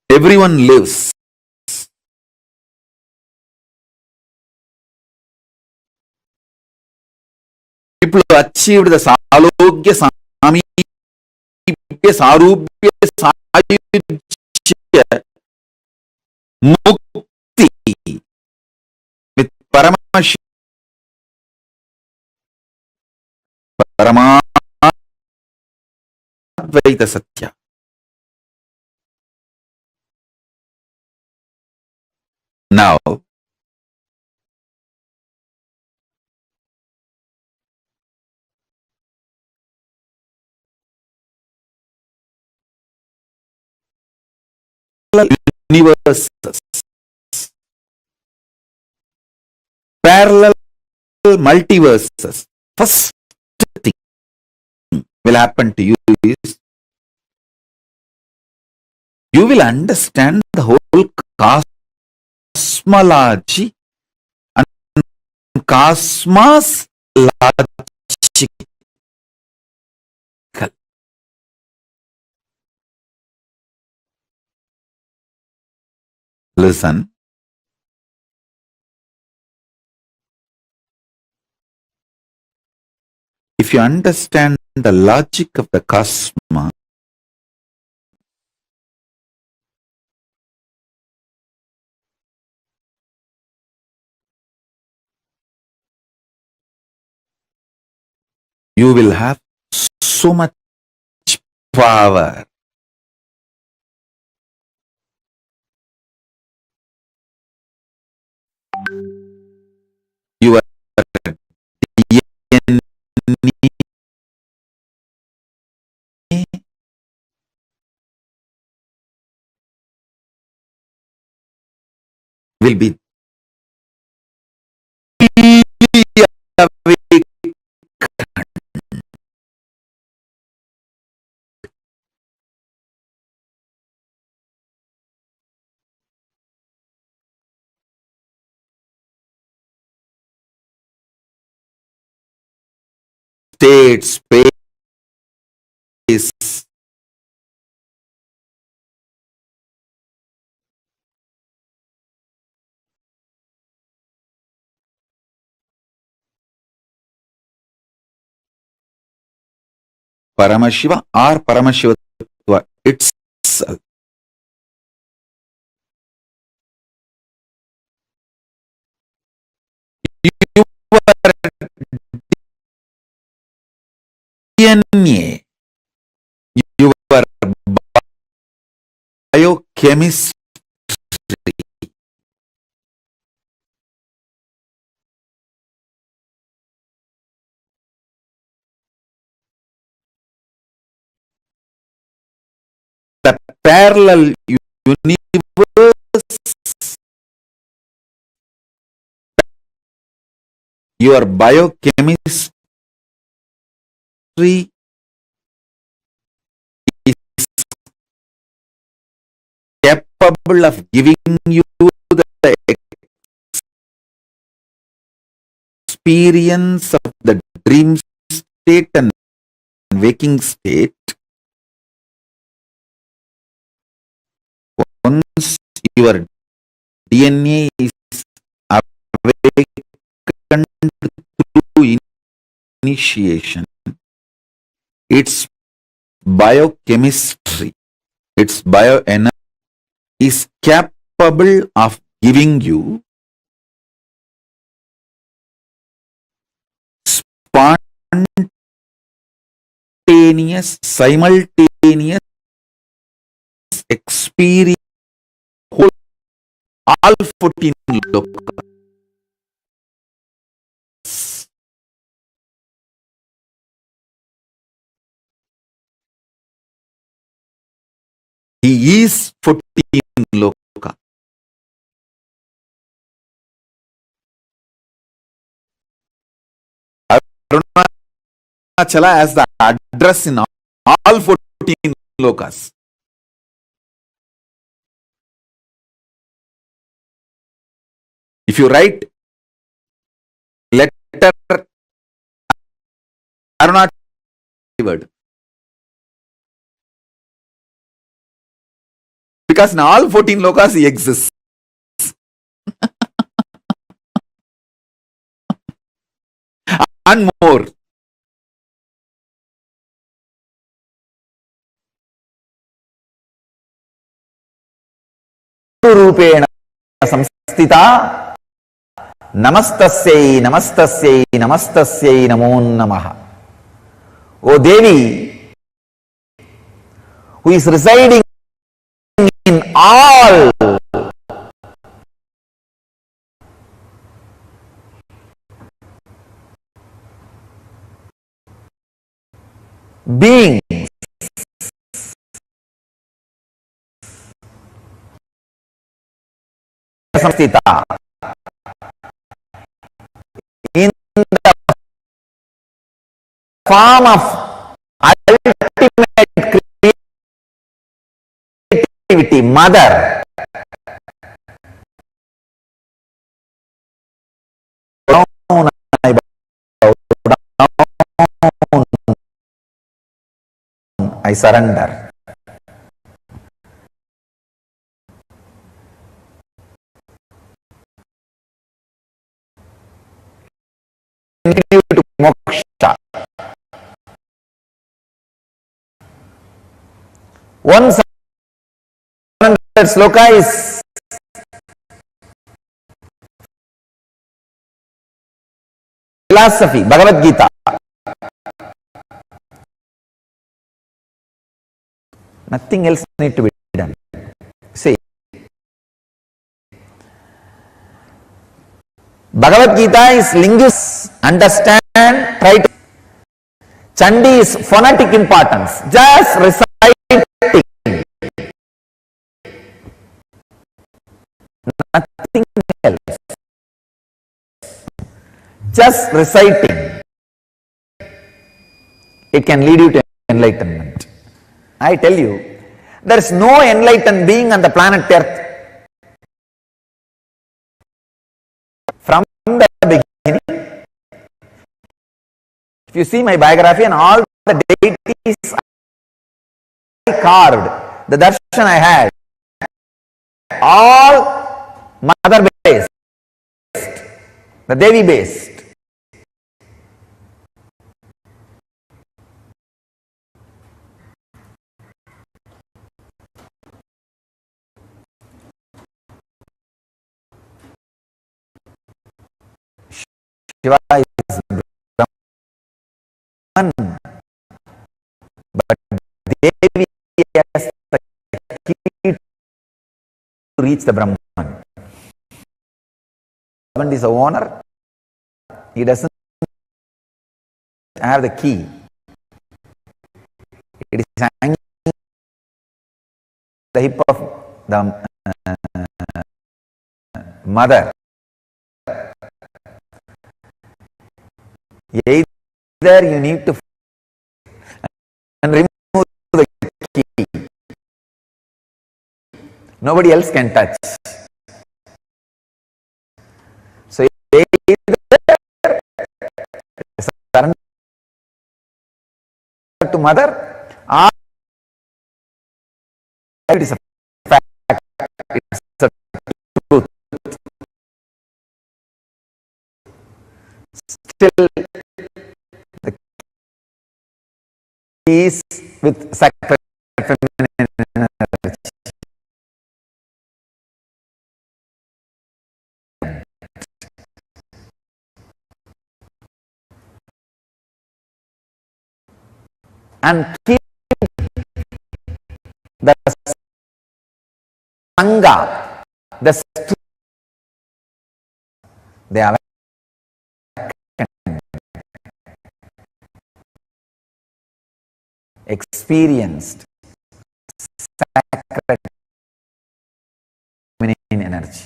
everyone lives. People who achieved the Salogya Samipya Sarubhya Sayujya Mukti with Paramashivam Paramadvaita Satya. Now, universes, parallel multiverses. First thing will happen to you is you will understand the whole cosmology and cosmos logic. Listen. If you understand the logic of the cosmos, you will have so much power. Your DNA will be awake. State, space, Paramashiva or Paramashiva itself. Your DNA, your biochemistry, the parallel universe, your biochemistry is capable of giving you the experience of the dream state and waking state. Once your DNA is awakened through initiation, its biochemistry, its bioenergy is capable of giving you spontaneous, simultaneous experience, all 14 lokas. He is 14 loka. Arunachala as the address in all 14 lokas. If you write letter Arunachala word, Because in all 14 lokas he exists. And more. Rupena samstita namastasyai namastasyai namastasyai namo namaha. O Devi, who is residing in all beings, samstita, in the form of ultimate creativity, mother, I surrender. Continue to moksha. One sloka is philosophy, Bhagavad Gita. Nothing else need to be done. See, Bhagavad Gita is linguists understand, try to. Chandi is phonetic importance, just reciting. Nothing else. Just reciting. It can lead you to enlightenment. I tell you, there is no enlightened being on the planet Earth. From the beginning, if you see my biography and all the deities I carved, the darshan I had, all mother based, the Devi based. Shiva is Brahman, but Devi has the key to reach the Brahman. Brahman is the owner, he doesn't have the key. It is hanging the hip of the mother. Either you need to and remove the key. Nobody else can touch. So either surrender to mother, or it is a fact, it's a truth. Still, the key is with sacred feminine energy. And keep the sangha, the they are experienced sacred feminine energy.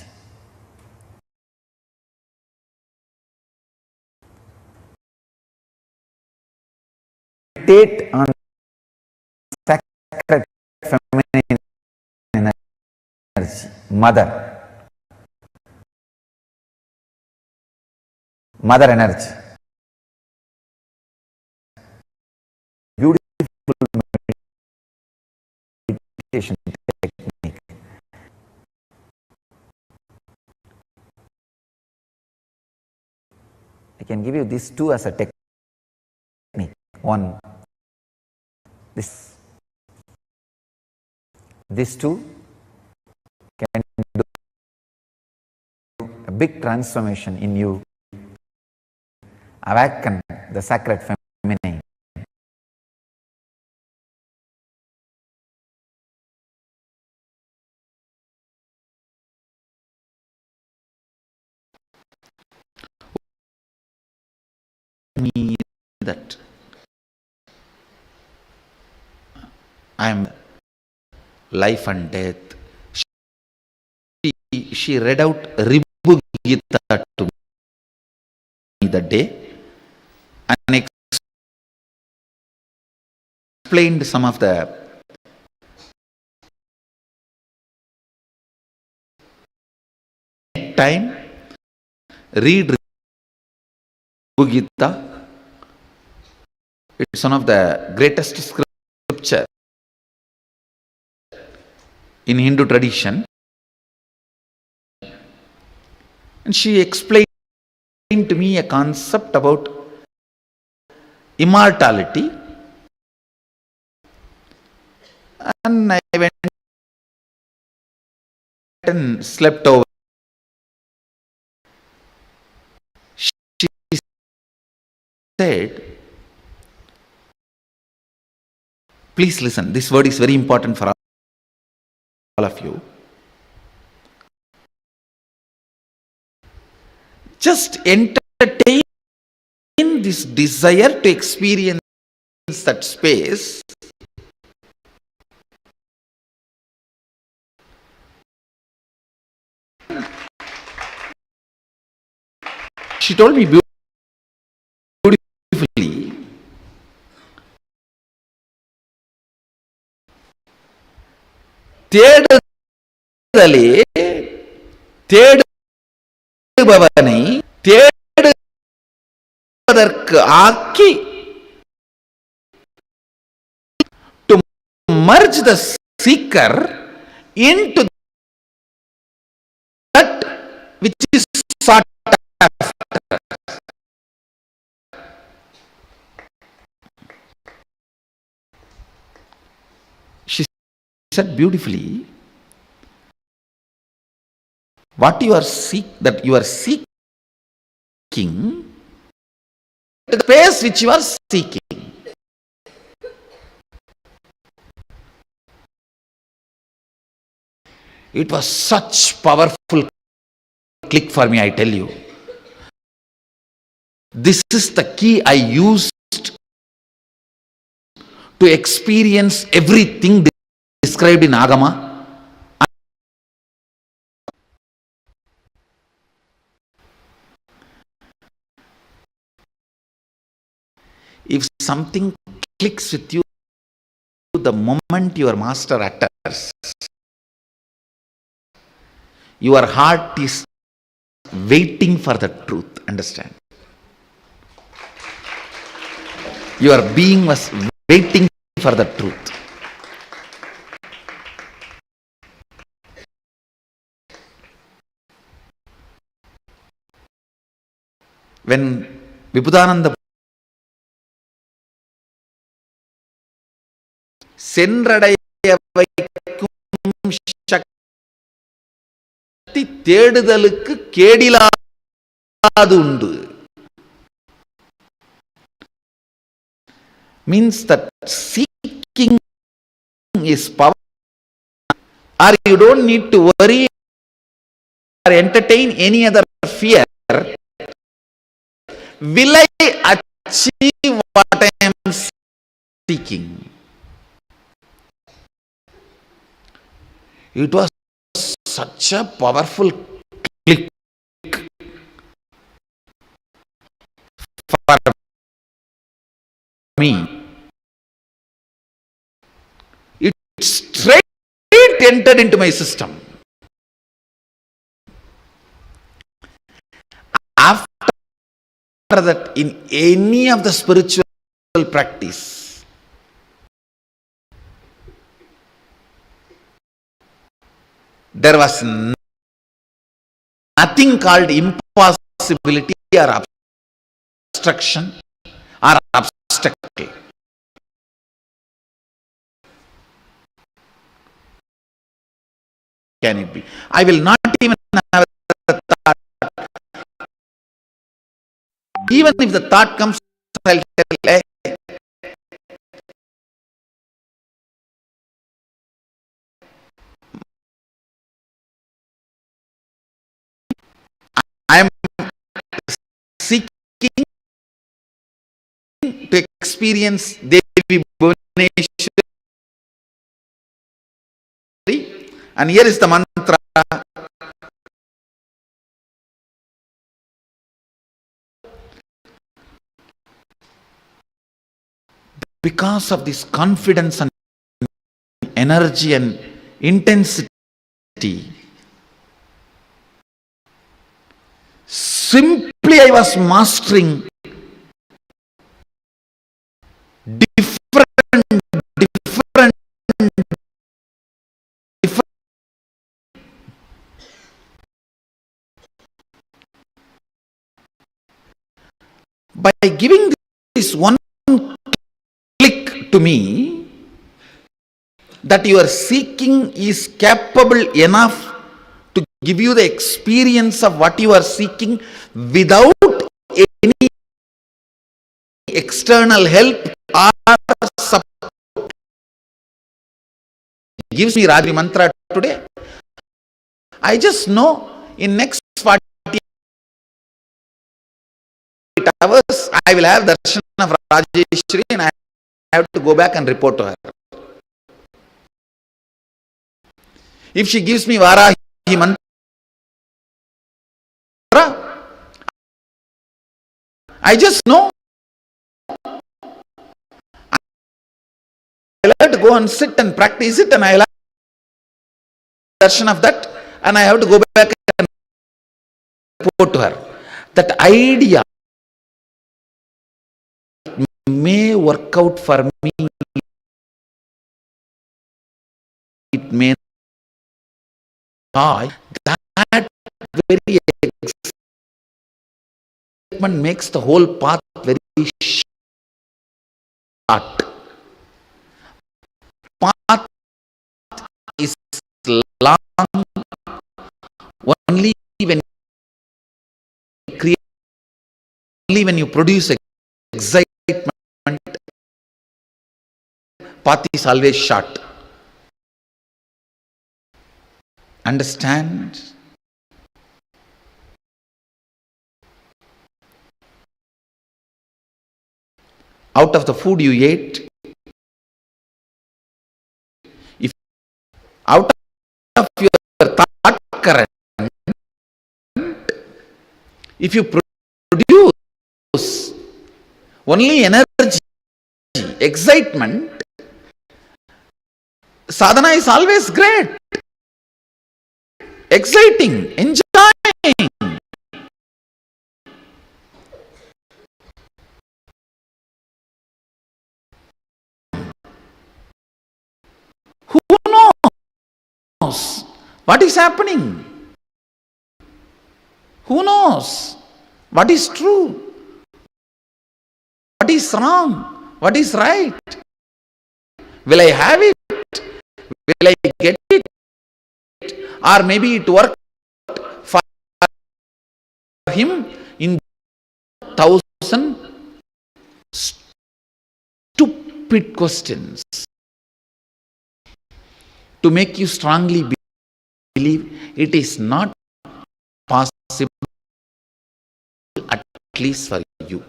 Meditate on sacred feminine energy, mother energy. Beautiful meditation technique. I can give you these two as a technique. One, these two can do a big transformation in you, awaken the sacred feminine. Me that I am life and death. She read out Ribu Gita to me that day and explained some of the time. Read Ribu Gita. It's one of the greatest scripture in Hindu tradition. And she explained to me a concept about immortality. And I went and slept over. She said, please listen, this word is very important for all of you. Just entertain this desire to experience that space. She told me beautifully, தேடுதலே தேடுபவனை தேடுவதற்கு ஆக்கி, to merge the seeker into that which is sought after. She said beautifully, what you are seeking, the space which you are seeking. It was such powerful click for me, I tell you. This is the key I used to experience everything described in Agama. If something clicks with you the moment your master utters, your heart is waiting for the truth. Understand? Your being was waiting for the truth. When Vibhudananda சென்றடைய வைக்கும் சக்தி தேடுதலுக்கு கேடிலாது உண்டு. Means that seeking is power, or you don't need to worry or entertain any other fear. Will I achieve what I am seeking? It was such a powerful click for me. It straight entered into my system. After that, in any of the spiritual practice, there was nothing called impossibility or obstruction or obstacle. Can it be? I will not even have a thought. Even if the thought comes, I'll tell, hey, I am seeking to experience Devi Bhuvaneshwari. And here is the mantra. Because of this confidence and energy and intensity, simply I was mastering different by giving this one click to me, that you are seeking is capable enough to give you the experience of what you are seeking without any external help or support. It gives me Rajri mantra today. I just know in next 48 hours I will have darshan of Rajeshwari and I have to go back and report to her. If she gives me Varahi mantra, I just know I'll have to go and sit and practice it, and I'll have darshan of that, and I have to go back and report to her. That idea may work out for me, it may not. That very excitement makes the whole path very short. Path is long only when you create, only when you produce excitement. Path is always short. Understand? Out of the food you ate, if out of your thought current, if you produce only energy, excitement, sadhana is always great, exciting, enjoying. Who knows what is happening? Who knows what is true? What is wrong? What is right? Will I have it? Will I get it? Or maybe it worked for him in 1,000 stupid questions to make you strongly believe it is not possible, at least for you.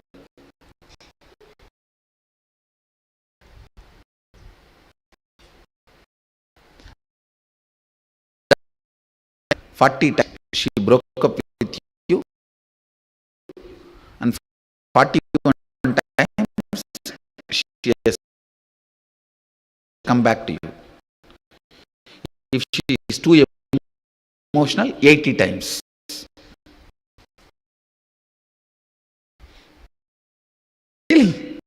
Forty times she broke up with you, and 41 times she has come back to you. If she is too emotional, 80 times. Really?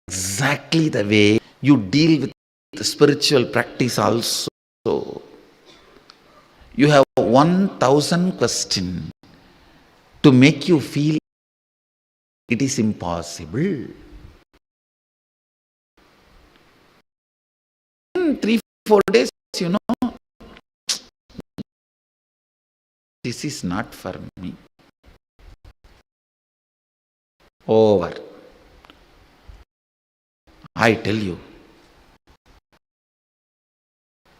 Exactly the way You deal with spiritual practice also. You have 1,000 questions to make you feel it is impossible. In 3-4 days, this is not for me. Over. I tell you,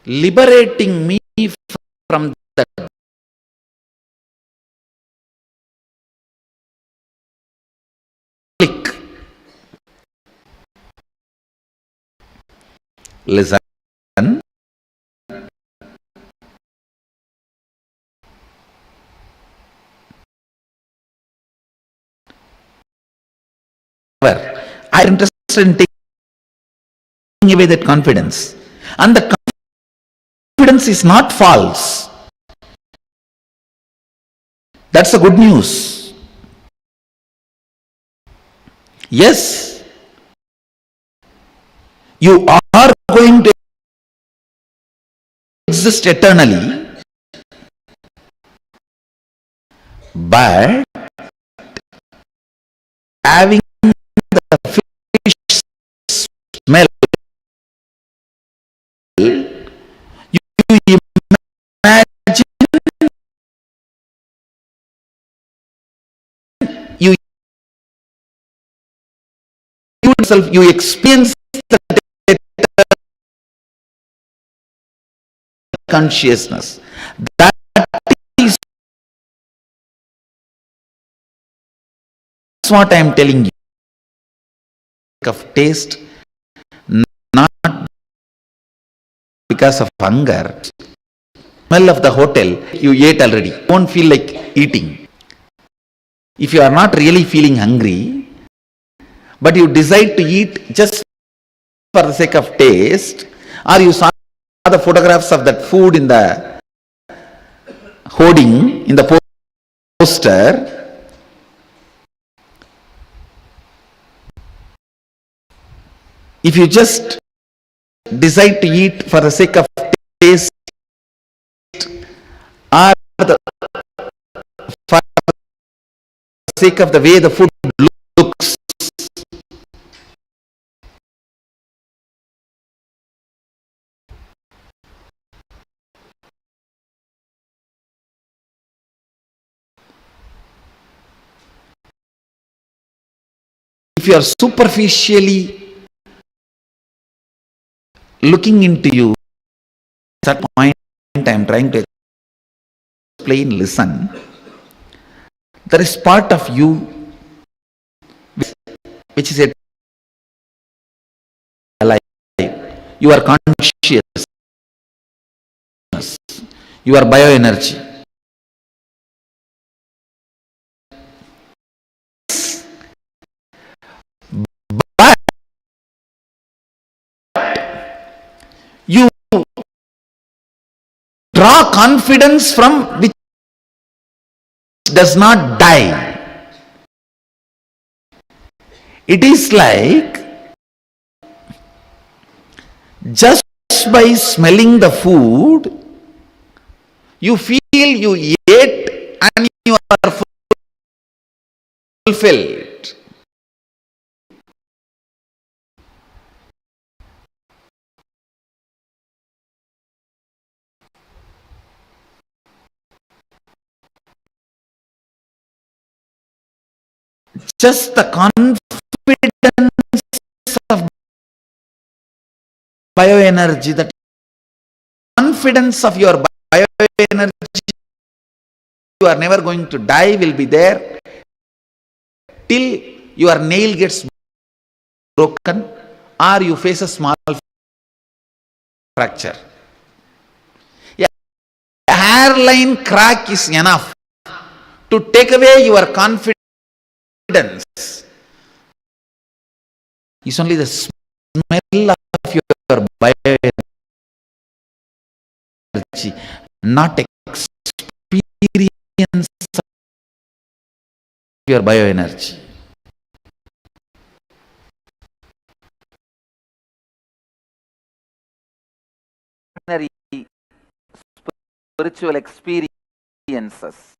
liberating me from the click. Listen. I am interested in taking away that confidence. And the confidence is not false. That's the good news. Yes, you are going to exist eternally, but having the fish smell, you imagine, you yourself, you experience the consciousness. That is what I am telling you. Of taste, not because of hunger. Smell of the hotel, you ate already. Won't feel like eating. If you are not really feeling hungry, but you decide to eat just for the sake of taste, or you saw the photographs of that food in the hoarding, in the poster, if you just decide to eat for the sake of taste, or for the sake of the way the food looks, if you are superficially looking into you, at that point I am trying to explain, listen, there is part of you which is alive. You are consciousness, you are bioenergy. But you draw confidence from which does not die. It is like just by smelling the food, you feel you ate and you are fulfilled. Just the confidence of bioenergy, that confidence of your bioenergy, you are never going to die, will be there till your nail gets broken or you face a small fracture. A hairline crack is enough to take away your confidence. It's only the smell of your bioenergy, not experience of your bioenergy. spiritual experiences.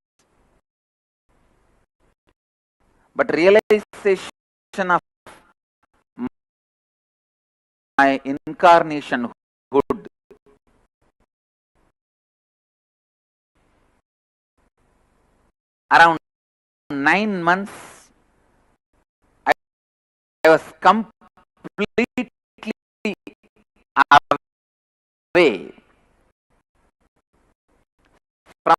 But realization of my incarnation hood around 9 months, I was completely away from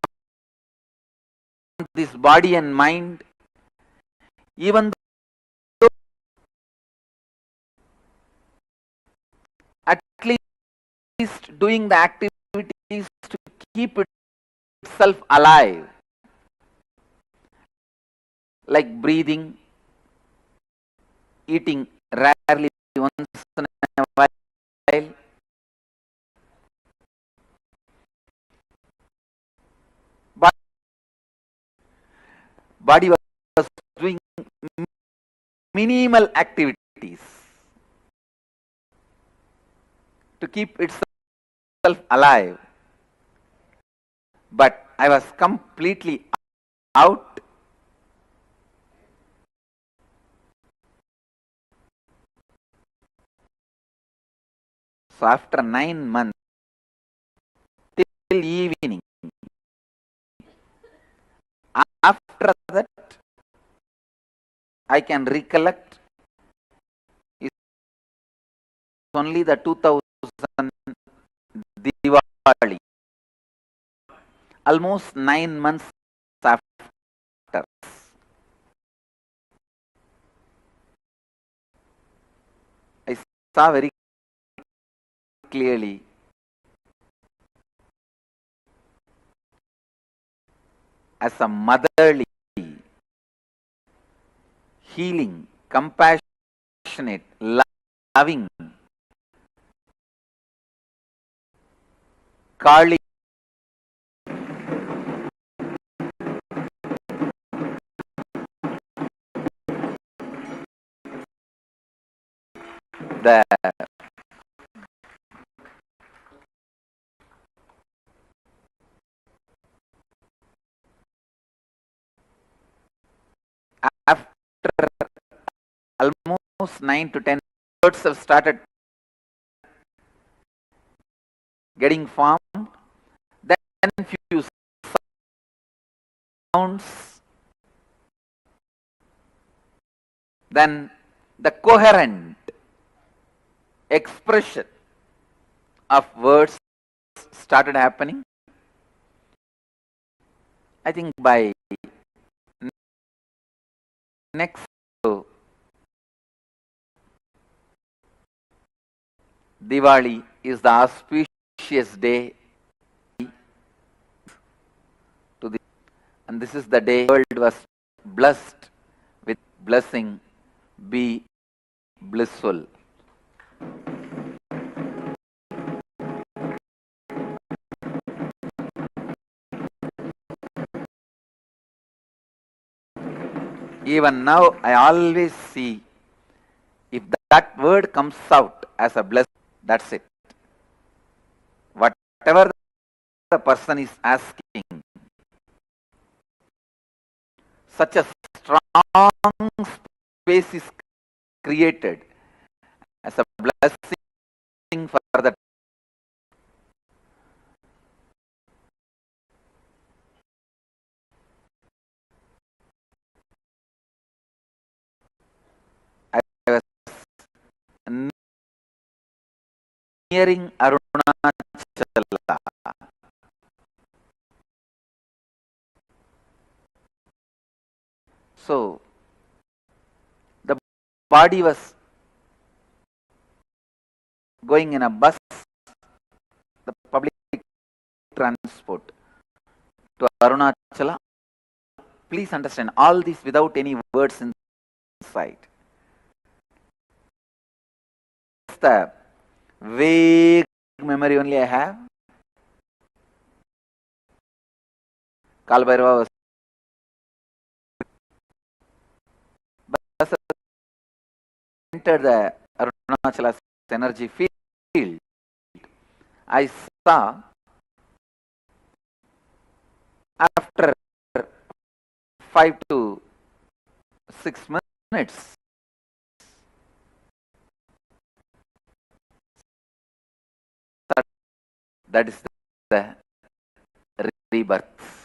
this body and mind, even though at least doing the activities to keep itself alive, like breathing, eating rarely once in a while, but body was doing minimal activities to keep itself alive, but I was completely out. So after 9 months, till evening, after that, I can recollect is only the 2000 Diwali, almost 9 months after. I saw very clearly as a motherly, healing, compassionate, loving, Kali, the after almost 9 to 10 words have started getting formed, then few sounds, then the coherent expression of words started happening. I think by next Diwali is the auspicious day to the, and this is the day the world was blessed with blessing, be blissful. Even now, I always see if that word comes out as a blessing, that's it. Whatever the person is asking, such a strong space is created as a blessing for that. I was nearing Ardhanareeshwara. So the body was going in a bus, the public transport to Arunachala. Please understand all this without any words inside. It's the vague memory only I have. Kalbhairava was entered the Arunachala energy field. I saw after 5 to 6 minutes, that is the rebirth.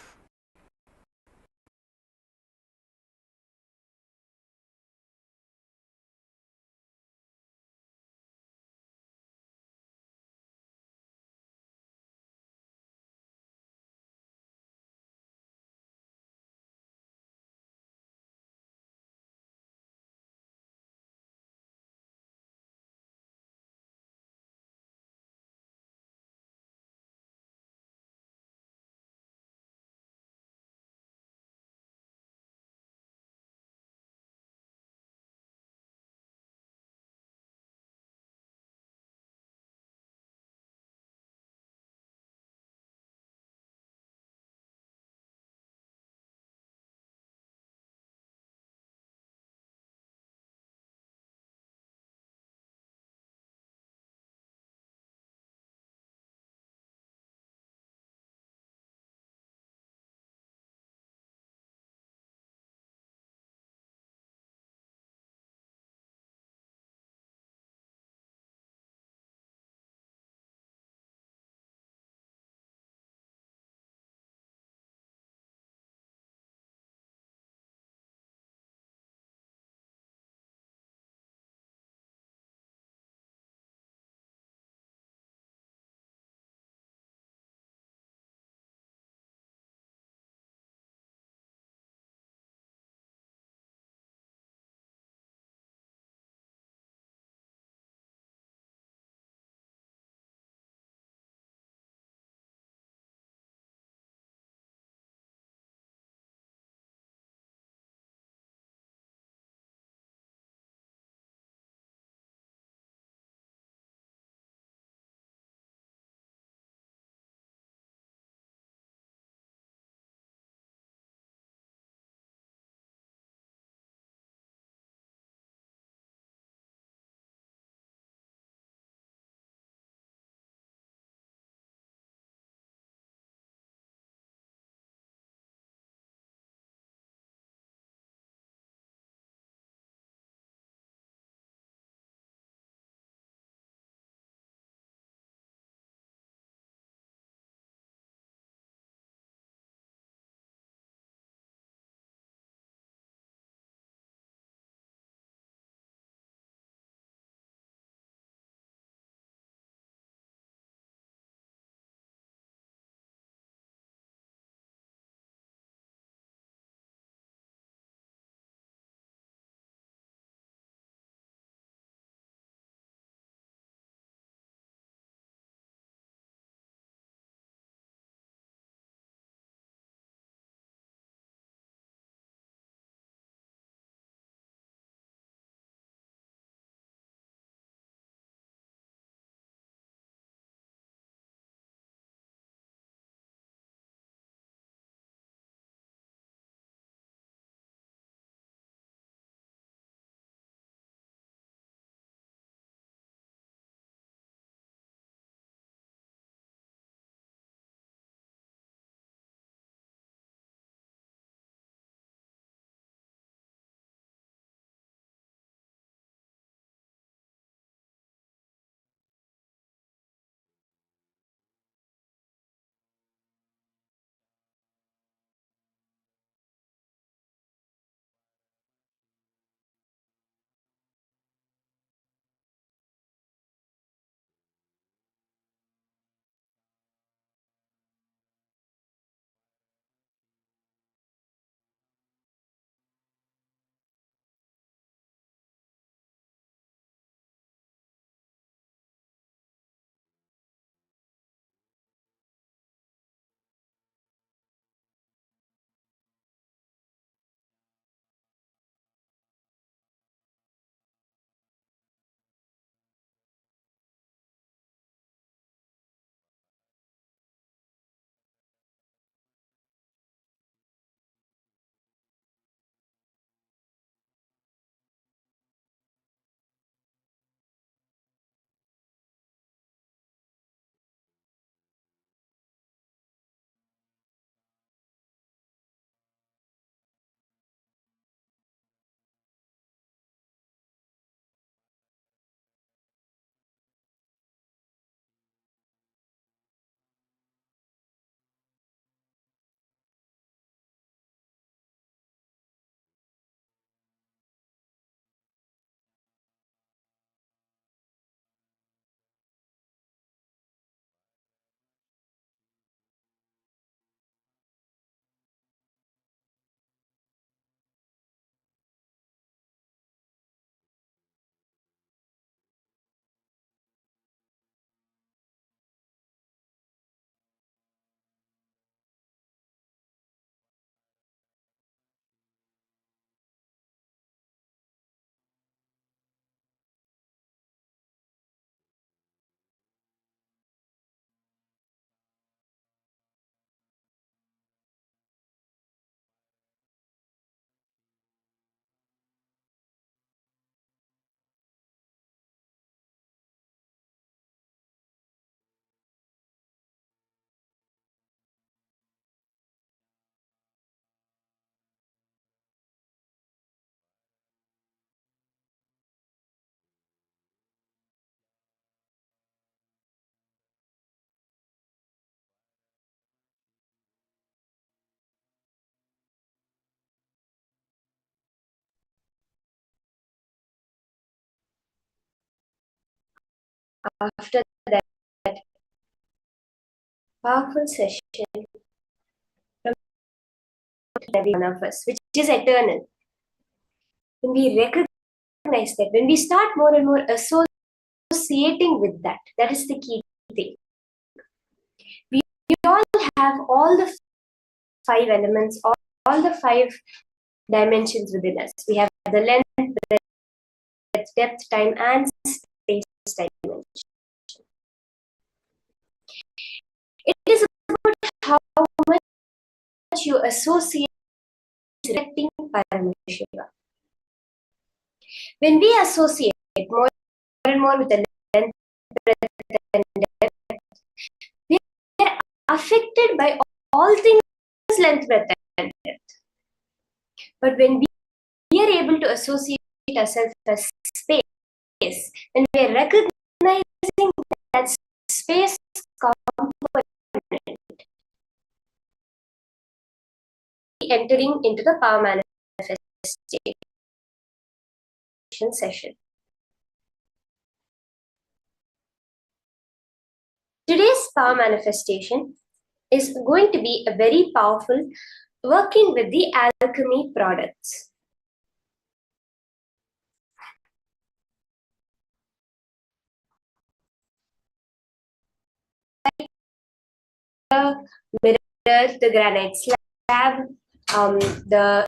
after that powerful session from every one of us, which is eternal. When we recognize that, when we start more and more associating with that, that is the key thing. We all have all the 5 elements, all the 5 dimensions within us. We have the length, breadth, depth, time, and space dimension. It is about how much you associate with Paramashiva. When we associate more and more with the length, breadth, and depth, we are affected by all things length, breadth, and depth. But when we are able to associate ourselves as space, when we are recognizing that space component, entering into the power manifestation session. Today's power manifestation is going to be a very powerful working with the alchemy products. The mirror, the granite slab, the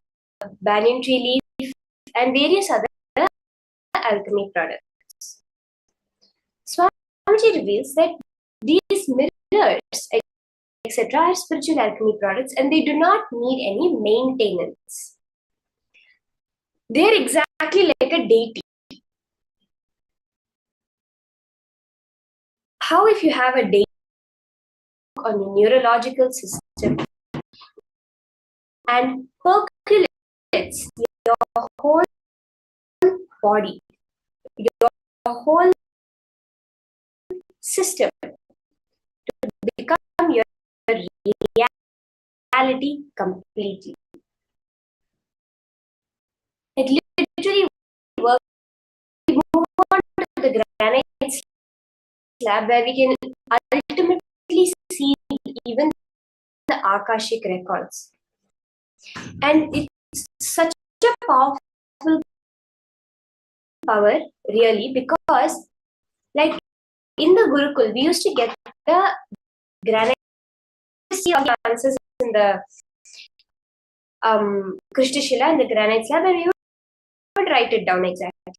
banyan tree leaf, and various other alchemy products. Swamiji reveals that these mirrors, etc., are spiritual alchemy products and they do not need any maintenance. They're exactly like a deity. How if you have a deity on your neurological system and percolates your whole body, your whole system to become your reality completely. It literally works. We move on to the granite slab where we can ultimately see even the Akashic records. And it's such a powerful power, really, because like in the Gurukul, we used to get the granite, see all the answers in the Krishna Shila and the granite slab, and we would write it down exactly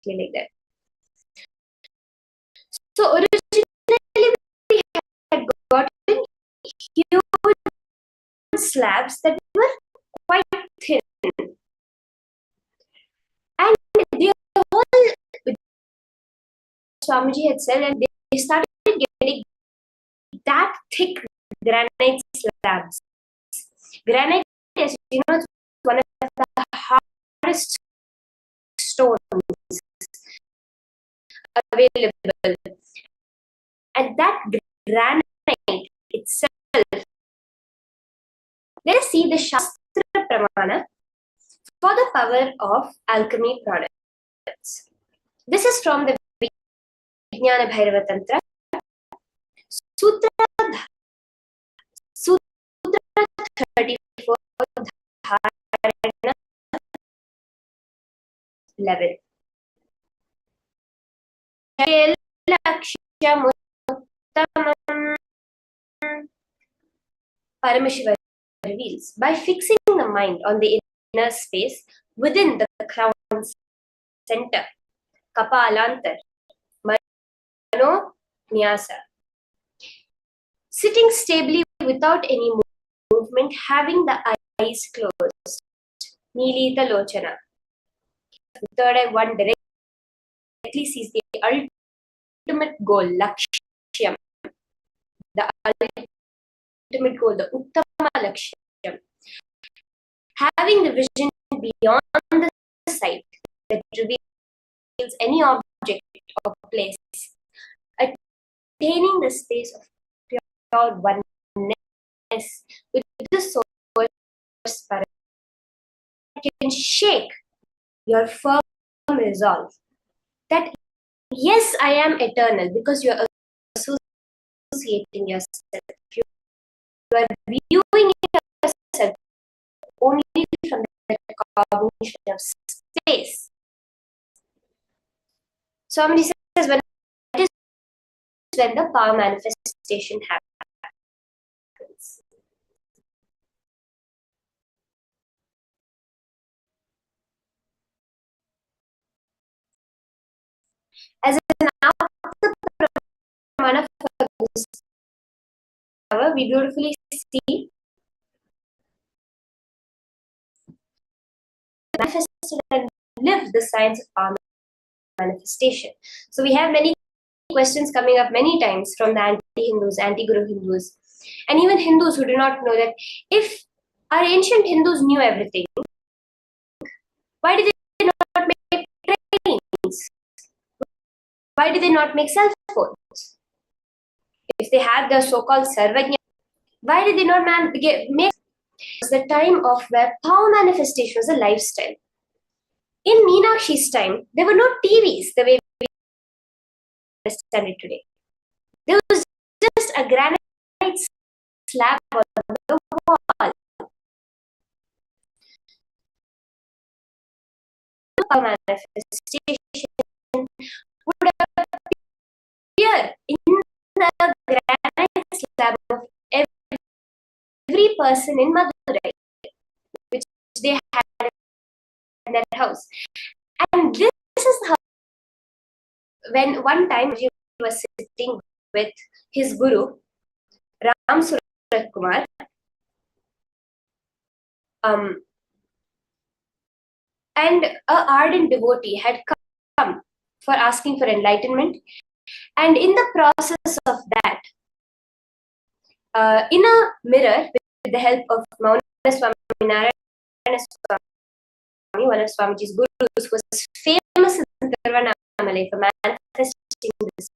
like that. So originally we had gotten huge slabs that were quite thin, and the whole Swamiji had said, and they started getting that thick granite slabs. Granite, as you know, is one of the hardest stones available, and that granite itself. Let us see the Shastra Pramana for the power of alchemy products. This is from the Vijnana Bhairava Tantra, Sutra 34, Dharana 11. Paramashivam reveals, by fixing the mind on the inner space within the crown center, Kapalantar, Mano Nyasa, sitting stably without any movement, having the eyes closed, Nilita Lochana. The third eye, one directly sees the ultimate goal, Lakshyam, the ultimate goal, the Uttama Lakshyam. Having the vision beyond the sight that reveals any object or place, attaining the space of pure oneness with the source spirit, can shake your firm resolve that yes, I am eternal, because you are associating yourself. You are viewing yourself only from the cognition of space. Somebody says, when the power manifestation happens. As an after pramana for this power, we beautifully see manifested and live the science of power manifestation. So we have many questions coming up many times from the anti-Hindus, anti-Guru Hindus, and even Hindus who do not know that if our ancient Hindus knew everything, why did they not make trains? Why did they not make cell phones? If they had the so-called Sarvajna, why did they not make? It was the time of where power manifestation was a lifestyle. In Meenakshi's time, there were no TVs the way we understand it today. There was just a granite slab on the wall. Power manifestation would appear in the granite slab of every person in Madurai, which they had in their house. And this is how, when one time he was sitting with his guru, Ram Surat Kumar, and an ardent devotee had come for asking for enlightenment. And in the process of that, in a mirror, with the help of Mauna Swami Narayana Swami, one of Swamiji's gurus, was famous in Tiruvannamalai for manifesting this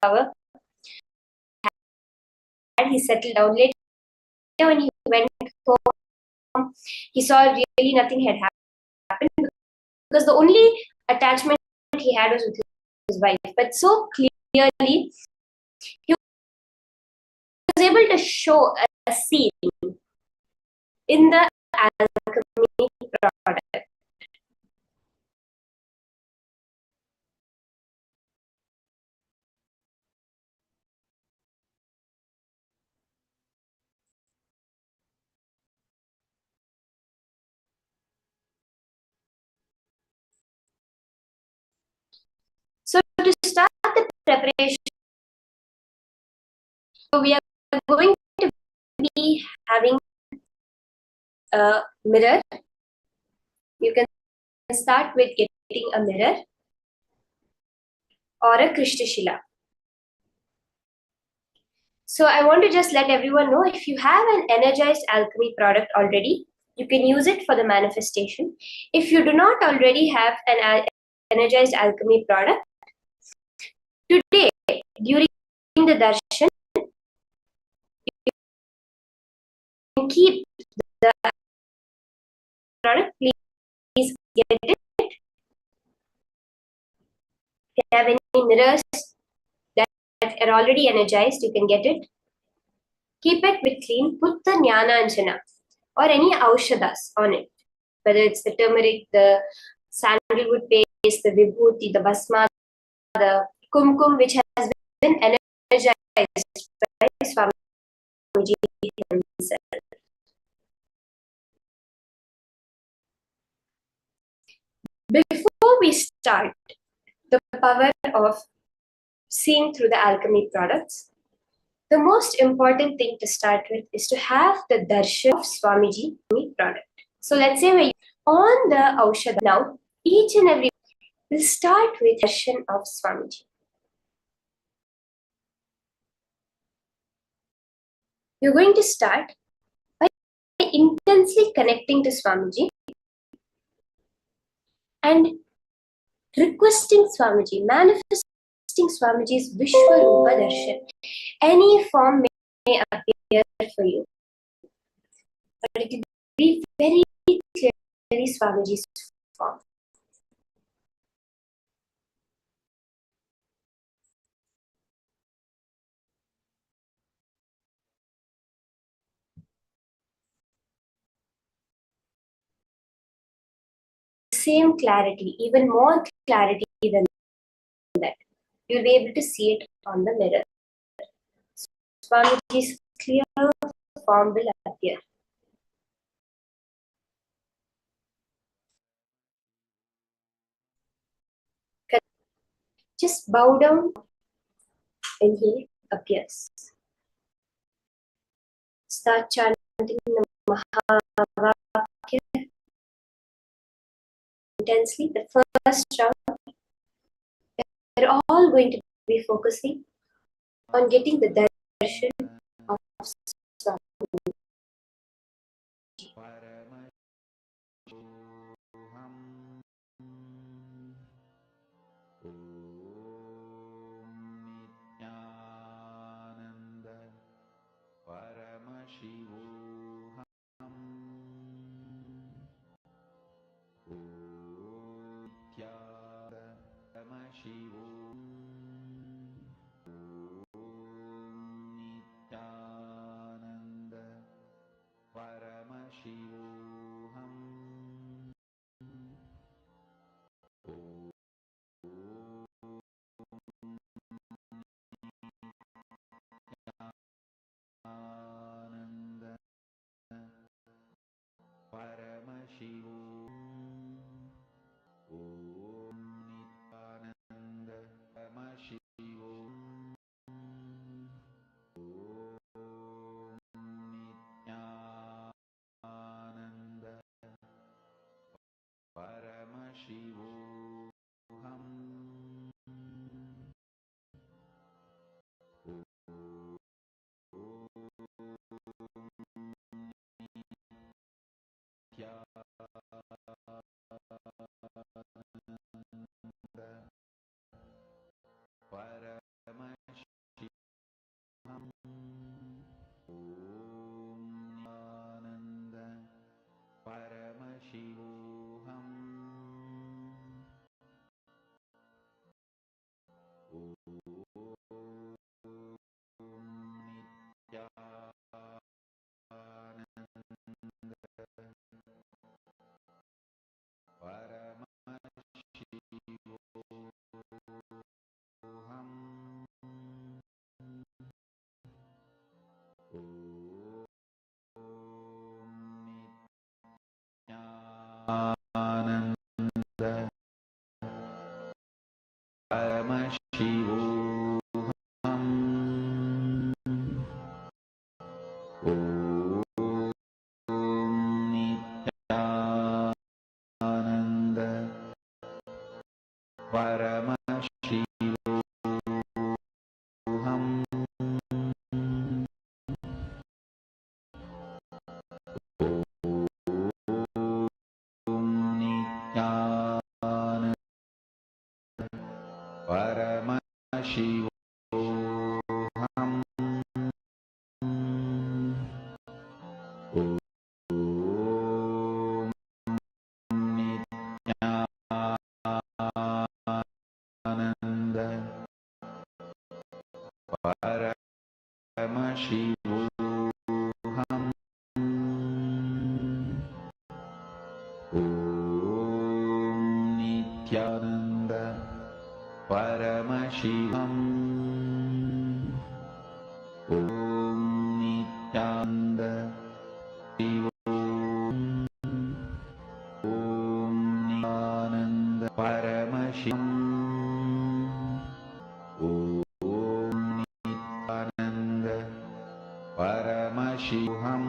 power, and he settled down. Later, when he went home, he saw really nothing had happened, because the only attachment he had was with his wife. But so clearly, he was able to show a scene in the alchemy product. So to start the preparation, we are going to be having a mirror. You can start with getting a mirror or a Krishnashila. So I want to just let everyone know, if you have an energized alchemy product already, you can use it for the manifestation. If you do not already have an energized alchemy product, today, during the darshan, you can keep the product. Please get it. If you have any mirrors that are already energized, you can get it. Keep it with clean. Put the Jnana Anjana or any Aushadas on it, whether it's the turmeric, the sandalwood paste, the Vibhuti, the Basma, the Kumkum, which has been energized by Swamiji himself. Before we start the power of seeing through the alchemy products, the most important thing to start with is to have the darshan of Swamiji product. So let's say we're on the Aushadha now, each and every will start with darshan of Swamiji. You're going to start by intensely connecting to Swamiji and requesting Swamiji, manifesting Swamiji's Vishwarupa Darshan. Any form may appear for you, but it will be very clearly Swamiji's form. same clarity, even more clarity than that. You'll be able to see it on the mirror. Swamiji's clear form will appear. Just bow down, inhale, appears. Start chanting the Mahavakya intensely. The first round, we're all going to be focusing on getting the darshan of Swami. Nithyananda Paramashivoha Nithyananda Paramashivoha Nithyananda Paramashivoham Nithyananda Paramashivam Om Nithyananda Paramashivam Om Nithyananda Paramashivoham Paramashivam Om Nithyananda Paramashivoham Om Nithyananda Paramashivoham Om Nithyananda Paramashivoham Om Nithyananda Paramashivoham Om Nithyananda Paramashivoham Om Nithyananda Paramashivam Om Nithyananda Shivam Om Nithyananda Paramashivam Om Nithyananda Paramashivam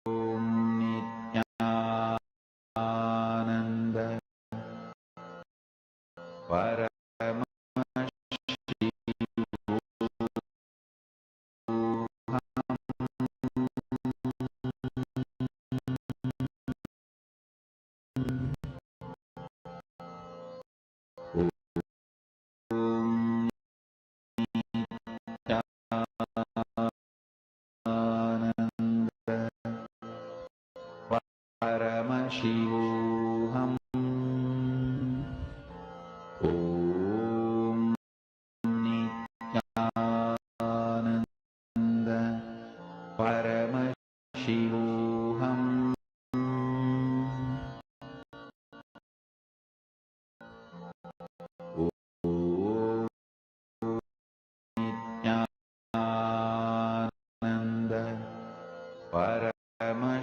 Om Nithyananda Paramashivam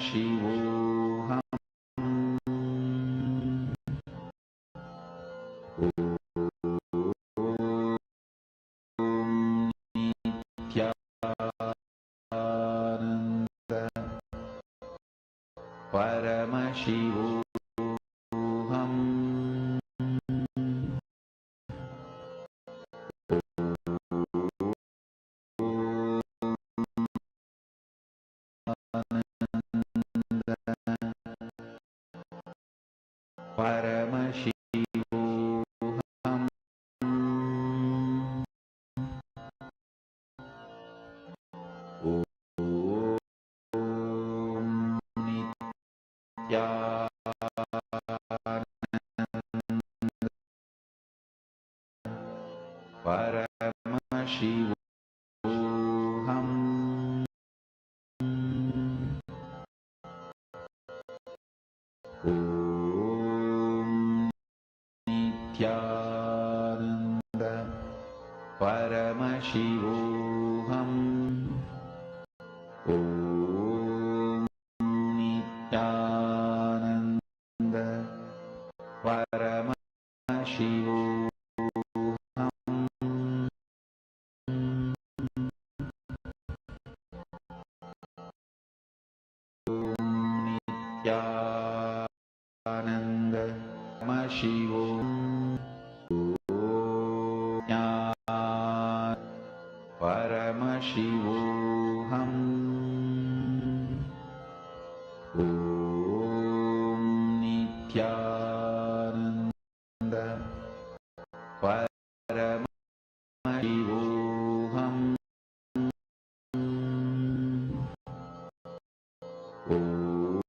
Paramashivoham. Om Nithyananda Paramashivoham. Paramashivoham. Om Nithyananda Paramashivoham. Om Nithyananda Paramashivoham. Om Nithyananda Paramashivoham. Nityananda Paramashivoham. Paramashivoham. Om Nithyananda Paramashivoham. Om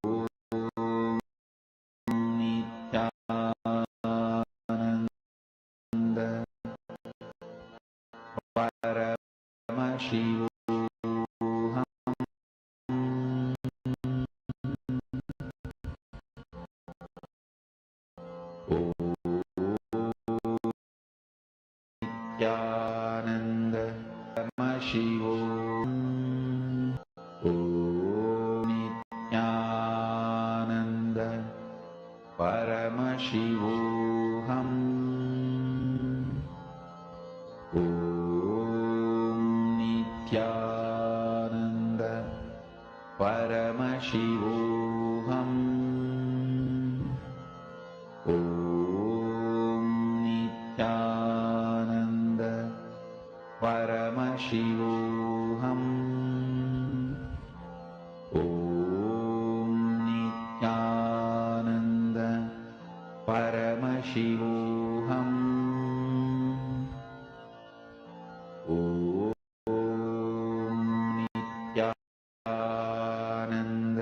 Nithyananda Paramashivoham. Om Nithyananda Paramashivoham. Om Nithyananda Paramashivoham. Om Nithyananda Paramashivoham. Om Nithyananda Paramashivoham. Om Nithyananda Paramashivoham. Om Nithyananda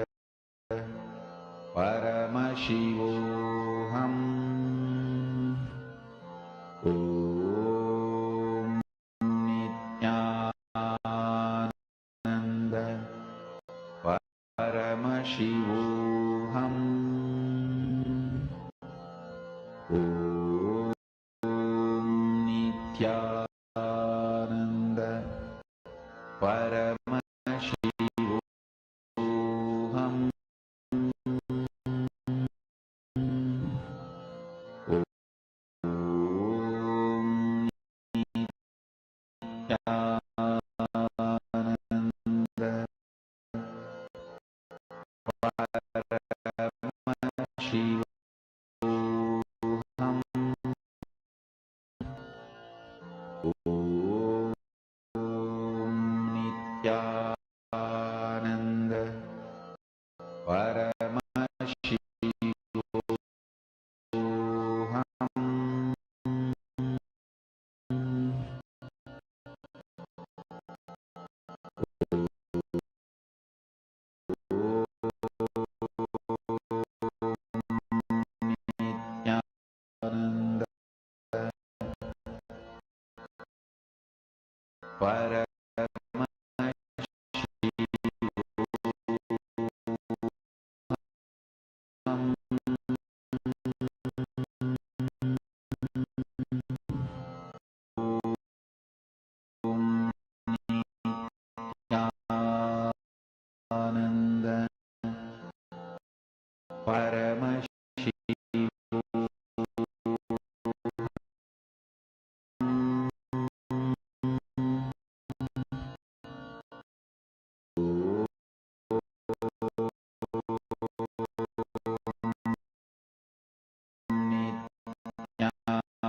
Paramashivoham. Om Nithyananda Paramashivoham. Om Nithyananda Paramashivoham. Om Nithyananda Paramashivoham. Om Nithyananda Nityananda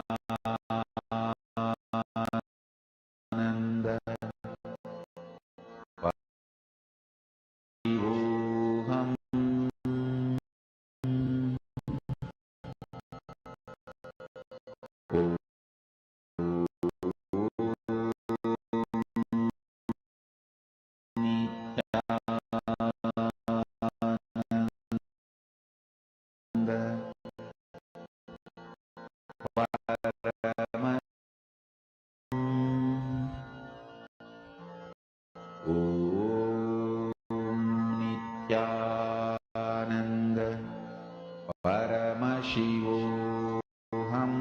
Paramashivoham. Nityananda Paramashivoham.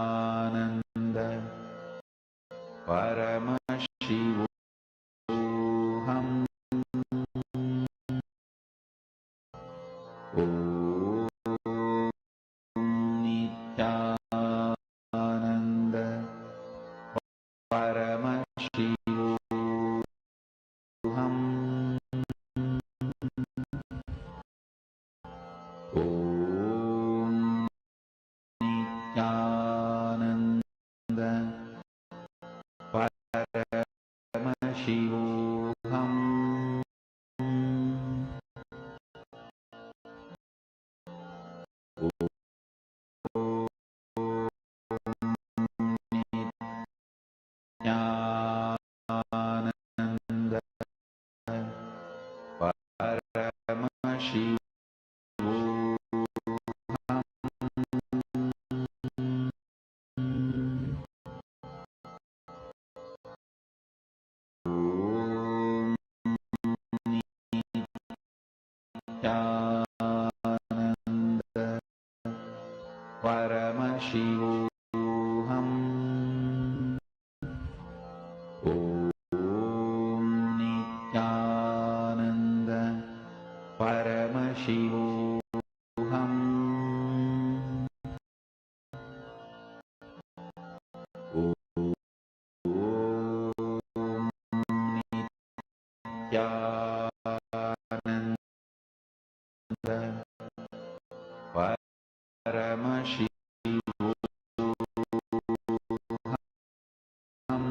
Nityananda Paramashivoham. Nityananda Paramashivoham. Nityananda Paramashivoham. Nityananda Paramashivoham. Om Nityananda Paramashivoham. Om Nityananda Paramashivoham. Nityananda Paramashivoham. Om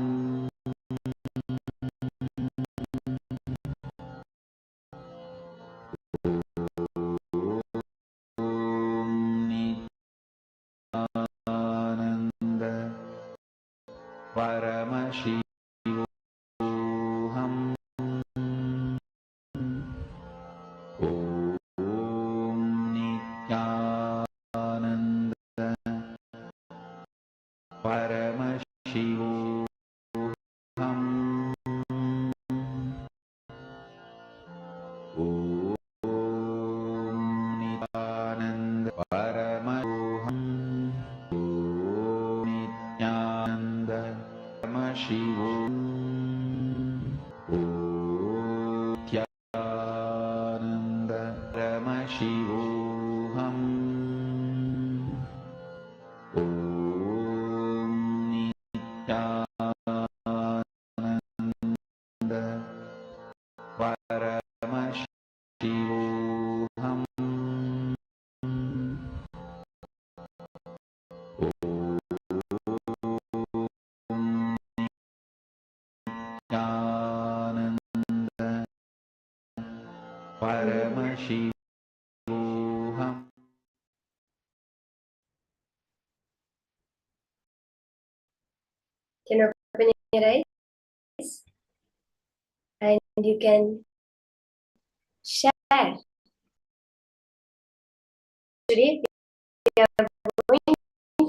Nityananda Paramashivoham. Om Nityananda Paramashivoham. Om Nityananda Paramashivoham. Om Nityananda Paramashivoham. Om Nityananda Paramashivoham. Nityananda Paramashivoham. Can you open your eyes and you can share. Today we are going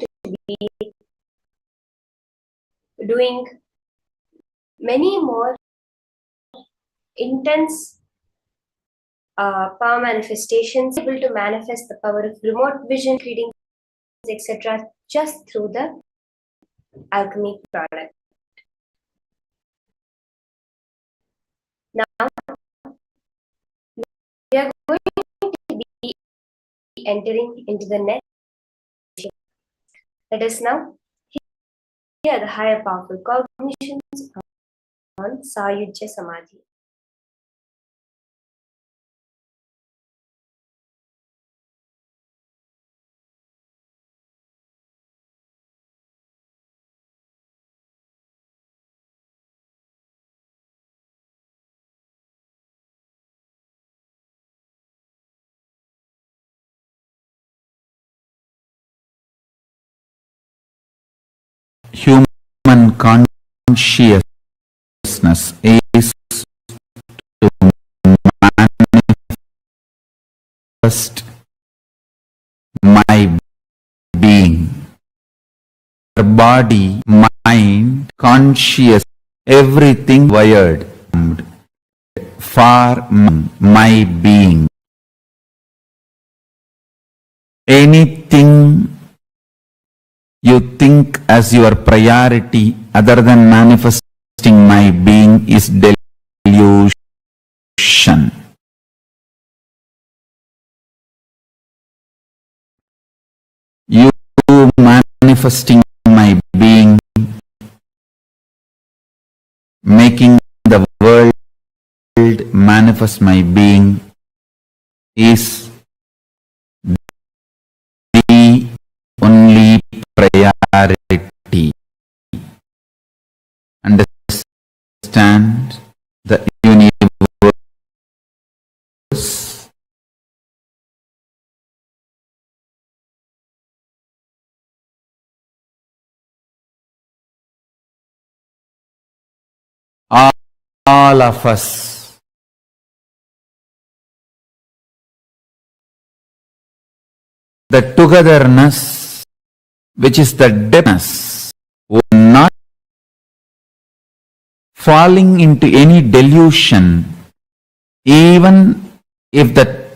to be doing many more intense power manifestations, able to manifest the power of remote vision, reading, etc., just through the alchemy product. Now we are going to be entering into the next. Let us now hear the higher powerful cognitions on Sayujya Samadhi. Human consciousness is to manifest my being. Body, mind, conscious, everything wired for my being. Anything you think as your priority other than manifesting my being is delusion. You manifesting my being, making the world manifest my being is the only priority. Understand the universe. All of us the togetherness, which is the depthness, not falling into any delusion, even if that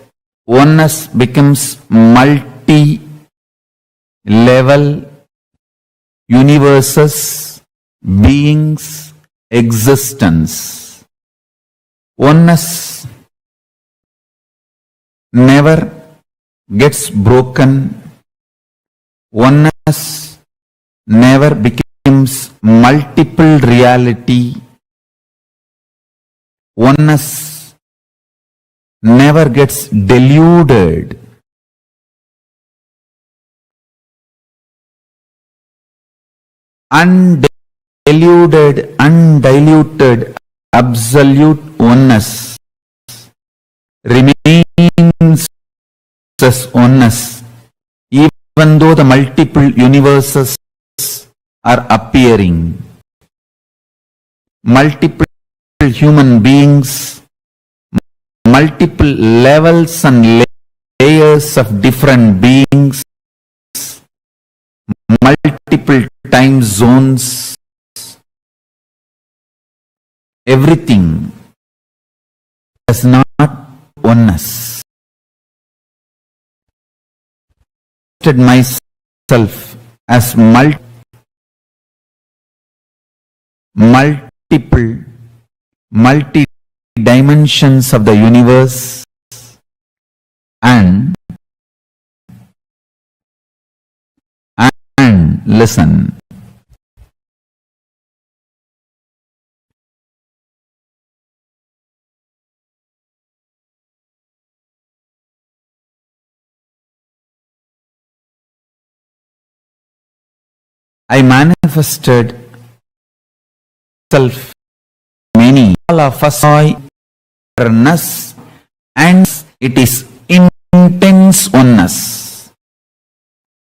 oneness becomes multi-level universes, beings, existence. Oneness never gets broken. Oneness never becomes multiple reality. Oneness never gets deluded. Undiluted, undiluted, absolute oneness remains as oneness, even though the multiple universes are appearing. Multiple human beings, multiple levels and layers of different beings, multiple time zones, everything is not oneness. Myself as multi dimensions of the universe, and listen. I manifested self many. All of us awareness, and it is intense oneness.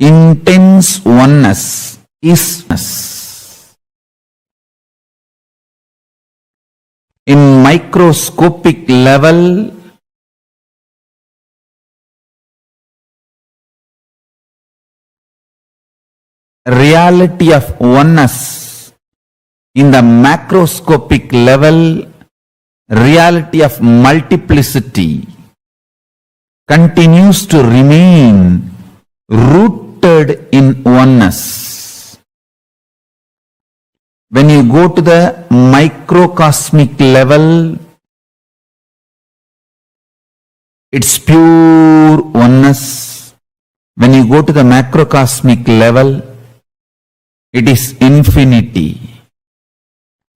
Intense oneness is in microscopic level. Reality of oneness in the macroscopic level, reality of multiplicity continues to remain rooted in oneness. When you go to the microcosmic level, it's pure oneness. When you go to the macrocosmic level, it is infinity.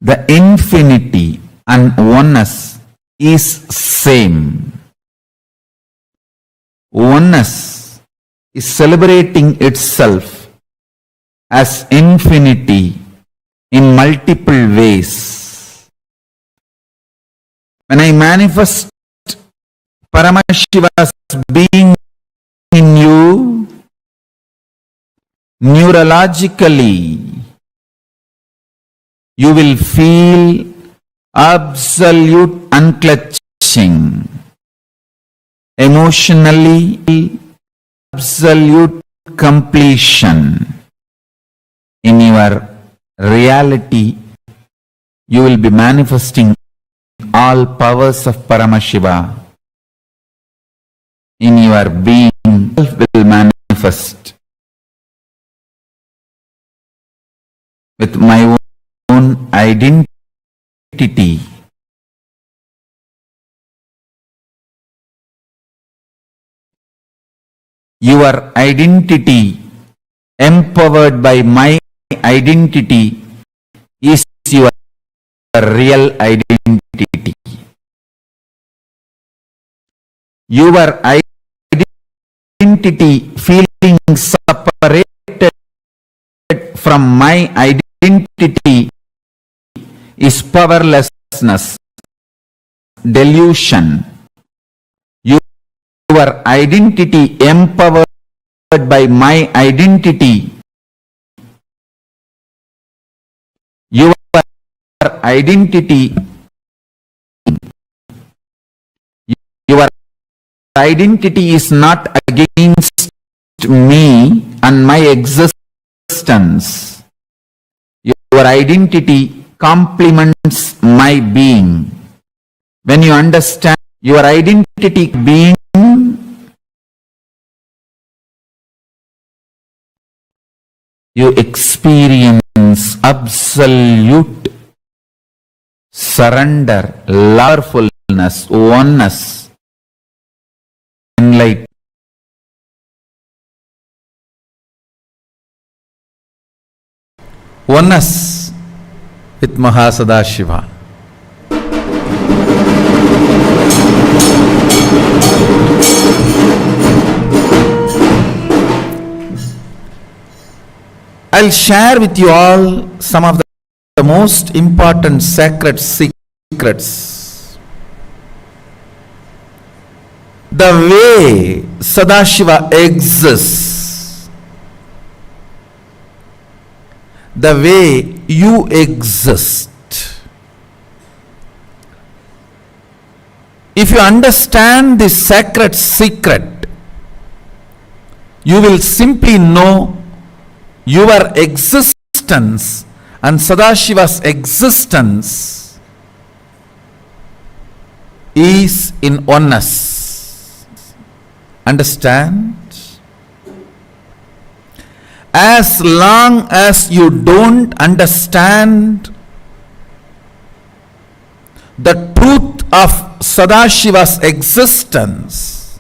The infinity and oneness is same. Oneness is celebrating itself as infinity in multiple ways. When I manifest Paramashiva's being in you, neurologically, you will feel absolute unclutching. Emotionally, absolute completion. In your reality, you will be manifesting all powers of Paramashiva. In your being, will manifest with my own identity. Your identity, empowered by my identity, is your real identity. Your identity feeling separated from my identity is powerlessness, delusion. Your identity empowered by my identity, your identity, your identity is not against me and my existence. Your identity complements my being. When you understand your identity being, you experience absolute surrender, powerfulness, oneness, enlightenment. Oneness with Mahasadashiva. I'll share with you all some of the most important sacred secrets. The way Sadashiva exists, the way you exist. If you understand this sacred secret, you will simply know your existence and Sadashiva's existence is in oneness. Understand? As long as you don't understand the truth of Sadashiva's existence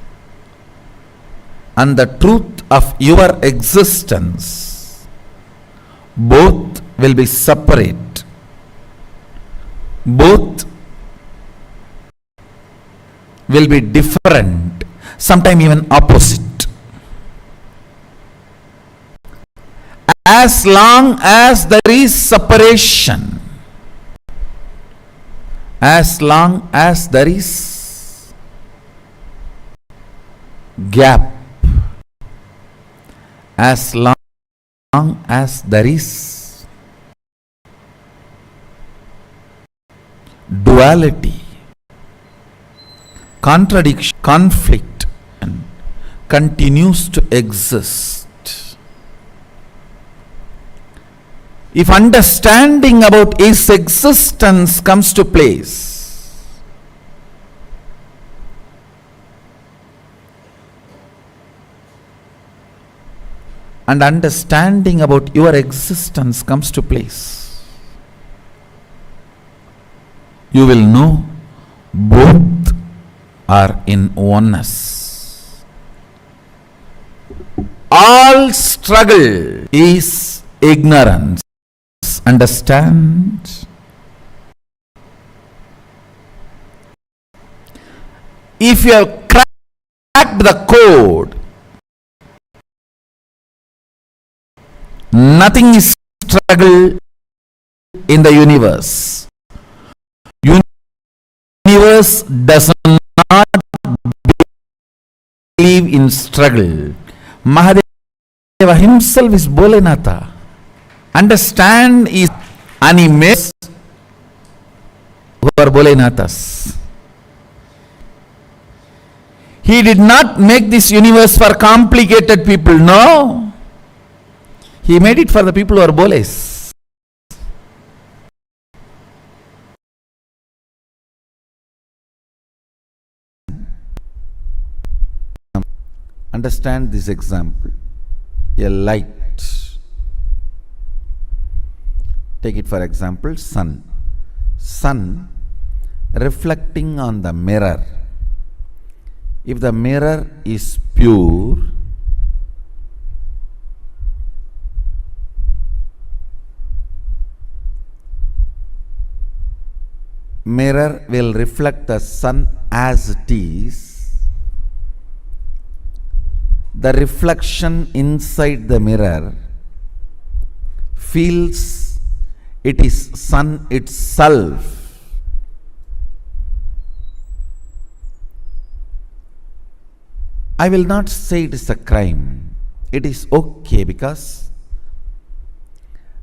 and the truth of your existence, both will be separate. Both will be different, sometimes even opposite. As long as there is separation, as long as there is gap, as long as there is duality, contradiction, conflict continues to exist. If understanding about his existence comes to place, and understanding about your existence comes to place, you will know both are in oneness. All struggle is ignorance. Understand? If you have cracked the code, nothing is struggle in the universe. Universe does not believe in struggle. Mahadeva himself is Bholenatha. Understand is animals who are Bholenathas. He did not make this universe for complicated people. No. He made it for the people who are Bholes. Understand this example. A light. Take it for example, sun. Sun reflecting on the mirror. If the mirror is pure, mirror will reflect the sun as it is. The reflection inside the mirror feels it is sun itself. I will not say it is a crime. It is okay because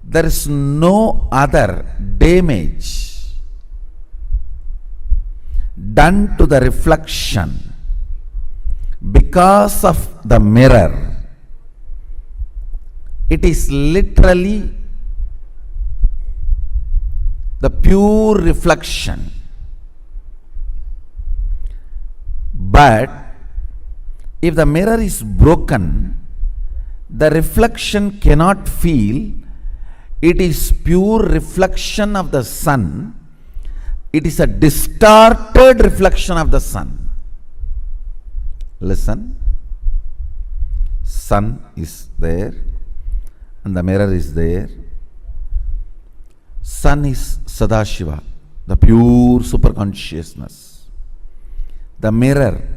there is no other damage done to the reflection because of the mirror. It is literally the pure reflection. But if the mirror is broken, the reflection cannot feel it is pure reflection of the sun. It is a distorted reflection of the sun. Listen. Sun is there and the mirror is there. Sun is Sadashiva, the pure superconsciousness. The mirror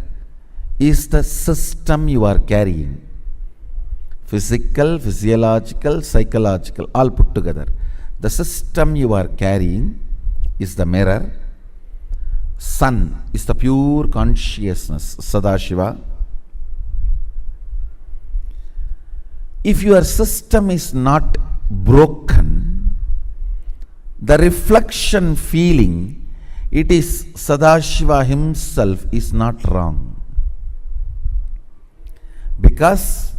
is the system you are carrying. Physical, physiological, psychological, all put together. The system you are carrying is the mirror. Sun is the pure consciousness, Sadashiva. If your system is not broken, the reflection feeling, it is Sadashiva himself, is not wrong. Because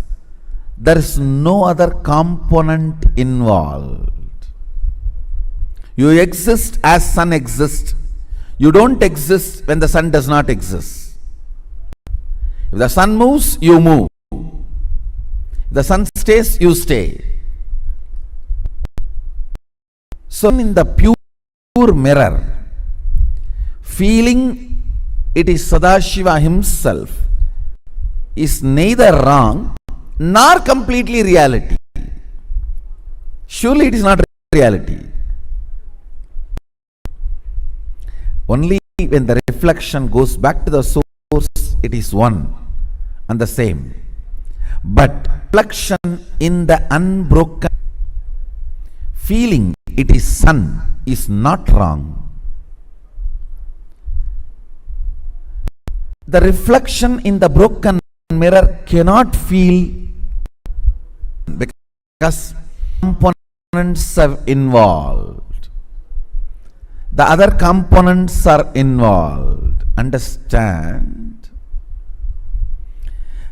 there is no other component involved. You exist as sun exists. You don't exist when the sun does not exist. If the sun moves, you move. If the sun stays, you stay. So in the pure mirror, feeling it is Sadashiva himself is neither wrong nor completely reality. Surely it is not reality. Only when the reflection goes back to the source, it is one and the same. But reflection in the unbroken feeling it is sun is not wrong. The reflection in the broken mirror cannot feel because components are involved. The other components are involved. Understand?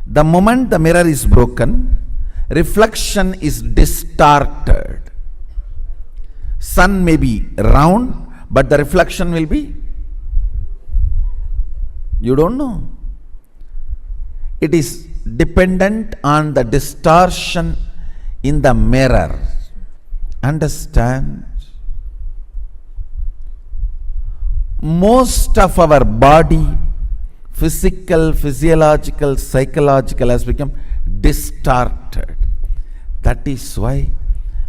The moment the mirror is broken, reflection is distorted. Sun may be round, but the reflection will be, you don't know. It is dependent on the distortion in the mirror. Understand? most of our body, physical, physiological, psychological, has become distorted. That is why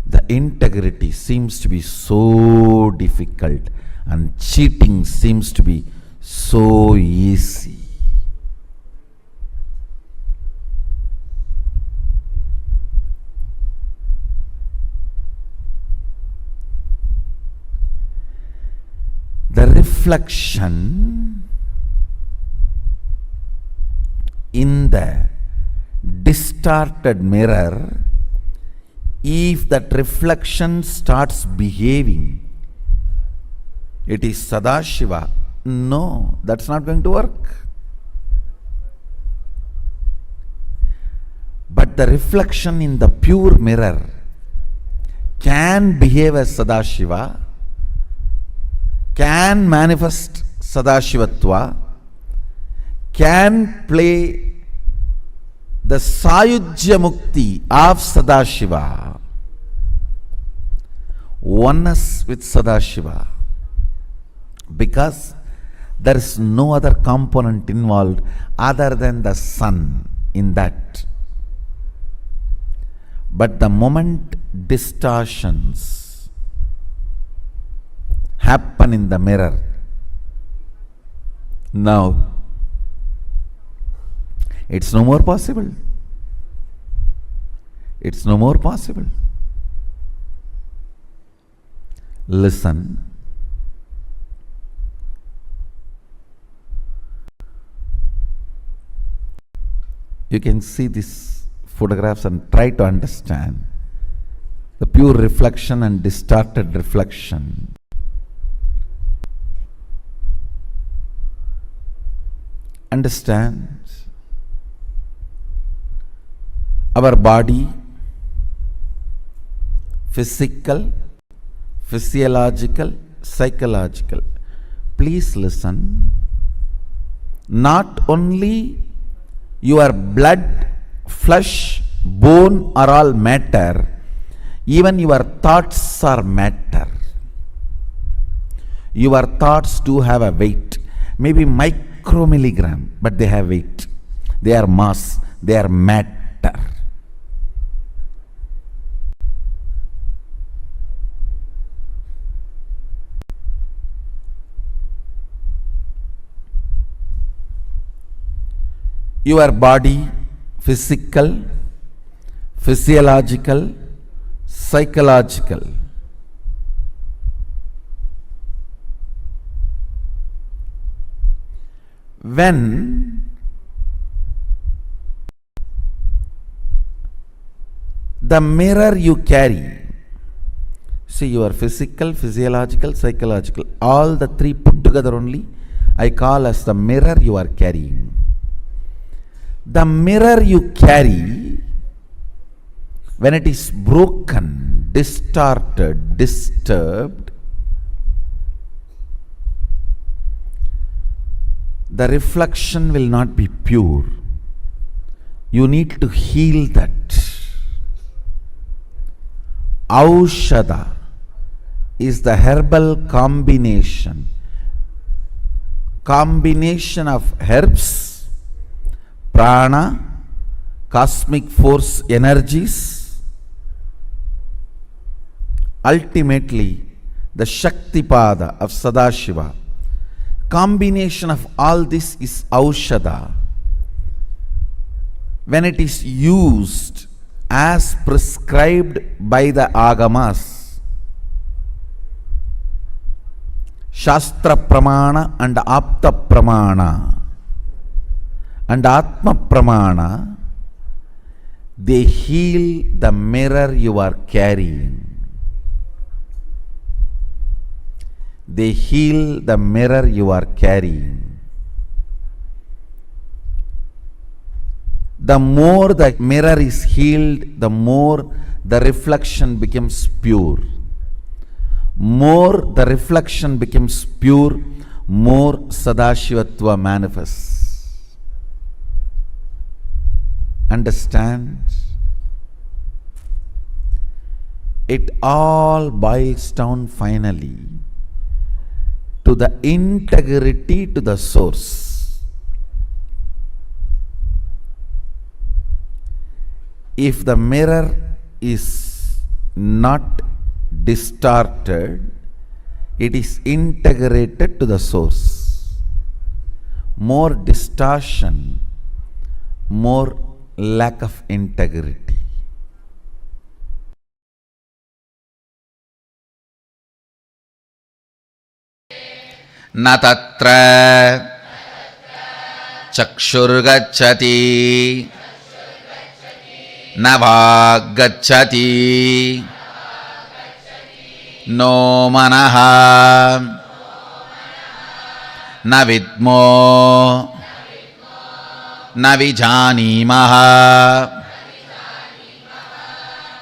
the integrity seems to be so difficult and cheating seems to be so easy. The reflection in the distorted mirror, if that reflection starts behaving, it is Sadashiva. No, that's not going to work. But the reflection in the pure mirror can behave as Sadashiva, can manifest Sadashivatva, can play the Sayujya Mukti of Sadashiva, oneness with Sadashiva, because there is no other component involved other than the sun in that. But the moment distortions happen in the mirror, now it's no more possible. It's no more possible. Listen. You can see these photographs and try to understand the pure reflection and distorted reflection. Understand our body, physical, physiological, psychological. Please listen. Not only your blood, flesh, bone are all matter, even your thoughts are matter. Your thoughts do have a weight, maybe micromilligram, but they have weight. They are mass, they are matter. Your body, physical, physiological, psychological. When the mirror you carry, see your physical, physiological, psychological, all the three put together only, I call as the mirror you are carrying. The mirror you carry, when it is broken, distorted, disturbed, the reflection will not be pure. You need to heal that. Aushadha is the herbal combination of herbs, prana, cosmic force energies, ultimately the Shaktipada of Sadashiva. Combination of all this is Aushadha. When it is used as prescribed by the Agamas, Shastra Pramana and Apta Pramana and Atma Pramana, they heal the mirror you are carrying. They heal the mirror you are carrying. The more the mirror is healed, the more the reflection becomes pure. More the reflection becomes pure, more Sadashivatva manifests. Understand? It all boils down finally to the integrity to the source. If the mirror is not distorted, it is integrated to the source. More distortion, more lack of integrity. Na tatra chakshurgacchati na vaggacchati no manaha na vidmo na vijanimaha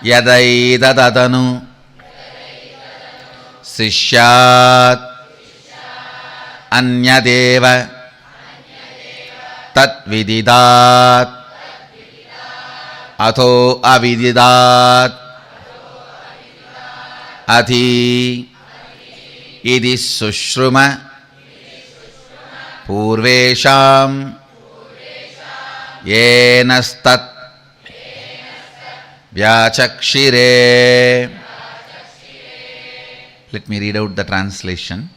yadaidadadanu sishyat anyadeva tat vididat atho avididat ati idi sushruma purvesham yenastat vyachakshire. Let me read out the translation.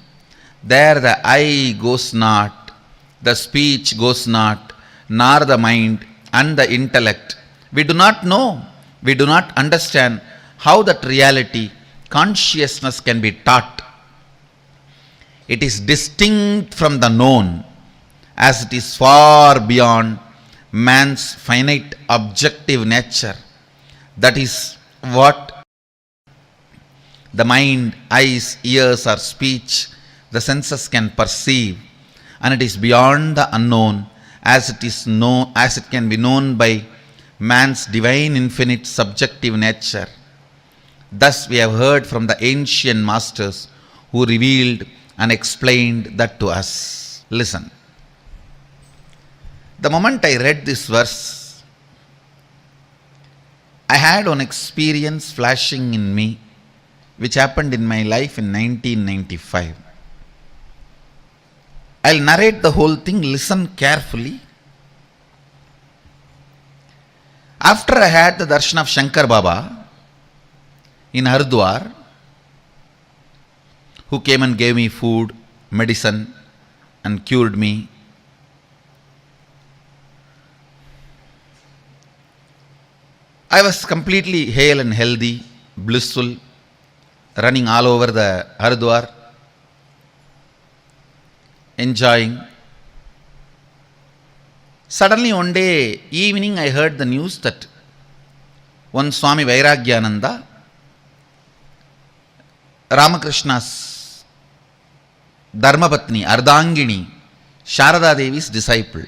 There the eye goes not, the speech goes not, nor the mind and the intellect. We do not know, we do not understand how that reality, consciousness can be taught. It is distinct from the known, as it is far beyond man's finite objective nature. That is what the mind, eyes, ears or speech, the senses can perceive, and it is beyond the unknown, as it can be known by man's divine infinite subjective nature. Thus we have heard from the ancient masters who revealed and explained that to us. Listen. The moment I read this verse, I had one experience flashing in me which happened in my life in 1995. I'll narrate the whole thing, listen carefully. After I had the darshan of Shankar Baba in Haridwar, who came and gave me food, medicine and cured me, I was completely hale and healthy, blissful, running all over the Haridwar, enjoying. Suddenly one day evening I heard the news that one Swami Vairagyananda, Ramakrishna's Dharmapatni, Ardhangini, Sharada Devi's disciple.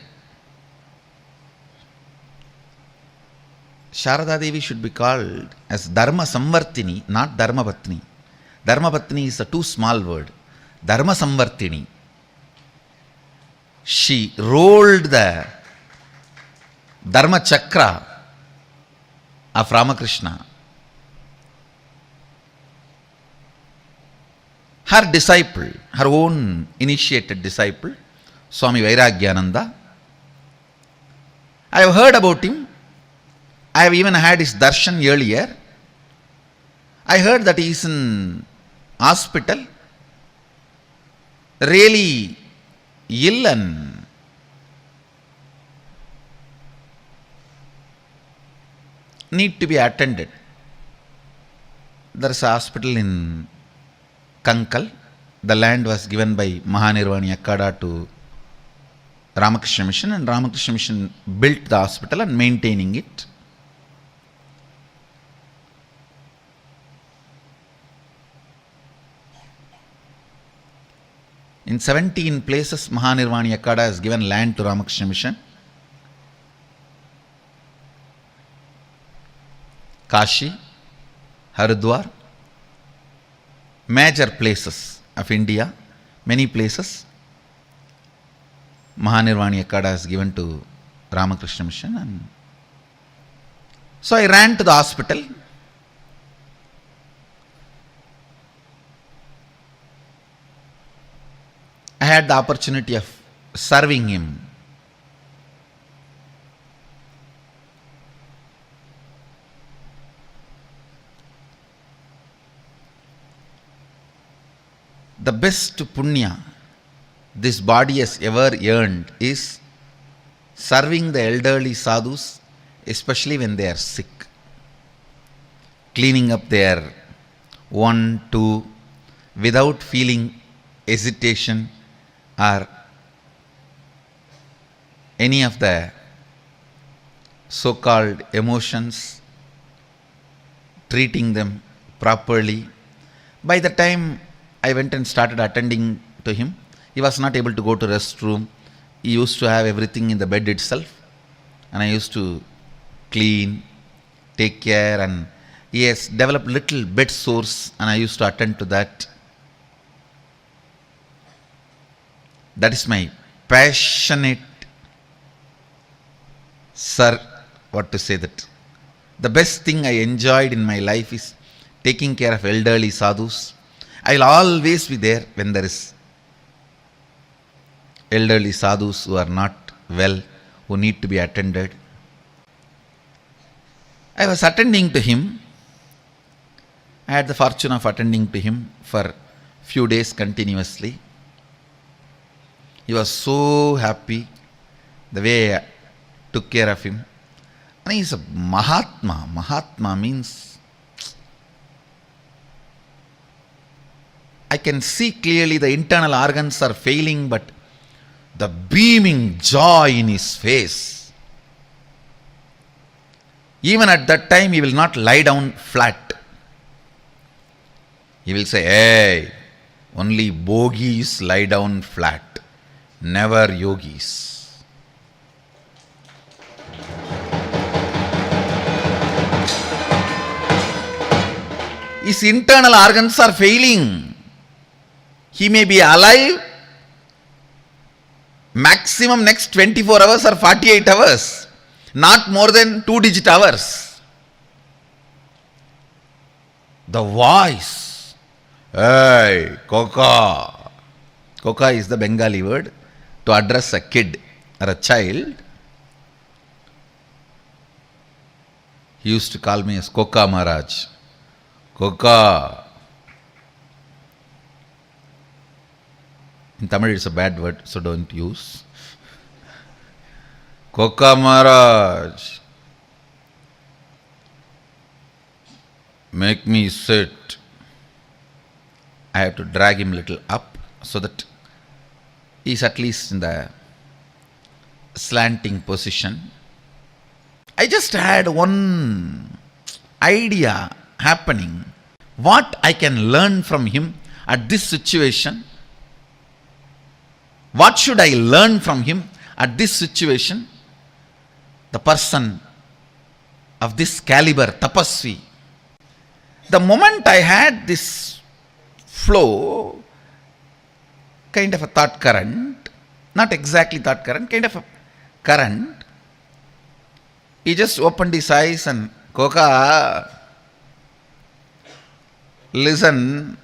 Sharada Devi should be called as Dharma Samvartini, not Dharmapatni. Dharmapatni is a too small word. Dharma Samvartini. She rolled the Dharma Chakra of Ramakrishna. Her disciple, her own initiated disciple, Swami Vairagyananda, I have heard about him. I have even had his darshan earlier. I heard that he is in hospital, really ill and need to be attended. There is a hospital in Kankal. The land was given by Mahanirvani Akkada to Ramakrishna Mission, and Ramakrishna Mission built the hospital and maintaining it. In 17 places, Mahanirvani Akkada has given land to Ramakrishna Mission. Kashi, Haridwar, major places of India, many places, Mahanirvani Akkada has given to Ramakrishna Mission. And so I ran to the hospital. had the opportunity of serving him. The best punya this body has ever earned is serving the elderly sadhus, especially when they are sick. Cleaning up their one, two, without feeling hesitation or any of the so-called emotions, treating them properly. By the time I went and started attending to him, he was not able to go to restroom. He used to have everything in the bed itself, and I used to clean, take care, and he has developed little bed sores, and I used to attend to that. That is my passionate, sir, what to say that. The best thing I enjoyed in my life is taking care of elderly sadhus. I will always be there when there is elderly sadhus who are not well, who need to be attended. I was attending to him. I had the fortune of attending to him for few days continuously. He was so happy the way I took care of him. And he is a Mahatma. Mahatma means I can see clearly the internal organs are failing, but the beaming joy in his face. Even at that time, he will not lie down flat. He will say, hey, only bogis lie down flat, never yogis. His internal organs are failing. He may be alive maximum next 24 hours or 48 hours, not more than 2-digit hours. The voice, hey, Koka. Koka is the Bengali word to address a kid or a child. He used to call me as Koka Maharaj. Koka. In Tamil it's a bad word, so don't use. Koka Maharaj, make me sit. I have to drag him a little up so that he is at least in the slanting position. I just had one idea happening. What I can learn from him at this situation? What should I learn from him at this situation? The person of this caliber, tapasvi. The moment I had this flow, kind of a thought current, not exactly thought current, kind of a current, he just opened his eyes and, Koka, listen.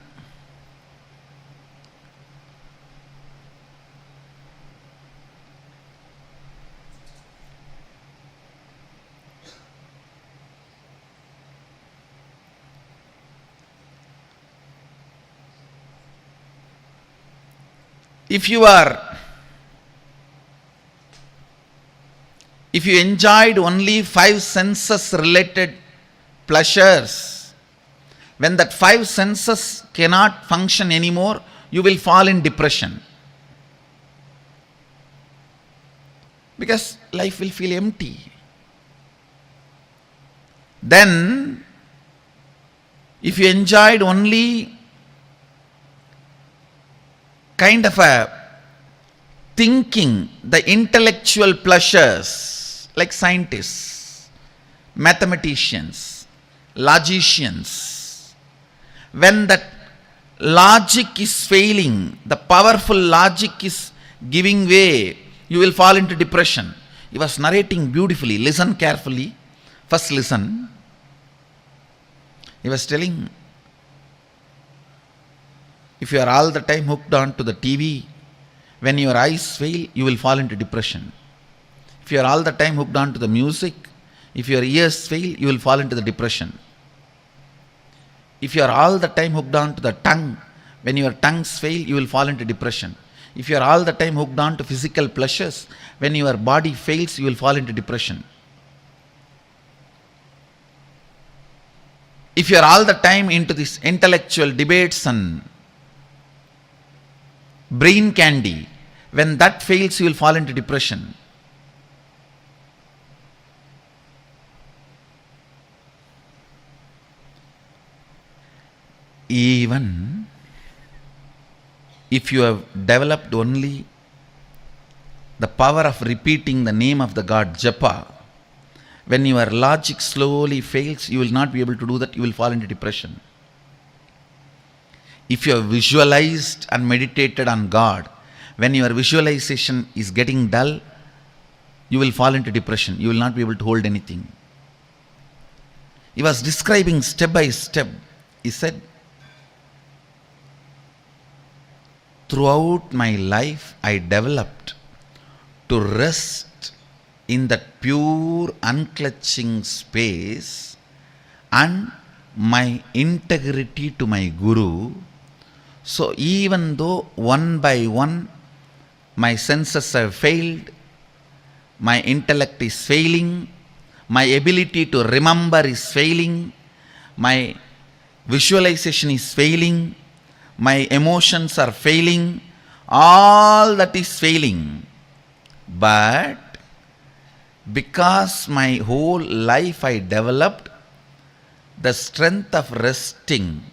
If you enjoyed only 5 senses related pleasures, when that 5 senses cannot function anymore, you will fall in depression. Because life will feel empty. Then, if you enjoyed only kind of a thinking, the intellectual pleasures, like scientists, mathematicians, logicians, when that logic is failing, the powerful logic is giving way, you will fall into depression. He was narrating beautifully. Listen carefully. First listen. He was telling, if you are all the time hooked on to the TV, When your eyes fail, you will fall into depression. If you are all the time hooked on to the music, if your ears fail, you will fall into the depression. If you are all the time hooked on to the tongue, when your tongues fail, you will fall into depression. If you are all the time hooked on to physical pleasures, when your body fails, you will fall into depression. If you are all the time into these intellectual debates and brain candy, when that fails, you will fall into depression. Even if you have developed only the power of repeating the name of the God Japa, when your logic slowly fails, you will not be able to do that, you will fall into depression. If you have visualized and meditated on God, when your visualization is getting dull, you will fall into depression. You will not be able to hold anything. He was describing step by step. He said, throughout my life, I developed to rest in that pure, unclutching space and my integrity to my Guru. So even though one by one my senses have failed, my intellect is failing, my ability to remember is failing, my visualization is failing, my emotions are failing, all that is failing. But because my whole life I developed the strength of resting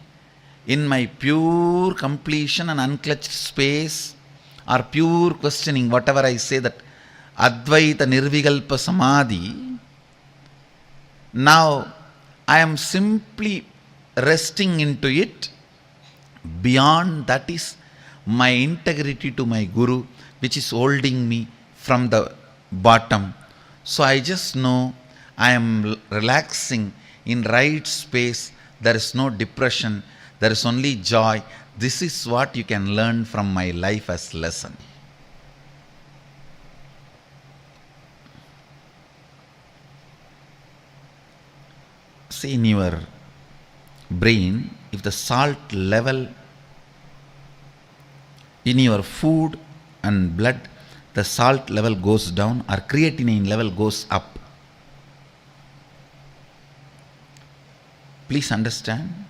in my pure completion and unclutched space, or pure questioning, whatever I say, that Advaita Nirvikalpa Samadhi, now I am simply resting into it. Beyond that is my integrity to my Guru, which is holding me from the bottom. So I just know I am relaxing in right space. There is no depression. There is only joy. This is what you can learn from my life as lesson. See, in your brain, if the salt level in your food and blood, the salt level goes down or creatinine level goes up. Please understand,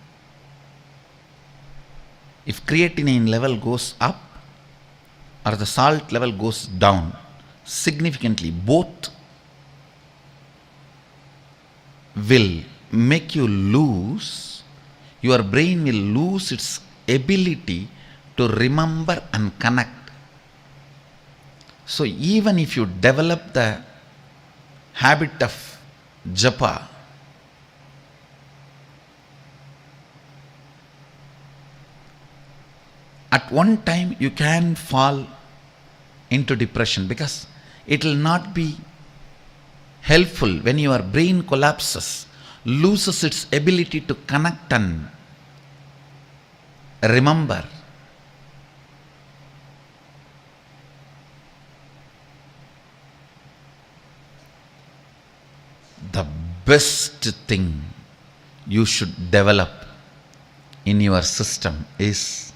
if creatinine level goes up or the salt level goes down significantly, both will make you lose, your brain will lose its ability to remember and connect. So even if you develop the habit of japa, at one time you can fall into depression, because it will not be helpful when your brain collapses, loses its ability to connect and remember. The best thing you should develop in your system is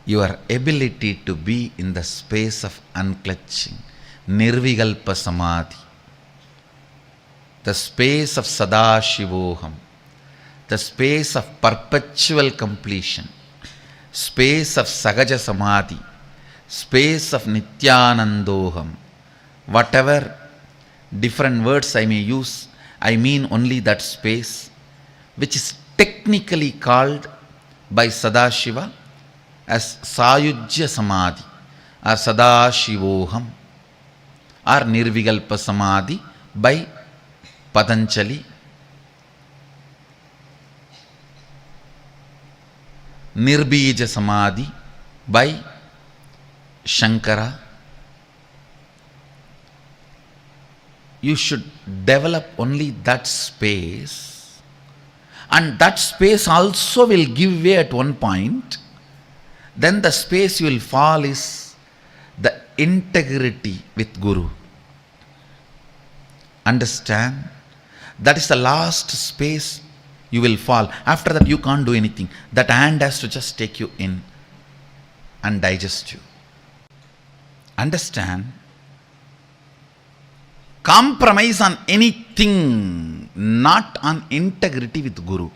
your ability to be in the space of unclutching, Nirvikalpa Samadhi, the space of Sadashivoham, the space of perpetual completion, space of Sahaja Samadhi, space of Nithyanandoham. Whatever different words I may use, I mean only that space, which is technically called by Sadashiva as Sayujya Samadhi or Sadashivoham or Nirvikalpa Samadhi by Patanjali, Nirbija Samadhi by Shankara. You should develop only that space, and that space also will give way at one point. Then the space you will fall is integrity with Guru. Understand? That is the last space you will fall. After that, you can't do anything. That hand has to just take you in and digest you. Understand? Compromise on anything, not on integrity with Guru.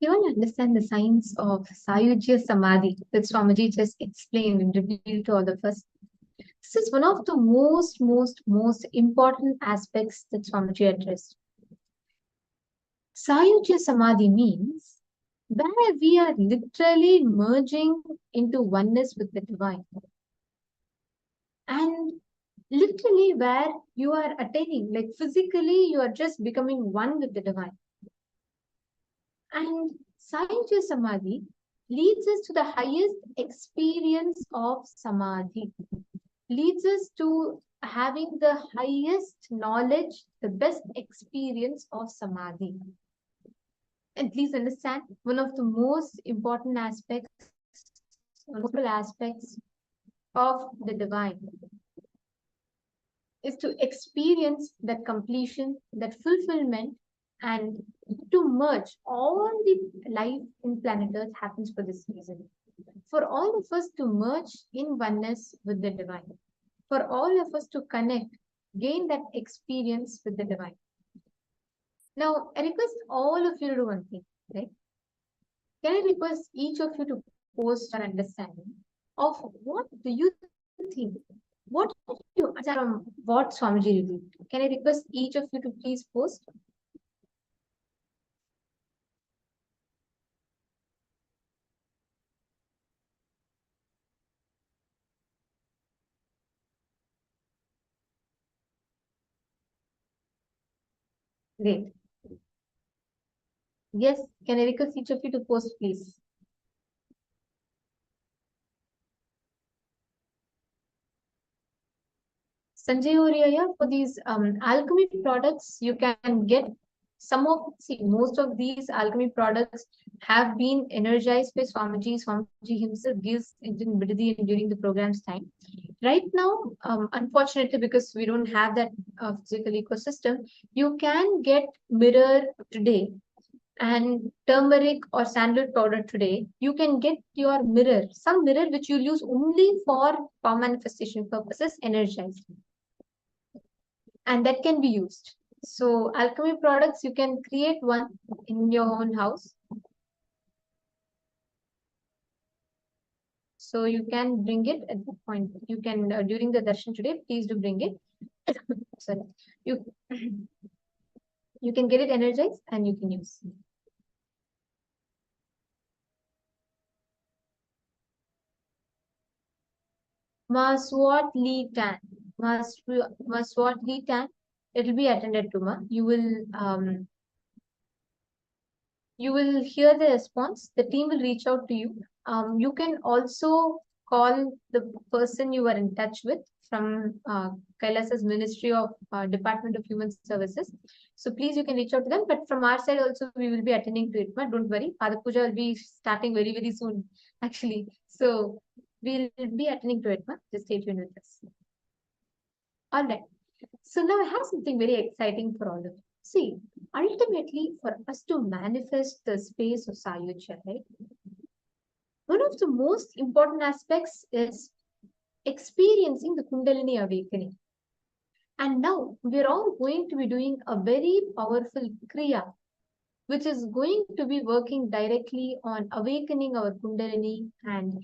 You all understand the science of Sayujya Samadhi that Swamiji just explained and revealed to all of us. This is one of the most important aspects that Swamiji addressed. Sayujya Samadhi means where we are literally merging into oneness with the divine. And literally where you are attaining, like physically, you are just becoming one with the divine. And Sayujya Samadhi leads us to the highest experience of Samadhi, leads us to having the highest knowledge, the best experience of Samadhi. And please understand, one of the most important aspects of the divine is to experience that completion, that fulfillment, and to merge all the life in planet Earth happens for this reason. For all of us to merge in oneness with the divine. For all of us to connect, gain that experience with the divine. Now, I request all of you to do one thing, right? Can I request each of you to post your understanding of what do you think? What do you understand from what Swamiji revealed? Can I request each of you to please post? Great. Yes, can I request each of you to post, please? Sanjay Oriya, for these alchemy products, you can get most of these alchemy products have been energized by Swamiji. Swamiji himself gives Indian Bidadi during the program's time. Right now, unfortunately, because we don't have that physical ecosystem, you can get mirror today and turmeric or sandalwood powder today. You can get your mirror, some mirror which you use only for power manifestation purposes, energized. And that can be used. So alchemy products, you can create one in your own house. So you can bring it at the point. You can during the darshan today, please do bring it. Sorry, you you can get it energized and you can use. Maswat Lee Tan. Maswat Lee Tan. It will be attended to, ma. You will hear the response. The team will reach out to you. You can also call the person you are in touch with from Kailasa's Ministry of Department of Human Services. So please, you can reach out to them. But from our side also, we will be attending to it. But don't worry, Pada Puja will be starting very, very soon, actually. So we'll be attending to it. Ma. Just stay tuned with us. All right. So now I have something very exciting for all of you. See, ultimately, for us to manifest the space of Sayujya, right? One of the most important aspects is experiencing the Kundalini awakening. And now we're all going to be doing a very powerful Kriya, which is going to be working directly on awakening our Kundalini and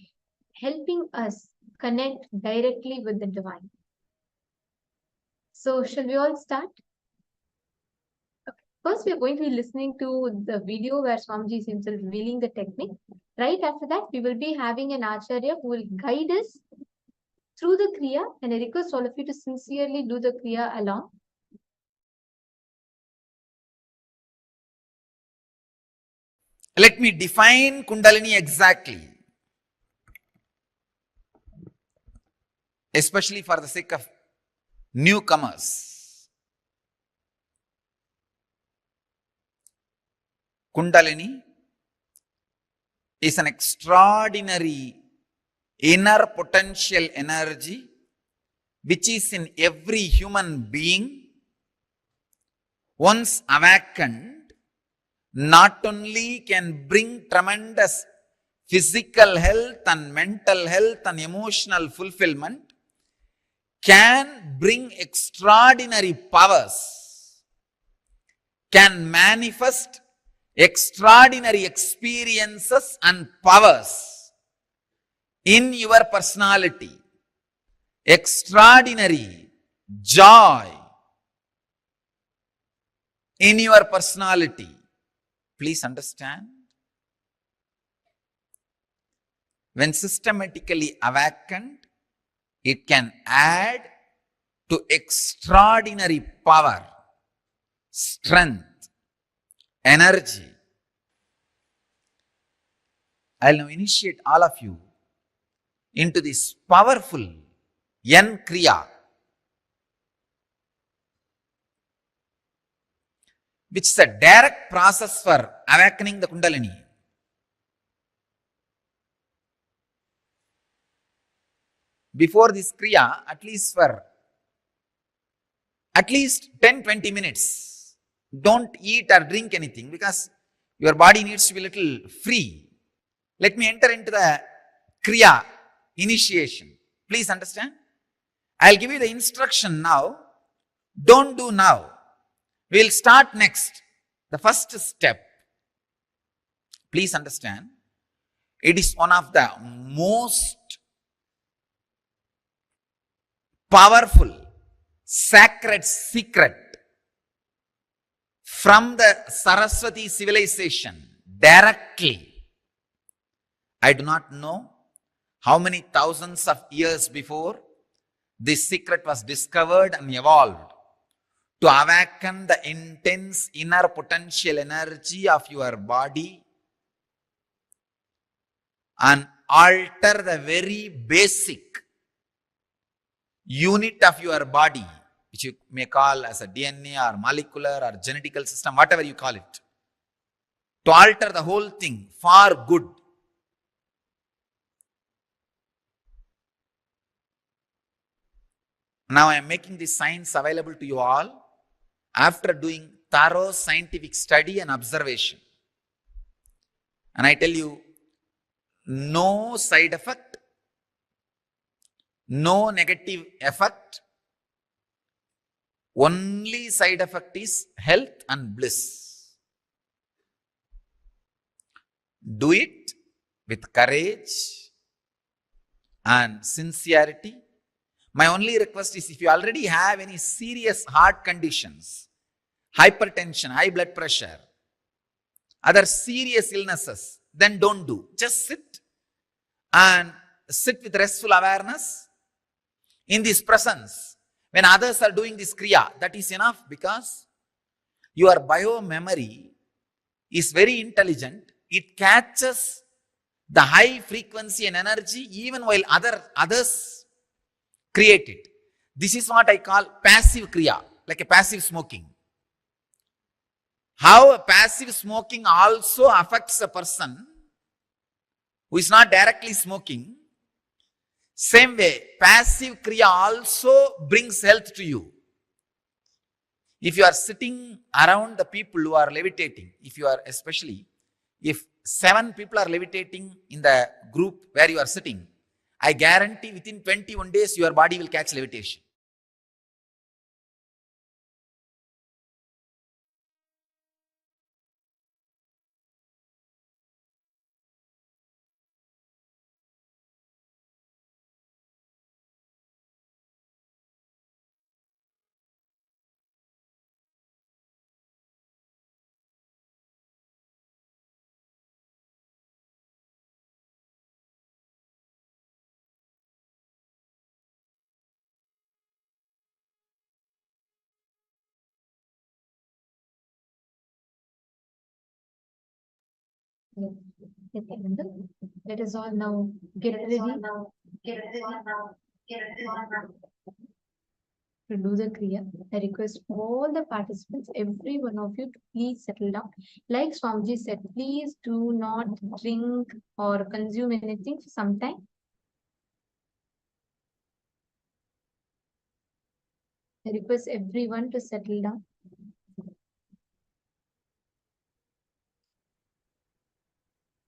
helping us connect directly with the divine. So, shall we all start? First, we are going to be listening to the video where Swamiji is himself revealing the technique. Right after that, we will be having an Acharya who will guide us through the Kriya, and I request all of you to sincerely do the Kriya along. Let me define Kundalini exactly, especially for the sake of newcomers. Kundalini is an extraordinary inner potential energy which is in every human being. Once awakened, not only can bring tremendous physical health and mental health and emotional fulfillment, can bring extraordinary powers, can manifest extraordinary experiences and powers in your personality, extraordinary joy in your personality. Please understand, when systematically awakened, it can add to extraordinary power, strength, energy. I'll now initiate all of you into this powerful Yan Kriya, which is a direct process for awakening the Kundalini. Before this Kriya, at least 10-20 minutes, don't eat or drink anything because your body needs to be a little free. Let me enter into the Kriya initiation. Please understand. I'll give you the instruction now. Don't do now. We'll start next. The first step. Please understand. It is one of the most powerful, sacred secret from the Saraswati civilization directly. I do not know how many thousands of years before this secret was discovered and evolved to awaken the intense inner potential energy of your body and alter the very basic unit of your body, which you may call as a DNA or molecular or genetical system, whatever you call it, to alter the whole thing for good. Now I am making this science available to you all after doing thorough scientific study and observation. And I tell you, no side effect, no negative effect, Only side effect is health and bliss. Do it with courage and sincerity. My only request is, if you already have any serious heart conditions, hypertension, high blood pressure, other serious illnesses, then don't do. Just sit and sit with restful awareness in this presence. When others are doing this kriya, that is enough, because your bio-memory is very intelligent. It catches the high frequency and energy even while others create it. This is what I call passive kriya, like a passive smoking. How a passive smoking also affects a person who is not directly smoking, same way, passive kriya also brings health to you. If you are sitting around the people who are levitating, if 7 people are levitating in the group where you are sitting, I guarantee within 21 days your body will catch levitation. Nithyananda, let us all now get ready to do the kriya. I request all the participants, every one of you, to please settle down. Like Swamiji said, please do not drink or consume anything for some time. I request everyone to settle down.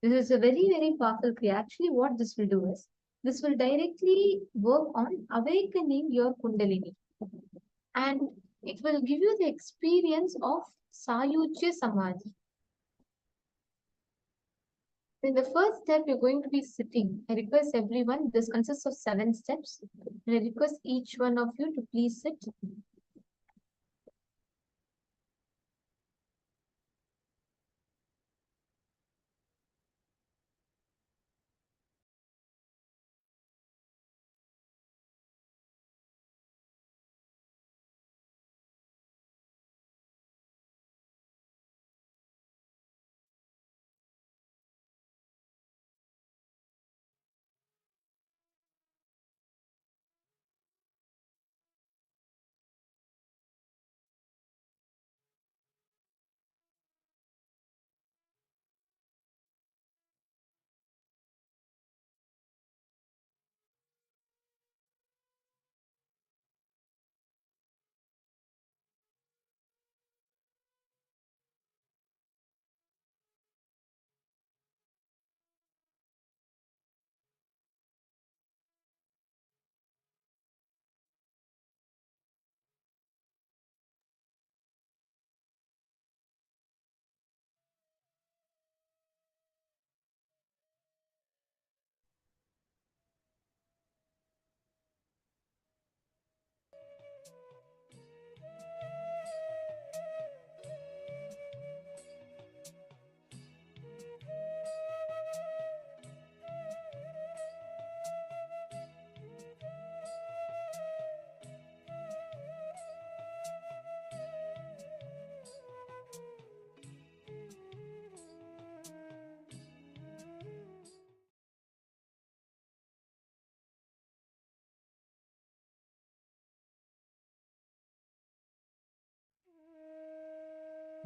This is a very, very powerful kriya. Actually, what this will do is, this will directly work on awakening your Kundalini. And it will give you the experience of Sayujya Samadhi. In the first step, you're going to be sitting. I request everyone, this consists of 7 steps. And I request each one of you to please sit.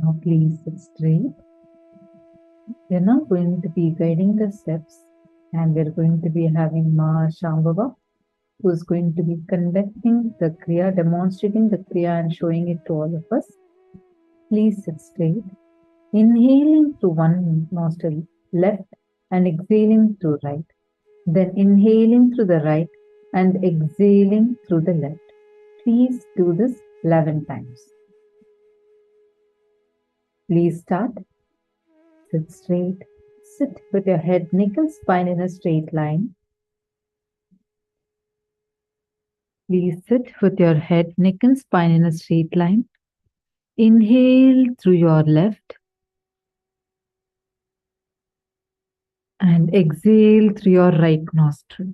Now please sit straight. We are now going to be guiding the steps, and we are going to be having Ma Shambhava, who is going to be conducting the Kriya, demonstrating the Kriya and showing it to all of us. Please sit straight. Inhaling through one nostril, left, and exhaling through right. Then inhaling through the right and exhaling through the left. Please do this 11 times. Please start. Sit straight. Sit with your head, neck and spine in a straight line. Please sit with your head, neck and spine in a straight line. Inhale through your left and exhale through your right nostril.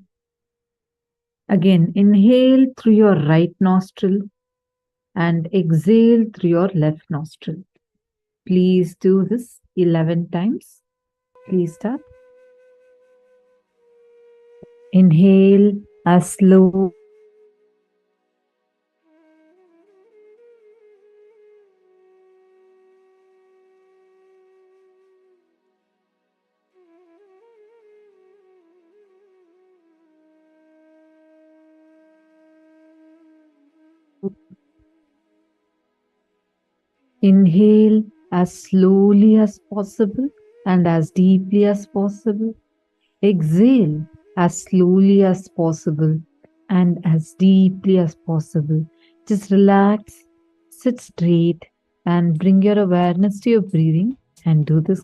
Again, inhale through your right nostril and exhale through your left nostril. Please do this 11 times. Please start. Inhale as slow Inhale as slowly as possible and as deeply as possible. Exhale as slowly as possible and as deeply as possible. Just relax, sit straight, and bring your awareness to your breathing and do this.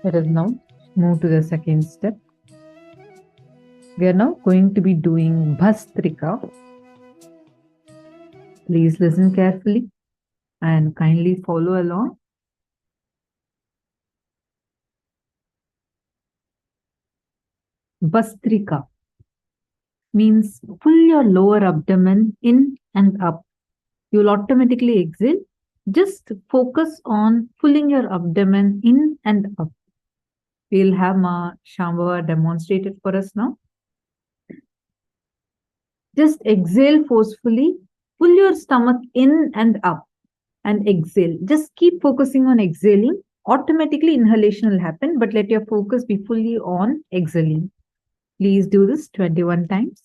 Let us now move to the second step. We are now going to be doing Bhastrika. Please listen carefully and kindly follow along. Bhastrika means pull your lower abdomen in and up. You will automatically exhale. Just focus on pulling your abdomen in and up. We'll have Ma Shambhava demonstrate it for us now. Just exhale forcefully. Pull your stomach in and up and exhale. Just keep focusing on exhaling. Automatically inhalation will happen, but let your focus be fully on exhaling. Please do this 21 times.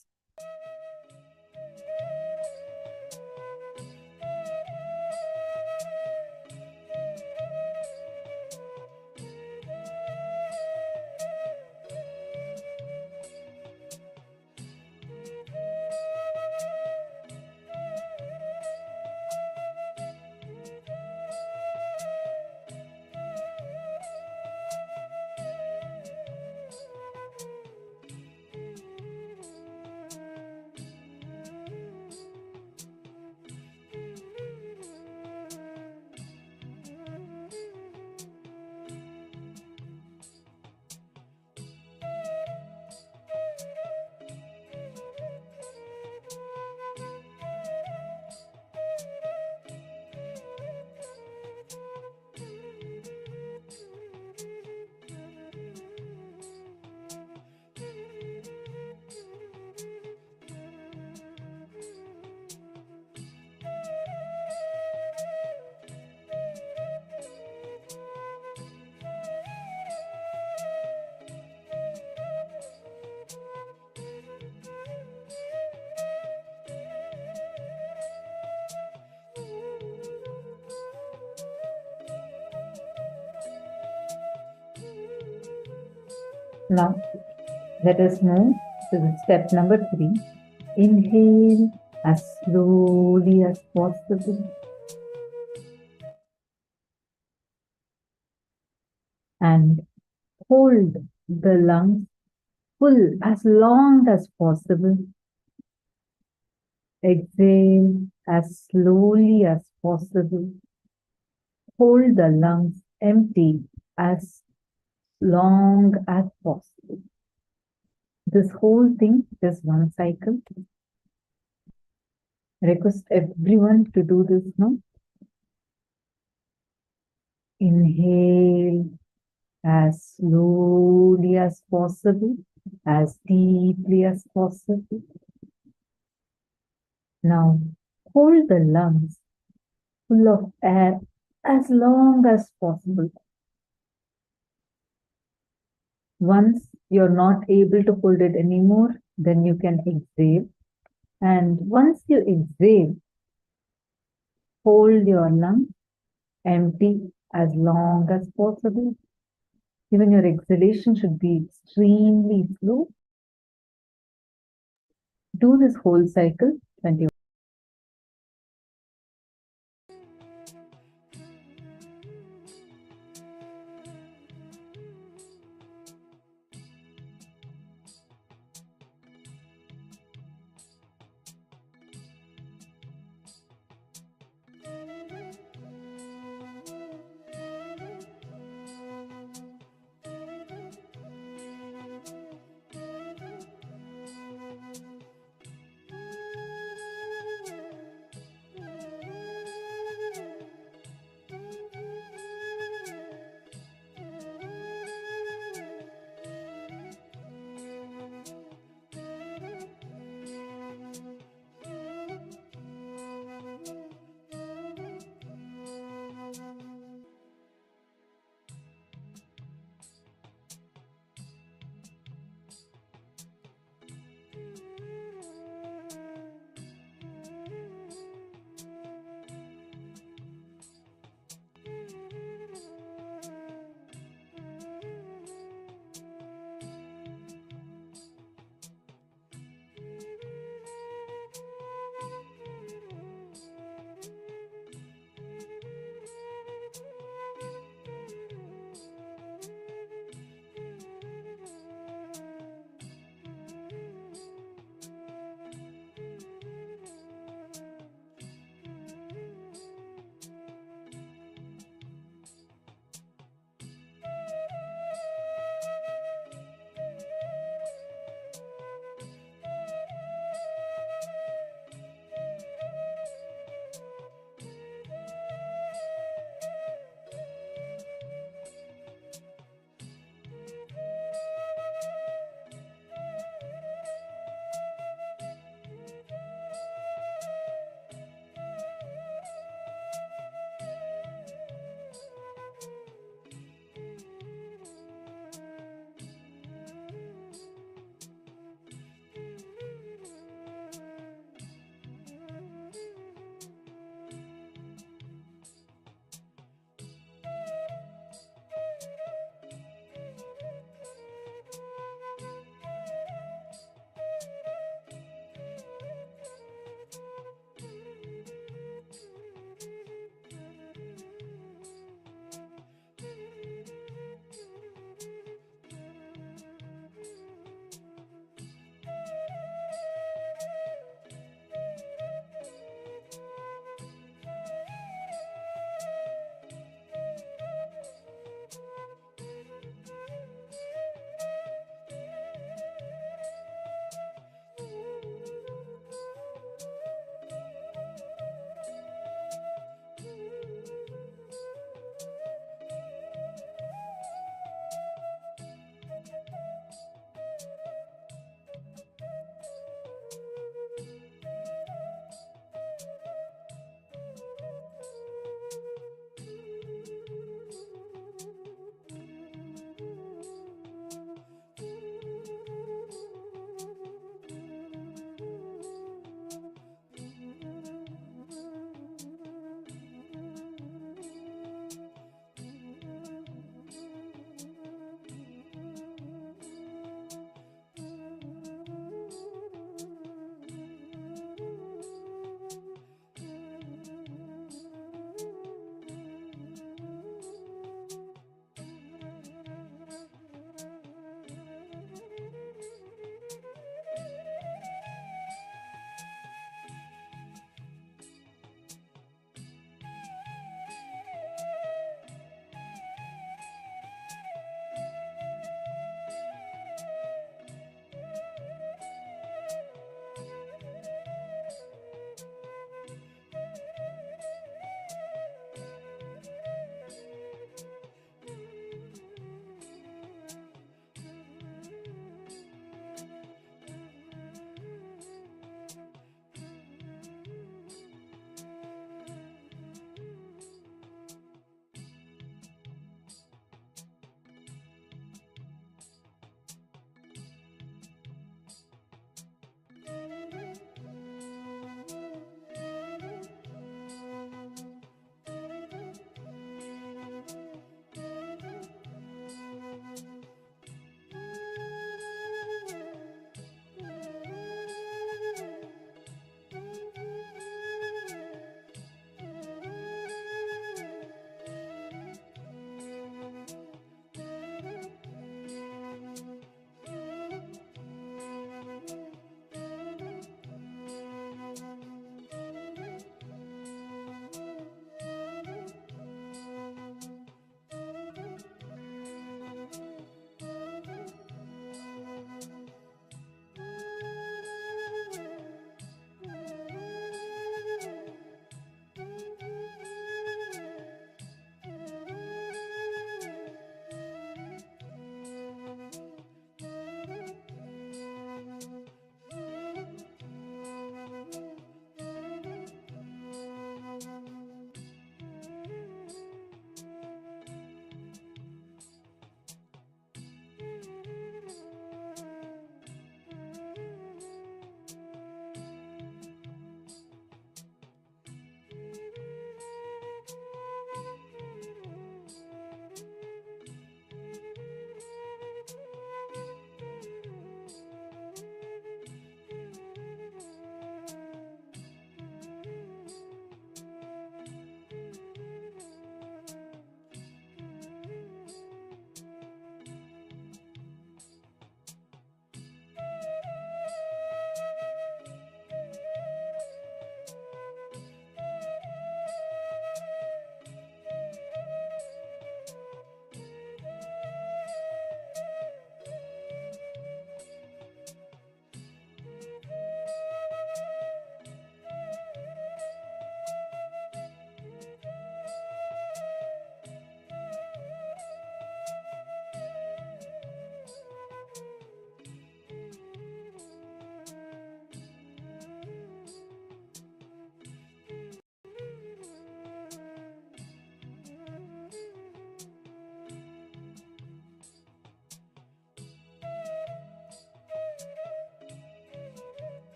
Now, let us move to the step number 3. Inhale as slowly as possible. And hold the lungs full as long as possible. Exhale as slowly as possible. Hold the lungs empty as long as possible. This whole thing is one cycle. Request everyone to do this now. Inhale as slowly as possible, as deeply as possible. Now hold the lungs full of air as long as possible. Once you're not able to hold it anymore, then you can exhale. And once you exhale, hold your lungs empty as long as possible. Even your exhalation should be extremely slow. Do this whole cycle 21.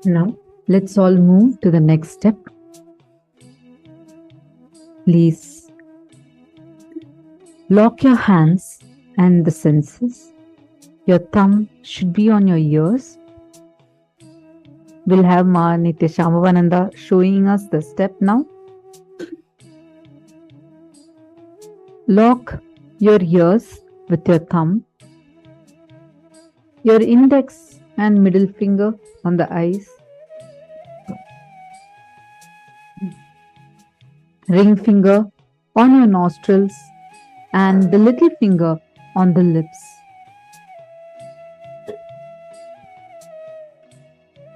Now, let's all move to the next step. Please lock your hands and the senses. Your thumb should be on your ears. We'll have Ma Nithyananda showing us the step now. Lock your ears with your thumb. Your index and middle finger on the eyes. Ring finger on your nostrils and the little finger on the lips.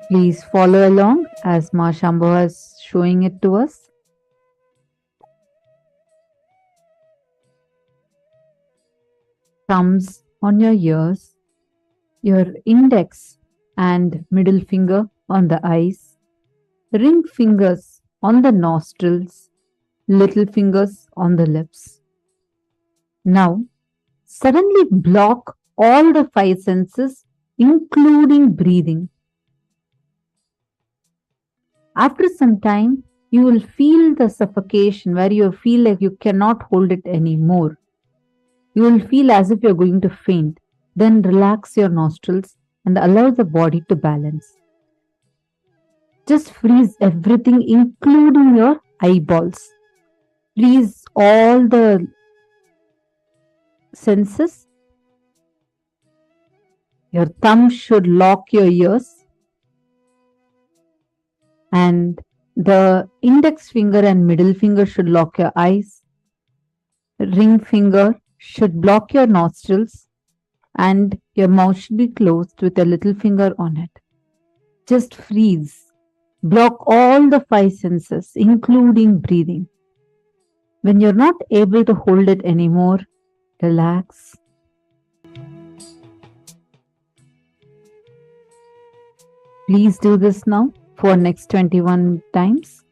Please follow along as Ma Shambhava is showing it to us. Thumbs on your ears, your index and middle finger on the eyes, ring fingers on the nostrils, little fingers on the lips. Now, suddenly block all the five senses, including breathing. After some time, you will feel the suffocation where you feel like you cannot hold it anymore. You will feel as if you're going to faint. Then relax your nostrils and allow the body to balance. Just freeze everything, including your eyeballs. Freeze all the senses. Your thumb should lock your ears. And the index finger and middle finger should lock your eyes. Ring finger should block your nostrils. And your mouth should be closed with a little finger on it. Just freeze. Block all the five senses, including breathing. When you're not able to hold it anymore, relax. Please do this now for next 21 times.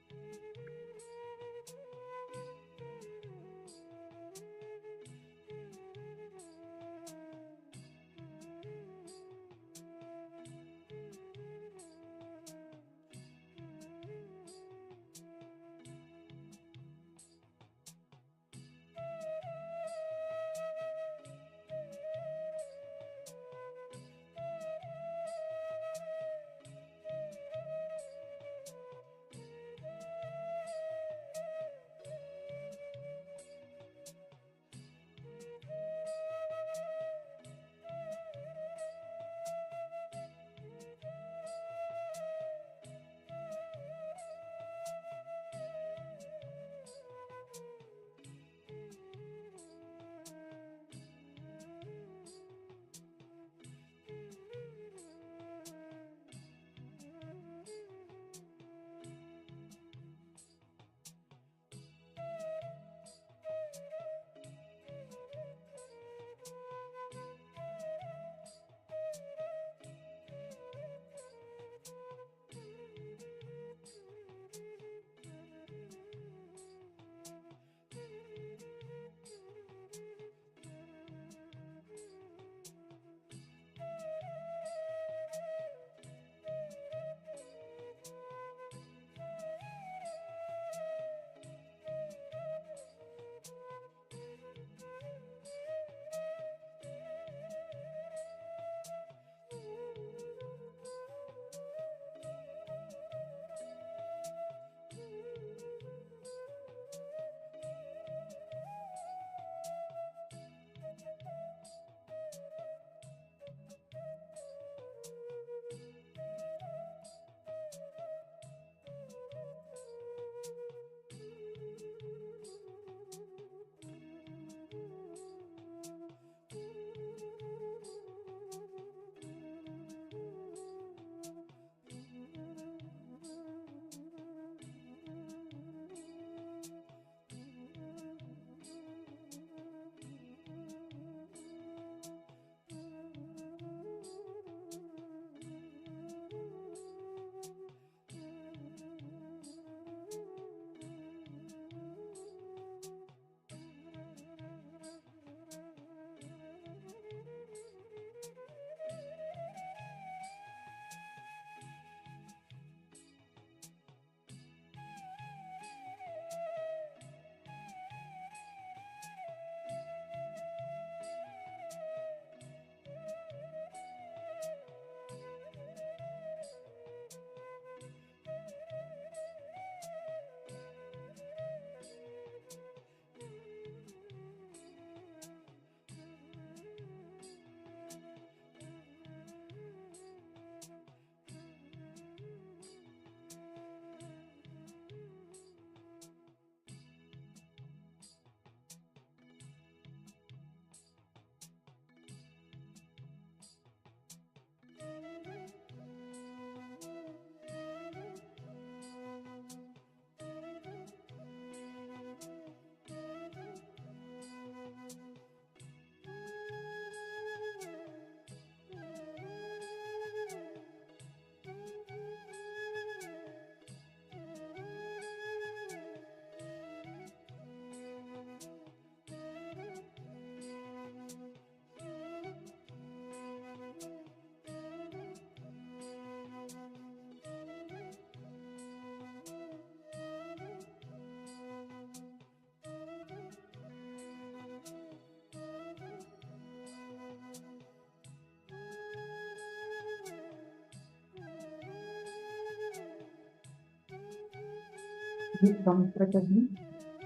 Breathe comfortably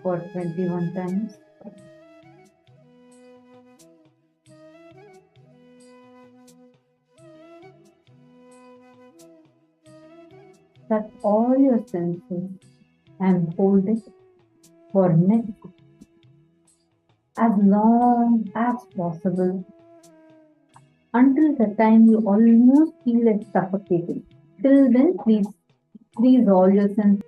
for 21 times. Shut all your senses and hold it for next as long as possible until the time you almost feel like suffocating. Till then, please freeze all your senses.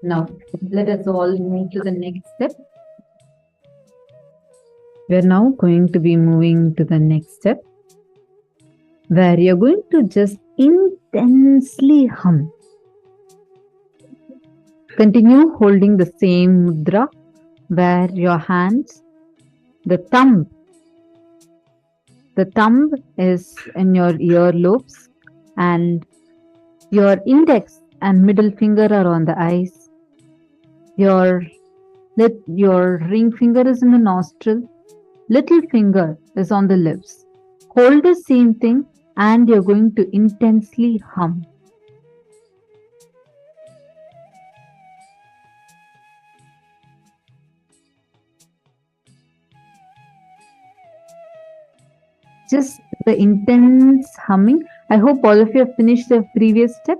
Now, let us all move to the next step. We are now going to be moving to the next step, where you're going to just intensely hum. Continue holding the same mudra, where your hands, the thumb is in your earlobes, and your index and middle finger are on the eyes. Your ring finger is in the nostril. Little finger is on the lips. Hold the same thing and you're going to intensely hum. Just the intense humming. I hope all of you have finished the previous step.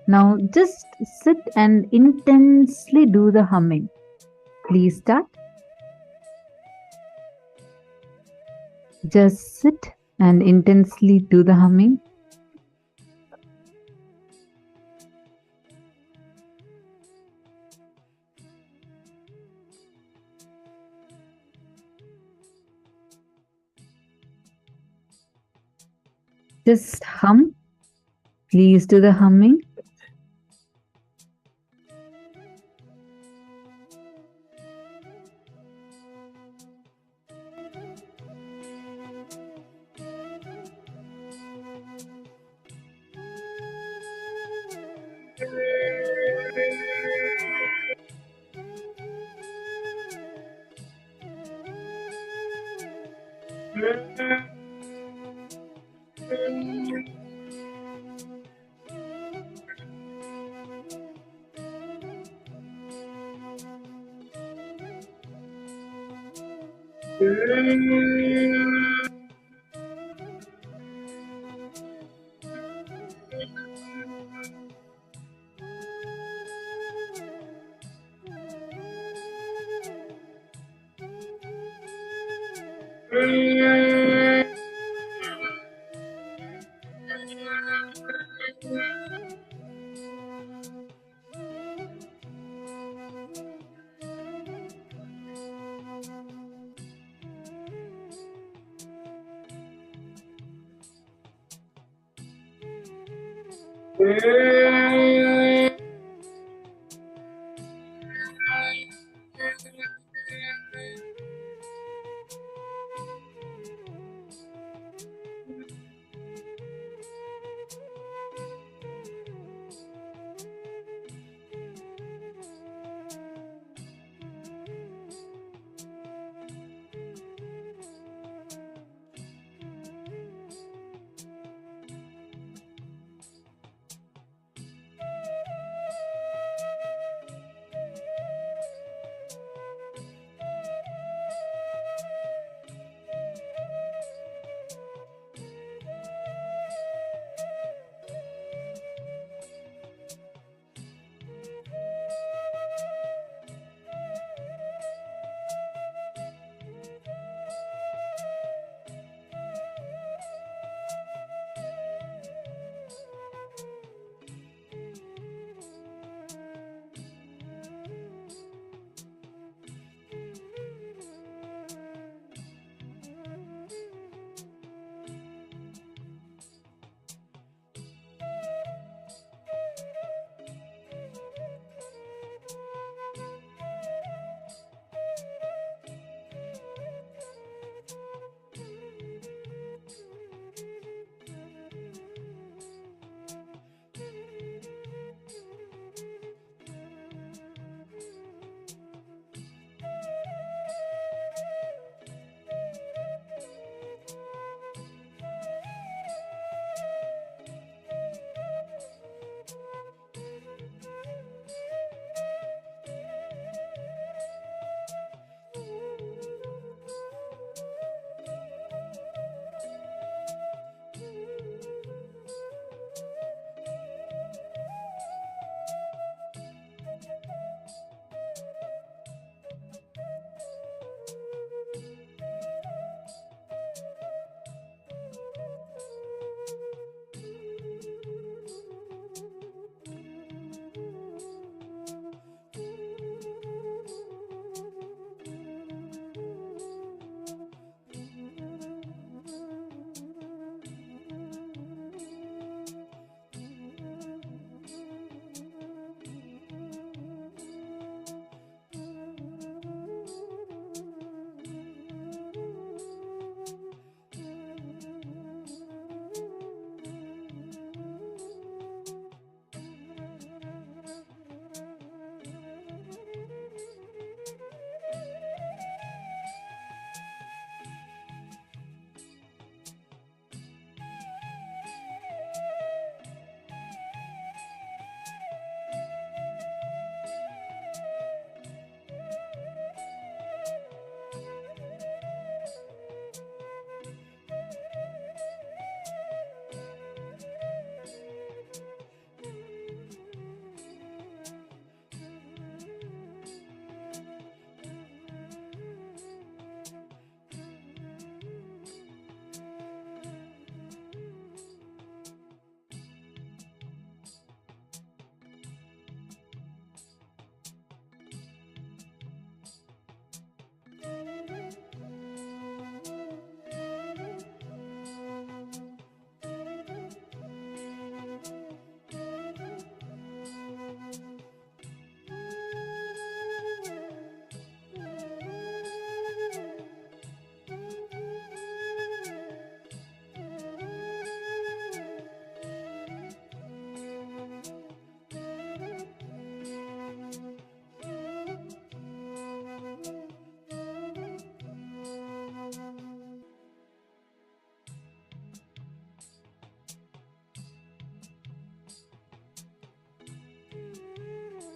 Now just sit and intensely do the humming. Please start. Just sit and intensely do the humming. Just hum. Please do the humming.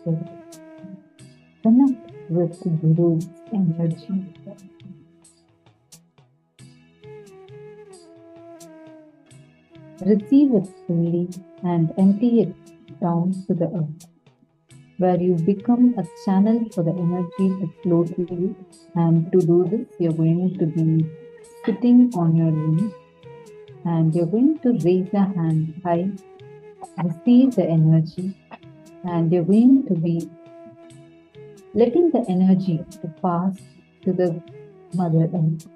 spirit. Connect with the Guru's energy. Receive it fully and empty it down to the earth, where you become a channel for the energy to flow through you. And to do this, you're going to be sitting on your knees and you're going to raise your hand high, receive the energy, and you're going to be letting the energy to pass to the Mother Earth.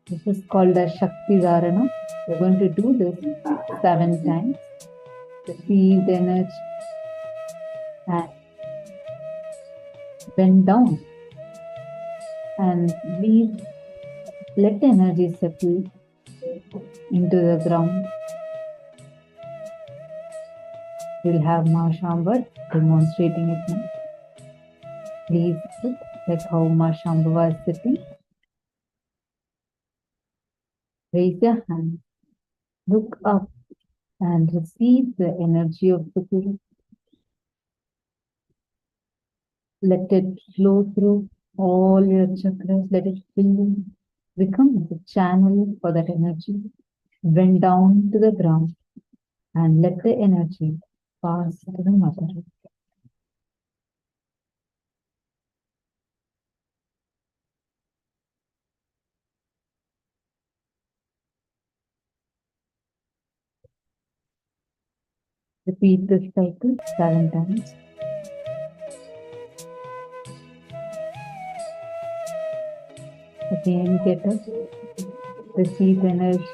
This is called as Shakti Dharana. We're going to do this 7 times. Receive the energy and bend down and let the energy settle into the ground. We'll have Ma Shambhav demonstrating it now. Please sit like how Ma Shambhava is sitting. Raise your hand, look up and receive the energy of the Guru. Let it flow through all your chakras. Let it fill you. Become the channel for that energy. Bend down to the ground and let the energy pass to the Mother. Repeat this cycle 7 times. Again, get up, receive energy.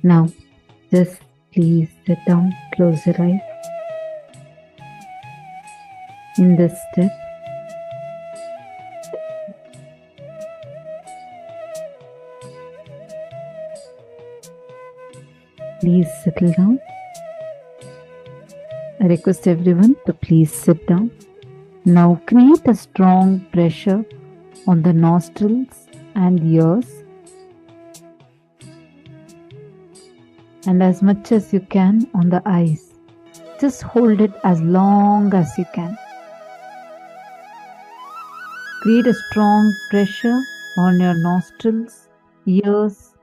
Now, just please sit down, close your eyes. In this step, please settle down. I request everyone to please sit down. Now create a strong pressure on the nostrils and ears, and as much as you can on the eyes. Just hold it as long as you can. Create a strong pressure on your nostrils, ears,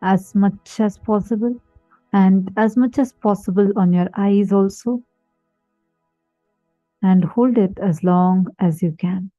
as much as possible, and as much as possible on your eyes also, and hold it as long as you can.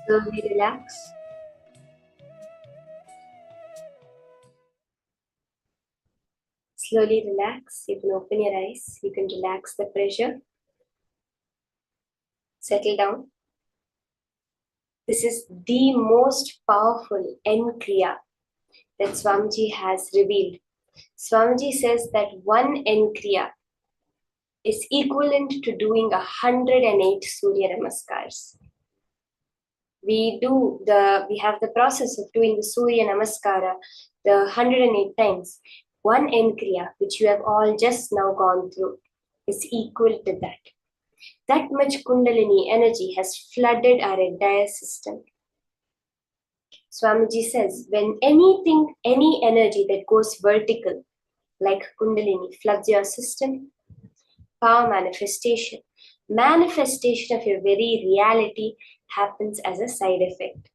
Slowly relax. Slowly relax. You can open your eyes. You can relax the pressure. Settle down. This is the most powerful N-Kriya that Swamiji has revealed. Swamiji says that one N-Kriya is equivalent to doing 108 Surya Namaskars. We have the process of doing the Surya Namaskara, the 108 times. One N-Kriya, which you have all just now gone through, is equal to that. That much Kundalini energy has flooded our entire system. Swamiji says, when any energy that goes vertical, like Kundalini, floods your system, power manifestation of your very reality happens as a side effect.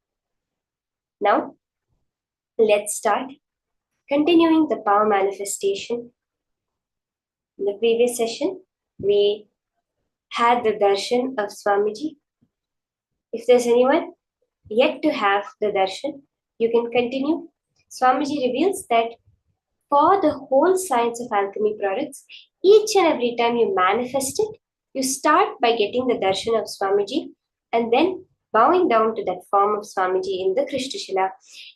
Now, let's start. Continuing the power manifestation. In the previous session, we had the darshan of Swamiji. If there's anyone yet to have the darshan, you can continue. Swamiji reveals that for the whole science of alchemy products, each and every time you manifest it, you start by getting the darshan of Swamiji and then bowing down to that form of Swamiji in the Krishnashila,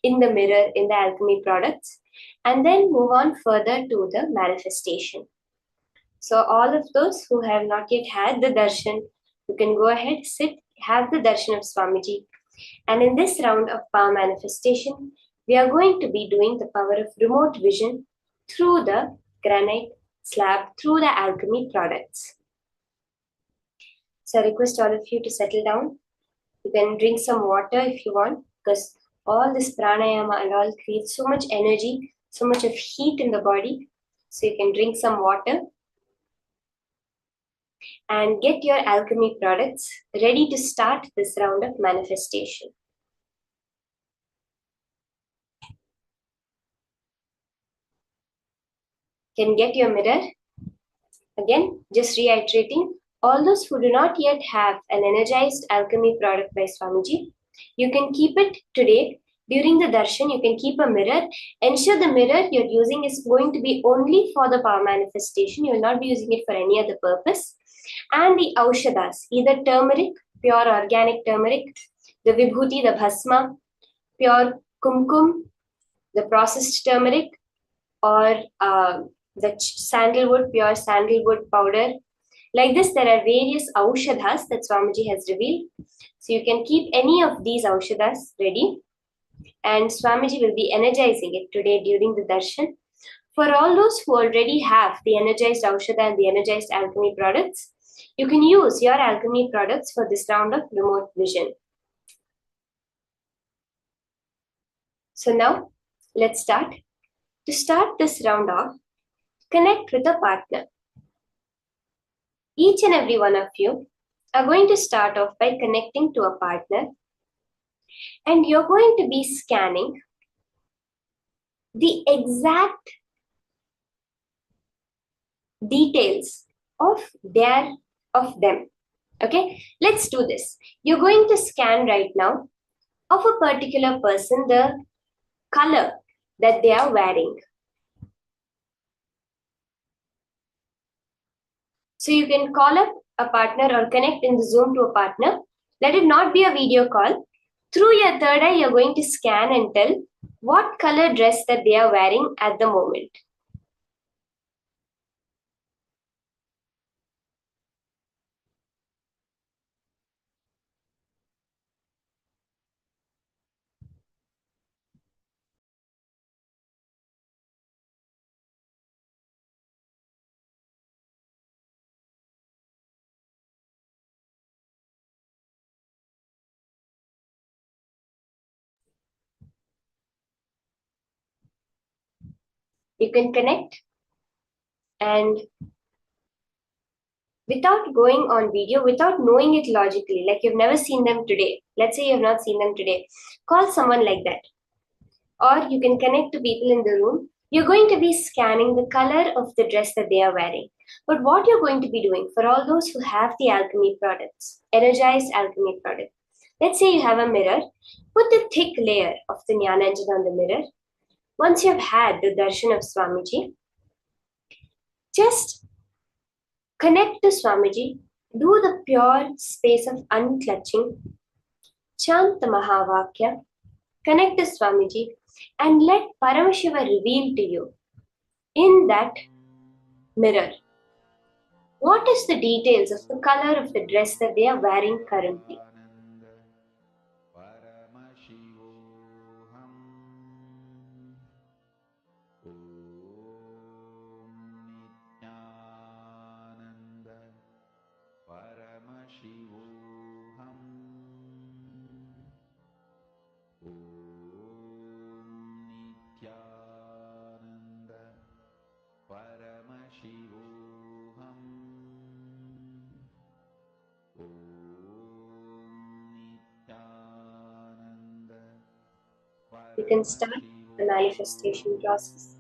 in the mirror, in the alchemy products, and then move on further to the manifestation. So all of those who have not yet had the darshan, you can go ahead, sit, have the darshan of Swamiji. And in this round of power manifestation, we are going to be doing the power of remote vision through the granite slab, through the alchemy products. So I request all of you to settle down. You can drink some water if you want, because all this pranayama and all creates so much energy, so much of heat in the body. So you can drink some water and get your alchemy products ready to start this round of manifestation. Can get your mirror. Again, just reiterating, all those who do not yet have an energized alchemy product by Swamiji, you can keep it today. During the darshan, you can keep a mirror. Ensure the mirror you're using is going to be only for the power manifestation. You will not be using it for any other purpose. And the aushadas, either turmeric, pure organic turmeric, the vibhuti, the bhasma, pure kumkum, the processed turmeric, or the sandalwood, pure sandalwood powder. Like this, there are various aushadhas that Swamiji has revealed. So you can keep any of these aushadhas ready. And Swamiji will be energizing it today during the darshan. For all those who already have the energized aushadha and the energized alchemy products, you can use your alchemy products for this round of remote vision. So now, let's start. To start this round off, connect with a partner. Each and every one of you are going to start off by connecting to a partner, and you're going to be scanning the exact details of them. Okay, let's do this. You're going to scan right now of a particular person, the color that they are wearing. So you can call up a partner or connect in the Zoom to a partner. Let it not be a video call. Through your third eye, you're going to scan and tell what color dress that they are wearing at the moment. You can connect, and without going on video, without knowing it logically, like you've never seen them today. Let's say you have not seen them today. Call someone like that. Or you can connect to people in the room. You're going to be scanning the color of the dress that they are wearing. But what you're going to be doing for all those who have the alchemy products, energized alchemy product, Let's say you have a mirror. Put a thick layer of the Jnananjana on the mirror. Once you have had the darshan of Swamiji, just connect to Swamiji. Do the pure space of unclutching. Chant the Mahavakya. Connect to Swamiji and let Paramashiva reveal to you in that mirror what is the details of the color of the dress that they are wearing currently. Paramashivoham. Om Nithyananda. Paramashivoham. Om Nithyananda. Paramashivoham. Om Nithyananda. You can start the manifestation process.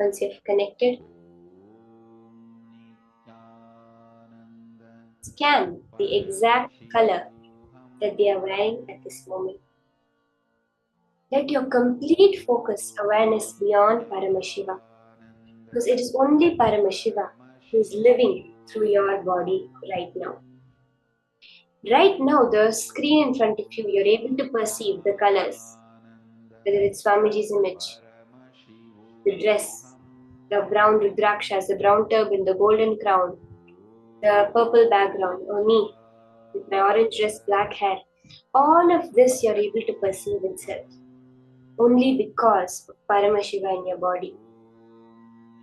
Once you've connected, scan the exact color that they are wearing at this moment. Let your complete focus awareness beyond Paramashiva, because it is only Paramashiva who is living through your body right now. Right now, the screen in front of you, you're able to perceive the colors, whether it's Swamiji's image, the dress, the brown rudrakshas, the brown turban, the golden crown, the purple background, or me with my orange dress, black hair. All of this you're able to perceive itself only because of Paramashiva in your body.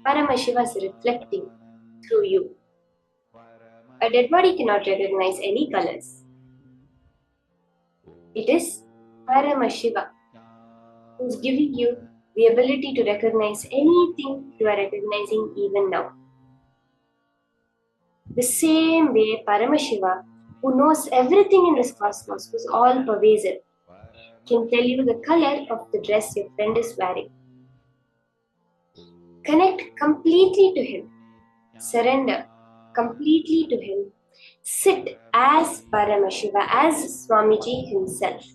Paramashiva is reflecting through you. A dead body cannot recognize any colors. It is Paramashiva who is giving you the ability to recognize anything you are recognizing even now. The same way Paramashiva, who knows everything in this cosmos, who is all pervasive, can tell you the color of the dress your friend is wearing. Connect completely to him. Surrender completely to him. Sit as Paramashiva, as Swamiji himself.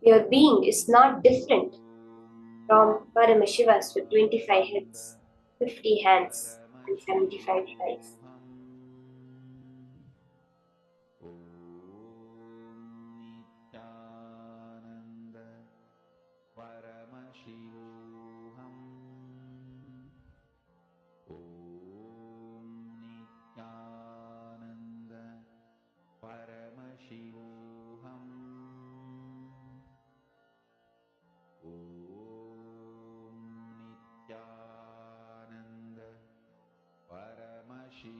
Your being is not different from Paramashivas with 25 heads, 50 hands, and 75 eyes. Paramashivoham. Om Nithyananda. Paramashivoham. Om Nithyananda. Paramashivoham.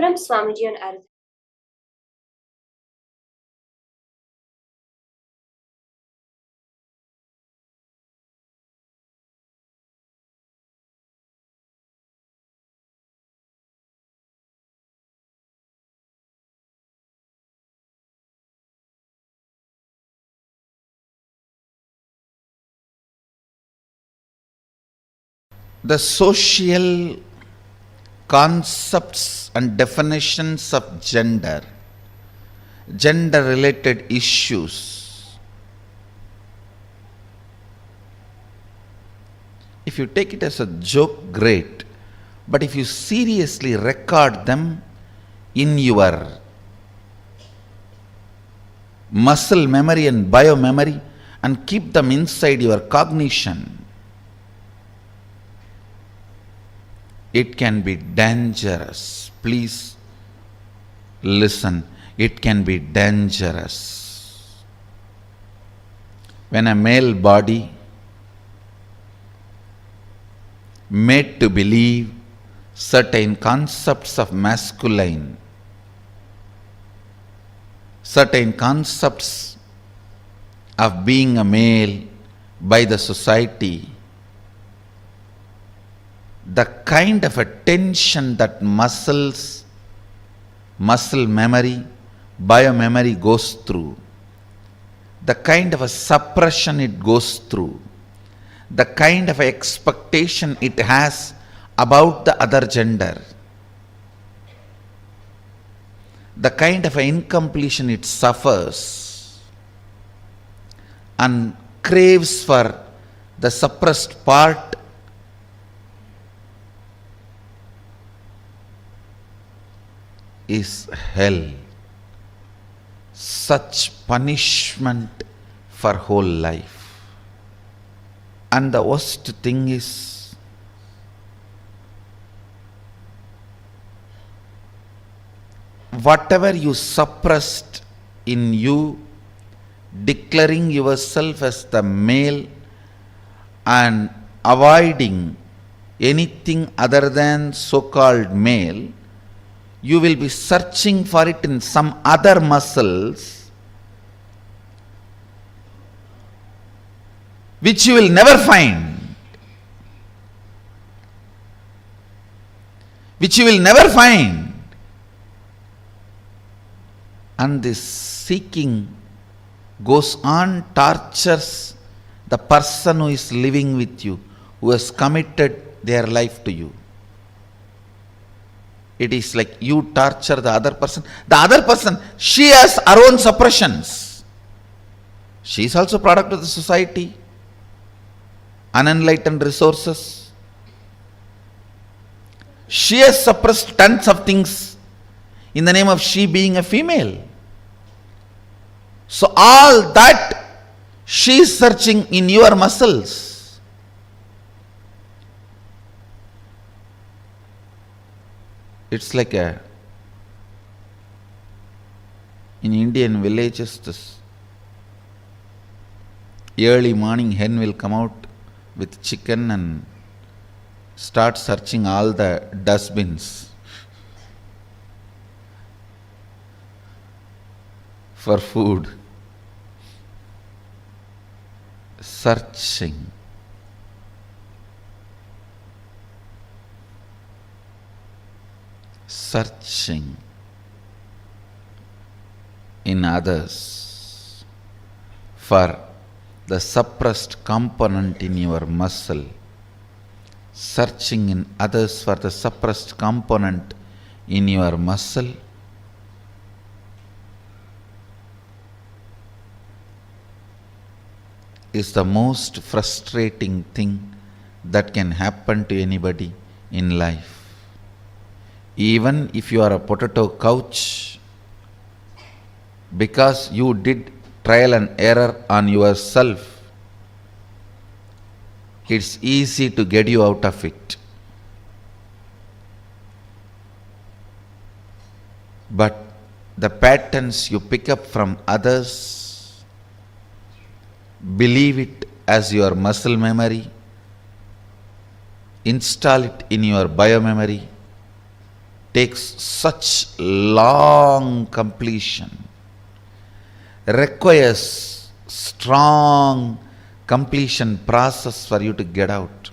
from Swamiji on Ardhanareeshwara. The social concepts and definitions of gender, gender related issues, if you take it as a joke, great. But if you seriously record them in your muscle memory and biomemory and keep them inside your cognition, it can be dangerous. Please listen. It can be dangerous. When a male body made to believe certain concepts of masculine, certain concepts of being a male by the society, the kind of attention that muscle memory, biomemory goes through, the kind of a suppression it goes through, the kind of expectation it has about the other gender, the kind of incompletion it suffers and craves for the suppressed part, is hell. Such punishment for whole life. And the worst thing is, whatever you suppressed in you, declaring yourself as the male and avoiding anything other than so-called male, you will be searching for it in some other muscles which you will never find. Which you will never find. And this seeking goes on, tortures the person who is living with you, who has committed their life to you. It is like you torture the other person. The other person, she has her own suppressions. She is also product of the society. Unenlightened resources. She has suppressed tons of things in the name of she being a female. So all that she is searching in your muscles. It's like in Indian villages, this early morning hen will come out with chicken and start searching all the dustbins for food. Searching. Searching in others for the suppressed component in your muscle, searching in others for the suppressed component in your muscle, is the most frustrating thing that can happen to anybody in life. Even if you are a potato couch, because you did trial and error on yourself, it's easy to get you out of it. But the patterns you pick up from others, believe it as your muscle memory, install it in your biomemory, takes such long completion, requires strong completion process for you to get out.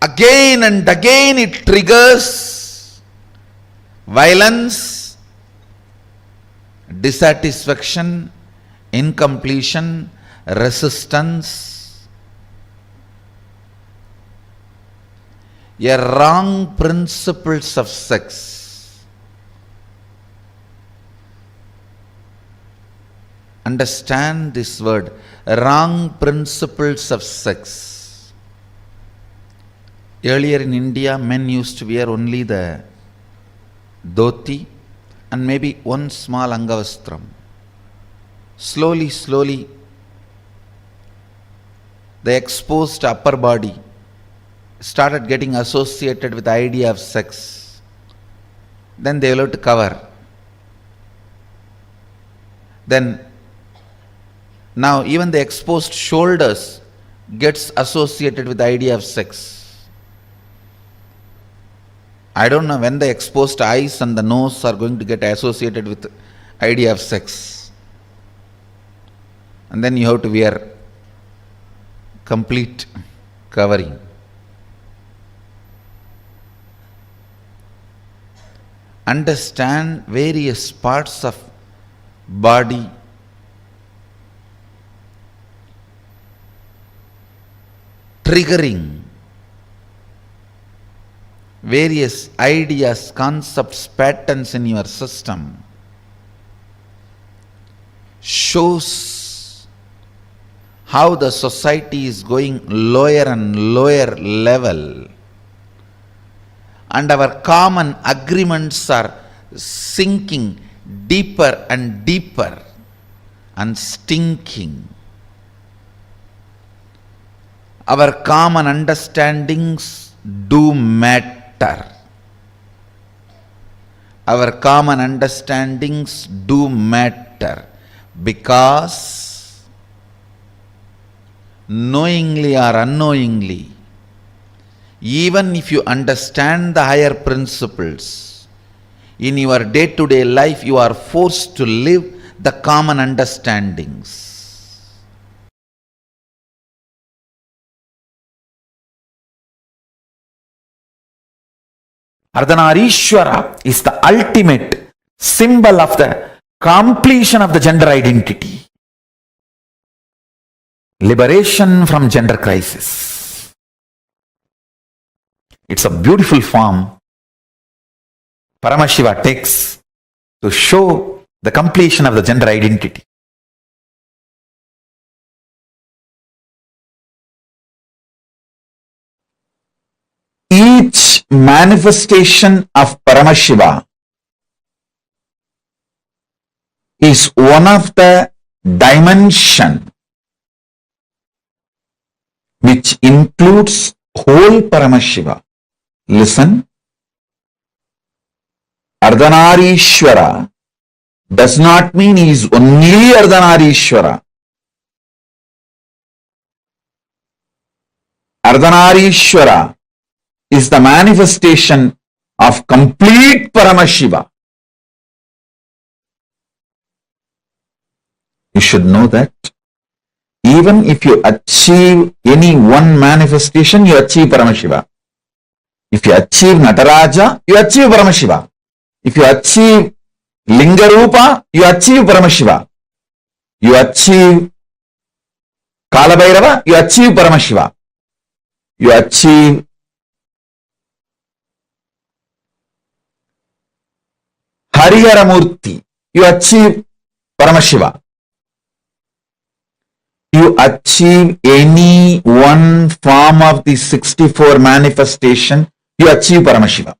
Again and again it triggers violence, dissatisfaction, incompletion, resistance, a wrong principles of sex. Understand this word, wrong principles of sex. Earlier in India, men used to wear only the dhoti and maybe one small angavastram. Slowly, the exposed upper body started getting associated with the idea of sex. Then they will have to cover. Then now even the exposed shoulders gets associated with the idea of sex. I don't know when the exposed eyes and the nose are going to get associated with the idea of sex. And then you have to wear complete covering. Understand various parts of body triggering various ideas, concepts, patterns in your system shows how the society is going lower and lower level, and our common agreements are sinking deeper and deeper and stinking. Our common understandings do matter. Our common understandings do matter because knowingly or unknowingly, even if you understand the higher principles, in your day-to-day life you are forced to live the common understandings. Ardhanareeshwara is the ultimate symbol of the completion of the gender identity. Liberation from gender crisis. It's a beautiful form Paramashiva takes to show the completion of the gender identity. Each manifestation of Paramashiva is one of the dimension which includes whole Paramashiva. Listen, Ardhanareeshwara does not mean he is only Ardhanareeshwara. Ardhanareeshwara is the manifestation of complete Paramashiva. You should know that. Even if you achieve any one manifestation, you achieve Paramashiva. If you achieve Nataraja, you achieve Paramashiva. If you achieve Lingarupa, you achieve Paramashiva. You achieve Kalabhairava, you achieve Paramashiva. You achieve Hariharamurti, you achieve Paramashiva. You achieve any one form of the 64 manifestation, you achieve Paramashiva.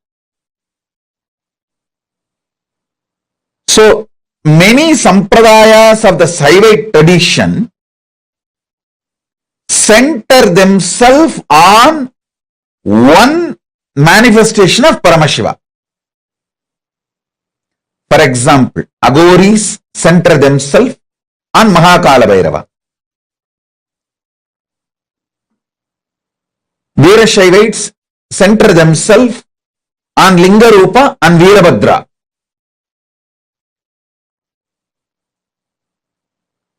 So, many sampradayas of the Saivite tradition center themselves on one manifestation of Paramashiva. For example, Aghoris center themselves on Mahakala Bhairava. Veerashaivites center themselves on Linga Rupa and Veerabhadra.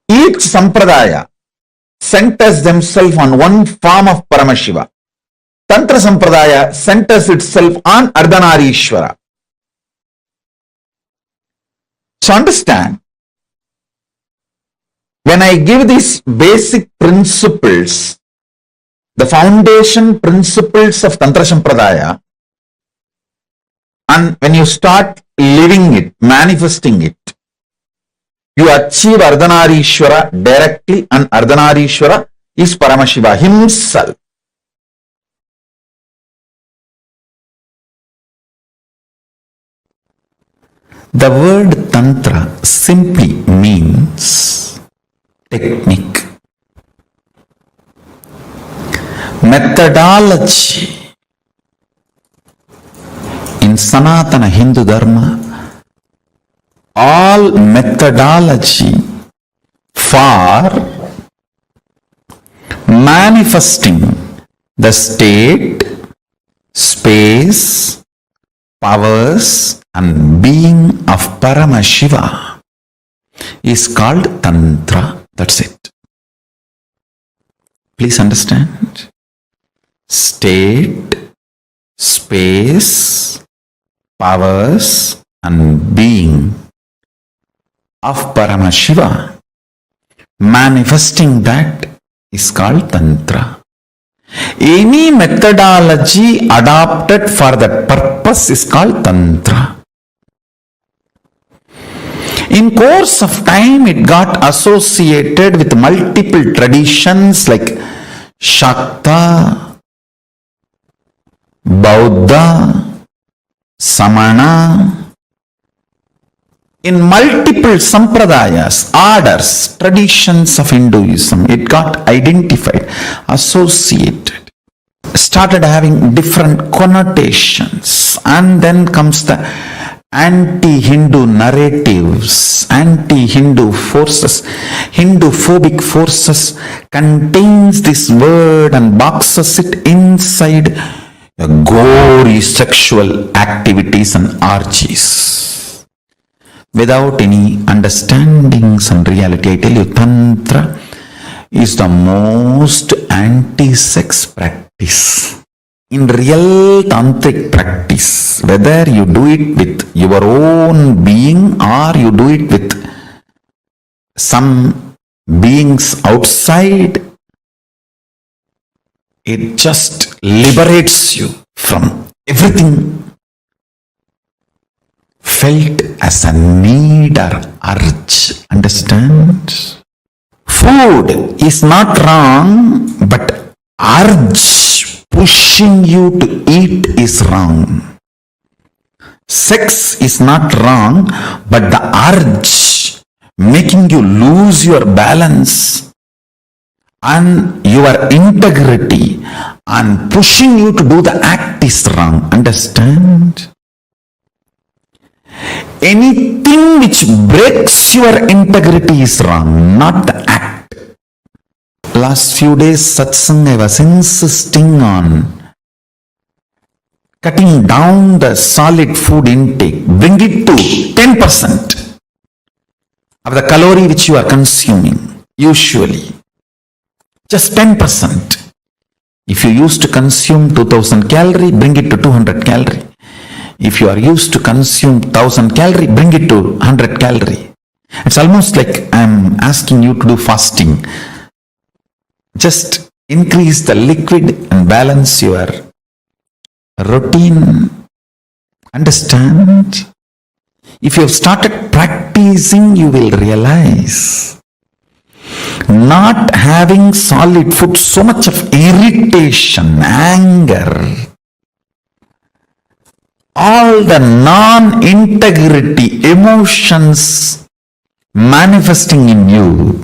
Each Sampradaya centers themselves on one form of Paramashiva. Tantra Sampradaya centers itself on Ardhanareeshwara. So understand, when I give these basic principles, the foundation principles of Tantra Sampradaya, and when you start living it, manifesting it, you achieve Ardhanareeshwara directly, and Ardhanareeshwara is Paramashiva himself. The word Tantra simply means technique, methodology. In Sanatana Hindu Dharma, all methodology for manifesting the state, space, powers and being of Paramashiva is called Tantra. That's it. Please understand. State, space, powers and being of Paramashiva, manifesting that is called Tantra. Any methodology adopted for that purpose is called Tantra. In course of time, it got associated with multiple traditions like Shakta, Bauddha, Samana. In multiple sampradayas, orders, traditions of Hinduism, it got identified, associated, started having different connotations, and then comes the anti-Hindu narratives, anti-Hindu forces, Hindu-phobic forces contains this word and boxes it inside gory sexual activities and orgies. Without any understandings and reality, I tell you, Tantra is the most anti-sex practice. In real tantric practice, whether you do it with your own being or you do it with some beings outside, it just liberates you from everything felt as a need or urge. Understand? Food is not wrong, but urge pushing you to eat is wrong. Sex is not wrong, but the urge making you lose your balance and your integrity and pushing you to do the act is wrong. Understand? Anything which breaks your integrity is wrong, not the act. Last few days satsang I was insisting on cutting down the solid food intake. Bring it to 10% of the calorie which you are consuming usually. Just 10%. If you used to consume 2000 calorie, bring it to 200 calorie. If you are used to consume 1000 calorie, bring it to 100 calorie. It's almost like I'm asking you to do fasting. Just increase the liquid and balance your routine. Understand? If you have started practicing, you will realize not having solid food, so much of irritation, anger, all the non-integrity emotions manifesting in you.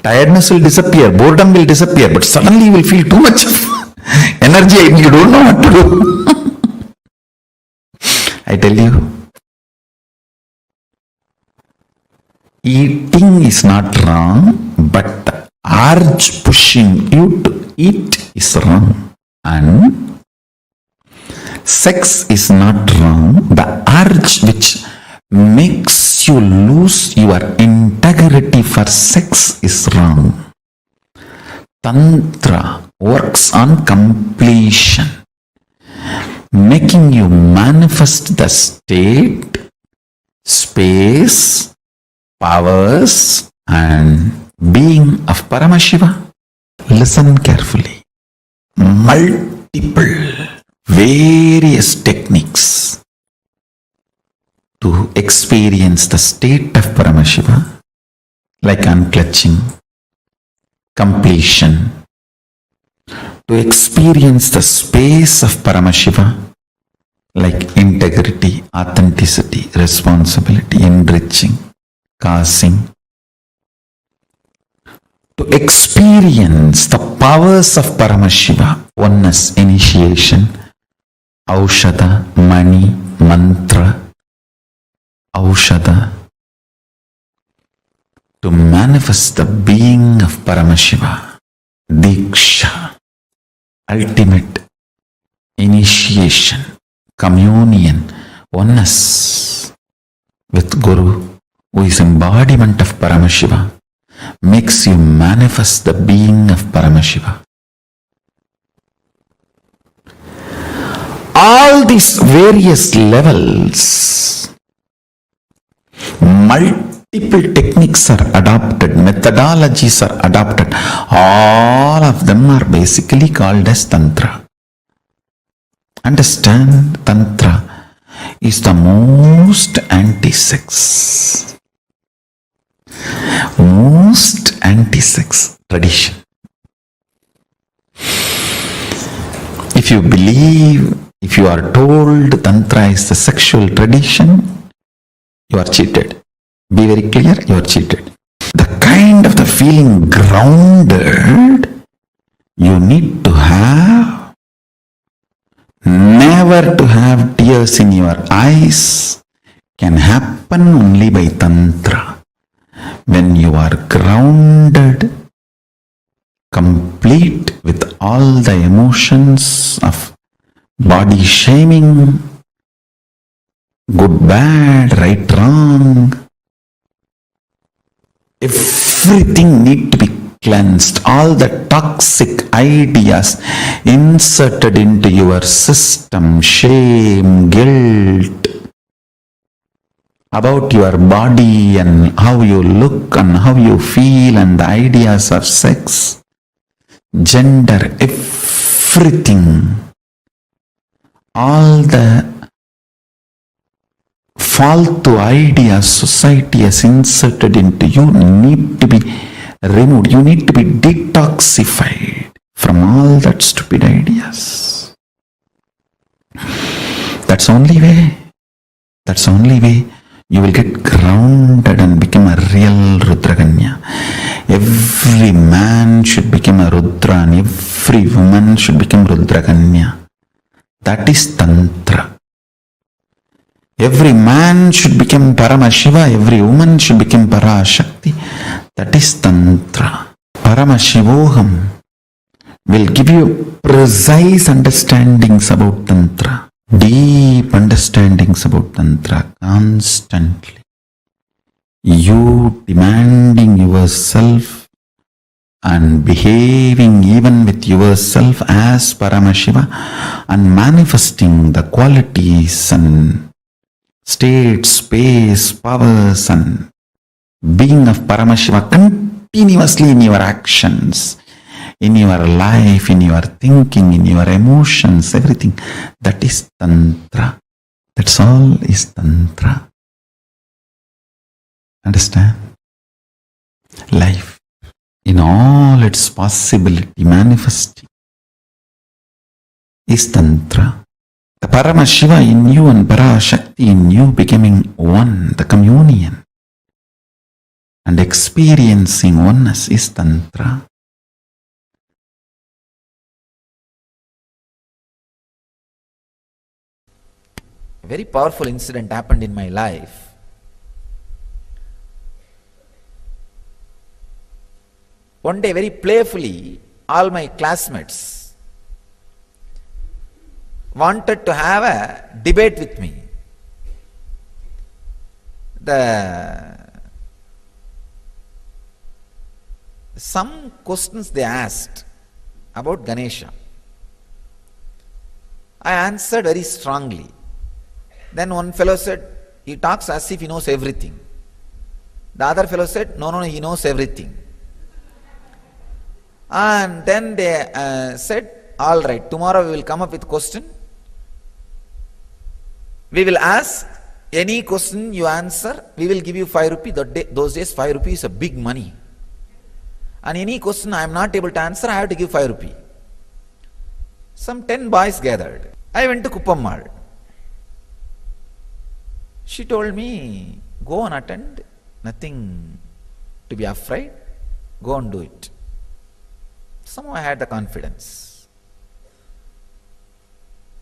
Tiredness will disappear, boredom will disappear, but suddenly you will feel too much energy and you don't know what to do. I tell you, eating is not wrong, but the urge pushing you to eat is wrong. And sex is not wrong. The urge which makes you lose your integrity for sex is wrong. Tantra works on completion, making you manifest the state, space, powers and being of Paramashiva. Listen carefully. Multiple, various techniques to experience the state of Paramashiva, like unclutching, completion, to experience the space of Paramashiva, like integrity, authenticity, responsibility, enriching, causing, to experience the powers of Paramashiva, oneness, initiation, Aushada, Mani, Mantra, Aushada, to manifest the being of Paramashiva, Diksha, ultimate initiation, communion, oneness with Guru, who is embodiment of Paramashiva, makes you manifest the being of Paramashiva. All these various levels, multiple techniques are adopted, methodologies are adopted. All of them are basically called as Tantra. Understand, Tantra is the most anti-sex, most anti-sex tradition. If you believe, if you are told Tantra is the sexual tradition, you are cheated. Be very clear, you are cheated. The kind of the feeling grounded you need to have, never to have tears in your eyes, can happen only by Tantra. When you are grounded, complete with all the emotions of body shaming, good, bad, right, wrong, everything need to be cleansed. All the toxic ideas inserted into your system, shame, guilt, about your body and how you look and how you feel and the ideas of sex, gender, everything, all the false ideas society has inserted into you need to be removed. You need to be detoxified from all that stupid ideas. That's the only way. That's the only way you will get grounded and become a real Rudraganya. Every man should become a Rudra and every woman should become Rudraganya. That is Tantra. Every man should become Paramashiva, every woman should become Parashakti. That is Tantra. Paramashivoham will give you precise understandings about Tantra. Deep understandings about Tantra constantly. You demanding yourself and behaving even with yourself as Paramashiva and manifesting the qualities and state, space, powers and being of Paramashiva continuously in your actions, in your life, in your thinking, in your emotions, everything. That is Tantra. That's all is Tantra. Understand? Life in all its possibility manifesting is Tantra. The Paramashiva in you and Parashakti in you becoming one, the communion and experiencing oneness is Tantra. A very powerful incident happened in my life. One day, very playfully, all my classmates wanted to have a debate with me. Some questions they asked about Ganesha. I answered very strongly. Then one fellow said, he talks as if he knows everything. The other fellow said, no, he knows everything. And then they said, all right, tomorrow we will come up with a question. We will ask any question you answer, we will give you 5 rupees. Those days 5 rupees is a big money. And any question I am not able to answer, I have to give 5 rupees. Some 10 boys gathered. I went to Kuppammal. She told me, go and attend, nothing to be afraid, go and do it. Somehow I had the confidence.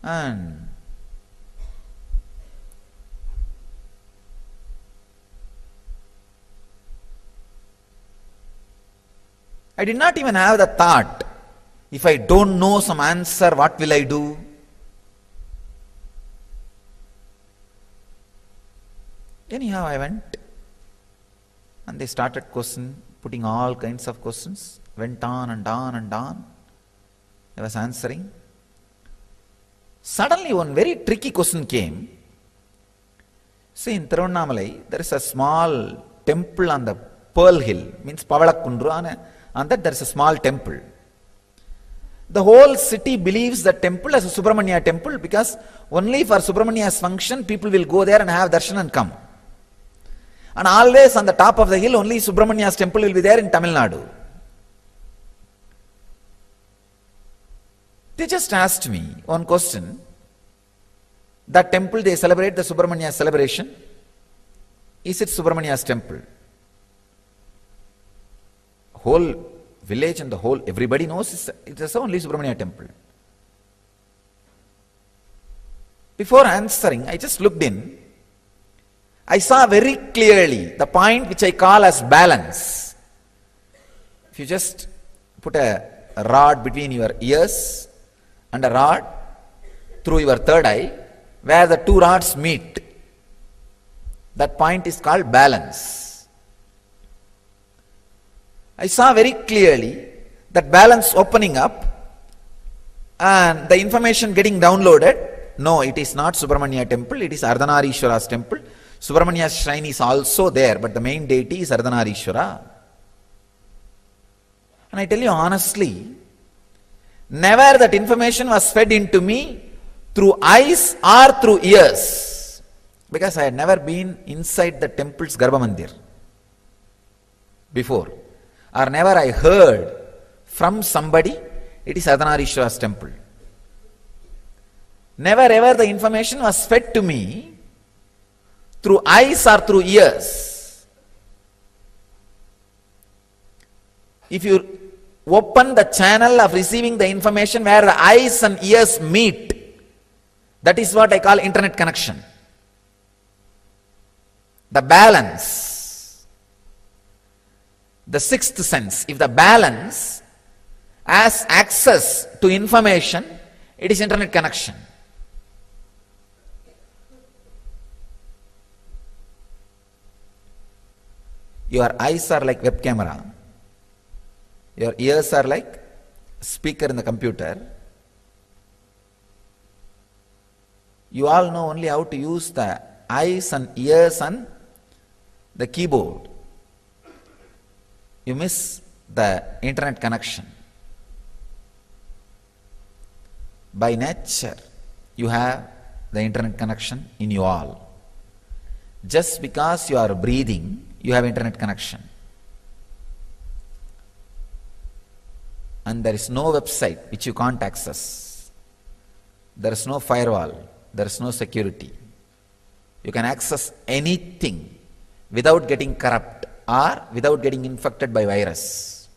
And I did not even have the thought, if I don't know some answer, what will I do? Anyhow, I went and they started putting all kinds of questions, went on and on and on. I was answering. Suddenly one very tricky question came. See, in Tiruvannamalai, there is a small temple on the Pearl Hill, means Pavalakundru, on that there is a small temple. The whole city believes the temple as a Subramanya temple because only for Subramanya's function people will go there and have darshan and come. And always on the top of the hill only Subramanya's temple will be there in Tamil Nadu. They just asked me one question. That temple they celebrate the Subramanya celebration. Is it Subramanya's temple? Whole village and the whole, everybody knows it is only Subramanya temple. Before answering, I just looked in. I saw very clearly the point which I call as balance. If you just put a rod between your ears and a rod through your third eye, where the two rods meet, that point is called balance. I saw very clearly that balance opening up and the information getting downloaded. No, it is not Subramanya temple, it is Ardhanareeshwara's temple. Subramanya's shrine is also there, but the main deity is Ardhanareeshwara. And I tell you honestly, never that information was fed into me through eyes or through ears, because I had never been inside the temple's Garbha Mandir before, or never I heard from somebody it is Ardhanareeshwara's temple. Never ever the information was fed to me through eyes or through ears. If you open the channel of receiving the information where the eyes and ears meet, that is what I call internet connection. The balance, the sixth sense. If the balance has access to information, it is internet connection. Your eyes are like web camera. Your ears are like speaker in the computer. You all know only how to use the eyes and ears and the keyboard. You miss the internet connection. By nature, you have the internet connection in you all. Just because you are breathing, you have internet connection. And there is no website which you can't access. There is no firewall. There is no security. You can access anything without getting corrupt or without getting infected by virus.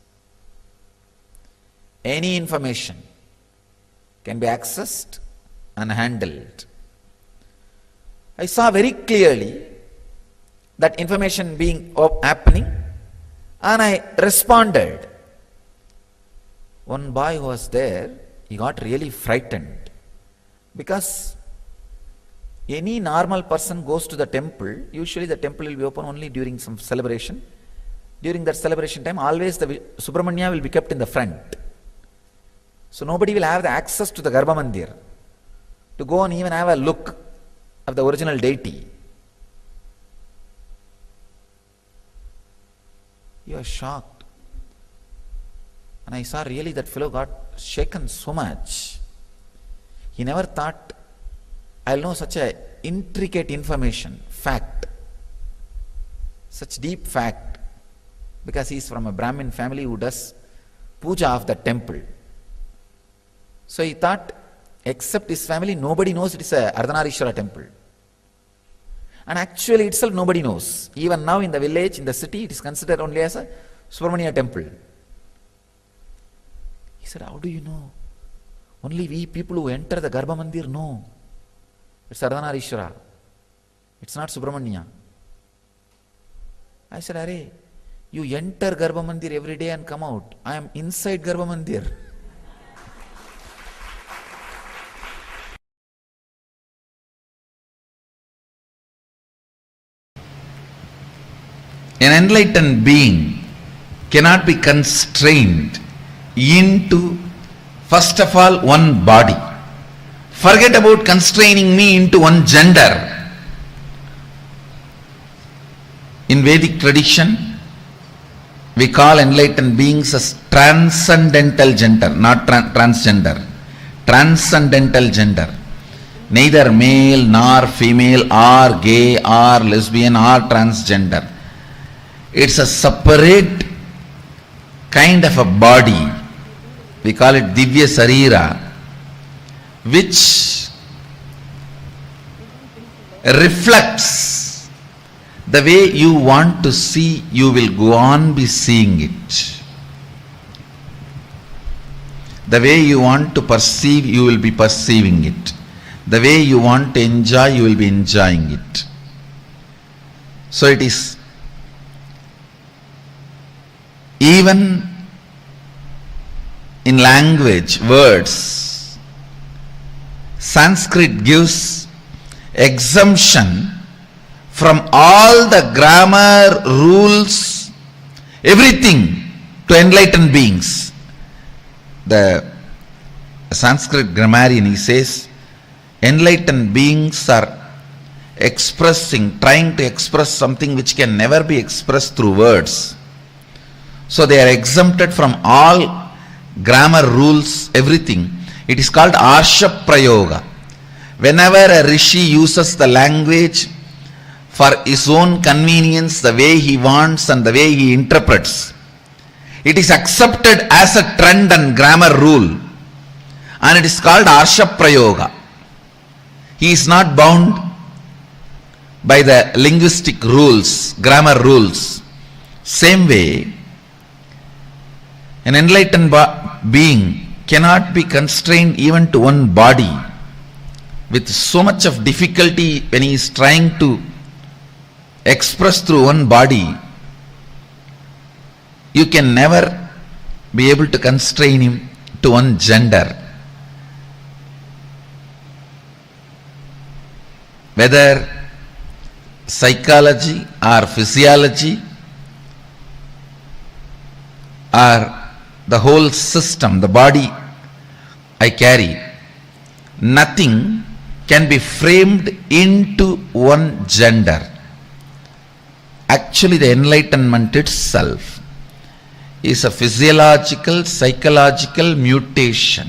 Any information can be accessed and handled. I saw very clearly that information being happening, and I responded. One boy who was there, he got really frightened Because any normal person goes to the temple, usually the temple will be open only during some celebration. During that celebration time, always the Subramanya will be kept in the front. So nobody will have the access to the Garbha Mandir to go and even have a look of the original deity. You are shocked. And I saw really that fellow got shaken so much. He never thought I'll know such a intricate information, fact, such deep fact, because he's from a Brahmin family who does puja of the temple. So he thought, except his family, nobody knows it is a Ardhanareeshwara temple. And actually itself nobody knows. Even now in the village, in the city, it is considered only as a Subramanya temple. He said, how do you know? Only we people who enter the Garbha Mandir know. It's Ardhanareeshwara. It's not Subramanya. I said, Arey, you enter Garbha Mandir every day and come out. I am inside Garbha Mandir. An enlightened being cannot be constrained into, first of all, one body. Forget about constraining me into one gender. In Vedic tradition, we call enlightened beings as transcendental gender, not transgender. Transcendental gender. Neither male nor female or gay or lesbian or transgender. It's a separate kind of a body. We call it Divya Sarira, which reflects the way you want to see, you will go on be seeing it. The way you want to perceive, you will be perceiving it. The way you want to enjoy, you will be enjoying it. So it is even in language, words, Sanskrit gives exemption from all the grammar, rules, everything to enlightened beings. The Sanskrit grammarian, he says, enlightened beings are trying to express something which can never be expressed through words. So they are exempted from all grammar rules, everything. It is called Arsha Prayoga. Whenever a rishi uses the language for his own convenience, the way he wants and the way he interprets, it is accepted as a trend and grammar rule, and it is called Arsha Prayoga. He is not bound by the linguistic rules, grammar rules. Same way, an enlightened being cannot be constrained even to one body with so much of difficulty when he is trying to express through one body. You can never be able to constrain him to one gender. Whether psychology or physiology or the whole system, the body I carry, nothing can be framed into one gender. Actually, the enlightenment itself is a physiological, psychological mutation.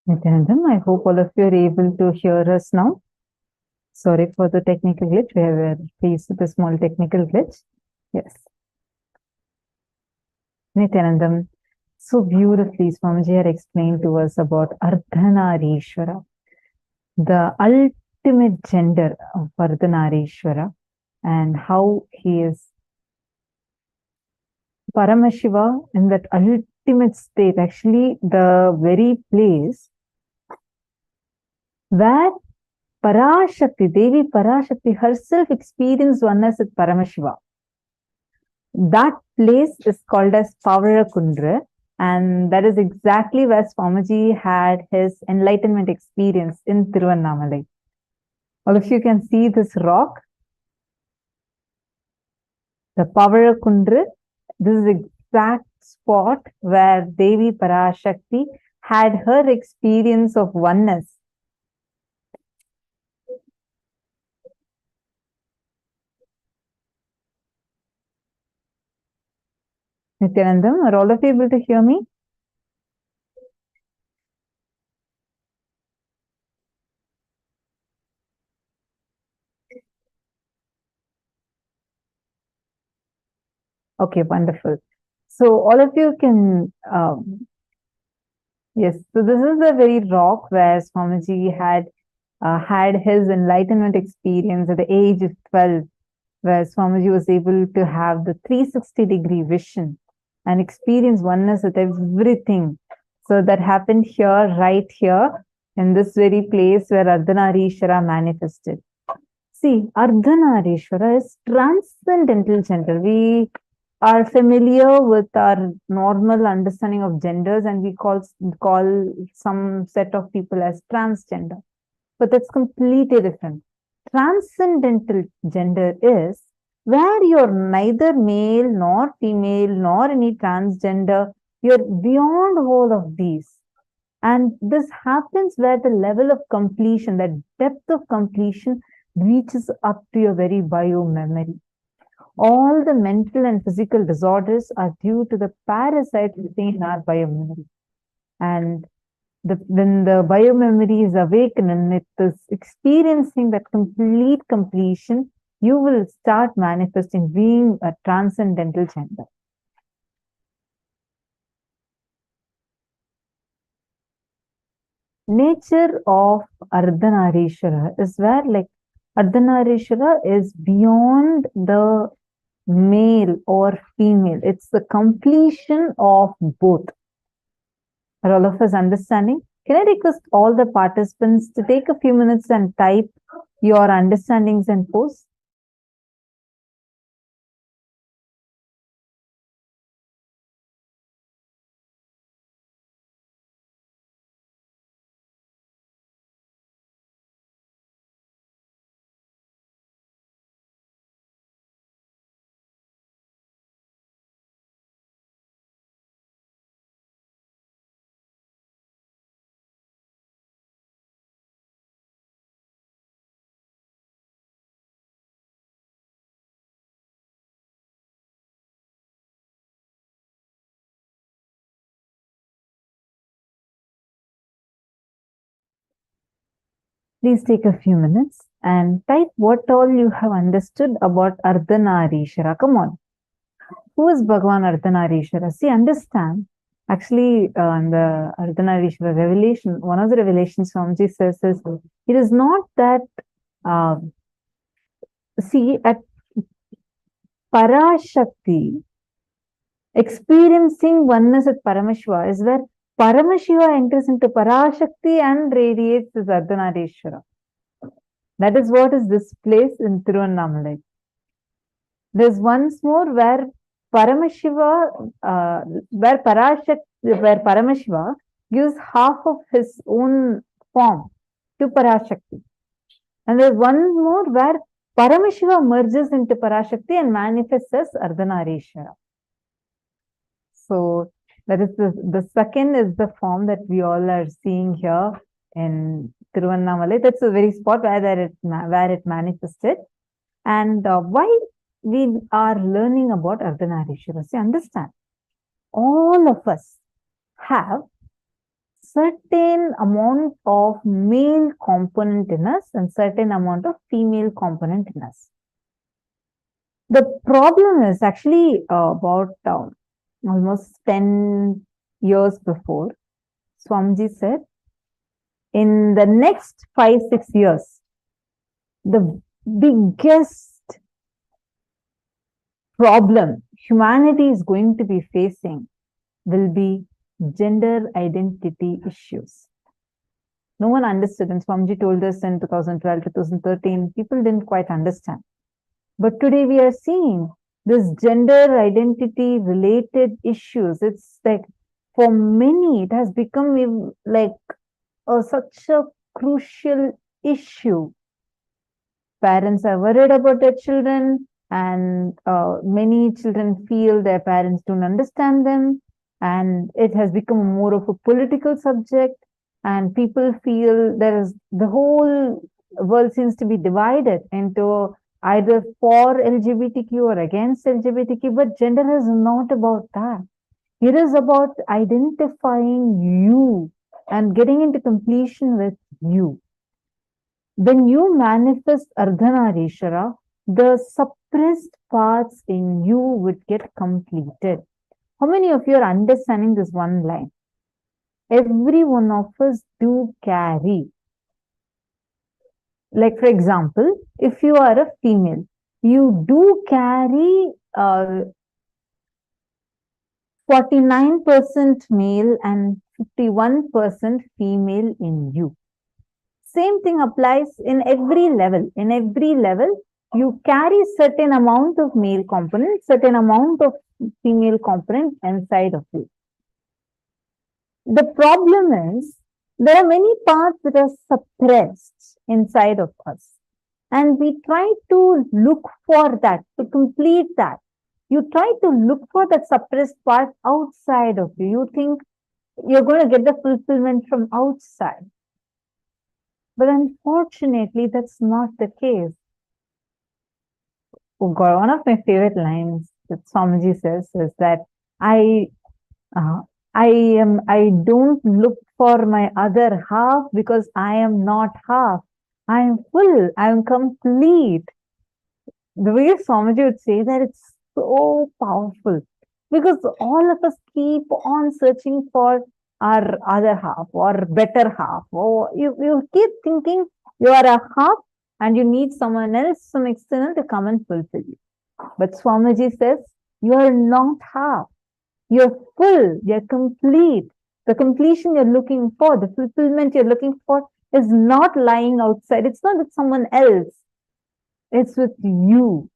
Nithyananda, I hope all of you are able to hear us now. Sorry for the technical glitch. We have faced a small technical glitch. Yes. Nithyanandam, so beautifully Swamiji had explained to us about Ardhanareeshwara, the ultimate gender of Ardhanareeshwara, and how he is Paramashiva in that ultimate state, actually the very place where Parashakti, Devi Parashakti herself experienced oneness with Paramashiva. That place is called as Pavarakundra, and that is exactly where Swamiji had his enlightenment experience in Tiruvannamalai. All of you can see this rock, the Pavarakundra. This is the exact spot where Devi Parashakti had her experience of oneness. Nithyanandam, are all of you able to hear me? Okay, wonderful. So all of you can, yes, so this is the very rock where Swamiji had his enlightenment experience at the age of 12, where Swamiji was able to have the 360-degree vision and experience oneness with everything. So that happened here, right here, in this very place where Ardhanareeshwara manifested. See, Ardhanareeshwara is transcendental gender. We are familiar with our normal understanding of genders, and we call some set of people as transgender. But that's completely different. Transcendental gender is where you're neither male nor female nor any transgender. You're beyond all of these. And this happens where the level of completion, that depth of completion, reaches up to your very bio memory. All the mental and physical disorders are due to the parasite within our bio memory. And when the bio memory is awakened and it is experiencing that complete completion, you will start manifesting being a transcendental gender. Nature of Ardhanareeshwara is where, like, Ardhanareeshwara is beyond the male or female. It's the completion of both. Are all of us understanding? Can I request all the participants to take a few minutes and type your understandings and posts? Please take a few minutes and type what all you have understood about Ardhanareeshwara. Come on. Who is Bhagavan Ardhanareeshwara? See, understand. Actually, in the Ardhanareeshwara revelation, one of the revelations Swamiji says is, it is not that, see, at Parashakti, experiencing oneness with Paramashiva is where Paramashiva enters into Parashakti and radiates as Ardhanareeshwara. That is what is this place in Tiruvannamalai. There's once more where Paramashiva, where Paramashiva gives half of his own form to Parashakti. And there's one more where Paramashiva merges into Parashakti and manifests as Ardhanareeshwara. So that is the second is the form that we all are seeing here in Tiruvannamalai. That's the very spot where it manifested. And why we are learning about Ardhanareeshwara? See, understand, all of us have certain amount of male component in us and certain amount of female component in us. The problem is actually about almost 10 years before, Swamiji said, in the next 5-6 years, the biggest problem humanity is going to be facing will be gender identity issues. No one understood, and Swamiji told us in 2012, 2013, people didn't quite understand. But today we are seeing this gender identity related issues. It's like, for many, it has become like such a crucial issue. Parents are worried about their children, and many children feel their parents don't understand them, and it has become more of a political subject, and people feel the whole world seems to be divided into either for LGBTQ or against LGBTQ, but gender is not about that. It is about identifying you and getting into completion with you. When you manifest Ardhanareeshwara, the suppressed parts in you would get completed. How many of you are understanding this one line? Every one of us do carry. Like, for example, if you are a female, you do carry 49% male and 51% female in you. Same thing applies in every level. In every level, you carry certain amount of male component, certain amount of female component inside of you. The problem is, there are many parts that are suppressed inside of us. And we try to look for that, to complete that. You try to look for that suppressed part outside of you. You think you're going to get the fulfillment from outside. But unfortunately, that's not the case. Oh God, one of my favorite lines that Swamiji says is that I don't look for my other half because I am not half. I am full. I am complete. The way Swamiji would say that, it's so powerful, because all of us keep on searching for our other half or better half. Or you keep thinking you are a half and you need someone else, some external, to come and fulfill you. But Swamiji says, you are not half. You're full, you're complete. The completion you're looking for, the fulfillment you're looking for, is not lying outside. It's not with someone else. It's with you.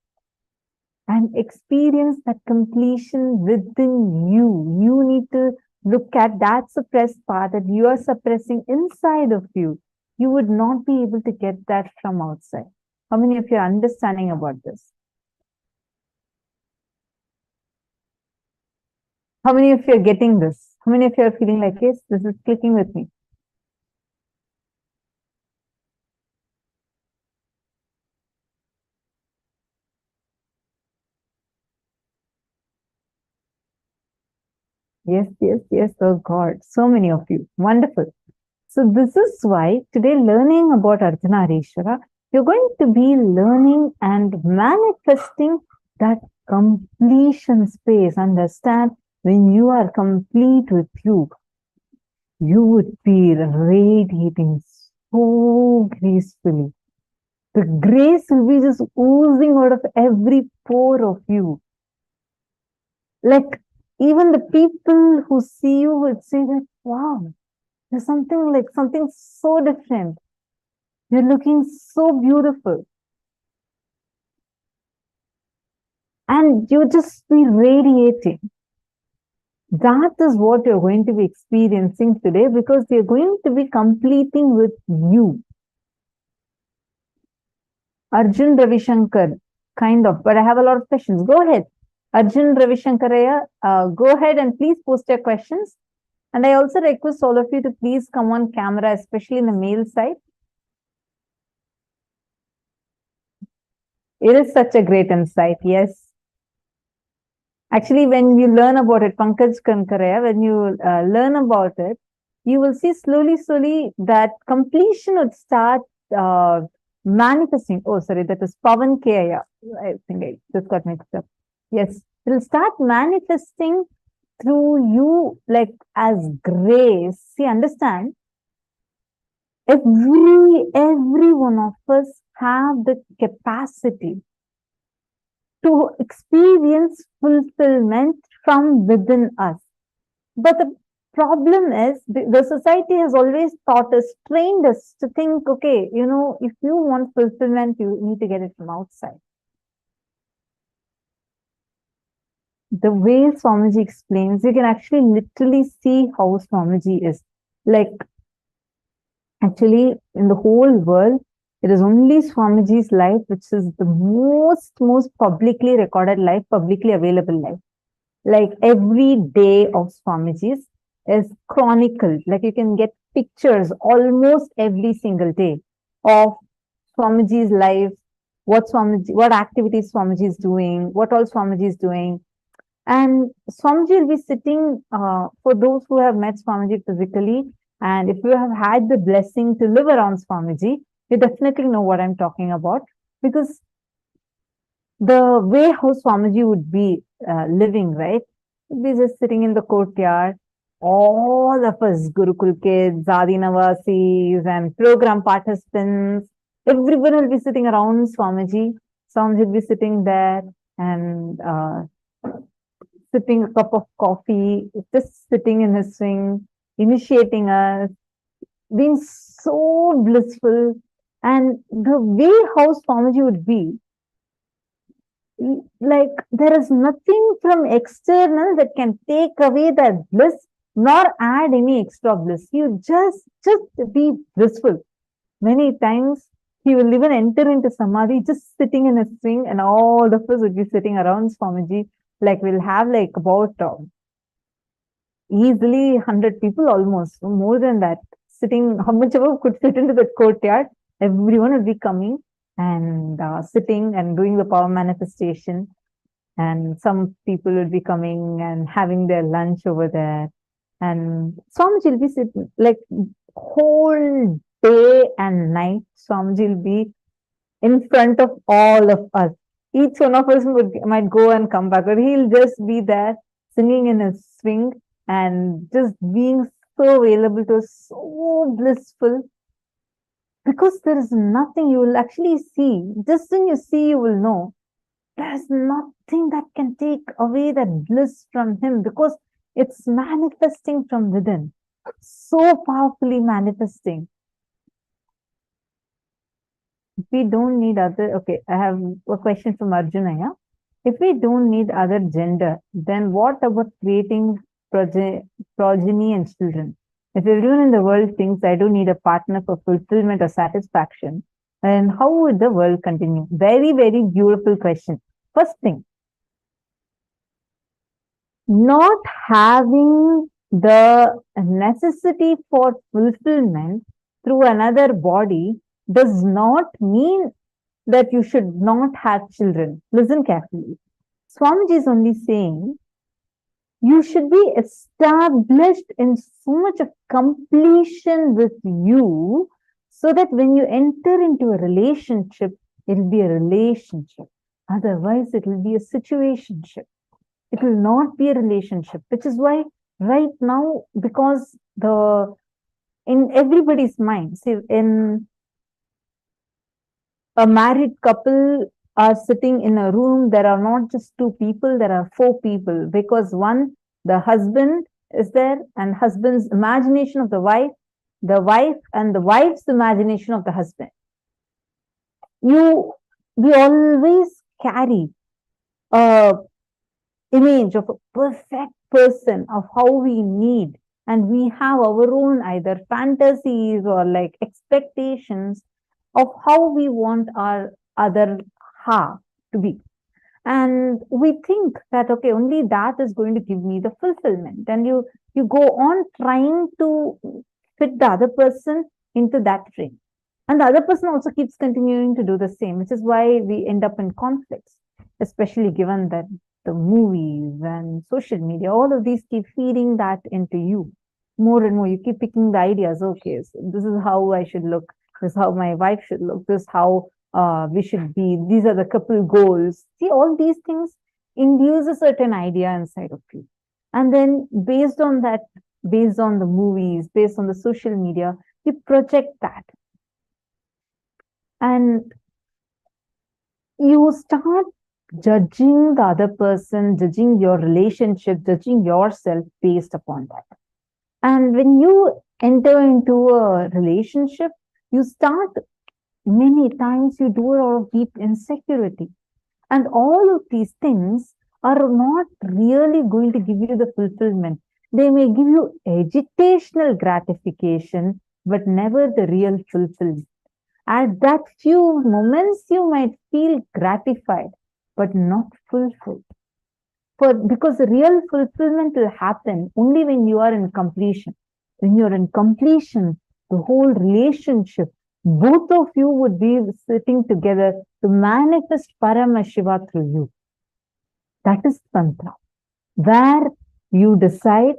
And experience that completion within you. You need to look at that suppressed part that you are suppressing inside of you. You would not be able to get that from outside. How many of you are understanding about this? How many of you are getting this? How many of you are feeling like, yes, this is clicking with me? Yes, yes, yes. Oh God, so many of you. Wonderful. So this is why today, learning about Ardhanareeshwara, you're going to be learning and manifesting that completion space. Understand, when you are complete with you, you would be radiating so gracefully. The grace will be just oozing out of every pore of you. Like, even the people who see you would say that, wow, there's something so different. You're looking so beautiful. And you just be radiating. That is what you're going to be experiencing today, because you're going to be completing with you. Arjun Ravishankar, kind of, but I have a lot of questions. Go ahead. Arjun Ravishankaraya, go ahead and please post your questions. And I also request all of you to please come on camera, especially in the male side. It is such a great insight, yes. Actually, when you learn about it, Pankaj Kankaraya, when you learn about it, you will see slowly that completion would start manifesting. Oh, sorry, that is Pavan Kaya. I think I just got mixed up. Yes, it will start manifesting through you like as grace. See, understand, every one of us have the capacity to experience fulfillment from within us. But the problem is the society has always taught us, trained us to think, okay, if you want fulfillment, you need to get it from outside. The way Swamiji explains, you can actually literally see how Swamiji is. Like, actually, in the whole world, it is only Swamiji's life which is the most publicly recorded life, publicly available life. Like every day of Swamiji's is chronicled. Like you can get pictures almost every single day of Swamiji's life, what activities Swamiji is doing, what all Swamiji is doing. And Swamiji will be sitting, for those who have met Swamiji physically, and if you have had the blessing to live around Swamiji, you definitely know what I'm talking about, because the way how Swamiji would be living, right? He'd be just sitting in the courtyard. All of us, Gurukul kids, Adi Navasis, and program participants, everyone will be sitting around Swamiji. Swamiji will be sitting there and sipping a cup of coffee, just sitting in his swing, initiating us, being so blissful. And the way how Swamiji would be, like there is nothing from external that can take away that bliss nor add any extra bliss. You just be blissful. Many times he will even enter into samadhi just sitting in a swing, and all of us would be sitting around Swamiji. Like we'll have like about easily 100 people, almost more than that, sitting. How much ever could fit into the courtyard, everyone would be coming and sitting and doing the power manifestation. And some people will be coming and having their lunch over there. And Swamiji will be sitting like whole day and night. Swamiji will be in front of all of us. Each one of us might go and come back, or he'll just be there singing in his swing and just being so available to us, so blissful. Because there is nothing you will actually see. Just when you see, you will know there's nothing that can take away that bliss from him, because it's manifesting from within, so powerfully manifesting. If we don't need other, okay, I have a question from Arjuna. Yeah? If we don't need other gender, then what about creating progeny and children? If everyone in the world thinks I don't need a partner for fulfillment or satisfaction, then how would the world continue? Very, very beautiful question. First thing, not having the necessity for fulfillment through another body does not mean that you should not have children. Listen carefully. Swamiji is only saying you should be established in so much of completion with you, so that when you enter into a relationship, it will be a relationship. Otherwise, it will be a situationship. It will not be a relationship, which is why right now, because in everybody's mind, see, in a married couple are sitting in a room, there are not just two people, there are four people, because one, the husband is there, and husband's imagination of the wife and the wife's imagination of the husband. We always carry a image of a perfect person, of how we need, and we have our own either fantasies or like expectations of how we want our other half to be. And we think that, okay, only that is going to give me the fulfillment. And you go on trying to fit the other person into that frame. And the other person also keeps continuing to do the same, which is why we end up in conflicts, especially given that the movies and social media, all of these keep feeding that into you. more and more. You keep picking the ideas. Okay, so this is how I should look. This is how my wife should look. This is how we should be. These are the couple goals. See, all these things induce a certain idea inside of you. And then based on that, based on the movies, based on the social media, you project that. And you start judging the other person, judging your relationship, judging yourself based upon that. And when you enter into a relationship, you start many times you do a lot of deep insecurity. And all of these things are not really going to give you the fulfillment. They may give you agitational gratification, but never the real fulfillment. At that few moments, you might feel gratified, but not fulfilled. Because the real fulfillment will happen only when you are in completion. When you're in completion, the whole relationship, both of you would be sitting together to manifest Paramashiva through you. That is Tantra, where you decide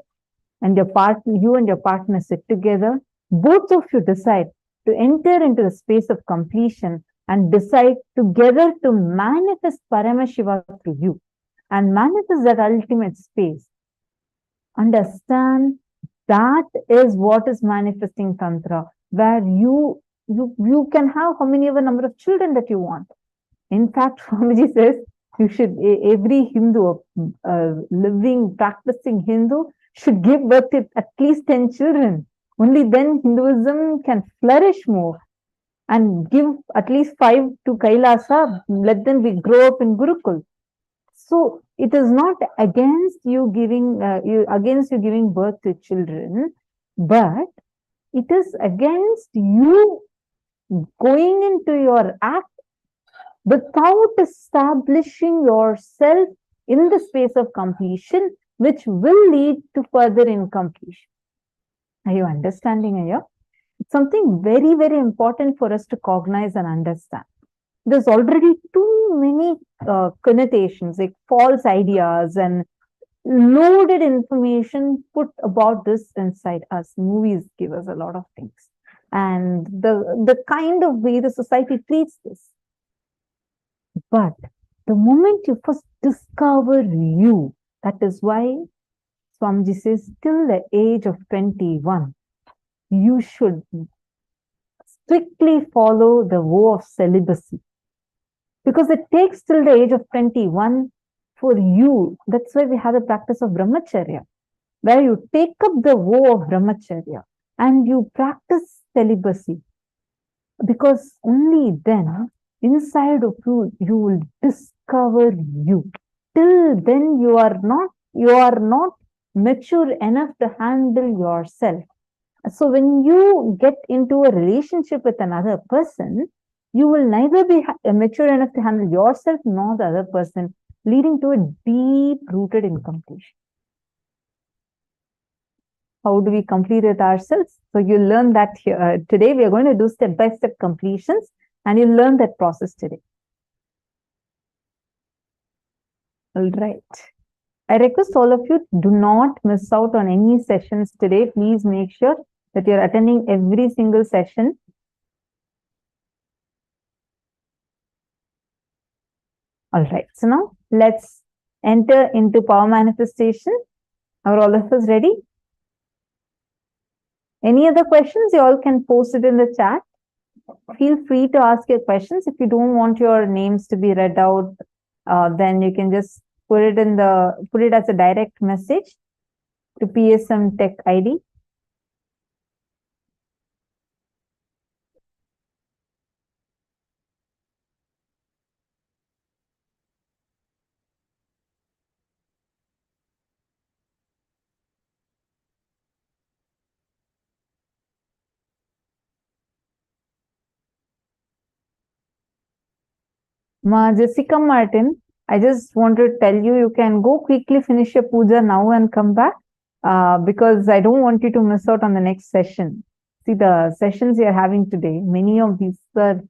and you and your partner sit together, both of you decide to enter into the space of completion and decide together to manifest Paramashiva through you and manifest that ultimate space. Understand that is what is manifesting Tantra, where you can have how many ever number of children that you want. In fact, Swamiji says you should, every Hindu, living, practicing Hindu should give birth to at least 10 children. Only then Hinduism can flourish more, and give at least 5 to Kailasa, let them grow up in Gurukul. So it is not against you giving birth to children, but it is against you going into your act without establishing yourself in the space of completion, which will lead to further incompletion. Are you understanding here? It's something very, very important for us to cognize and understand. There's already too many connotations, like false ideas and loaded information put about this inside us. Movies give us a lot of things. And the kind of way the society treats this. But the moment you first discover you, that is why Swamiji says, till the age of 21, you should strictly follow the vow of celibacy. Because it takes till the age of 21 for you. That's why we have the practice of brahmacharya, where you take up the vow of brahmacharya and you practice celibacy. Because only then, inside of you, you will discover you. Till then, you are not mature enough to handle yourself. So when you get into a relationship with another person, you will neither be mature enough to handle yourself nor the other person, leading to a deep-rooted incompletion. How do we complete it ourselves? So you learn that here. Today we are going to do step-by-step completions, and you learn that process today. All right. I request all of you, do not miss out on any sessions today. Please make sure that you're attending every single session. All right. So now let's enter into power manifestation. Are all of us ready? Any other questions? You all can post it in the chat. Feel free to ask your questions. If you don't want your names to be read out, then you can just put it as a direct message to PSM Tech ID. Ma Jessica Martin, I just want to tell you, you can go quickly finish your puja now and come back, because I don't want you to miss out on the next session. See, the sessions we are having today, many of these are,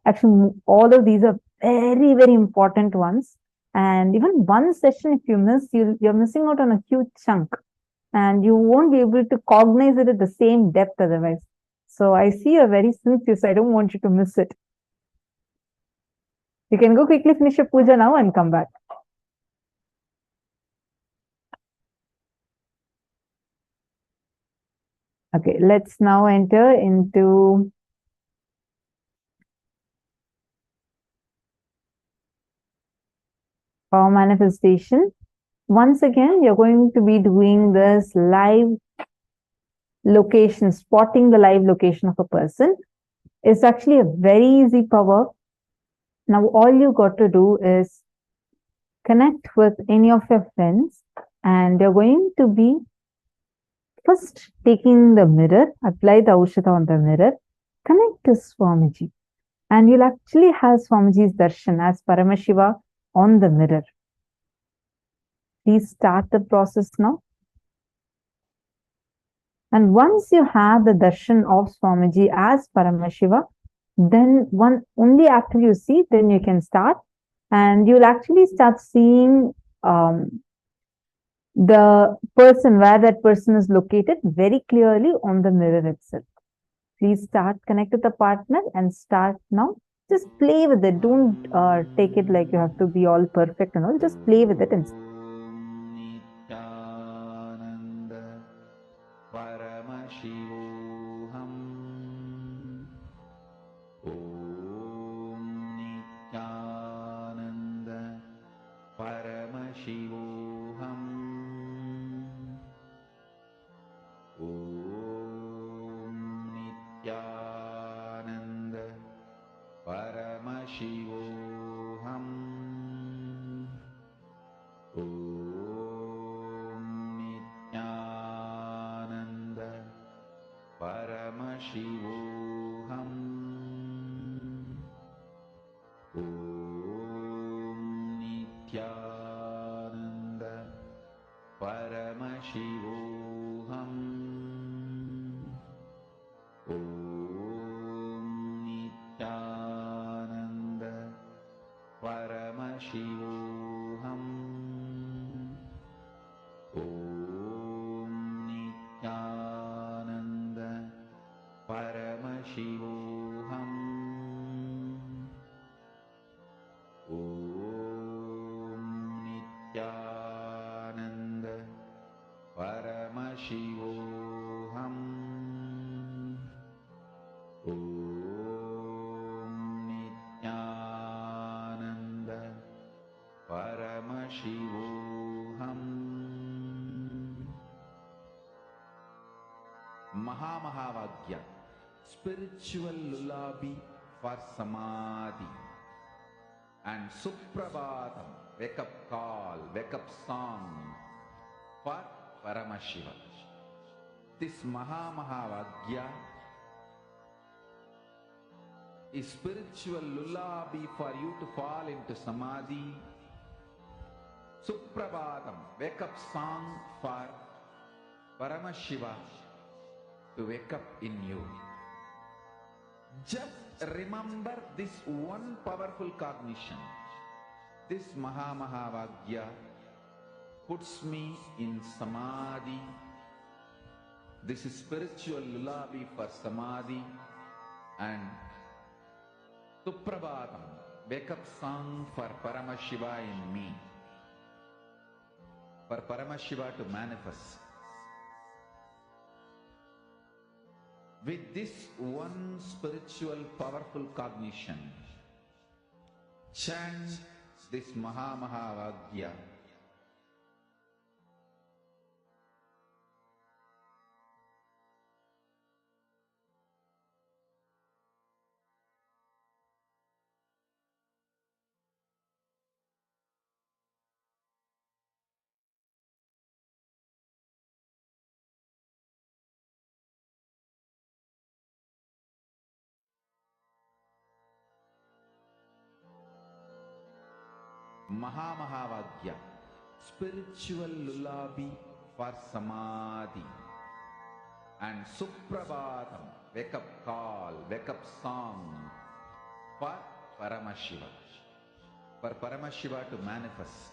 actually all of these are very, very important ones. And even one session, if you miss, you're missing out on a huge chunk. and you won't be able to cognize it at the same depth otherwise. So I see you're very sincere, so I don't want you to miss it. You can go quickly finish your puja now and come back. Okay, let's now enter into our manifestation. Once again, you're going to be doing this live location, spotting the live location of a person. It's actually a very easy power. Now, all you got to do is connect with any of your friends, and you're going to be first taking the mirror, apply the Aushadha on the mirror, connect to Swamiji, and you'll actually have Swamiji's darshan as Paramashiva on the mirror. Please start the process now. And once you have the darshan of Swamiji as Paramashiva, then only after you see, then you can start, and you'll actually start seeing the person, where that person is located, very clearly on the mirror itself. Please start, connect with the partner and start now. Just play with it. Don't take it like you have to be all perfect and all. Just play with it and Nithyananda Paramashivoham. Om Nithyananda Paramashivoham. Om Nithyananda Paramashivoham. Om Nithyananda Paramashivoham. Om Nithyananda Paramashivoham. Om Nithyananda Paramashivoham. Om Nithyananda Paramashivoham. Om Nithyananda Paramashivoham. Om Nithyananda Paramashivoham. Mahamahavaagya, spiritual lullaby for Samadhi, and Suprabhatam, wake up call, wake up song for Paramashiva. This Mahamahavaagya is spiritual lullaby for you to fall into Samadhi. Suprabhatam, wake up song for Paramashiva to wake up in you. Just remember this one powerful cognition. This Mahamahavaagya puts me in Samadhi. This is spiritual lullaby for Samadhi, and Suprabhatam, wake up song for Paramashiva in me. For Paramashiva to manifest. With this one spiritual powerful cognition, chant this Mahamahavaagya. Mahamahavaagya, spiritual lullaby for Samadhi, and Suprabhatam, wake up call, wake up song for Paramashiva. For Paramashiva to manifest.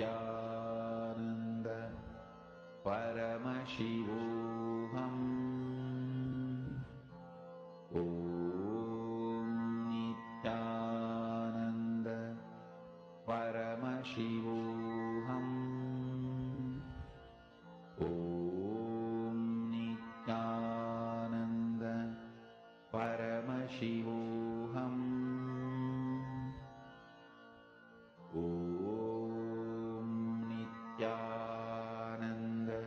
Nithyananda Paramashivoham. Om Nithyananda Paramashivoham. Om Nithyananda Paramashivoham. Om Nithyananda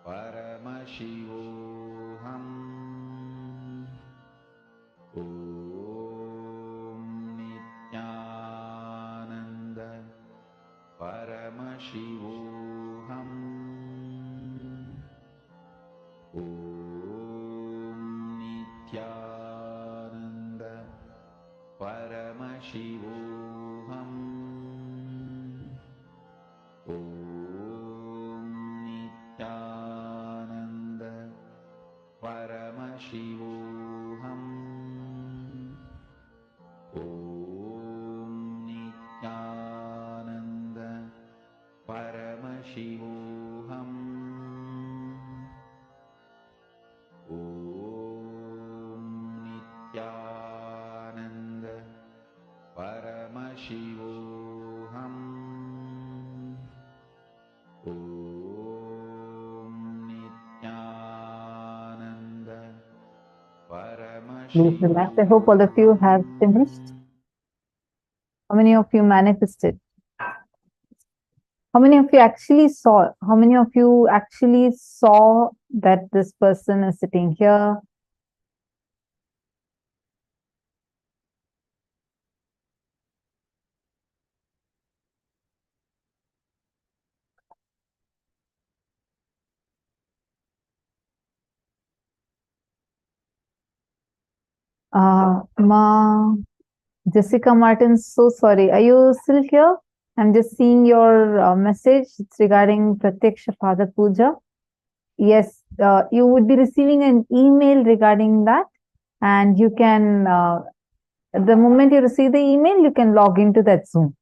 Paramashivoham. Om Nithyananda Paramashivoham. Om Nithyananda Paramashivoham. Om Nithyananda Paramashivoham. Om Nithyananda Paramashivoham. Om Nithyananda Paramashivoham. Om Nithyananda Please relax. I Paramashivoham. hope all of you have finished. How many of you manifested? How many of you actually saw? How many of you actually saw that this person is sitting here? Jessica Martin, so sorry. Are you still here? I'm just seeing your message. It's regarding Pratyaksha Pada Puja. Yes, you would be receiving an email regarding that, and you can, the moment you receive the email, you can log into that Zoom.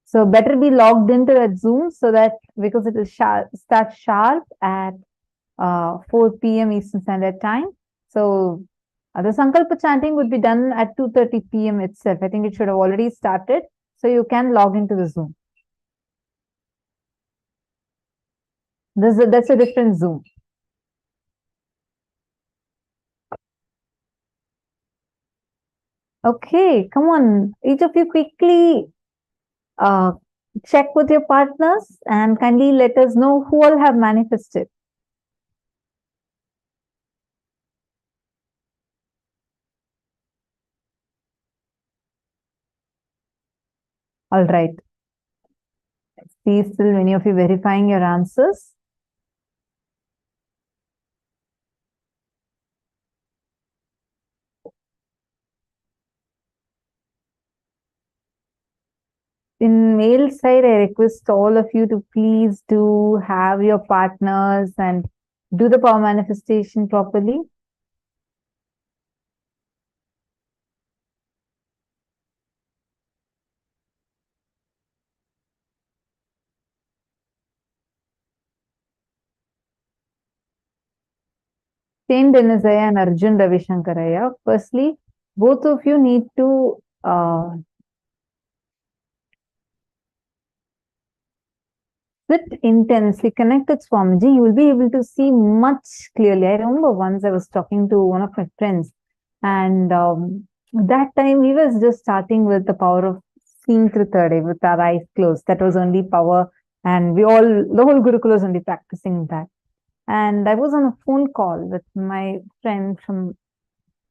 So better be logged into that Zoom so that, because it will start sharp at 4 p.m. Eastern Standard Time. So the Sankalpa chanting would be done at 2:30 p.m. itself. I think it should have already started. So you can log into the Zoom. That's a different Zoom. Okay, come on. Each of you quickly check with your partners and kindly let us know who all have manifested. All right. See, still many of you verifying your answers. In male side, I request all of you to please do have your partners and do the power manifestation properly. Saint Denisaya and Arjun Ravishankaraya. Firstly, both of you need to sit intensely, connect with Swamiji. You will be able to see much clearly. I remember once I was talking to one of my friends, and that time he was just starting with the power of seeing through third eye with our eyes closed. That was only power, and the whole Gurukula was only practicing that. And I was on a phone call with my friend from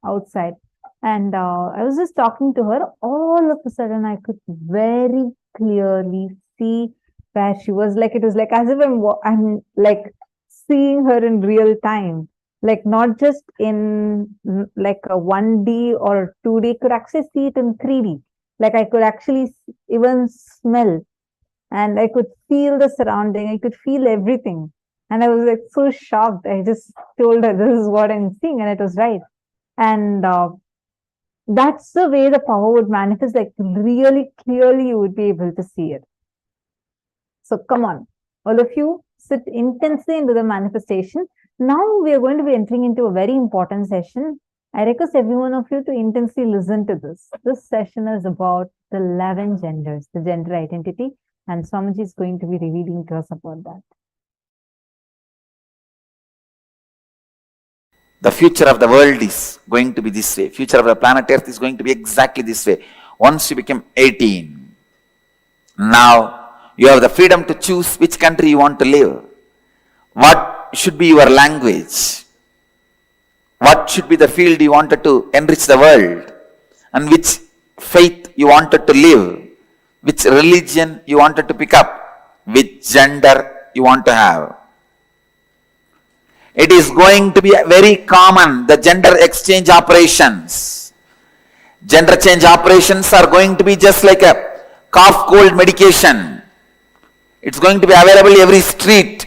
outside, and I was just talking to her. All of a sudden, I could very clearly see where she was. Like, it was like as if I'm like seeing her in real time, like not just in like a 1D or 2D. Could actually see it in 3D. Like I could actually even smell, and I could feel the surrounding. I could feel everything. And I was like so shocked. I just told her, this is what I'm seeing, and it was right. And that's the way the power would manifest, like really clearly you would be able to see it. So come on, all of you sit intensely into the manifestation. Now we are going to be entering into a very important session. I request every one of you to intensely listen to this. This session is about the 11 genders, the gender identity, and Swamiji is going to be revealing to us about that. The future of the world is going to be this way. Future of the planet Earth is going to be exactly this way. Once you become 18, now you have the freedom to choose which country you want to live. What should be your language? What should be the field you wanted to enrich the world? And which faith you wanted to live? Which religion you wanted to pick up? Which gender you want to have? It is going to be very common, the gender exchange operations. Gender change operations are going to be just like a cough cold medication. It's going to be available every street.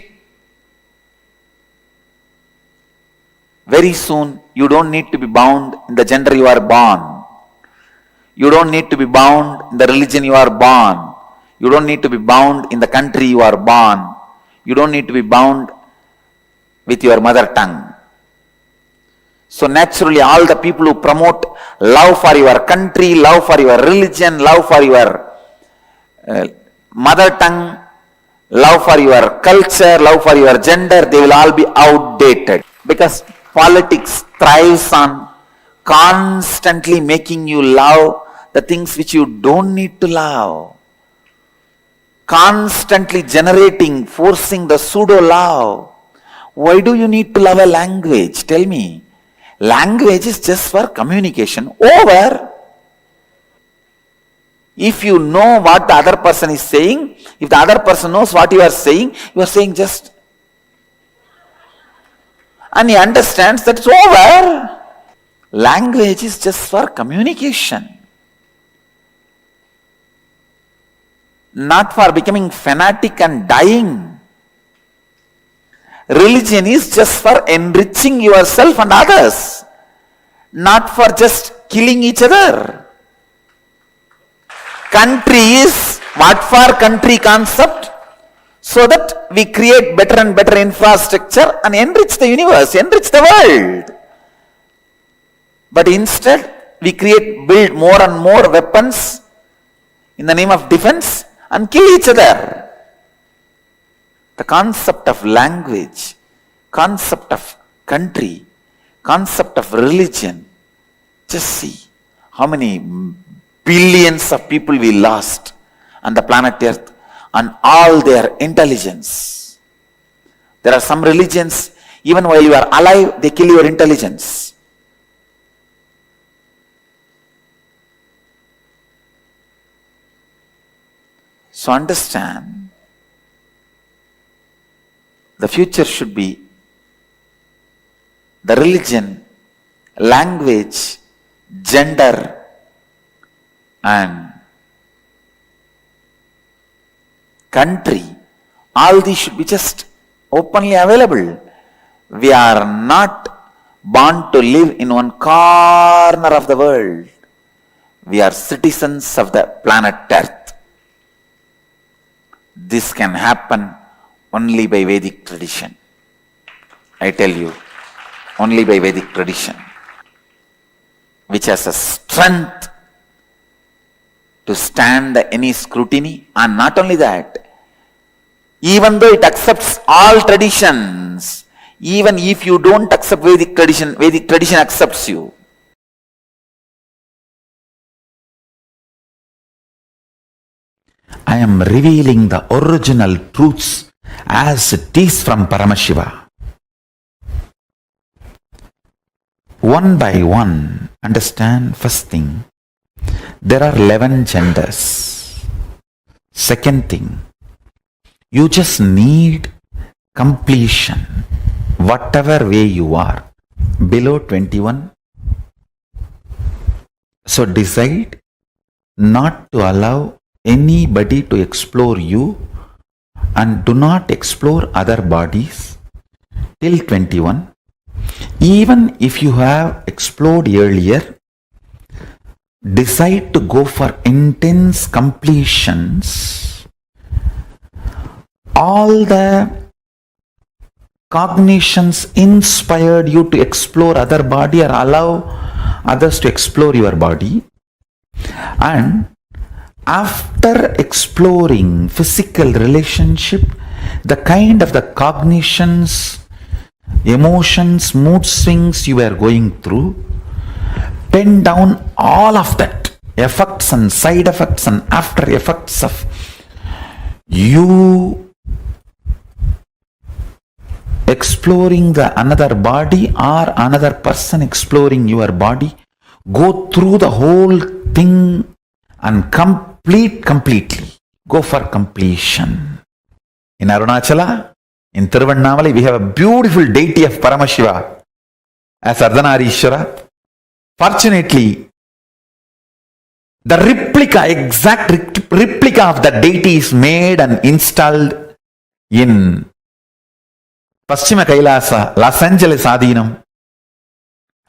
Very soon, you don't need to be bound in the gender you are born. You don't need to be bound in the religion you are born. You don't need to be bound in the country you are born. You don't need to be bound with your mother tongue. So naturally, all the people who promote love for your country, love for your religion, love for your mother tongue, love for your culture, love for your gender, they will all be outdated. Because politics thrives on constantly making you love the things which you don't need to love. Constantly generating, forcing the pseudo-love. Why do you need to love a language? Tell me. Language is just for communication. Over. If you know what the other person is saying, if the other person knows what you are saying just. And he understands that it's over. Language is just for communication. Not for becoming fanatic and dying. Religion is just for enriching yourself and others. Not for just killing each other. Country is what for country concept? So that we create better and better infrastructure and enrich the universe, enrich the world. But instead, we build more and more weapons in the name of defense and kill each other. The concept of language, concept of country, concept of religion. Just see how many billions of people we lost on the planet Earth and all their intelligence. There are some religions, even while you are alive, they kill your intelligence. So understand, the future should be the religion, language, gender, and country. All these should be just openly available. We are not born to live in one corner of the world. We are citizens of the planet Earth. This can happen only by Vedic tradition. I tell you, only by Vedic tradition, which has a strength to stand any scrutiny. And not only that, even though it accepts all traditions, even if you don't accept Vedic tradition accepts you. I am revealing the original truths as it is from Paramashiva. One by one, understand first thing, there are 11 genders. Second thing, you just need completion, whatever way you are, below 21. So decide not to allow anybody to explore you and do not explore other bodies till 21. Even if you have explored earlier, decide to go for intense completions all the cognitions inspired you to explore other body or allow others to explore your body. And after exploring physical relationship, the kind of the cognitions, emotions, mood swings you were going through, pen down all of that, effects and side effects and after effects of you exploring the another body or another person exploring your body. Go through the whole thing and completely. Go for completion. In Arunachala, in Tiruvannamala, we have a beautiful deity of Paramashiva as Ardhanareeshwara. Fortunately, the exact replica of the deity is made and installed in Paschima Kailasa, Los Angeles Adhinam.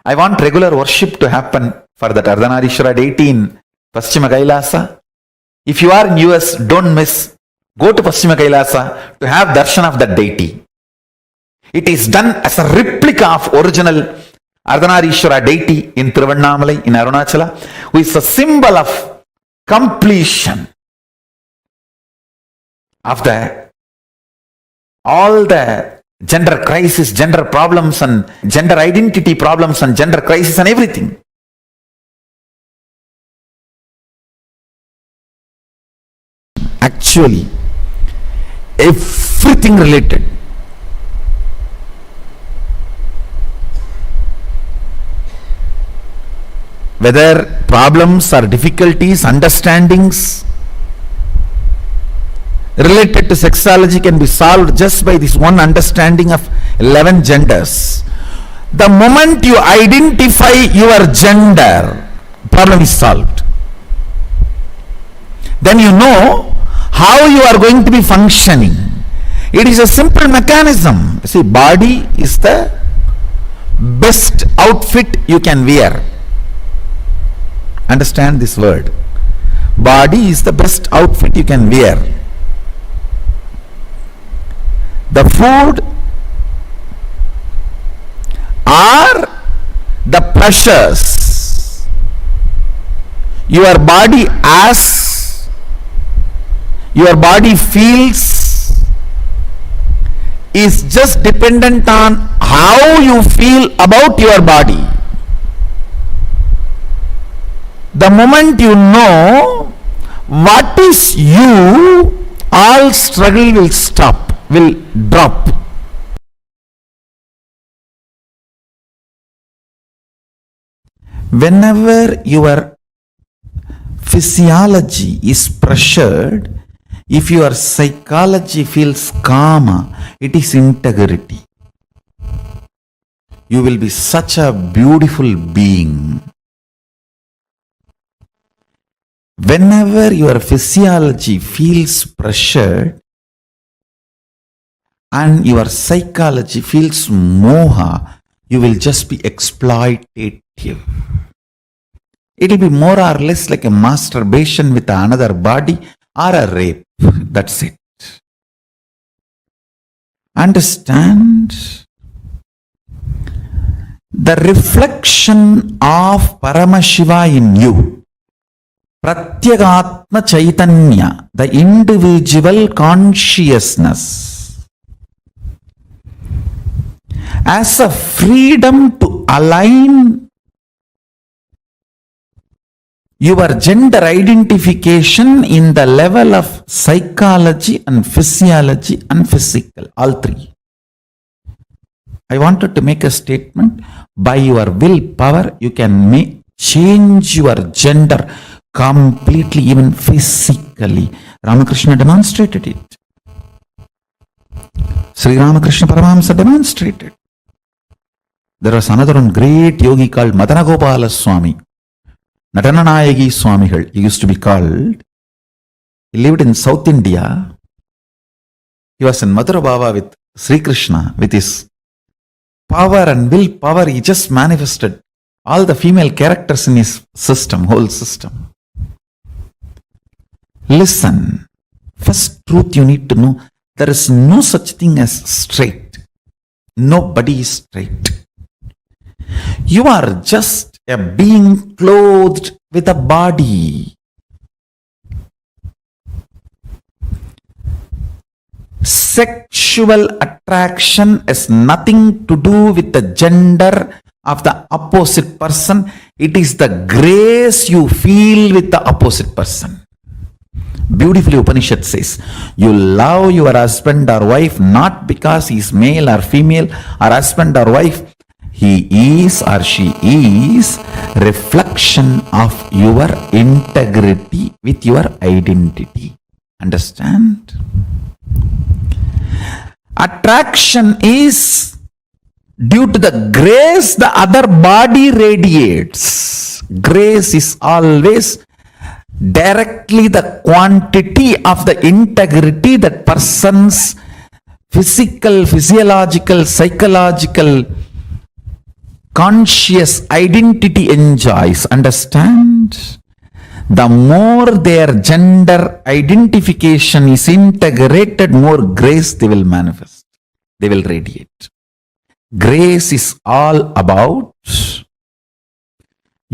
I want regular worship to happen for that Ardhanareeshwara deity in Paschima Kailasa. If you are in US, don't miss. Go to Paschima Kailasa to have darshan of that deity. It is done as a replica of original Ardhanareeshwara deity in Tiruvannamalai in Arunachala, who is a symbol of completion of all the gender crisis, gender problems and gender identity problems and gender crisis and everything. Actually, everything related. Whether problems or difficulties, understandings related to sexuality can be solved just by this one understanding of 11 genders. The moment you identify your gender, problem is solved. Then you know how you are going to be functioning. It is a simple mechanism. See, body is the best outfit you can wear. Understand this word. Body is the best outfit you can wear. The food or the pleasures your body feels is just dependent on how you feel about your body. The moment you know what is you, all struggle will stop, will drop. Whenever your physiology is pressured, if your psychology feels calm, it is integrity. You will be such a beautiful being. Whenever your physiology feels pressured and your psychology feels moha, you will just be exploitative. It will be more or less like a masturbation with another body or a rape. That's it. Understand? The reflection of Paramashiva in you, Pratyagatma Chaitanya, the individual consciousness, as a freedom to align your gender identification in the level of psychology and physiology and physical, all three. I wanted to make a statement. By your willpower, you can change your gender completely, even physically. Ramakrishna demonstrated it. Sri Ramakrishna Paramahamsa demonstrated. There was another one great yogi called Madanagopala Swami. Nadananayagi Swamigal, he used to be called. He lived in South India. He was in Mathura Bhava with Sri Krishna. With his power and willpower, he just manifested all the female characters in his system, whole system. Listen, first truth you need to know, There is no such thing as straight. Nobody is straight. You are just a being clothed with a body. Sexual attraction has nothing to do with the gender of the opposite person. It is the grace you feel with the opposite person. Beautifully Upanishad says, you love your husband or wife not because he is male or female, or husband or wife. He is or she is reflection of your integrity with your identity. Understand? Attraction is due to the grace the other body radiates. Grace is always directly the quantity of the integrity that person's physical, physiological, psychological, conscious identity enjoys. Understand? The more their gender identification is integrated, more grace they will manifest. They will radiate. Grace is all about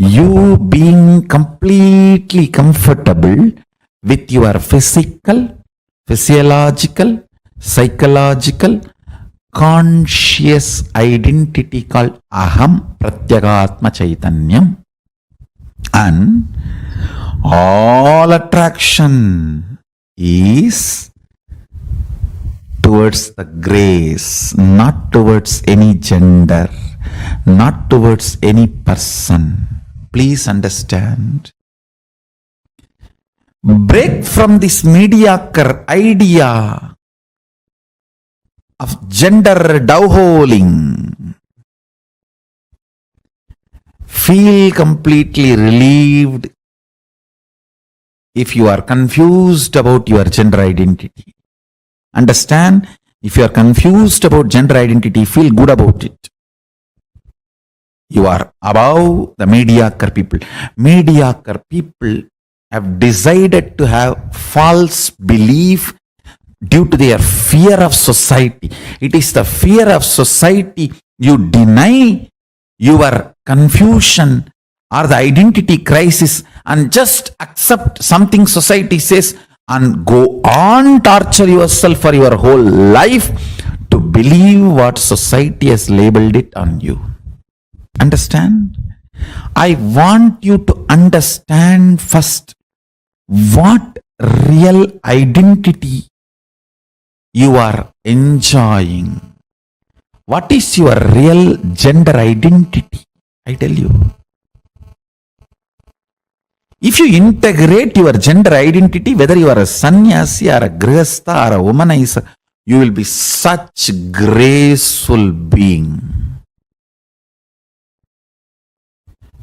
you being completely comfortable with your physical, physiological, psychological, conscious identity called Aham Pratyagatma Chaitanyam. And all attraction is towards the grace, not towards any gender, not towards any person. Please understand. Break from this mediocre idea of gender dowholing. Feel completely relieved if you are confused about your gender identity. Understand, if you are confused about gender identity, feel good about it. You are above the mediocre people. Mediocre people have decided to have false belief due to their fear of society. It is the fear of society. You deny your confusion or the identity crisis and just accept something society says and go on torture yourself for your whole life to believe what society has labeled it on you. Understand? I want you to understand first what real identity you are enjoying. What is your real gender identity? I tell you. If you integrate your gender identity, whether you are a sannyasi or a grihastha or a womanizer, you will be such graceful being.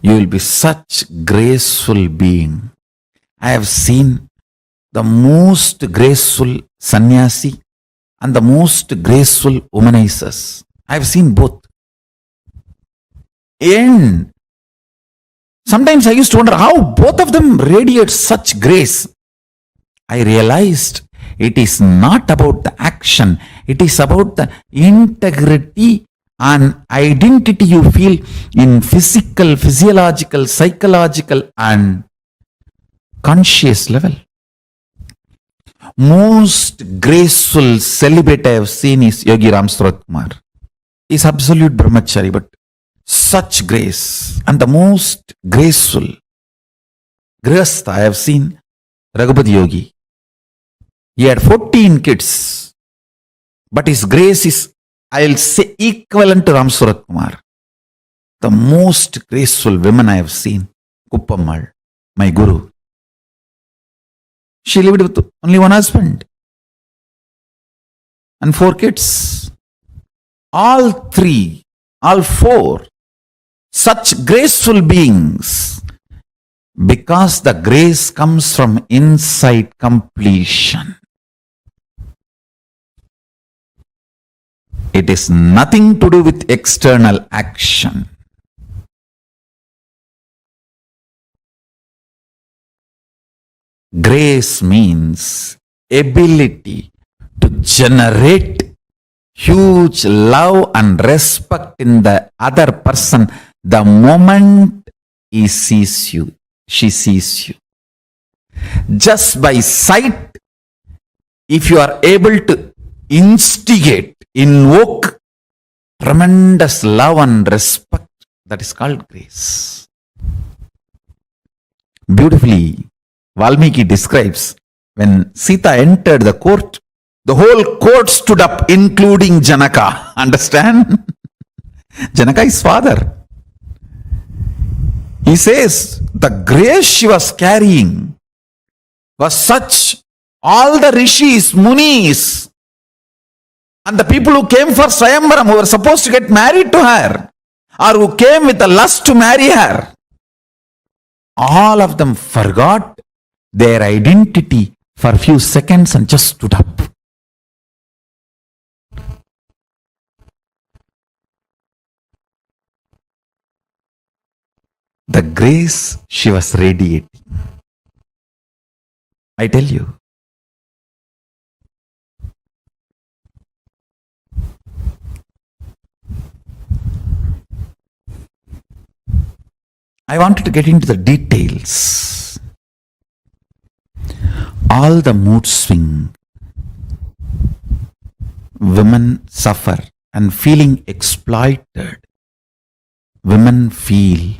You will be such graceful being. I have seen the most graceful sannyasi and the most graceful womanizers. I have seen both. And sometimes I used to wonder how both of them radiate such grace. I realized it is not about the action. It is about the integrity and identity you feel in physical, physiological, psychological and conscious level. Most graceful celibate I have seen is Yogi Ram Surat Kumar. He is absolute brahmachari, but such grace. And the most graceful grihastha I have seen, Raghupati Yogi. He had 14 kids, but his grace is, I'll say, equivalent to Ram Surat Kumar. The most graceful women I have seen, Kuppammal, my guru. She lived with only one husband and 4 kids. All 4, such graceful beings, because the grace comes from inside completion. It is nothing to do with external action. Grace means ability to generate huge love and respect in the other person the moment he sees you, she sees you. Just by sight, if you are able to instigate, invoke tremendous love and respect, that is called grace. Beautifully, Valmiki describes when Sita entered the court, the whole court stood up, including Janaka. Understand? Janaka is father. He says the grace she was carrying was such, all the rishis, munis, and the people who came for Swayamvaram, who were supposed to get married to her, or who came with a lust to marry her, all of them forgot their identity for a few seconds and just stood up. The grace she was radiating. I tell you. I wanted to get into the details. All the mood swing, women suffer and feeling exploited, women feel,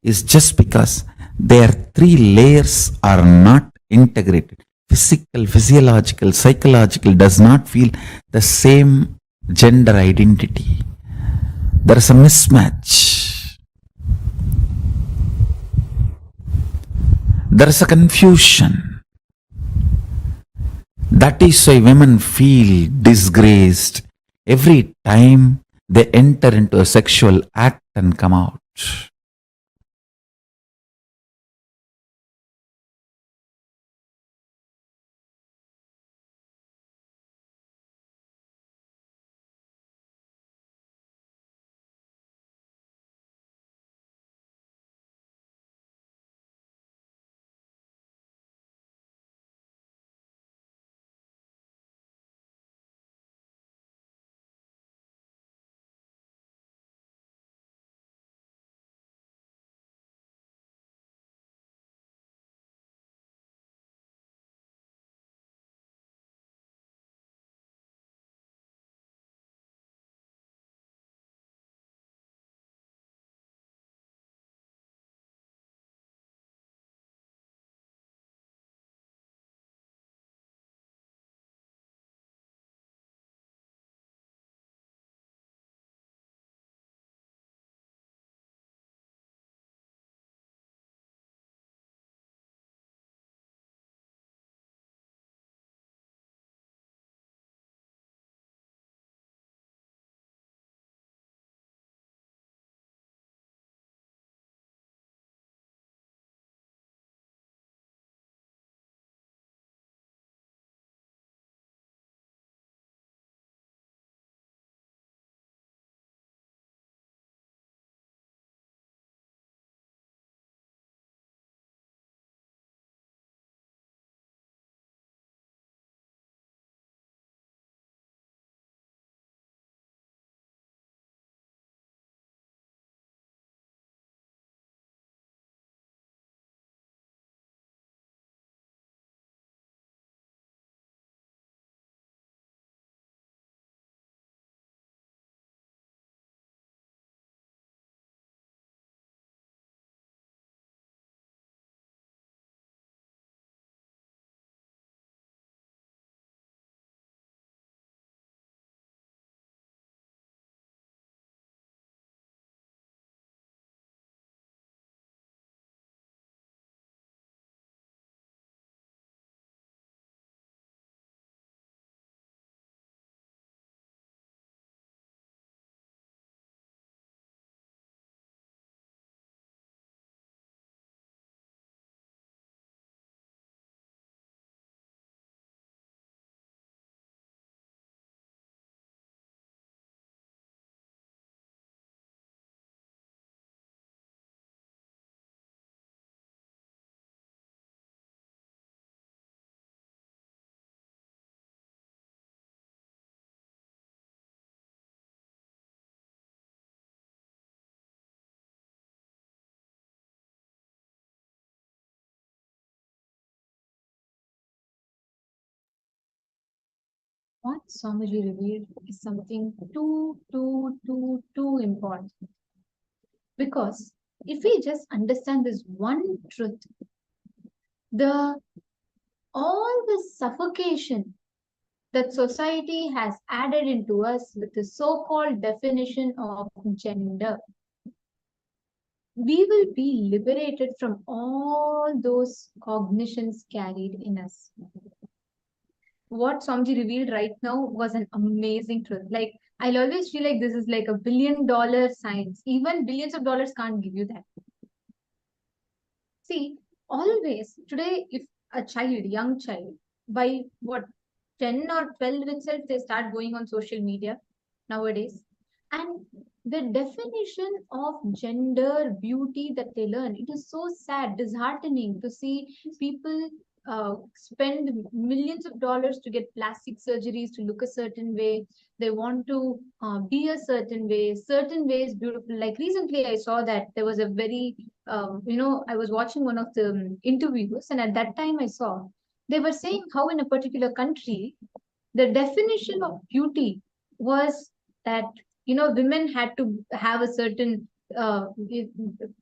is just because their three layers are not integrated. Physical, physiological, psychological does not feel the same gender identity. There is a mismatch. There is a confusion. That is why women feel disgraced every time they enter into a sexual act and come out. what Swamiji revealed is something too important. Because if we just understand this one truth, all the suffocation that society has added into us with the so-called definition of gender, we will be liberated from all those cognitions carried in us. What Swamiji revealed right now was an amazing truth. Like, I'll always feel like this is like $1 billion science. Even billions of dollars can't give you that. See, always today, if a child, young child, by what 10 or 12 itself, they start going on social media nowadays. And the definition of gender, beauty that they learn, it is so sad, disheartening to see people spend millions of dollars to get plastic surgeries to look a certain way. They want to be a certain way is beautiful. Like recently, I saw that there was a very, I was watching one of the interviews, and at that time I saw they were saying how in a particular country, the definition of beauty was that, women had to have a certain uh,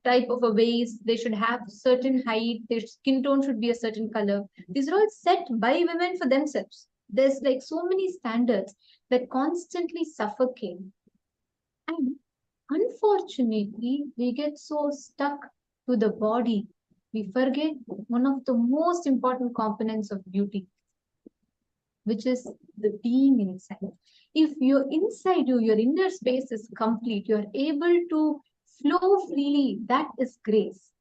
type of a waist, they should have certain height, their skin tone should be a certain color. These are all set by women for themselves. There's like so many standards that constantly suffocate. And unfortunately, we get so stuck to the body, we forget one of the most important components of beauty, which is the being inside. If you're inside you, your inner space is complete, you're able to flow freely, that is grace.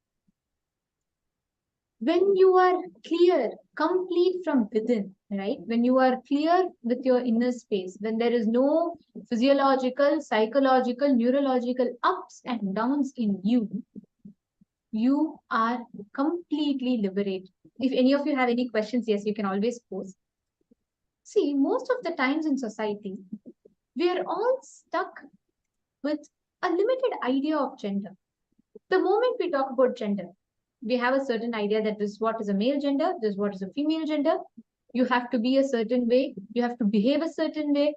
When you are clear, complete from within, right? When you are clear with your inner space, when there is no physiological, psychological, neurological ups and downs in you, you are completely liberated. If any of you have any questions, yes, you can always post. See, most of the times in society, we are all stuck with a limited idea of gender. The moment we talk about gender, we have a certain idea that this is what is a male gender, this is what is a female gender. You have to be a certain way, you have to behave a certain way.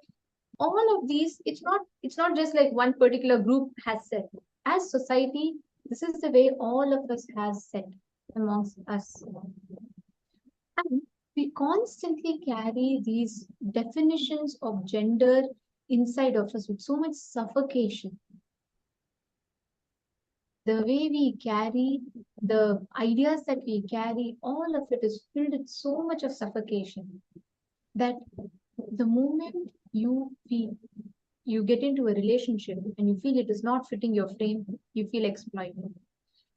All of these, it's not just like one particular group has said. As society, this is the way all of us has said amongst us. And we constantly carry these definitions of gender inside of us with so much suffocation. The way we carry, the ideas that we carry, all of it is filled with so much of suffocation that the moment you feel you get into a relationship and you feel it is not fitting your frame, you feel exploited.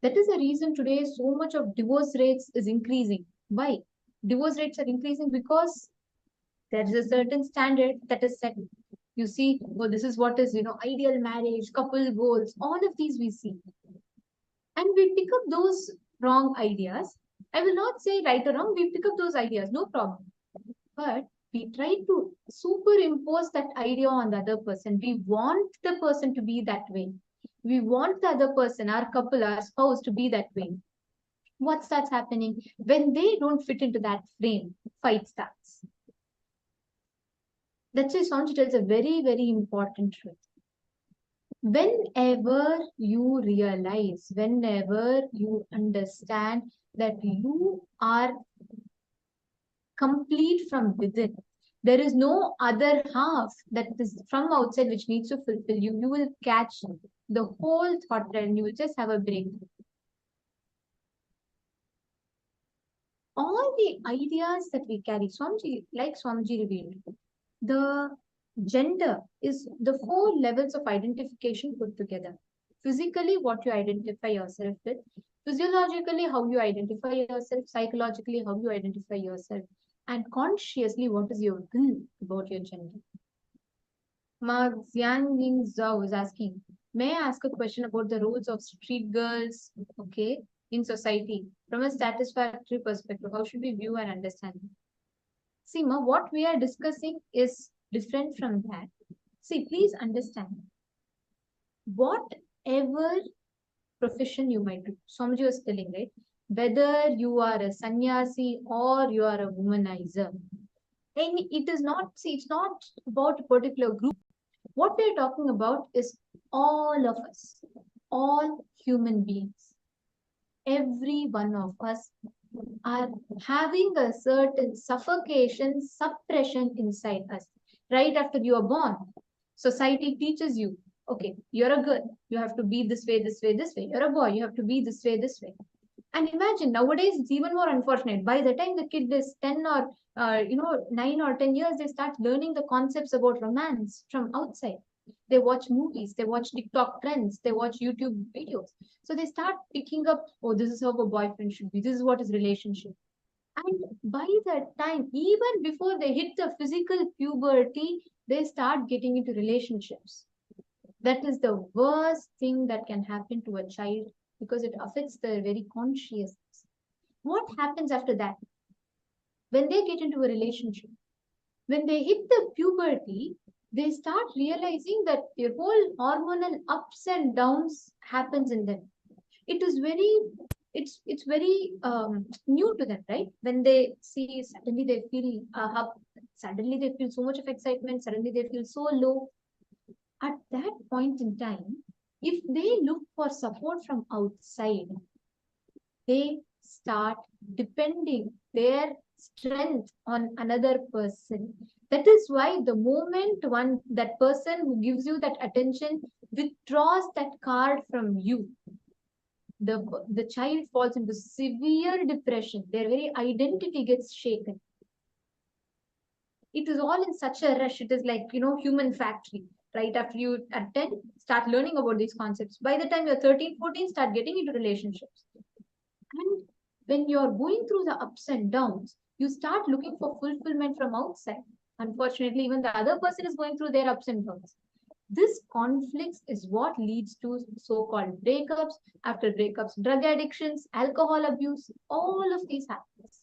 That is the reason today so much of divorce rates is increasing. Why? Divorce rates are increasing because there is a certain standard that is set. You see, well, this is what is, ideal marriage, couple goals, all of these we see. And we pick up those wrong ideas. I will not say right or wrong, we pick up those ideas, no problem. But we try to superimpose that idea on the other person. We want the person to be that way. We want the other person, our couple, our spouse to be that way. What starts happening? When they don't fit into that frame, fight starts. That's why Swamiji tells a very, very important truth. Whenever you realize, whenever you understand that you are complete from within, there is no other half that is from outside which needs to fulfill you, you will catch the whole thought thread and you will just have a breakthrough. All the ideas that we carry, Swamiji revealed, the gender is the 4 levels of identification put together. Physically, what you identify yourself with, physiologically, how you identify yourself, psychologically, how you identify yourself, and consciously, what is your will about your gender. Ma Xianying Zhao is asking, may I ask a question about the roles of street girls, okay, in society from a satisfactory perspective? How should we view and understand it? See, Ma, what we are discussing is different from that. See, please understand, whatever profession you might do, Swamiji was telling, right? Whether you are a sannyasi or you are a womanizer, And it is not, see, it's not about a particular group. What we're talking about is all of us, all human beings. Every one of us are having a certain suffocation, suppression inside us. Right after you are born, society teaches you, okay, you're a girl, you have to be this way, this way, this way. You're a boy, you have to be this way, this way. And imagine nowadays it's even more unfortunate. By the time the kid is 10 or 9 or 10 years, they start learning the concepts about romance from outside. They watch movies, they watch TikTok trends, they watch YouTube videos. So they start picking up, oh, this is how a boyfriend should be, this is what is relationship. And by that time, even before they hit the physical puberty, they start getting into relationships. That is the worst thing that can happen to a child because it affects their very consciousness. What happens after that? When they get into a relationship, when they hit the puberty, they start realizing that their whole hormonal ups and downs happens in them. It is very, it's very new to them, right? When they see, suddenly they feel up, suddenly they feel so much of excitement, suddenly they feel so low. At that point in time, if they look for support from outside, they start depending their strength on another person. That is why the moment that person who gives you that attention withdraws that card from you, the child falls into severe depression. Their very identity gets shaken. It is all in such a rush. It is like, human factory. Right after you at 10, start learning about these concepts. By the time you're 13, 14, start getting into relationships. And when you're going through the ups and downs, you start looking for fulfillment from outside. Unfortunately, even the other person is going through their ups and downs. This conflict is what leads to so-called breakups. After breakups, drug addictions, alcohol abuse, all of these happens.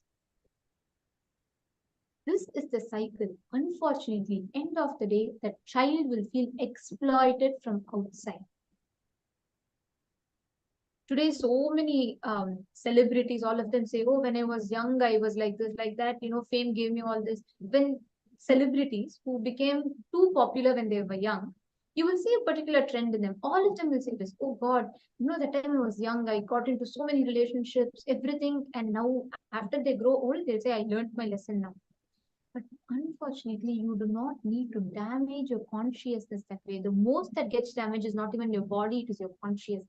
This is the cycle. Unfortunately, end of the day, the child will feel exploited from outside. Today, so many celebrities, all of them say, oh, when I was young, I was like this, like that, fame gave me all this. When celebrities who became too popular when they were young, you will see a particular trend in them. All of them will say this, oh God, the time I was young, I got into so many relationships, everything. And now after they grow old, they'll say, I learned my lesson now. But unfortunately, you do not need to damage your consciousness that way. The most that gets damaged is not even your body, it is your consciousness.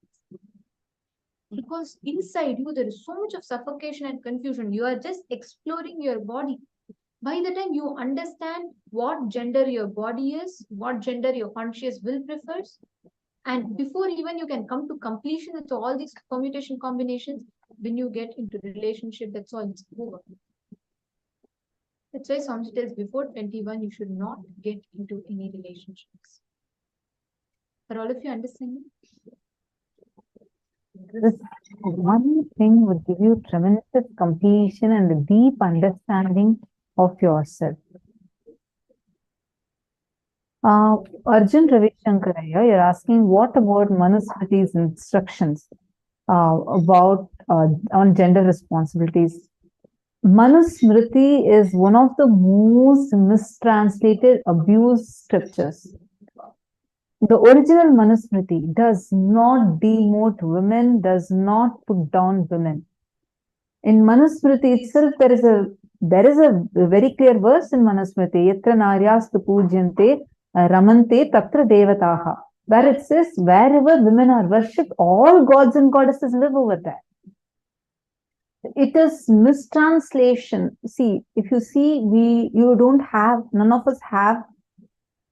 Because inside you, there is so much of suffocation and confusion. You are just exploring your body. By the time you understand what gender your body is, what gender your conscious will prefers, and before even you can come to completion with all these permutation combinations, when you get into relationship, that's all, it's over. That's why Swamiji tells before 21, you should not get into any relationships. Are all of you understanding? This one thing would give you tremendous completion and a deep understanding of yourself. Arjun Ravishankaraya, you're asking what about Manusmriti's instructions about on gender responsibilities? Manusmriti is one of the most mistranslated, abused scriptures. The original Manusmriti does not demote women, does not put down women. In Manusmriti itself, there is a very clear verse in Manusmriti, Yatra naryastu pujyante ramante tatra devataha, where it says, wherever women are worshipped, all gods and goddesses live over there. It is mistranslation. See, if you see, none of us have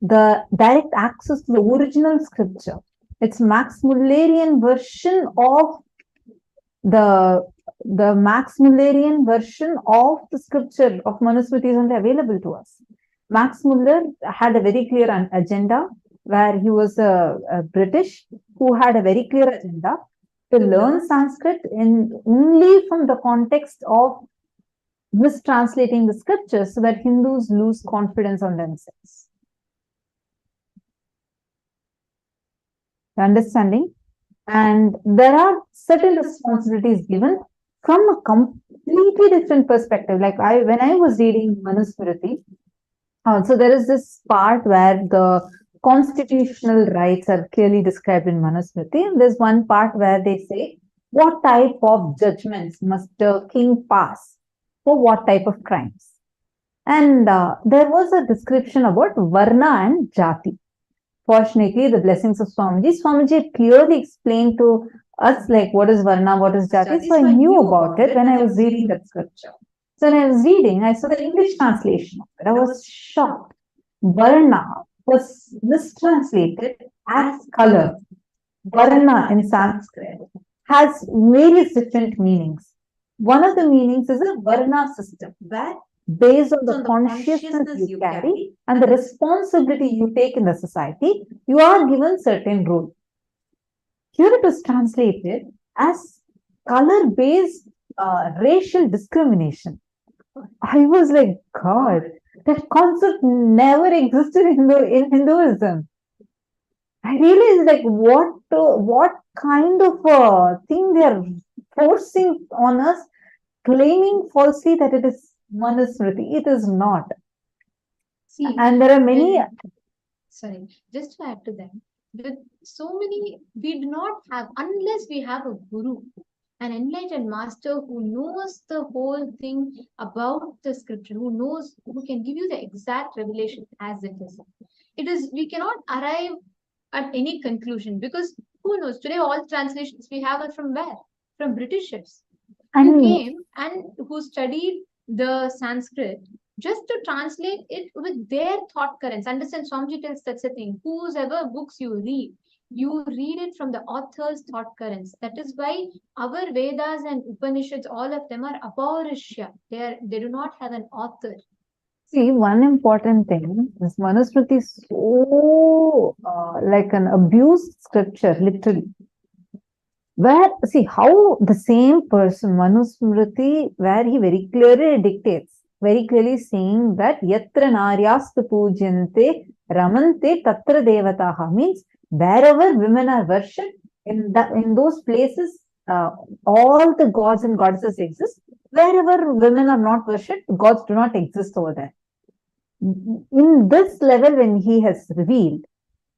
the direct access to the original scripture. It's Max Mullerian version of the Max Mullerian version of the scripture of Manusmriti isn't available to us. Max Muller had a very clear agenda, where he was a British who had a very clear agenda to learn Sanskrit only from the context of mistranslating the scriptures so that Hindus lose confidence on themselves. Understanding? And there are certain responsibilities given from a completely different perspective. Like when I was reading Manusmriti, So there is this part where the constitutional rights are clearly described in Manusmriti. And there's one part where they say what type of judgments must a king pass for what type of crimes. And there was a description about Varna and Jati. Fortunately, the blessings of Swamiji clearly explained to us like what is Varna, what is Jati. So I knew about it when I was reading that scripture. So when I was reading, I saw the English translation of it. I was shocked. Varna was mistranslated as color. Varna in Sanskrit has various different meanings. One of the meanings is a Varna system, where based on the consciousness you carry and the responsibility you take in the society, you are given certain role. Here it was translated as color-based racial discrimination. I was like, God, that concept never existed in Hinduism. I realized like what kind of a thing they are forcing on us, claiming falsely that it is Manusmriti. It is not. See, And there are many. Sorry, just to add to that, with so many, we do not have, unless we have a guru, an enlightened master who knows the whole thing about the scripture, who can give you the exact revelation as it is. We cannot arrive at any conclusion, because who knows, today all translations we have are from where? From Britishers who came and who studied the Sanskrit just to translate it with their thought currents. Understand, Swamiji tells that's the thing. Whosever books you read it from the author's thought currents. That is why our Vedas and Upanishads, all of them are apaurishya. They do not have an author. See, one important thing is Manusmriti is so like an abused scripture, literally. Where, see, how the same person, Manusmriti, where he very clearly dictates, very clearly saying that Yatra Naryastu Pujyante Ramante Tatra Devataha, means wherever women are worshipped, in those places, all the gods and goddesses exist. Wherever women are not worshipped, gods do not exist over there. In this level, when he has revealed,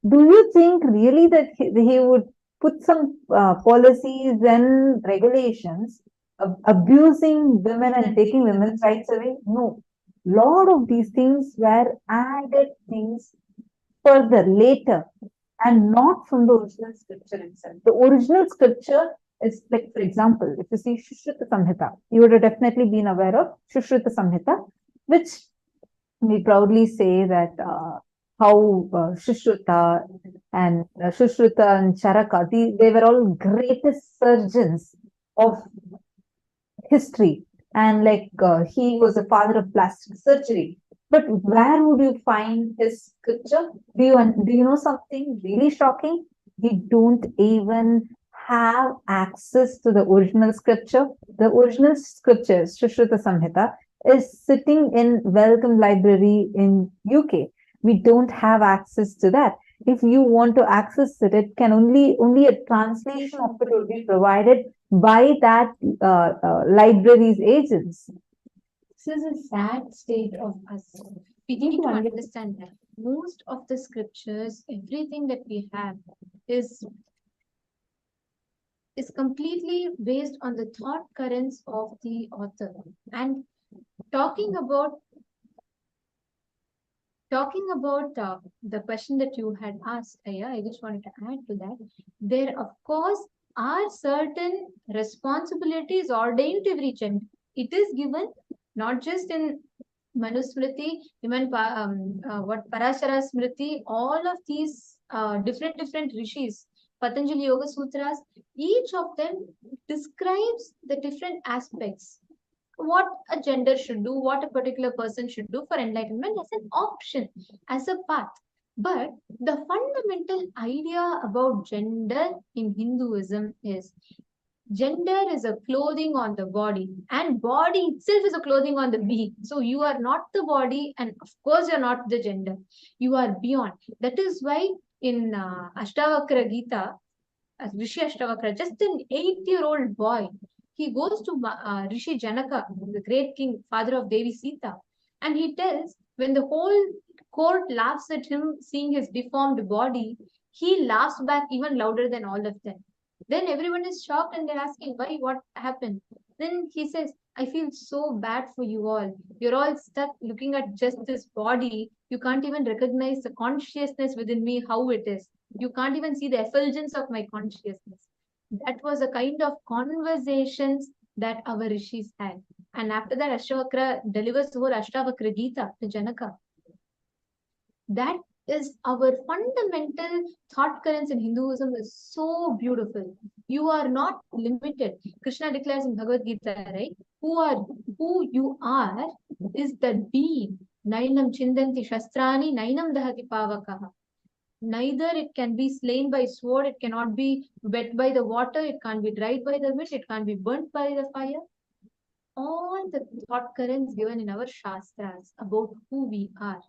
do you think really that he would put some policies and regulations of abusing women and taking women's rights away? No. Lot of these things were added things further, later, and not from the original scripture itself. The original scripture is like, for example, if you see Sushruta Samhita, you would have definitely been aware of Sushruta Samhita, which we proudly say that how Sushruta and Charaka, they were all greatest surgeons of history, and like he was a father of plastic surgery. But where would you find his scripture? Do you know something really shocking? We don't even have access to the original scripture. The original scripture, Sushruta Samhita, is sitting in Wellcome Library in UK. We don't have access to that. If you want to access it, it can only a translation of it will be provided by that library's agents. This is a sad state of us. We need to understand that most of the scriptures, everything that we have is completely based on the thought currents of the author. And talking about the question that you had asked, Aya, I just wanted to add to that. There, of course, are certain responsibilities ordained to every gender. It is given not just in Manusmriti, even Parashara Smriti, all of these different rishis, Patanjali Yoga Sutras, each of them describes the different aspects. What a gender should do, what a particular person should do for enlightenment as an option, as a path. But the fundamental idea about gender in Hinduism is gender is a clothing on the body, and body itself is a clothing on the being. So you are not the body, and of course you're not the gender. You are beyond. That is why in Ashtavakra Gita, Rishi Ashtavakra, just an 8-year-old boy, he goes to Rishi Janaka, the great king, father of Devi Sita, and he tells When the whole court laughs at him, seeing his deformed body, he laughs back even louder than all of them. Then everyone is shocked and they're asking, why? What happened? Then he says, I feel so bad for you all. You're all stuck looking at just this body. You can't even recognize the consciousness within me, how it is. You can't even see the effulgence of my consciousness. That was a kind of conversations that our rishis had. And after that, Ashtavakra delivers the whole Ashtavakra Gita to Janaka. That is our fundamental thought currents in Hinduism is so beautiful. You are not limited. Krishna declares in Bhagavad Gita, right? Who you are is the being. Nainam chindanti shastrani, nainam dahati pavakaha. Neither it can be slain by sword, it cannot be wet by the water, it can't be dried by the wind, it can't be burnt by the fire. All the thought currents given in our Shastras about who we are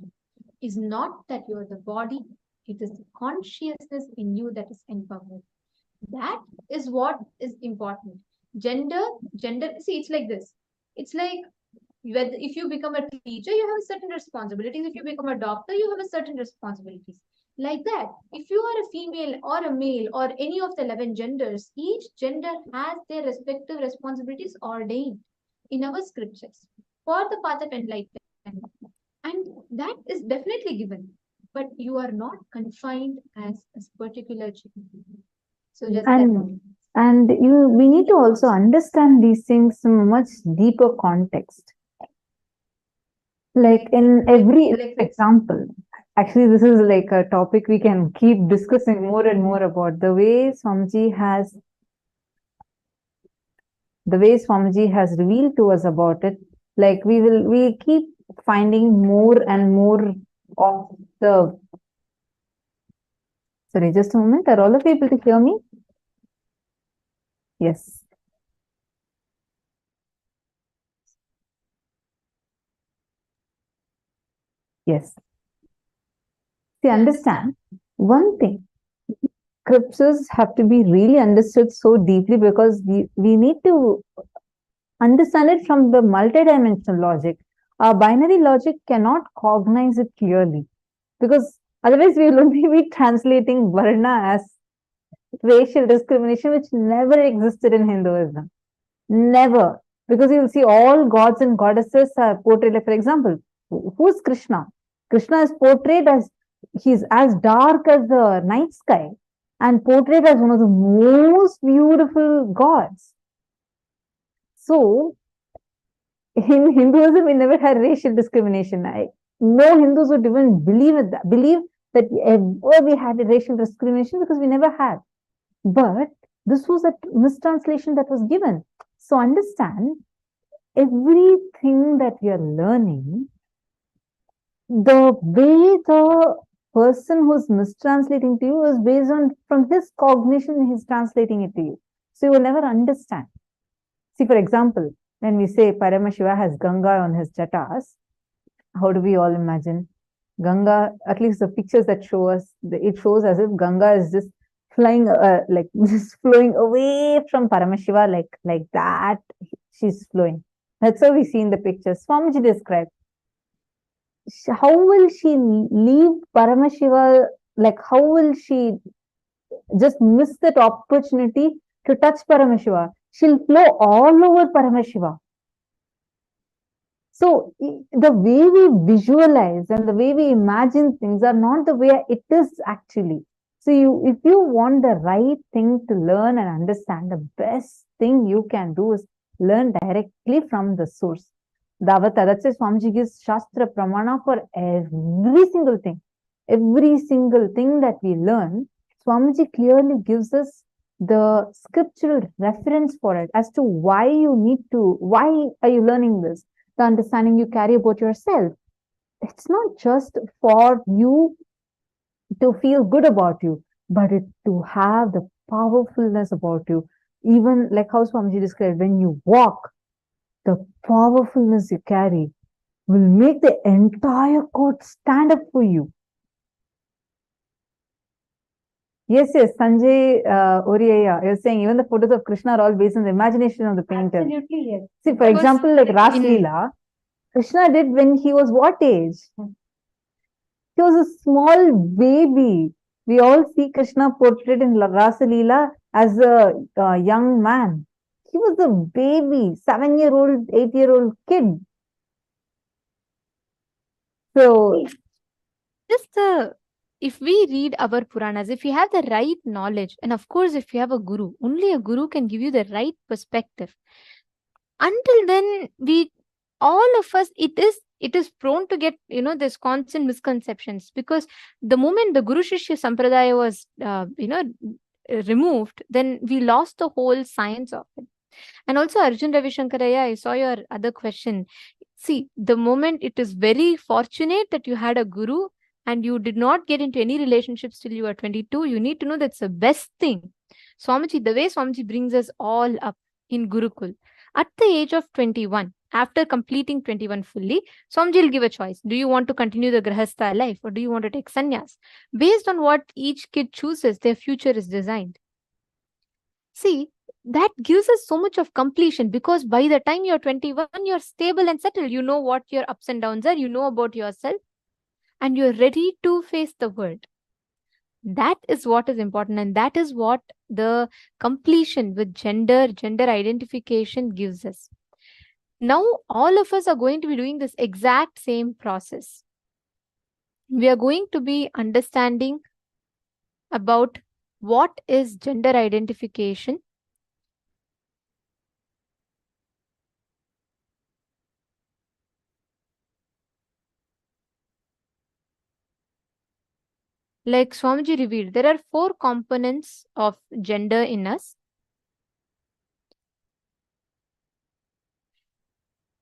is not that you are the body, it is the consciousness in you that is empowered. That is what is important. Gender, see, it's like this. It's like if you become a teacher, you have certain responsibilities. If you become a doctor, you have a certain responsibilities. Like that, if you are a female or a male or any of the 11 genders, each gender has their respective responsibilities ordained in our scriptures for the path of enlightenment. And that is definitely given. But you are not confined as a particular gender. So just and we need to also understand these things in a much deeper context. Like in every, like for example, actually this is like a topic we can keep discussing more and more about the way Swamiji has revealed to us about it. Like we keep finding more and more of the. Sorry, just a moment. Are all of you able to hear me? Yes. Yes. See, understand one thing. Scriptures have to be really understood so deeply because we need to understand it from the multidimensional logic. Our binary logic cannot cognize it clearly because otherwise we will only be translating Varna as racial discrimination, which never existed in Hinduism. Never. Because you will see all gods and goddesses are portrayed. Like, for example, who's Krishna? Krishna is portrayed as he's as dark as the night sky and portrayed as one of the most beautiful gods. So, in Hinduism, we never had racial discrimination. No Hindus would even believe that ever we had a racial discrimination because we never had. But this was a mistranslation that was given. So understand, everything that we are learning, the way the person who's mistranslating to you is based on from his cognition, he's translating it to you. So you will never understand. See, for example, when we say Paramashiva has Ganga on his jatas, how do we all imagine? Ganga, at least the pictures that show us, it shows as if Ganga is just flying, like just flowing away from Paramashiva, like that. She's flowing. That's how we see in the pictures. Swamiji described. How will she leave Paramashiva? Like, how will she just miss that opportunity to touch Paramashiva? She'll flow all over Paramashiva. So the way we visualize and the way we imagine things are not the way it is actually. So if you want the right thing to learn and understand, the best thing you can do is learn directly from the source. That's why Swamiji gives Shastra Pramana for every single thing. Every single thing that we learn, Swamiji clearly gives us the scriptural reference for it as to why are you learning this? The understanding you carry about yourself. It's not just for you to feel good about you, but to have the powerfulness about you. Even like how Swamiji described, when you walk, the powerfulness you carry will make the entire court stand up for you. Yes, Sanjay Oriya, you're saying even the photos of Krishna are all based on the imagination of the painter. Absolutely, yes. See, for example, like Ras Leela, Krishna did when he was what age? He was a small baby. We all see Krishna portrayed in Rasa Leela as a young man. He was a baby, 7-year-old, 8-year-old kid. So, Just if we read our Puranas, if you have the right knowledge, and of course, if you have a guru, only a guru can give you the right perspective. Until then, all of us, it is prone to get, this constant misconceptions, because the moment the Guru Shishya Sampradaya was, removed, then we lost the whole science of it. And also, Arjun Ravishankaraya, I saw your other question. See, the moment, it is very fortunate that you had a guru and you did not get into any relationships till you were 22. You need to know that's the best thing. Swamiji, the way Swamiji brings us all up in Gurukul, at the age of 21, after completing 21 fully, Swamiji will give a choice. Do you want to continue the Grahastha life or do you want to take sannyas? Based on what each kid chooses, their future is designed. See, that gives us so much of completion, because by the time you're 21, you're stable and settled. You know what your ups and downs are, you know about yourself, and you're ready to face the world. That is what is important, and that is what the completion with gender identification gives us. Now, all of us are going to be doing this exact same process. We are going to be understanding about what is gender identification. Like Swamiji revealed, there are 4 components of gender in us.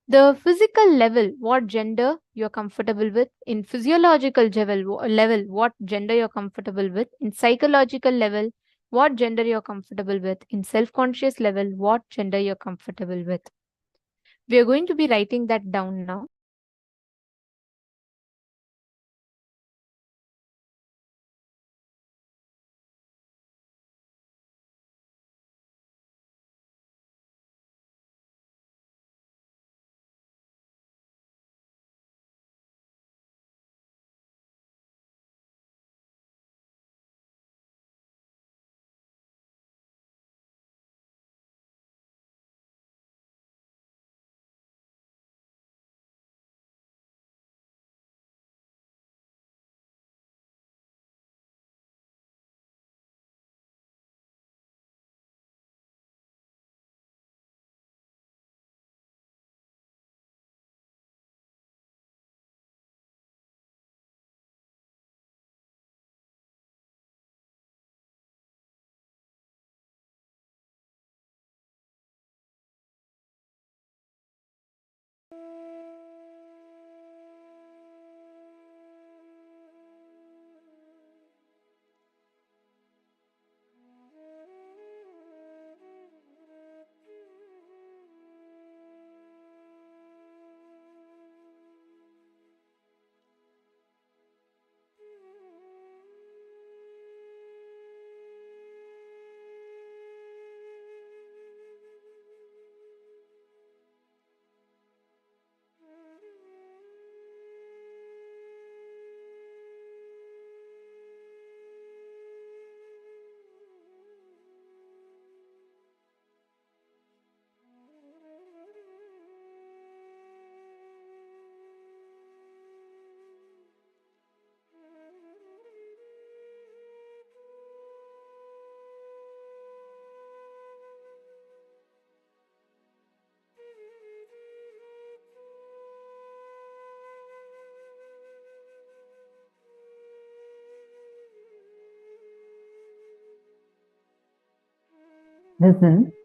The physical level, what gender you're comfortable with. In physiological level, what gender you're comfortable with. In psychological level, what gender you're comfortable with. In self-conscious level, what gender you're comfortable with. We are going to be writing that down now.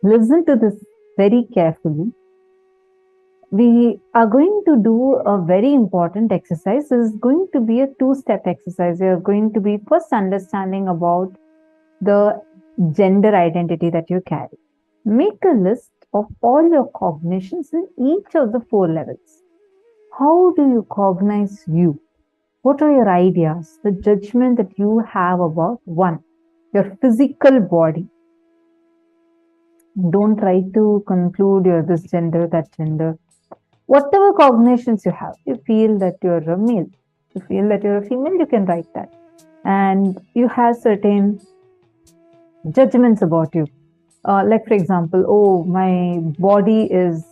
listen to this very carefully. We are going to do a very important exercise. This is going to be a 2-step exercise. We are going to be first understanding about the gender identity that you carry. Make a list of all your cognitions in each of the 4 levels. How do you cognize you? What are your ideas, the judgment that you have about one, your physical body? Don't try to conclude you're this gender, that gender. Whatever cognitions you have, you feel that you're a male, you feel that you're a female, you can write that. And you have certain judgments about you. Like, for example, oh, my body is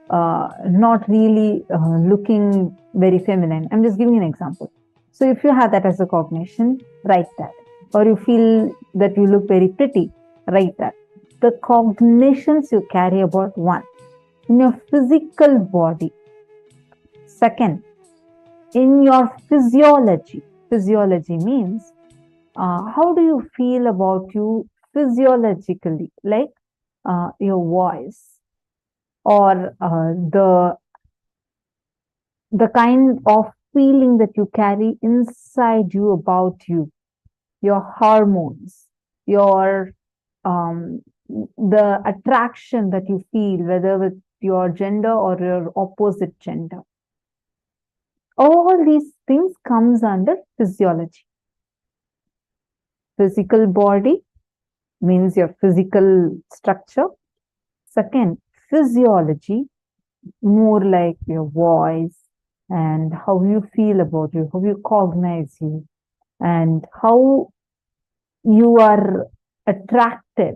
not really looking very feminine. I'm just giving an example. So if you have that as a cognition, write that. Or you feel that you look very pretty, write that. The cognitions you carry about, one, in your physical body. Second, in your physiology. Physiology means how do you feel about you physiologically, like your voice, or the kind of feeling that you carry inside you about you, your hormones, your the attraction that you feel, whether with your gender or your opposite gender. All these things comes under physiology. Physical body means your physical structure. Second, physiology, more like your voice and how you feel about you, how you cognize you, and how you are attracted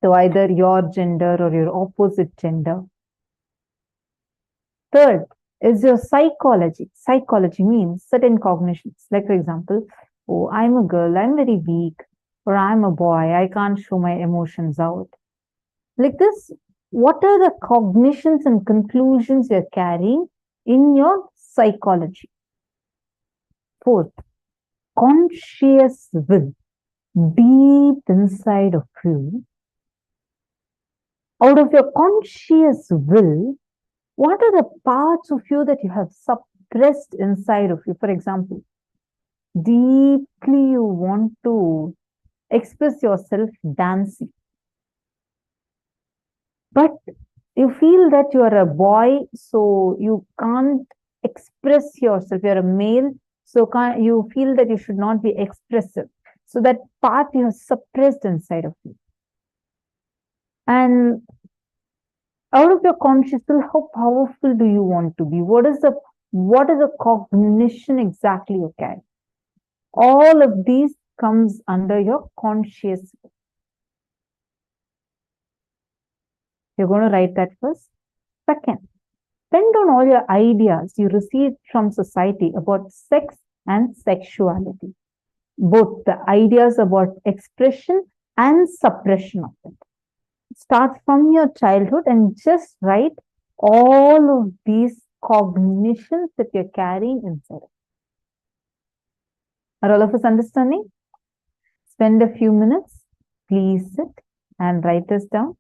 to either your gender or your opposite gender. Third is your psychology. Psychology means certain cognitions. Like, for example, oh, I'm a girl, I'm very weak, or I'm a boy, I can't show my emotions out. Like this, what are the cognitions and conclusions you're carrying in your psychology? Fourth, conscious will, deep inside of you. Out of your conscious will, what are the parts of you that you have suppressed inside of you? For example, deeply you want to express yourself dancing, but you feel that you are a boy, so you can't express yourself. You're a male, so you feel that you should not be expressive. So that part you have suppressed inside of you. And out of your conscious will, how powerful do you want to be? What is the cognition exactly you carry? All of these comes under your conscious will. You're going to write that first. Second, spend on all your ideas you received from society about sex and sexuality. Both the ideas about expression and suppression of it. Start from your childhood and just write all of these cognitions that you're carrying inside. Are all of us understanding? Spend a few minutes. Please sit and write this down.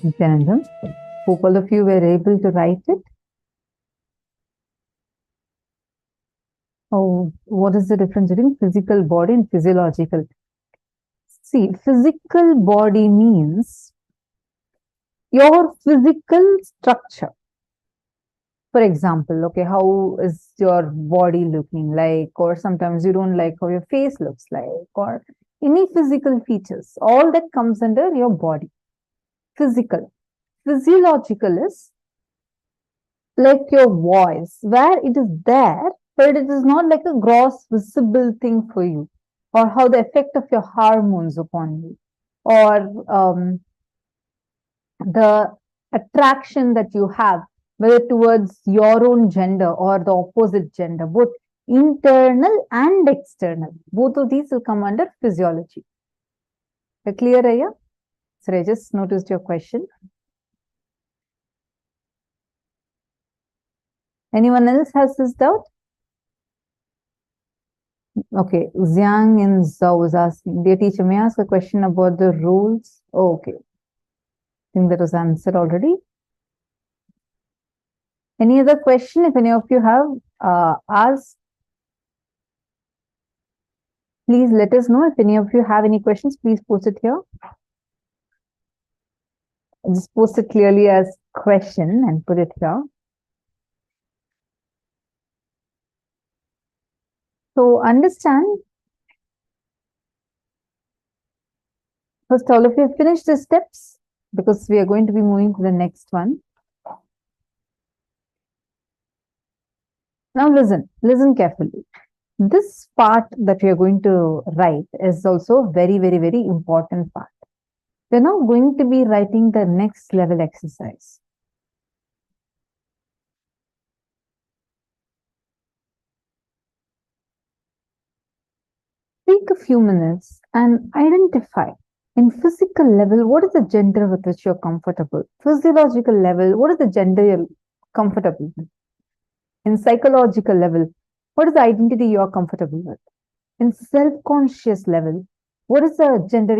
Nithyananda. Hope all of you were able to write it. Oh, what is the difference between physical body and physiological? See, physical body means your physical structure. For example, okay, how is your body looking like? Or sometimes you don't like how your face looks like, or any physical features. All that comes under your body. Physical. Physiological is like your voice, where it is there, but it is not like a gross visible thing for you, or how the effect of your hormones upon you, or the attraction that you have, whether towards your own gender or the opposite gender, both internal and external. Both of these will come under physiology. Clear, Aya? Sir, I just noticed your question. Anyone else has this doubt? Okay, Xiang in Zhao was asking, dear teacher, may I ask a question about the rules? Oh, okay. I think that was answered already. Any other question? If any of you have asked, please let us know. If any of you have any questions, please post it here. Just post it clearly as question and put it here. So understand, first all of you have finished the steps, because we are going to be moving to the next one. Now listen carefully. This part that we are going to write is also very, very, very important part. We're now going to be writing the next level exercise. Take a few minutes and identify in physical level, what is the gender with which you're comfortable? Physiological level, what is the gender you're comfortable with? In psychological level, what is the identity you're comfortable with? In self-conscious level, what is the gender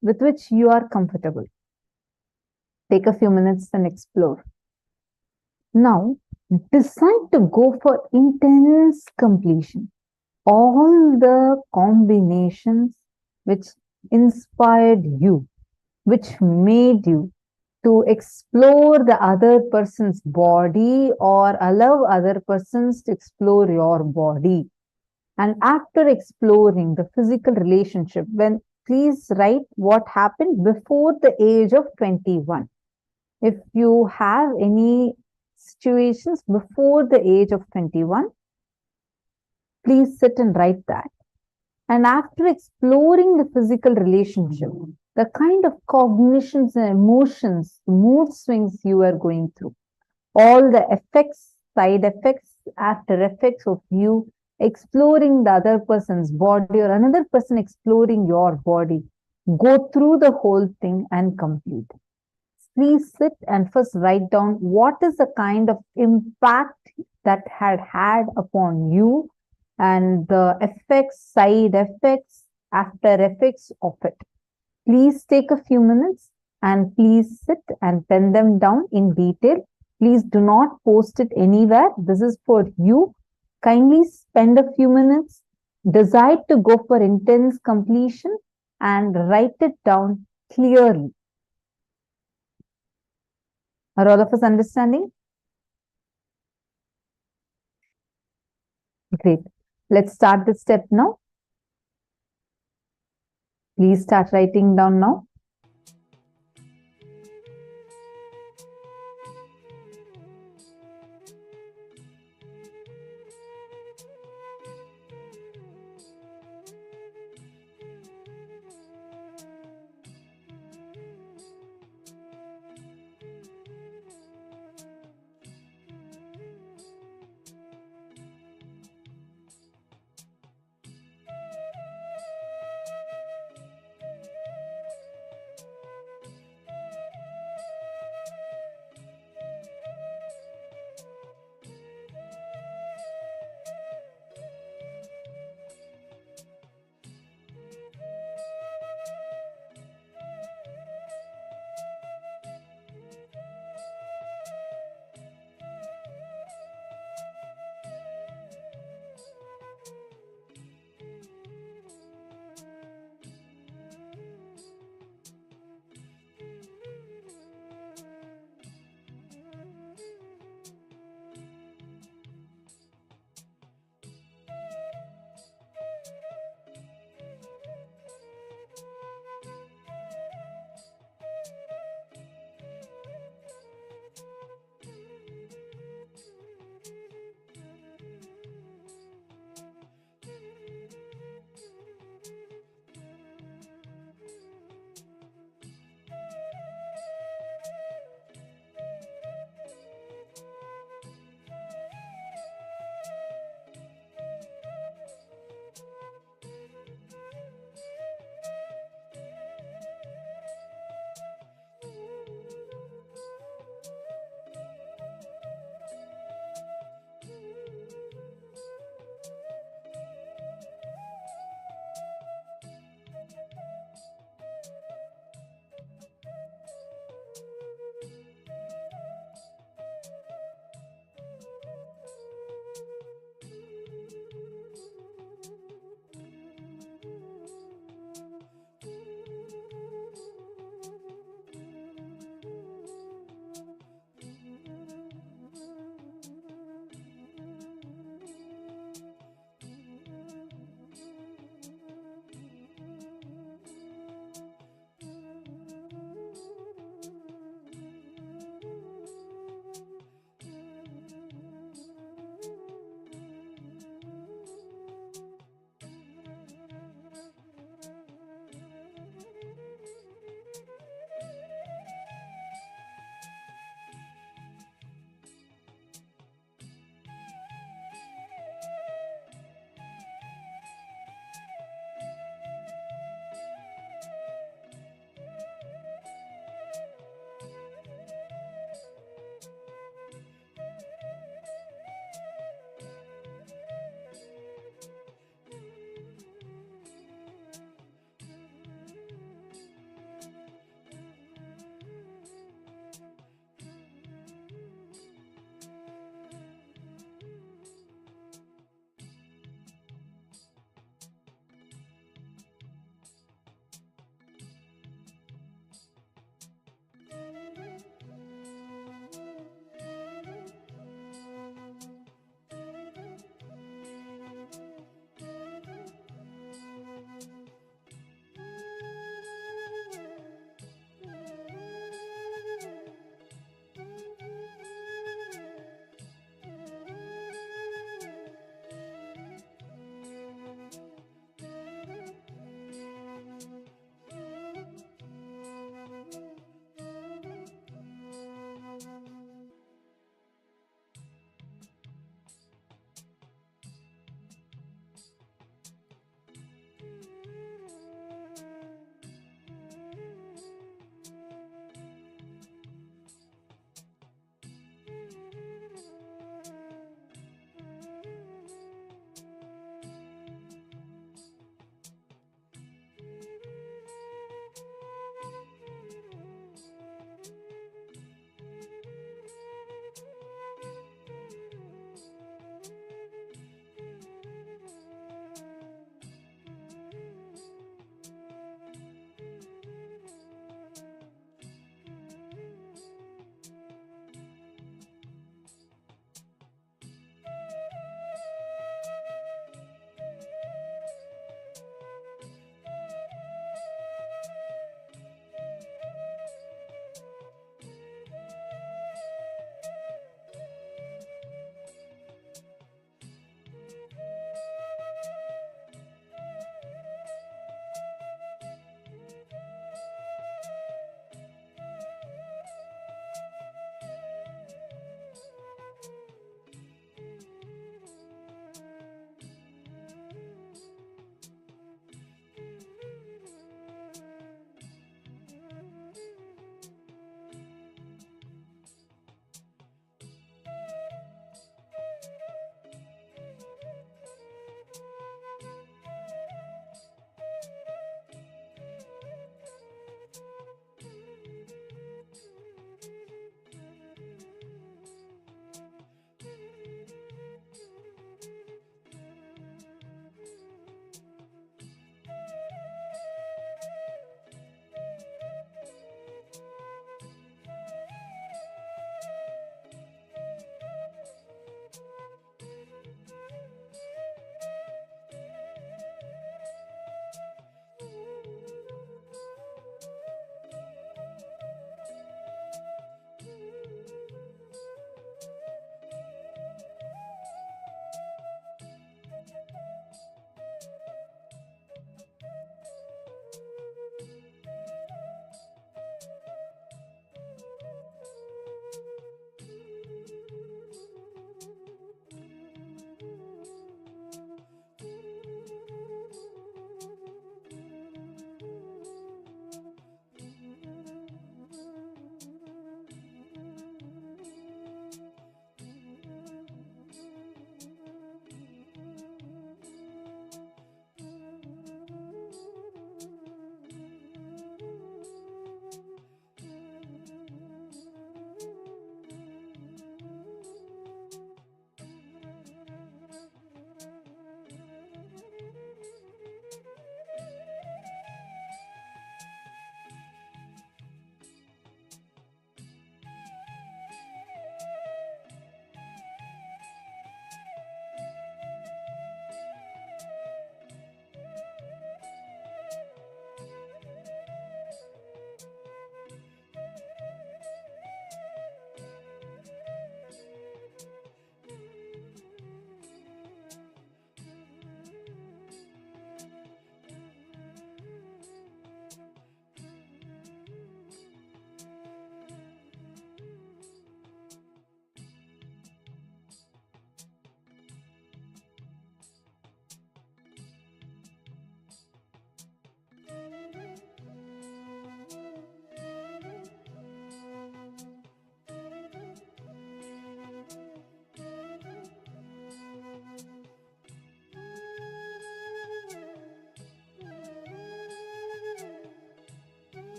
with which you are comfortable? Take a few minutes and explore. Now, decide to go for intense completion. All the combinations which inspired you, which made you to explore the other person's body or allow other persons to explore your body. And after exploring the physical relationship, when please write what happened before the age of 21. If you have any situations before the age of 21, please sit and write that. And after exploring the physical relationship, the kind of cognitions and emotions, mood swings you are going through, all the effects, side effects, after effects of you exploring the other person's body or another person exploring your body, go through the whole thing and complete. Please sit and first write down what is the kind of impact that had upon you and the effects, side effects, after effects of it. Please take a few minutes and please sit and pen them down in detail. Please do not post it anywhere. This is for you. Kindly spend a few minutes, decide to go for intense completion and write it down clearly. Are all of us understanding? Great. Let's start the step now. Please start writing down now.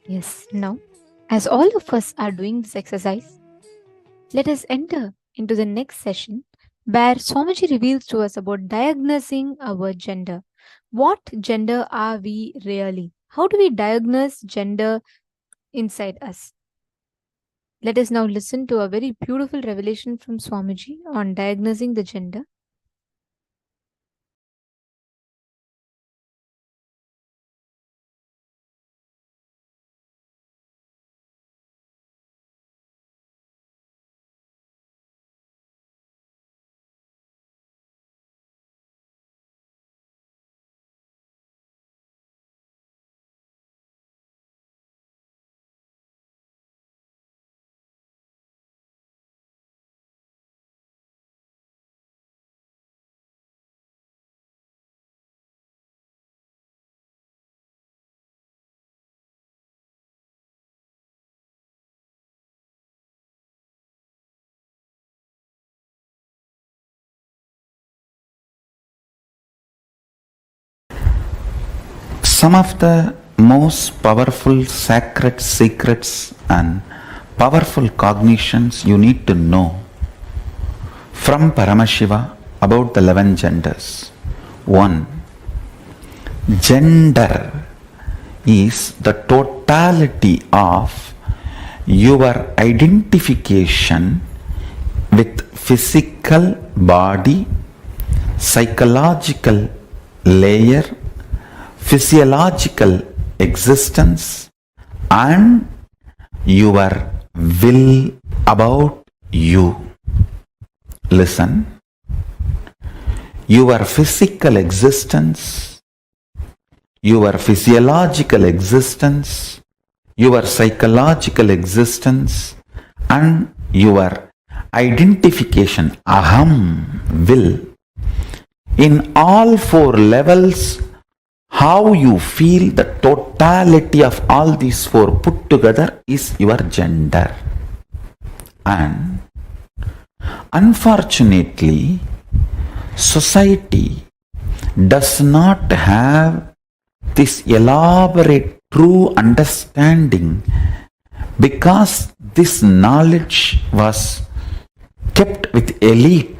Yes, now, as all of us are doing this exercise, let us enter into the next session where Swamiji reveals to us about diagnosing our gender. What gender are we really? How do we diagnose gender inside us? Let us now listen to a very beautiful revelation from Swamiji on diagnosing the gender. Some of the most powerful sacred secrets and powerful cognitions you need to know from Paramashiva about the 11 genders. 1. Gender is the totality of your identification with physical body, psychological layer, physiological existence, and your will about you. Listen. Your physical existence, your physiological existence, your psychological existence, and your identification, aham, will. In all 4 levels, how you feel, the totality of all these 4 put together is your gender. And unfortunately, society does not have this elaborate true understanding because this knowledge was kept with elite.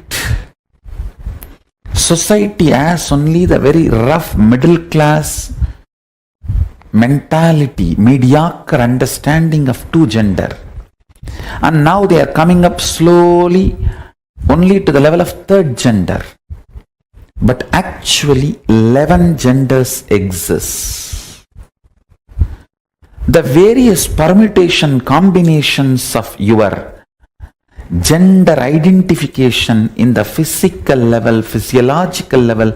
Society has only the very rough middle class mentality, mediocre understanding of 2 gender. And now they are coming up slowly only to the level of 3rd gender. But actually 11 genders exist. The various permutation combinations of your gender identification in the physical level, physiological level,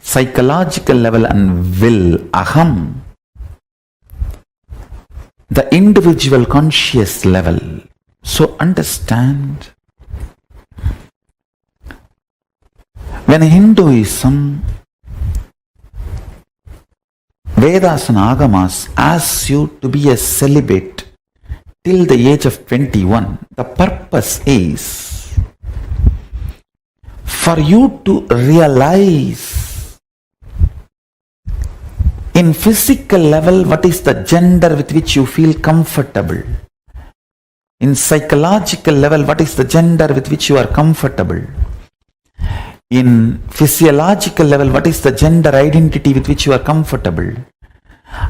psychological level, and will, aham, the individual conscious level. So understand, when Hinduism, Vedas and Agamas asks you to be a celibate till the age of 21, the purpose is for you to realize in physical level what is the gender with which you feel comfortable. In psychological level, what is the gender with which you are comfortable. In physiological level, what is the gender identity with which you are comfortable.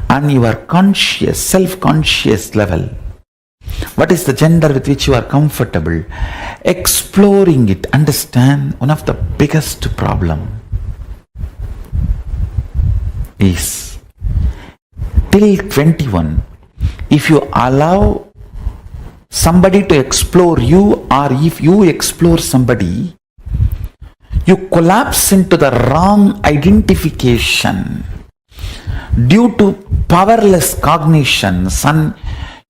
And your conscious, self-conscious level, what is the gender with which you are comfortable. Exploring it, understand, one of the biggest problem is till 21, if you allow somebody to explore you, or if you explore somebody, you collapse into the wrong identification due to powerless cognitions, and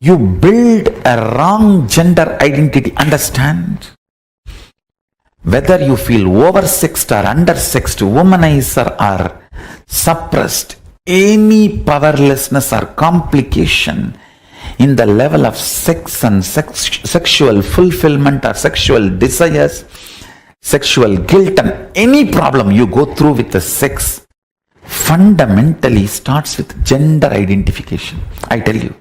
you build a wrong gender identity. Understand? Whether you feel oversexed or undersexed, womanizer or suppressed, any powerlessness or complication in the level of sex and sexual fulfillment or sexual desires, sexual guilt, and any problem you go through with the sex fundamentally starts with gender identification. I tell you,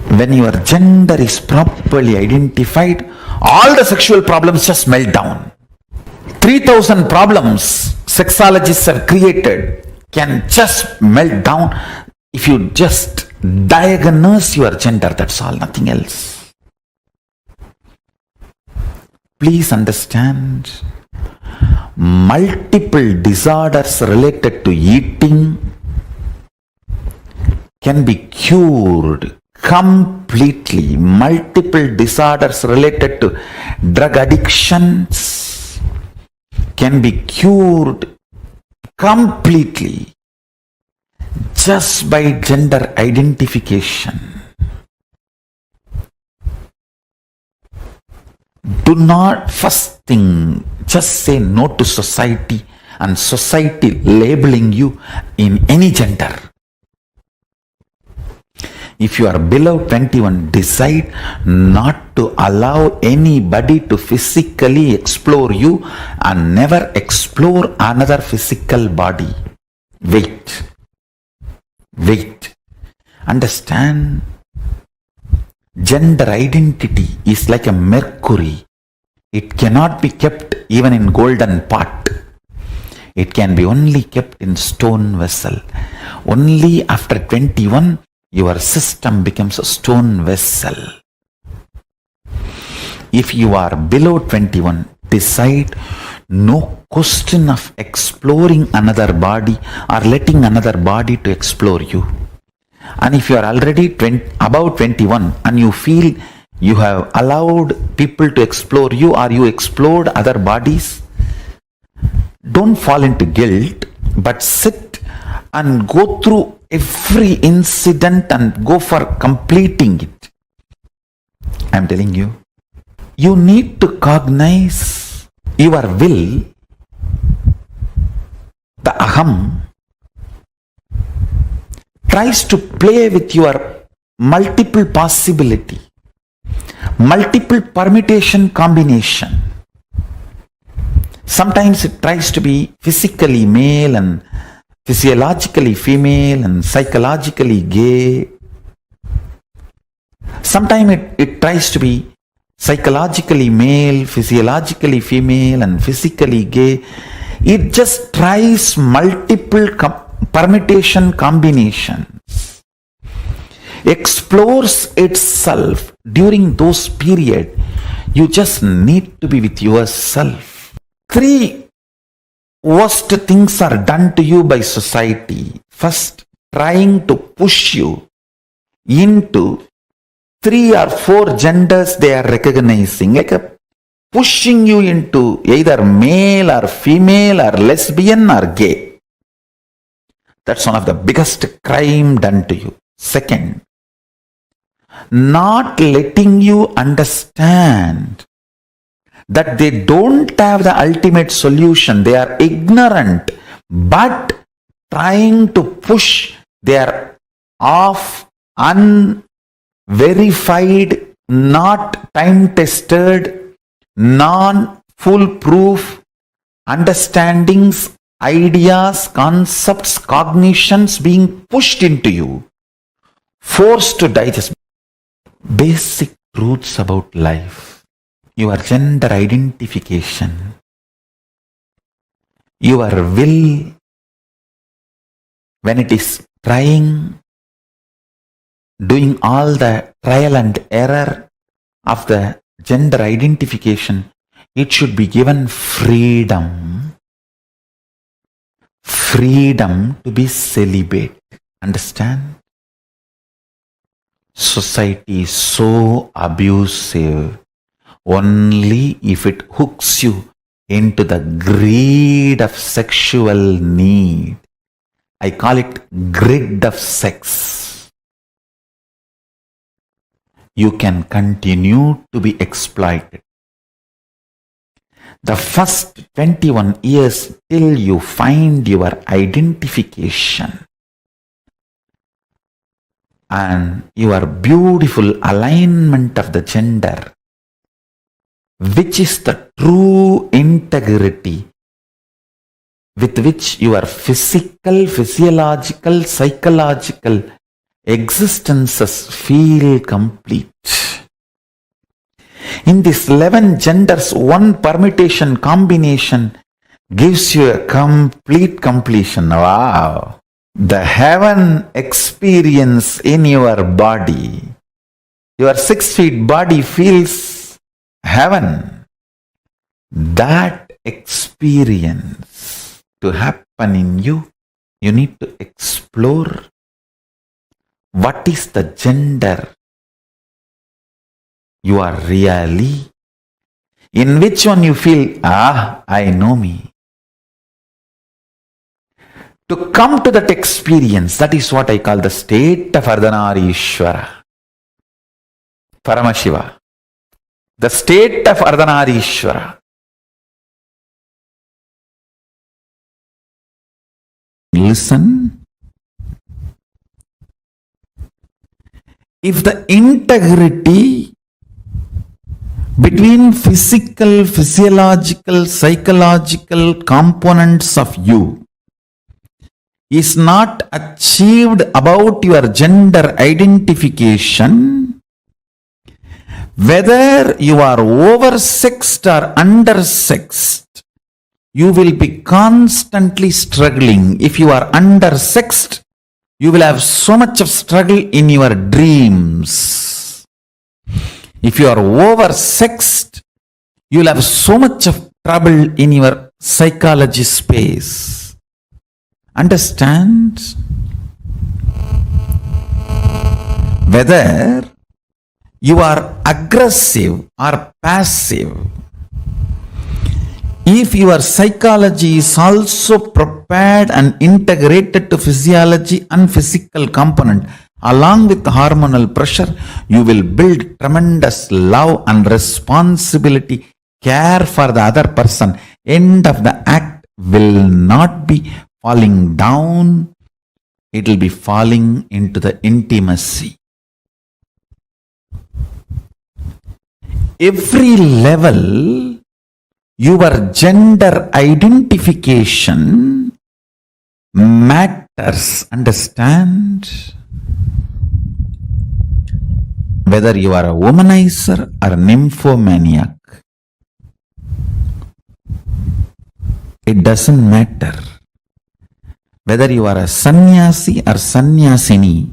When your gender is properly identified, all the sexual problems just melt down. 3,000 problems sexologists have created can just melt down if you just diagnose your gender. That's all, nothing else. Please understand, multiple disorders related to eating can be cured completely. Multiple disorders related to drug addictions can be cured completely just by gender identification. Do not, first thing, just say no to society and society labeling you in any gender. If you are below 21, decide not to allow anybody to physically explore you and never explore another physical body. Wait. Understand, gender identity is like a mercury. It cannot be kept even in golden pot. It can be only kept in stone vessel. Only after 21, your system becomes a stone vessel. If you are below 21, decide no question of exploring another body or letting another body to explore you. And if you are already above 21 and you feel you have allowed people to explore you or you explored other bodies, don't fall into guilt, but sit and go through every incident and go for completing it. I am telling you, you need to cognize your will, the aham, tries to play with your multiple possibility, multiple permutation combination. Sometimes it tries to be physically male and physiologically female and psychologically gay. Sometimes it tries to be psychologically male, physiologically female and physically gay. It just tries multiple permutation combinations, explores itself. During those periods, you just need to be with yourself. 3 worst things are done to you by society. First, trying to push you into 3 or 4 genders they are recognizing, like pushing you into either male or female or lesbian or gay. That's one of the biggest crime done to you. Second, not letting you understand that they don't have the ultimate solution. They are ignorant, but trying to push their off, unverified, not time-tested, non-foolproof understandings, ideas, concepts, cognitions being pushed into you, forced to digest basic truths about life, your gender identification, your will, when it is trying, doing all the trial and error of the gender identification, it should be given freedom to be celibate. Understand? Society is so abusive only if it hooks you into the greed of sexual need. I call it grid of sex. You can continue to be exploited. The first 21 years till you find your identification and your beautiful alignment of the gender, which is the true integrity with which your physical, physiological, psychological existences feel complete. In these 11 genders, one permutation combination gives you a complete completion. Wow! The heaven experience in your body, your 6 feet body feels heaven. That experience to happen in you, you need to explore what is the gender you are really, in which one you feel, I know me. To come to that experience, that is what I call the state of Ardhanareeshwara, Paramashiva. The state of Ardhanareeshwara. Listen. If the integrity between physical, physiological, psychological components of you is not achieved about your gender identification, whether you are oversexed or undersexed, you will be constantly struggling. If you are undersexed, you will have so much of struggle in your dreams. If you are oversexed, you will have so much of trouble in your psychology space. Understand? Whether you are aggressive or passive, if your psychology is also prepared and integrated to physiology and physical component, along with the hormonal pressure, you will build tremendous love and responsibility, care for the other person. End of the act will not be falling down, it will be falling into the intimacy. Every level, your gender identification matters. Understand? Whether you are a womanizer or a nymphomaniac, it doesn't matter. Whether you are a sannyasi or sannyasini,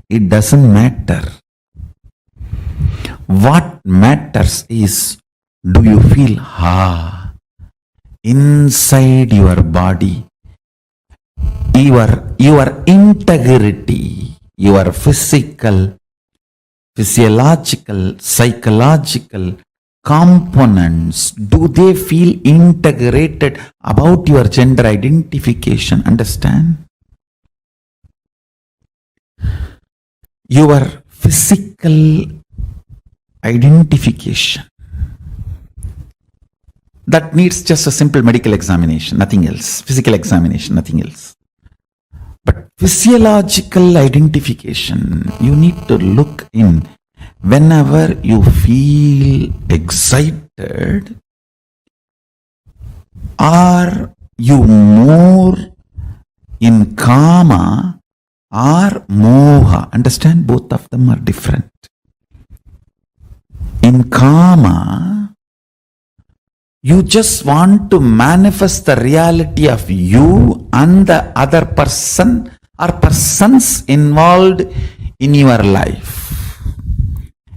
it doesn't matter. What matters is, do you feel inside your body, your integrity, your physical, physiological, psychological components, do they feel integrated about your gender identification? Understand? Your physical identification, that needs just a simple medical examination, nothing else. Physical examination, nothing else. But physiological identification, you need to look in. Whenever you feel excited, are you more in kama or moha? Understand, both of them are different. In kama, you just want to manifest the reality of you and the other person or persons involved in your life.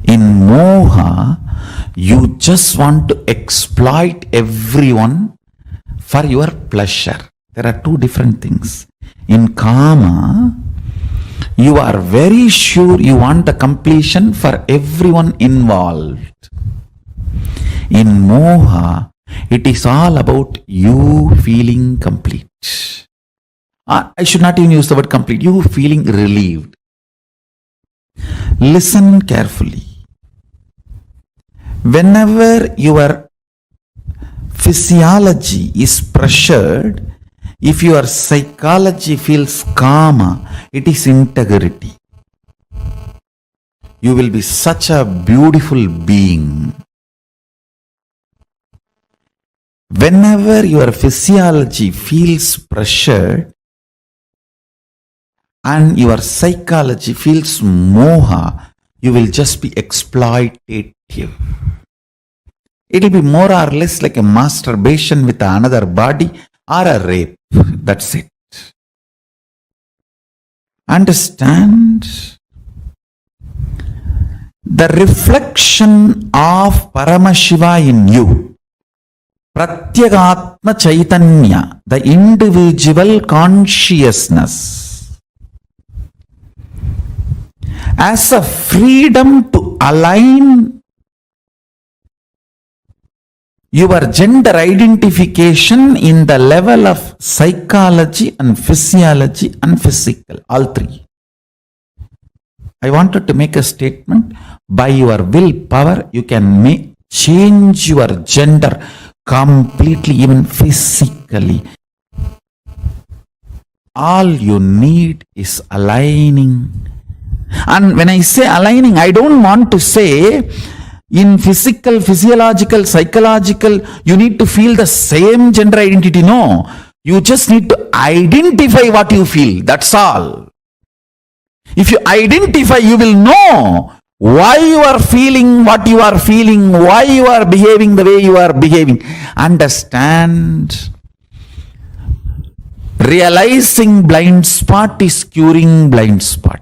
In moha, you just want to exploit everyone for your pleasure. There are two different things. In kama, you are very sure you want the completion for everyone involved. In moha, it is all about you feeling complete. I should not even use the word complete. You feeling relieved. Listen carefully. Whenever your physiology is pressured, if your psychology feels kama, it is integrity. You will be such a beautiful being. Whenever your physiology feels pressured, and your psychology feels moha, you will just be exploitative. It will be more or less like a masturbation with another body or a rape. That's it. Understand? The reflection of Paramashiva in you, Pratyagatma Chaitanya, the individual consciousness, as a freedom to align your gender identification in the level of psychology and physiology and physical, all three. I wanted to make a statement. By your willpower, you can change your gender completely, even physically. All you need is aligning. And when I say aligning, I don't want to say in physical, physiological, psychological, you need to feel the same gender identity. No. You just need to identify what you feel. That's all. If you identify, you will know why you are feeling what you are feeling, why you are behaving the way you are behaving. Understand? Realizing blind spot is curing blind spot.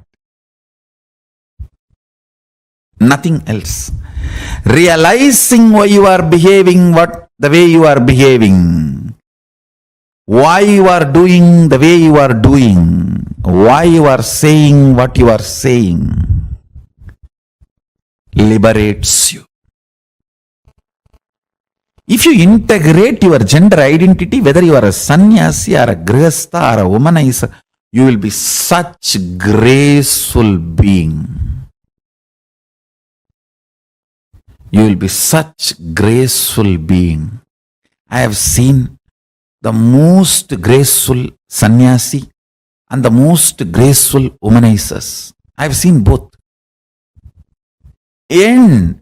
Nothing else. Realizing why you are behaving the way you are behaving, why you are doing the way you are doing, why you are saying what you are saying, liberates you. If you integrate your gender identity, whether you are a sannyasi or a grihastha or a womanizer, you will be such graceful being. You will be such graceful being. I have seen the most graceful sannyasi and the most graceful womanizers. I have seen both. And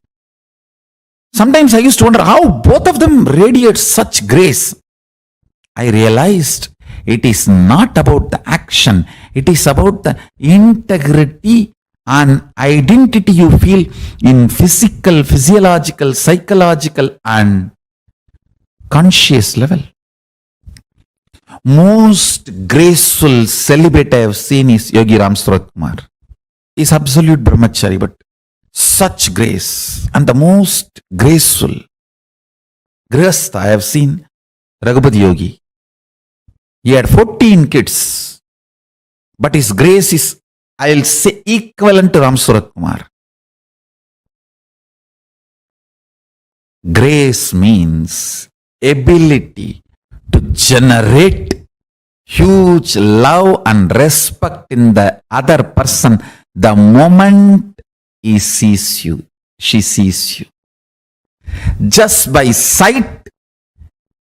sometimes I used to wonder how both of them radiate such grace. I realized it is not about the action. It is about the integrity and identity you feel in physical, physiological, psychological and conscious level. Most graceful celibate I have seen is Yogi Ram Surat Kumar. He is absolute brahmachari, but such grace. And the most graceful grihastha I have seen, Raghupati Yogi. He had 14 kids, but his grace is, I'll say, equivalent to Ram Surat Kumar. Grace means ability to generate huge love and respect in the other person the moment he sees you, she sees you. Just by sight,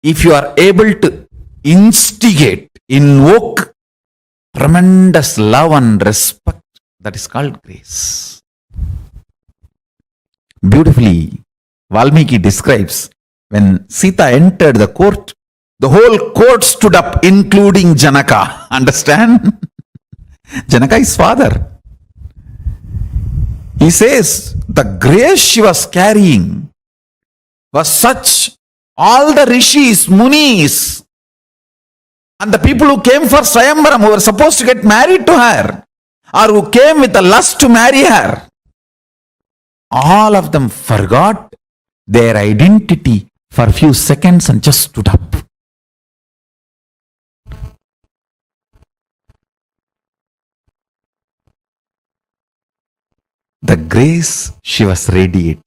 if you are able to instigate, invoke tremendous love and respect, that is called grace. Beautifully, Valmiki describes when Sita entered the court, the whole court stood up, including Janaka. Understand? Janaka is father. He says the grace she was carrying was such, all the rishis, munis, and the people who came for Swayamvaram, who were supposed to get married to her, or who came with a lust to marry her, all of them forgot their identity for a few seconds and just stood up. The grace she was radiating.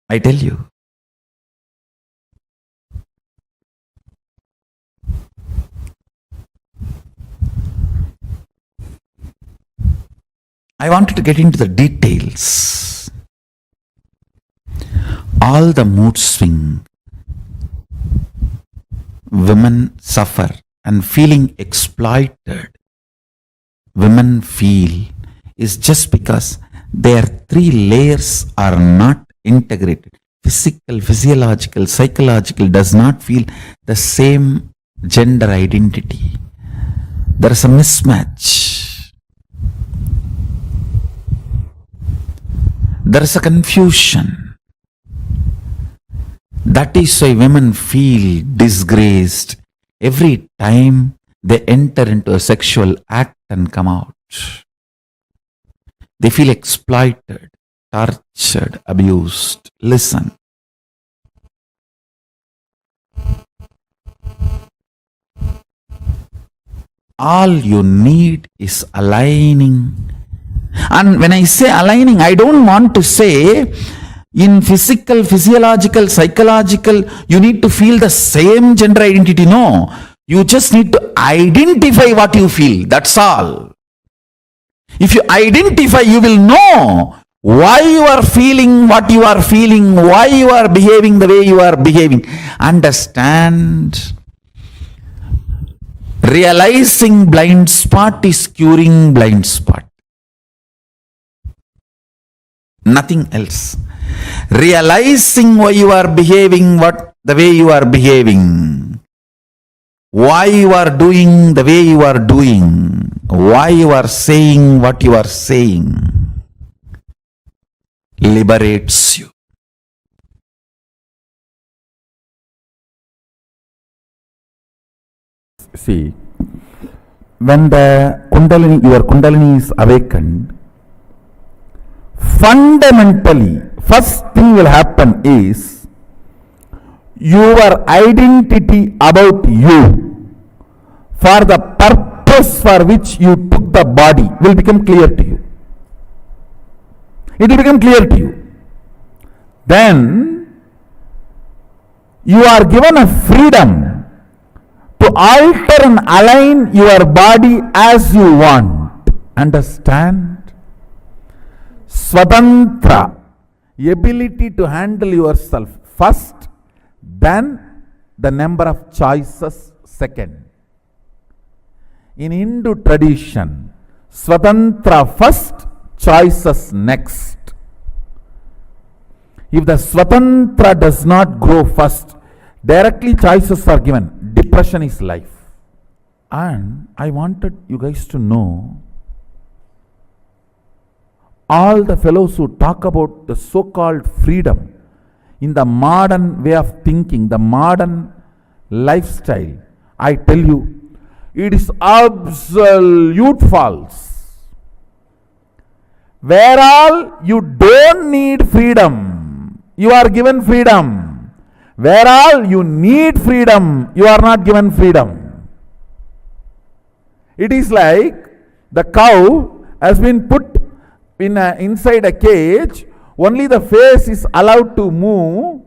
I tell you. I wanted to get into the details. All the mood swing women suffer and feeling exploited, women feel, is just because their three layers are not integrated. Physical, physiological, psychological does not feel the same gender identity. there is a mismatch. There is a confusion. That is why women feel disgraced every time they enter into a sexual act and come out. They feel exploited, tortured, abused. Listen. All you need is aligning. And when I say aligning, I don't want to say in physical, physiological, psychological, you need to feel the same gender identity. No. You just need to identify what you feel. That's all. If you identify, you will know why you are feeling what you are feeling, why you are behaving the way you are behaving. Understand? Realizing blind spot is curing blind spot. Nothing else. Realizing why you are behaving the way you are behaving, why you are doing the way you are doing, why you are saying what you are saying, liberates you. See, when the Kundalini, your Kundalini is awakened, fundamentally, first thing will happen is your identity about you for the purpose for which you took the body will become clear to you. It will become clear to you. Then you are given a freedom to alter and align your body as you want. Understand? Swatantra, ability to handle yourself first, then the number of choices second. In Hindu tradition, Swatantra first, choices next. If the Swatantra does not grow first, directly choices are given. Depression is life. And I wanted you guys to know, all the fellows who talk about the so-called freedom in the modern way of thinking, the modern lifestyle, I tell you, it is absolute false. Where all you don't need freedom, you are given freedom. Where all you need freedom, you are not given freedom. It is like the cow has been put inside a cage, only the face is allowed to move,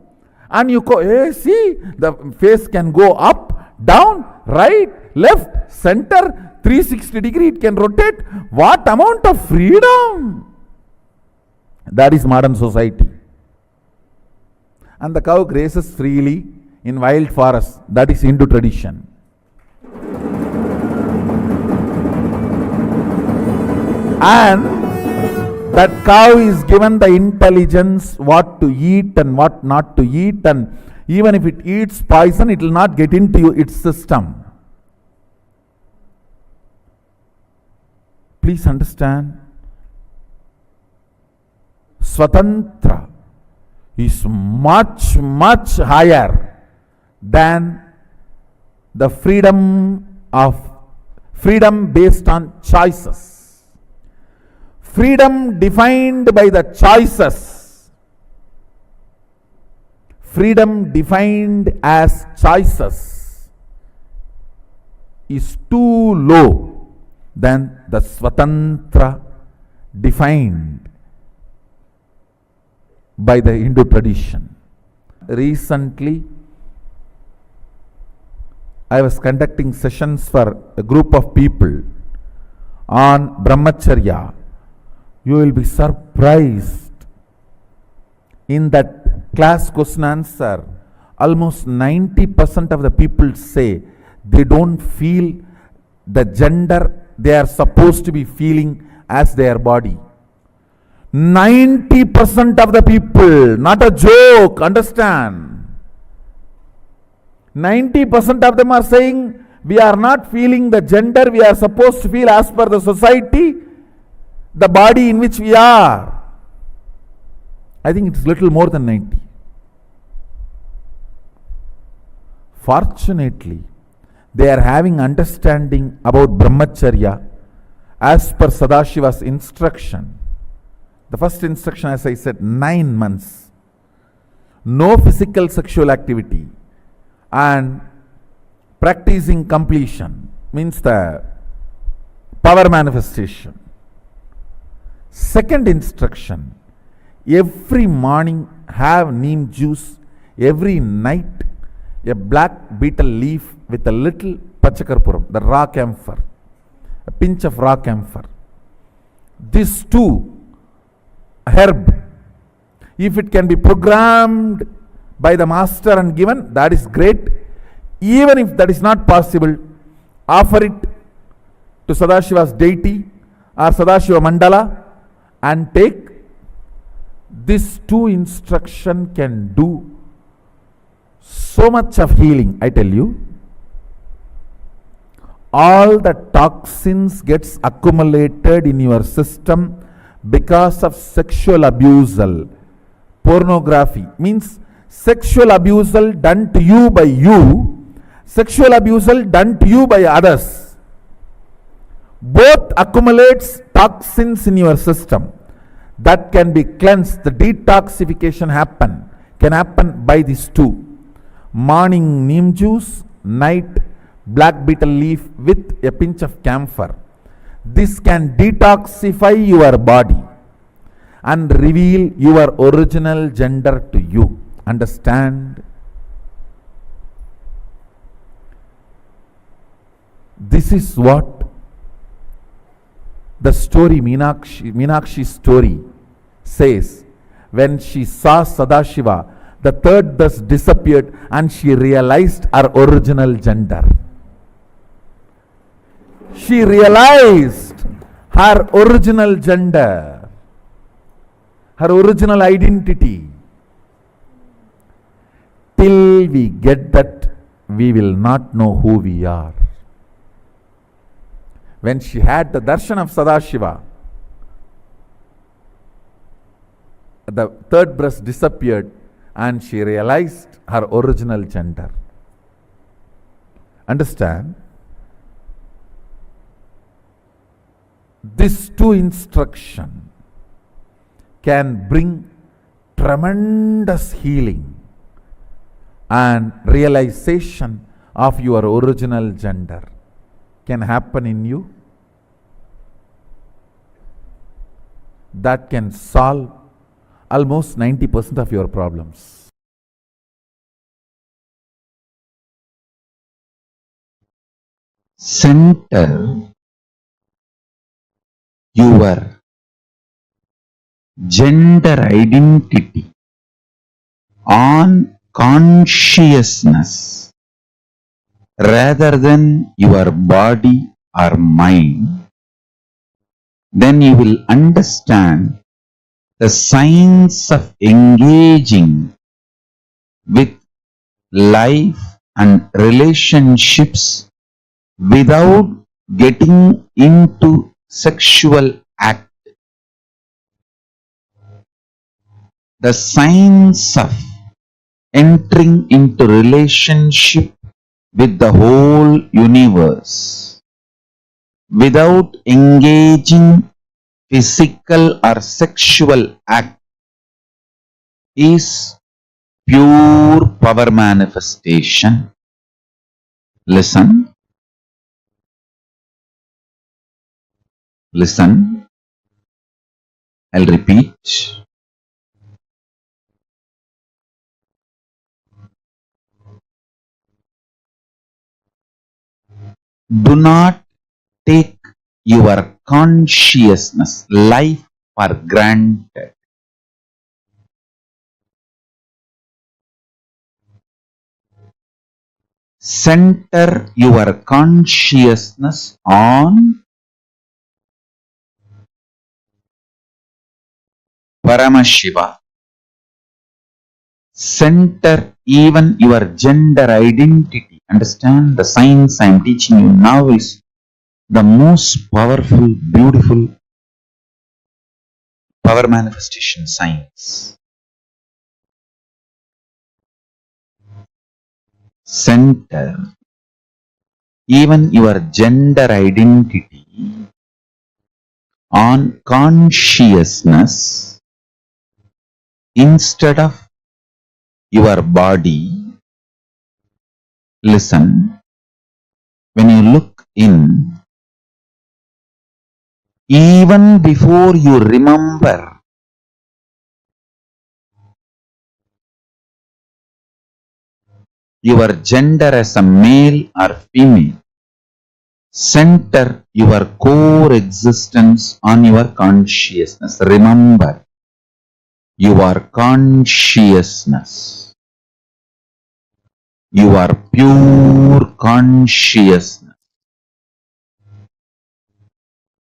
and you go, hey, see, the face can go up, down, right, left, center, 360 degree, it can rotate. What amount of freedom? That is modern society. And the cow grazes freely in wild forests. That is Hindu tradition. And that cow is given the intelligence what to eat and what not to eat, and even if it eats poison, it will not get into its system. Please understand, Swatantra is much, much higher than the freedom based on choices. Freedom defined by the choices. Freedom defined as choices is too low than the Swatantra defined by the Hindu tradition. Recently, I was conducting sessions for a group of people on Brahmacharya. You will be surprised. In that class question answer, almost 90% of the people say they don't feel the gender they are supposed to be feeling as their body. 90% of the people, not a joke, understand. 90% of them are saying we are not feeling the gender we are supposed to feel as per the society, the body in which we are. I think it's little more than 90. Fortunately, they are having understanding about brahmacharya as per Sadashiva's instruction. The first instruction, as I said, 9 months. No physical sexual activity and practicing completion means the power manifestation. Second instruction, every morning have neem juice, every night a black betel leaf with a little pachakarpuram, the raw camphor, a pinch of raw camphor. These two herb, if it can be programmed by the master and given, that is great. Even if that is not possible, offer it to Sadashiva's deity or Sadashiva mandala and take. This two instruction can do so much of healing, I tell you. All the toxins gets accumulated in your system because of sexual abusal. Pornography means sexual abusal done to you by you, sexual abusal done to you by others. Both accumulates toxins in your system that can be cleansed. The detoxification can happen by these two. Morning neem juice, night black betel leaf with a pinch of camphor. This can detoxify your body and reveal your original gender to you. Understand? This is what the story, Meenakshi's story says. When she saw Sadashiva, the third thus disappeared and she realized her original gender. She realized her original gender, her original identity. Till we get that, we will not know who we are. When she had the darshan of Sadashiva, the third breast disappeared and she realized her original gender. Understand? This two instruction can bring tremendous healing and realization of your original gender can happen in you. That can solve almost 90% of your problems. Center your gender identity on consciousness rather than your body or mind, then you will understand the science of engaging with life and relationships without getting into sexual act. The science of entering into relationship with the whole universe without engaging physical or sexual act is pure power manifestation. Listen. Listen. I'll repeat. Do not take your consciousness, life for granted. Center your consciousness on Paramashiva. Center even your gender identity Understand? The science I am teaching you now is the most powerful, beautiful power manifestation science. Center even your gender identity on consciousness instead of your body. Listen, when you look in, even before you remember your gender as a male or female, center your core existence on your consciousness. Remember your consciousness, your pure consciousness.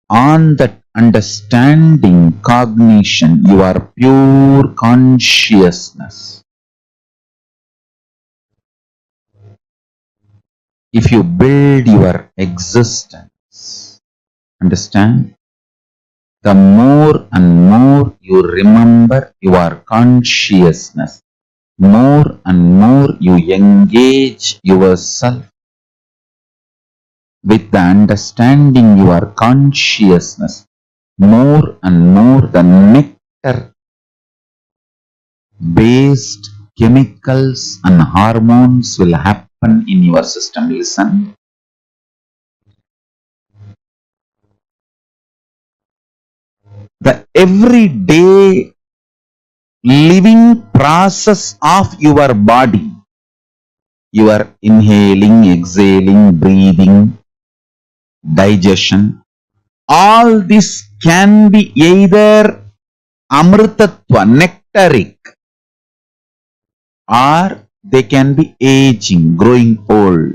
On that understanding, cognition, your pure consciousness. If you build your existence, understand, the more and more you remember your consciousness, more and more you engage yourself with the understanding your consciousness, more and more the nectar based chemicals and hormones will happen in your system. Listen. The everyday living process of your body, your inhaling, exhaling, breathing, digestion, all this can be either amritatva, nectaric, or they can be aging, growing old.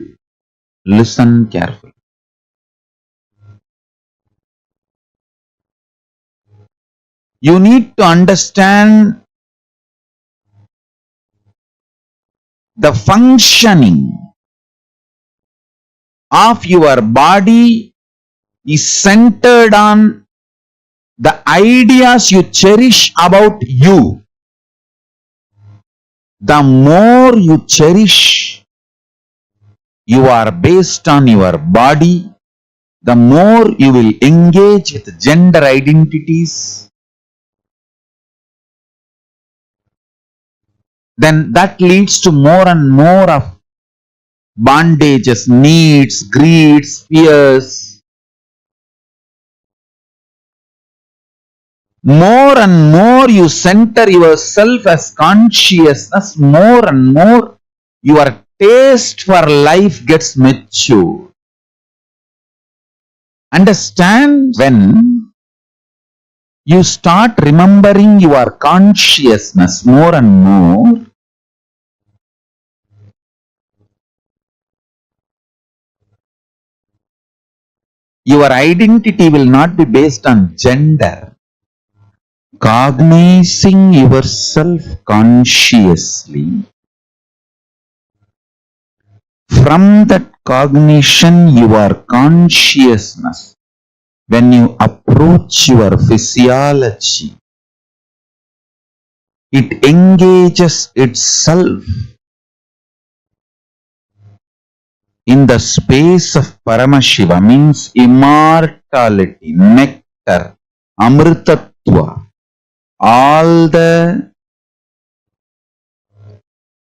Listen carefully. You need to understand the functioning of your body is centered on the ideas you cherish about you. The more you cherish, you are based on your body, the more you will engage with gender identities, then that leads to more and more of bondages, needs, greeds, fears. More and more you center yourself as consciousness, more and more your taste for life gets mature. Understand, when you start remembering your consciousness more and more, your identity will not be based on gender. Cognizing yourself consciously, from that cognition, your consciousness, when you approach your physiology, it engages itself in the space of Paramashiva, means immortality, nectar, amritatva, all the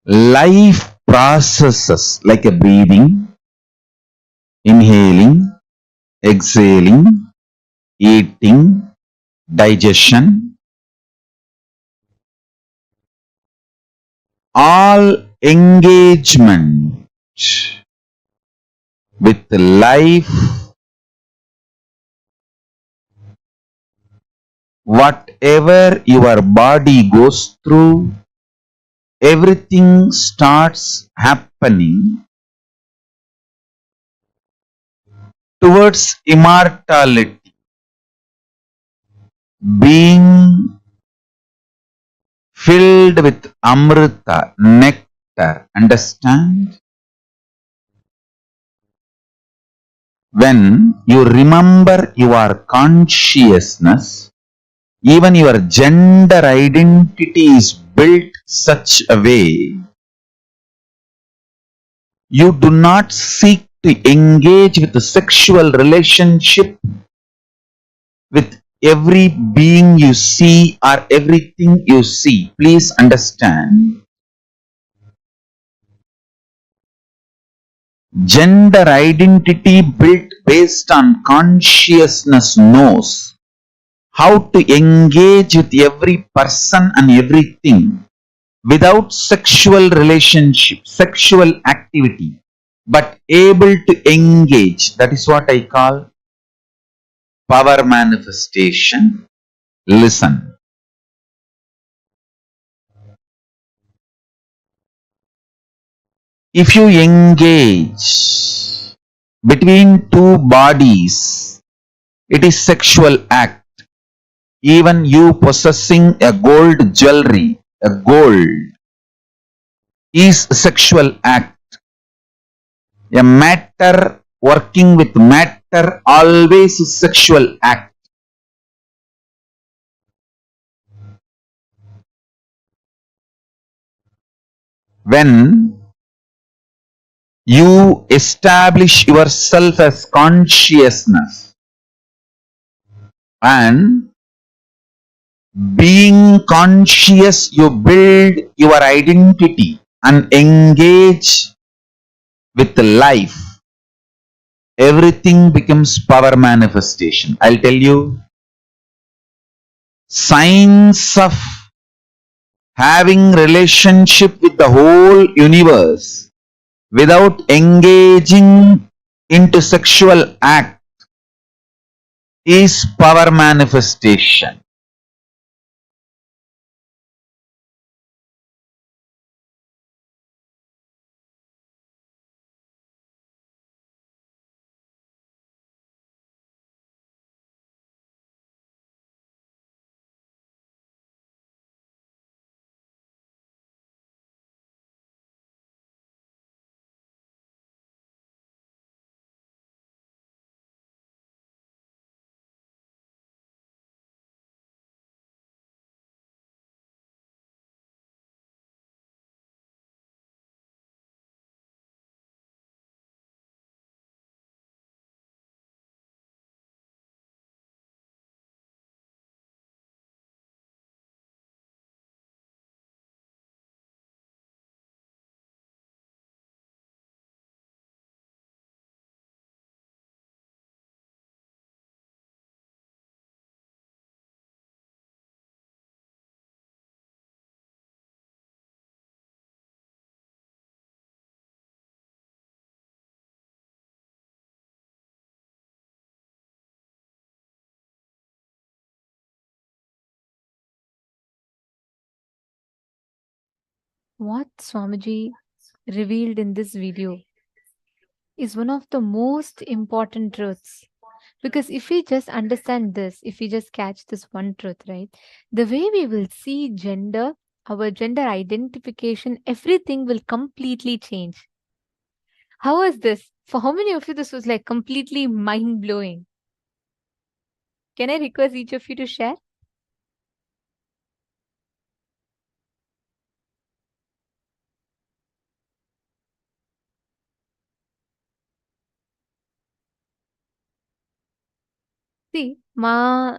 life processes like a breathing, inhaling, exhaling, eating, digestion, all engagement with life, whatever your body goes through, everything starts happening towards immortality, being filled with amrita, nectar. Understand? When you remember your consciousness, even your gender identity is built such a way you do not seek to engage with a sexual relationship with every being you see or everything you see. Please understand, gender identity built based on consciousness knows how to engage with every person and everything without sexual relationship, sexual activity, but able to engage. That is what I call power manifestation. Listen. If you engage between two bodies, it is sexual act. Even you possessing a gold jewelry, a gold, is sexual act. A matter working with matter always is sexual act. When you establish yourself as consciousness and being conscious, you build your identity and engage with life. Everything becomes power manifestation. I'll tell you, signs of having relationship with the whole universe without engaging into sexual act is power manifestation. What Swamiji revealed in this video is one of the most important truths. Because if we just understand this, if we just catch this one truth, right, the way we will see gender, our gender identification, everything will completely change. How was this? For how many of you this was like completely mind blowing? Can I request each of you to share? See, Ma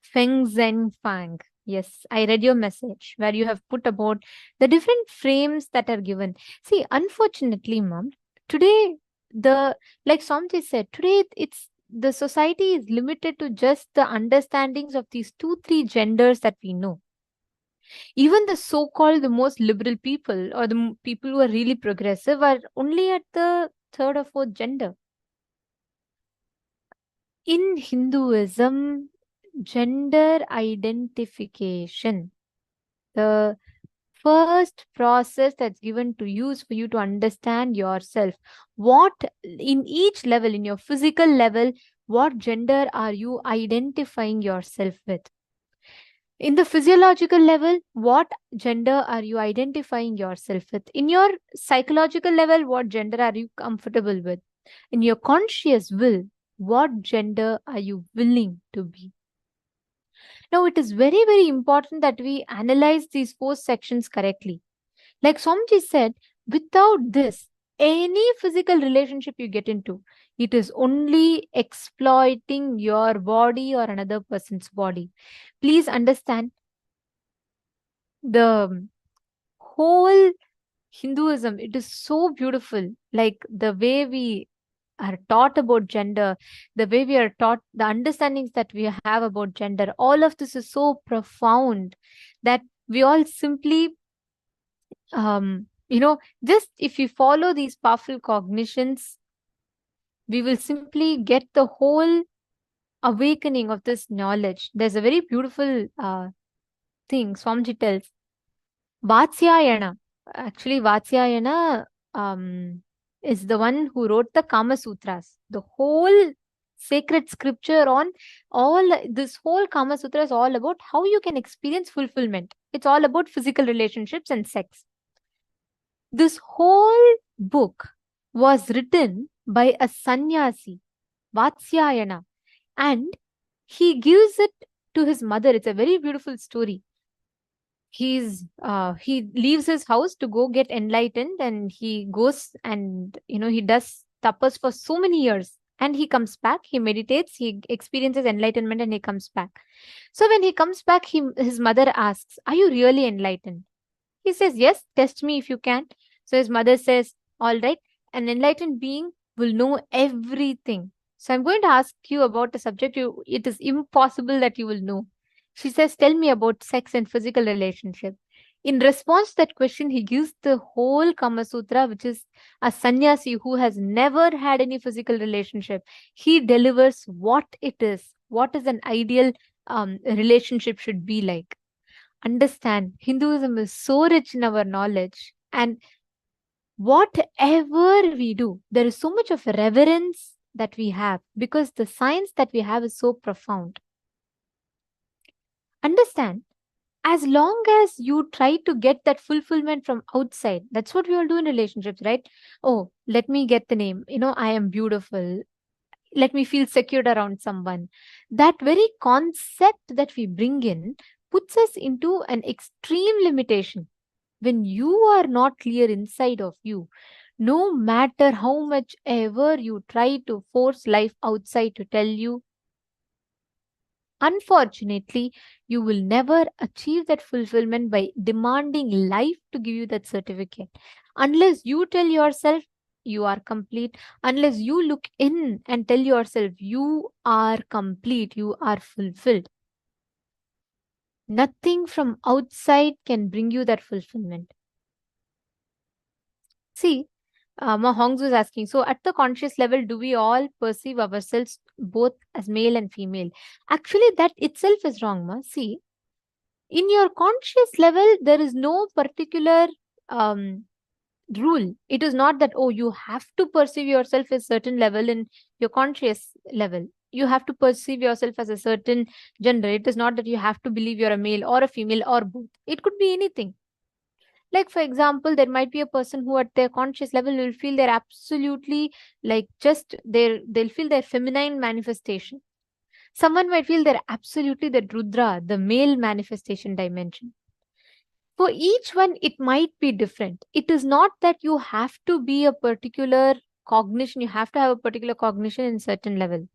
Feng Zhen Fang. Yes, I read your message where you have put about the different frames that are given. See, unfortunately, Mom, today like Somji said, today it's the society is limited to just the understandings of these 2-3 genders that we know. Even the so-called the most liberal people or the people who are really progressive are only at the third or fourth gender. In Hinduism, gender identification, the first process that's given to use for you to understand yourself, what in each level, in your physical level, what gender are you identifying yourself with? In the physiological level, what gender are you identifying yourself with? In your psychological level, what gender are you comfortable with? In your conscious will, what gender are you willing to be? Now, it is very, very important that we analyze these 4 sections correctly. Like Swamiji said, without this, any physical relationship you get into, it is only exploiting your body or another person's body. Please understand, the whole Hinduism, it is so beautiful. Like the way we are taught about gender, the way we are taught, the understandings that we have about gender, all of this is so profound that we all simply, just if we follow these powerful cognitions, we will simply get the whole awakening of this knowledge. There's a very beautiful thing Swamiji tells. Vatsyayana. Actually, Vatsyayana is the one who wrote the Kama Sutras. The whole sacred scripture on this whole Kama Sutra is all about how you can experience fulfillment. It's all about physical relationships and sex. This whole book was written by a sannyasi, Vatsyayana, and he gives it to his mother. It's a very beautiful story. He leaves his house to go get enlightened, and he goes and he does tapas for so many years, and he comes back, he meditates, he experiences enlightenment, and he comes back. So when he comes back, his mother asks, "Are you really enlightened?" He says, "Yes, test me if you can." So his mother says, "All right, an enlightened being will know everything. So I'm going to ask you about a subject it is impossible that you will know." She says, "Tell me about sex and physical relationship." In response to that question, he gives the whole Kama Sutra, which is a sannyasi who has never had any physical relationship. He delivers what it is, what is an ideal relationship should be like. Understand, Hinduism is so rich in our knowledge, and whatever we do, there is so much of reverence that we have because the science that we have is so profound. Understand, as long as you try to get that fulfillment from outside, that's what we all do in relationships, right? Oh, let me get the name, I am beautiful, let me feel secured around someone. That very concept that we bring in puts us into an extreme limitation. When you are not clear inside of you, no matter how much ever you try to force life outside to tell you, unfortunately, you will never achieve that fulfillment by demanding life to give you that certificate. Unless you tell yourself you are complete, unless you look in and tell yourself you are complete, you are fulfilled, nothing from outside can bring you that fulfillment. See, Ma Hongzu is asking, so at the conscious level, do we all perceive ourselves both as male and female? Actually, that itself is wrong, Ma. See, in your conscious level, there is no particular rule. It is not that, oh, you have to perceive yourself as a certain level in your conscious level. You have to perceive yourself as a certain gender. It is not that you have to believe you're a male or a female or both. It could be anything. Like, for example, there might be a person who at their conscious level will feel they're absolutely like they'll feel their feminine manifestation. Someone might feel they're absolutely the Rudra, the male manifestation dimension. For each one, it might be different. It is not that you have to be a particular cognition, you have to have a particular cognition in certain level.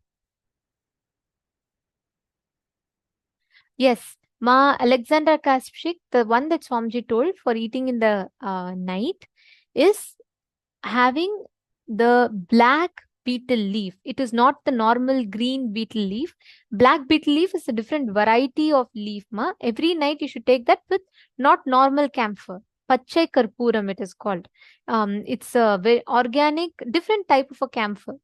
Yes, Ma Alexander Kaspik, the one that Swamiji told for eating in the night, is having the black beetle leaf. It is not the normal green beetle leaf. Black beetle leaf is a different variety of leaf, Ma. Every night you should take that with not normal camphor. Pachai Karpuram it is called. It's a very organic, different type of a camphor.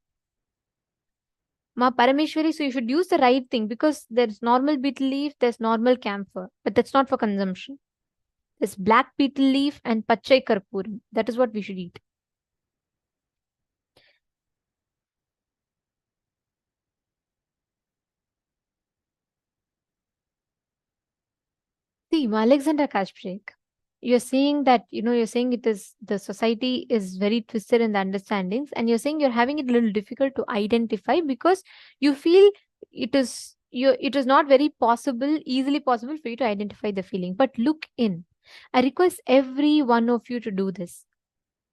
Ma Parameshwari, so you should use the right thing because there's normal beetle leaf, there's normal camphor, but that's not for consumption. There's black beetle leaf and Pachai Karpuram. That is what we should eat. See, Ma Alexander Kaspik, you're saying that, you're saying it is, the society is very twisted in the understandings, and you're saying you're having it a little difficult to identify because you feel it is not very possible, easily possible for you to identify the feeling. But look in. I request every one of you to do this.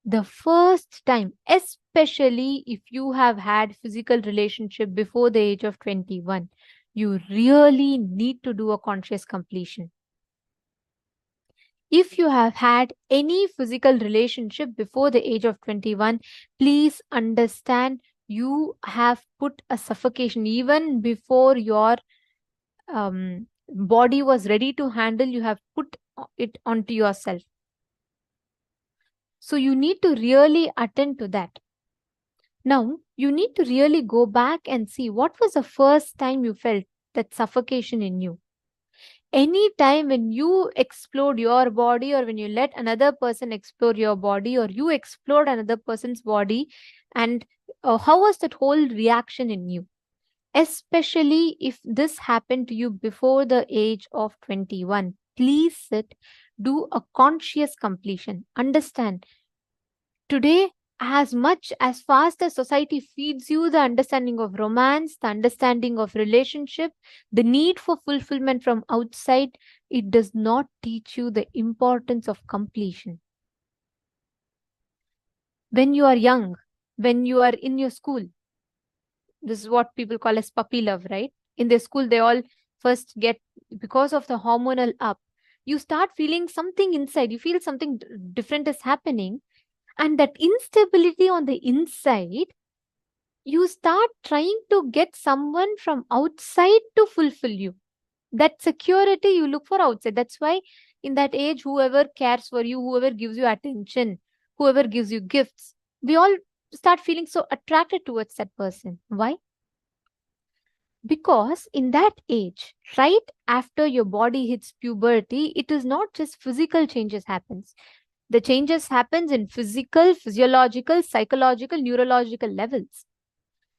The first time, especially if you have had physical relationship before the age of 21, you really need to do a conscious completion. If you have had any physical relationship before the age of 21, please understand you have put a suffocation even before your body was ready to handle. You have put it onto yourself. So you need to really attend to that. Now, you need to really go back and see what was the first time you felt that suffocation in you. Any time when you explored your body, or when you let another person explore your body, or you explored another person's body, and how was that whole reaction in you? Especially if this happened to you before the age of 21, please sit, do a conscious completion. Understand, today, as much as fast as society feeds you the understanding of romance, the understanding of relationship, the need for fulfillment from outside, it does not teach you the importance of completion. When you are young, when you are in your school, this is what people call as puppy love, right? In their school, they all first get, because of the hormonal up, you start feeling something inside, you feel something different is happening. And that instability on the inside, you start trying to get someone from outside to fulfill you. That security you look for outside. That's why in that age, whoever cares for you, whoever gives you attention, whoever gives you gifts, we all start feeling so attracted towards that person. Why? Because in that age, right after your body hits puberty, it is not just physical changes happens. The changes happens in physical, physiological, psychological, neurological levels.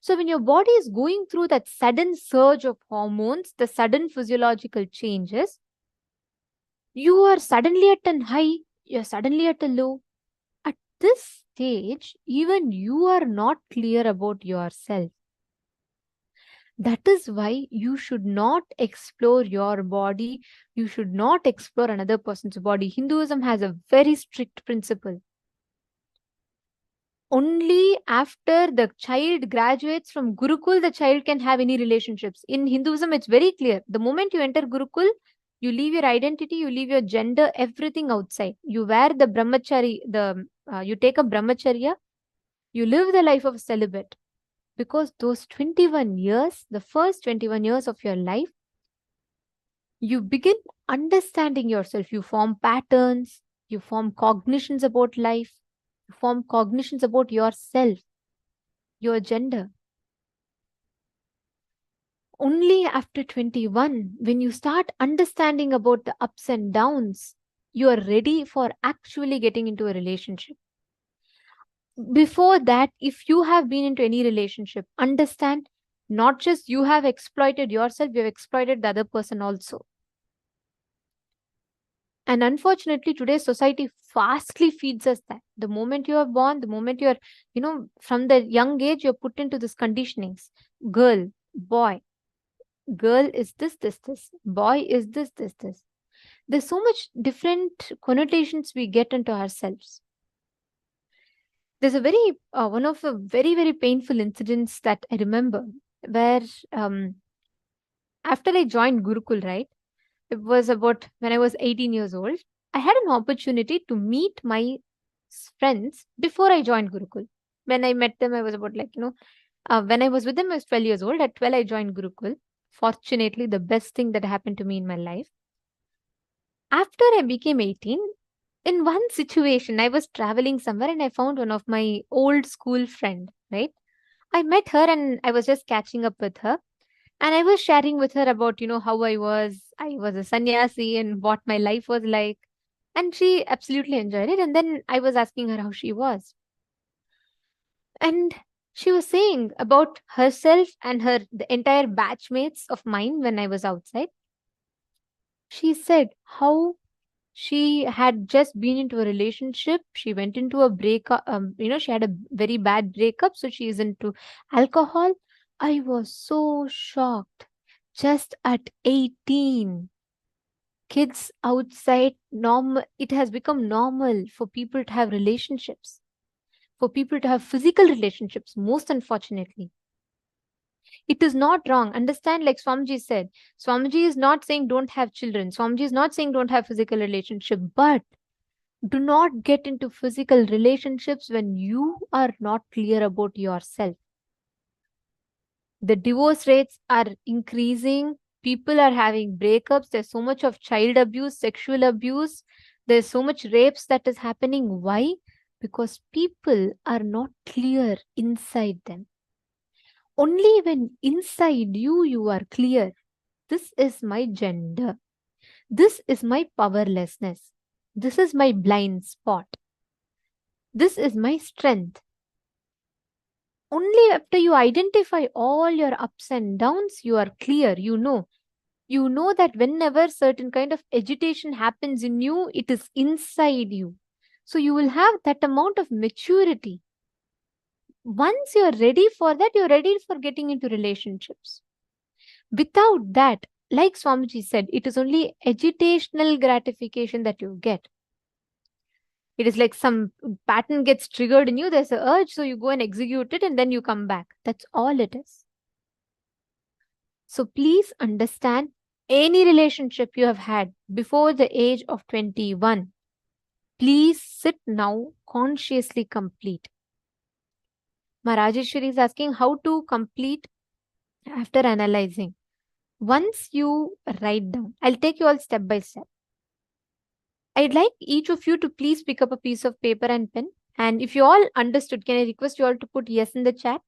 So when your body is going through that sudden surge of hormones, the sudden physiological changes, you are suddenly at a high, you're suddenly at a low. At this stage, even you are not clear about yourself. That is why you should not explore your body. You should not explore another person's body. Hinduism has a very strict principle. Only after the child graduates from Gurukul, the child can have any relationships. In Hinduism, it's very clear. The moment you enter Gurukul, you leave your identity, you leave your gender, everything outside. You wear the brahmachari, you take a brahmacharya, you live the life of a celibate. Because those 21 years, the first 21 years of your life, you begin understanding yourself. You form patterns, you form cognitions about life, you form cognitions about yourself, your gender. Only after 21, when you start understanding about the ups and downs, you are ready for actually getting into a relationship. Before that, if you have been into any relationship, understand, not just you have exploited yourself, you have exploited the other person also. And unfortunately, today's society fastly feeds us that. The moment you are born, the moment you're, from the young age, you're put into this conditionings. Girl, boy, girl is this, this, this. Boy is this, this, this. There's so much different connotations we get into ourselves. There's a very, one of the very, very painful incidents that I remember where after I joined Gurukul, right? It was about when I was 18 years old. I had an opportunity to meet my friends before I joined Gurukul. When I met them, I was about when I was with them, I was 12 years old. At 12, I joined Gurukul. Fortunately, the best thing that happened to me in my life. After I became 18, in one situation, I was traveling somewhere and I found one of my old school friend, right? I met her and I was just catching up with her. And I was sharing with her about, how I was a sannyasi and what my life was like. And she absolutely enjoyed it. And then I was asking her how she was. And she was saying about herself and the entire batchmates of mine when I was outside. She said how She had just been into a relationship. She went into a breakup. She had a very bad breakup. So she is into alcohol. I was so shocked. Just at 18, kids outside, normal. It has become normal for people to have relationships, for people to have physical relationships, most unfortunately. It is not wrong. Understand, like Swamiji said, Swamiji is not saying don't have children. Swamiji is not saying don't have physical relationship, but do not get into physical relationships when you are not clear about yourself. The divorce rates are increasing. People are having breakups. There's so much of child abuse, sexual abuse. There's so much rapes that is happening. Why? Because people are not clear inside them. Only when inside you are clear. This is my gender. This is my powerlessness. This is my blind spot. This is my strength. Only after you identify all your ups and downs, you are clear. You know that whenever certain kind of agitation happens in you, it is inside you. So you will have that amount of maturity. Once you're ready for that, you're ready for getting into relationships. Without that, like Swamiji said, it is only agitational gratification that you get. It is like some pattern gets triggered in you, there's an urge, so you go and execute it and then you come back. That's all it is. So please understand, any relationship you have had before the age of 21, please sit now, consciously complete. Marajeshwari is asking how to complete after analyzing. Once you write down, I'll take you all step by step. I'd like each of you to please pick up a piece of paper and pen. And if you all understood, can I request you all to put yes in the chat?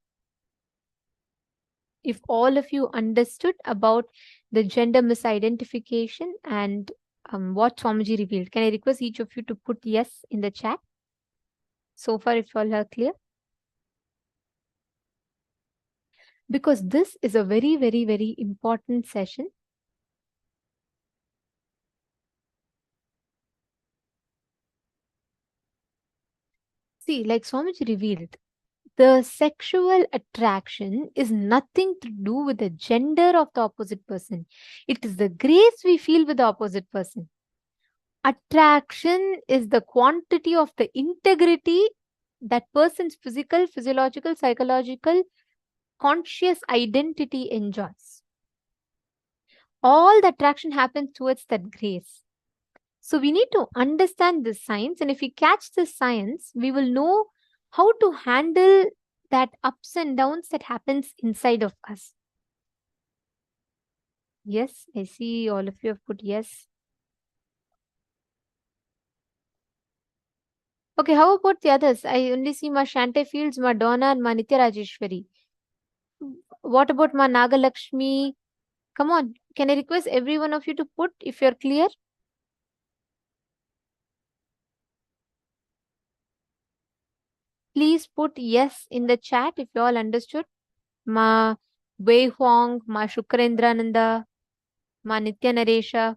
If all of you understood about the gender misidentification and what Swamiji revealed, can I request each of you to put yes in the chat? So far, if you all are clear. Because this is a very, very, very important session. See, like Swamiji revealed, the sexual attraction is nothing to do with the gender of the opposite person. It is the grace we feel with the opposite person. Attraction is the quantity of the integrity that person's physical, physiological, psychological, conscious identity enjoys. All the attraction happens towards that grace. So we need to understand this science, and if we catch this science, we will know how to handle that ups and downs that happens inside of us. Yes, I see all of you have put yes. Okay, how about the others? I only see Ma Shante Fields, Ma Donna, and Ma Nithya Rajeshwari. What about Ma Nagalakshmi? Come on, can I request every one of you to put if you're clear? Please put yes in the chat if you all understood. Ma Wei Huang, Ma Shukrendrananda, Ma Nithya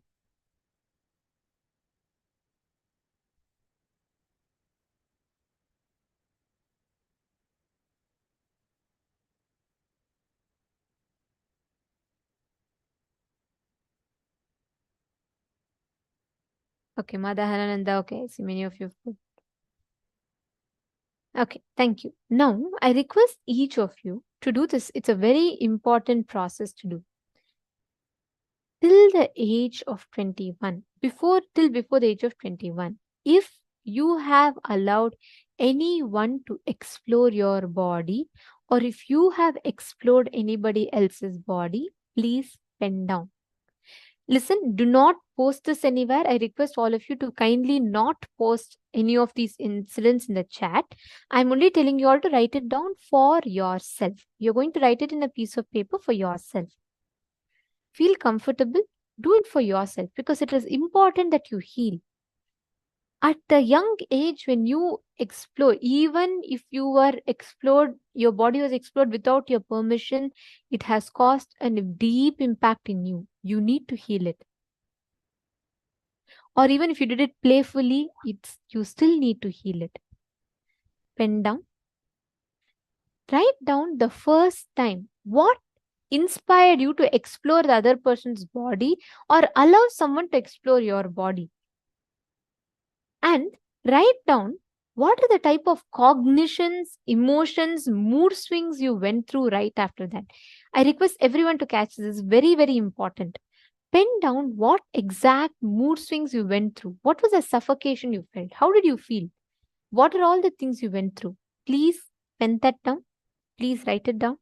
Okay, Ma Dahanananda. Okay, I see many of you have put. Okay, thank you. Now, I request each of you to do this. It's a very important process to do. Till the age of 21, before the age of 21, if you have allowed anyone to explore your body, or if you have explored anybody else's body, please pen down. Listen, do not post this anywhere. I request all of you to kindly not post any of these incidents in the chat. I'm only telling you all to write it down for yourself. You're going to write it in a piece of paper for yourself. Feel comfortable. Do it for yourself because it is important that you heal. At a young age, when you explore, even if you were explored, your body was explored without your permission, it has caused a deep impact in you. You need to heal it. or even if you did it playfully, you still need to heal it. Pen down. Write down the first time. What inspired you to explore the other person's body or allow someone to explore your body? And write down what are the type of cognitions, emotions, mood swings you went through right after that. I request everyone to catch this. It's very, very important. Pen down what exact mood swings you went through. What was the suffocation you felt? How did you feel? What are all the things you went through? Please pen that down. Please write it down.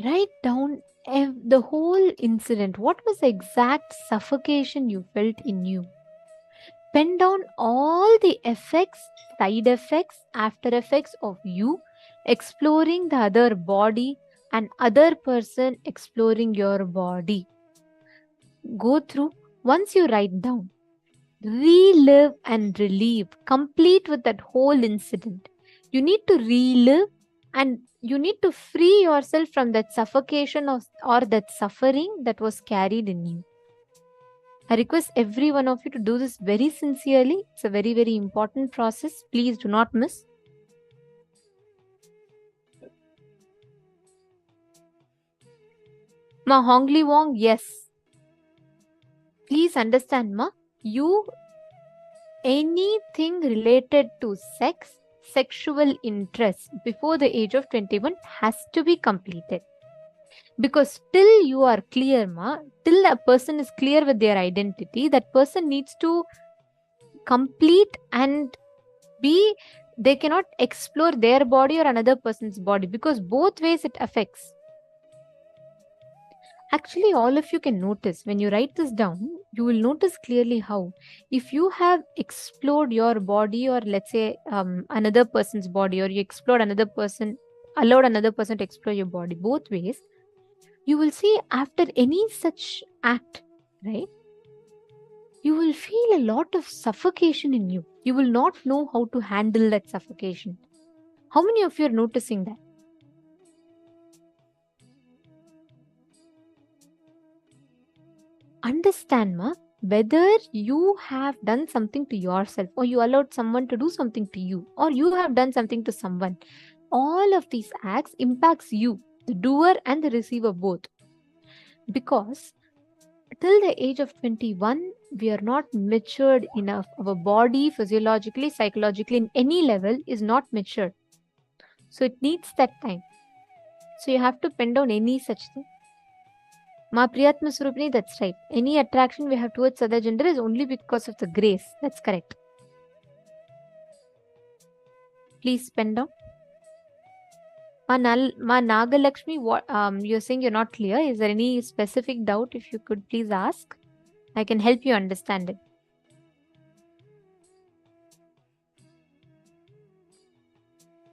Write down the whole incident. What was the exact suffocation you felt in you? Pen down all the effects, side effects, after effects of you exploring the other body and other person exploring your body. Go through. Once you write down, relive and relieve, complete with that whole incident. You need to relive and you need to free yourself from that suffocation or that suffering that was carried in you. I request every one of you to do this very sincerely. It's a very, very important process. Please do not miss. Ma Hongli Wong, yes. Please understand, Ma. Anything related to sex, sexual interest before the age of 21 has to be completed. Because till you are clear, till a person is clear with their identity, that person needs to complete and they cannot explore their body or another person's body, because both ways it affects. Actually, all of you can notice when you write this down, you will notice clearly how if you have explored your body, or let's say another person's body, or you explored another person, allowed another person to explore your body both ways, you will see after any such act, right, you will feel a lot of suffocation in you. You will not know how to handle that suffocation. How many of you are noticing that? Understand, whether you have done something to yourself, or you allowed someone to do something to you, or you have done something to someone, all of these acts impacts you, the doer and the receiver both. Because till the age of 21, we are not matured enough. Our body, physiologically, psychologically, in any level, is not matured. So it needs that time. So you have to pen down any such thing. Ma Priyatma Surupini, that's right. Any attraction we have towards other gender is only because of the grace. That's correct. Please pen down. Ma Nagalakshmi, you're saying you're not clear. Is there any specific doubt? If you could please ask, I can help you understand it.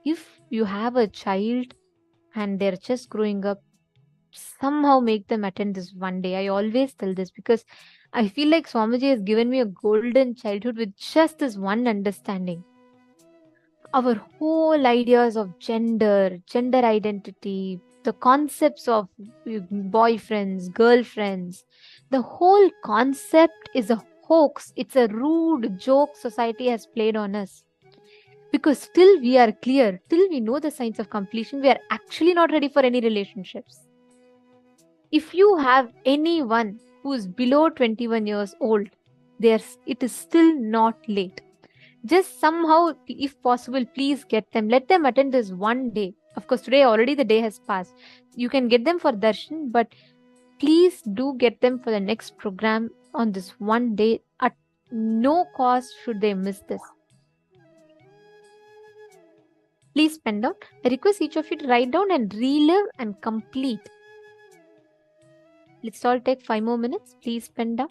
If you have a child and they're just growing up, somehow make them attend this one day. I always tell this because I feel like Swamiji has given me a golden childhood with just this one understanding. Our whole ideas of gender identity, the concepts of boyfriends, girlfriends, the whole concept is a hoax. It's a rude joke society has played on us. Because till we are clear, till we know the signs of completion, we are actually not ready for any relationships. If you have anyone who is below 21 years old, it is still not late. Just somehow, if possible, please get them. Let them attend this one day. Of course, today already the day has passed. You can get them for darshan, but please do get them for the next program on this one day. At no cost should they miss this. Please pen down. I request each of you to write down and relive and complete. Let's all take 5 more minutes. Please pen down.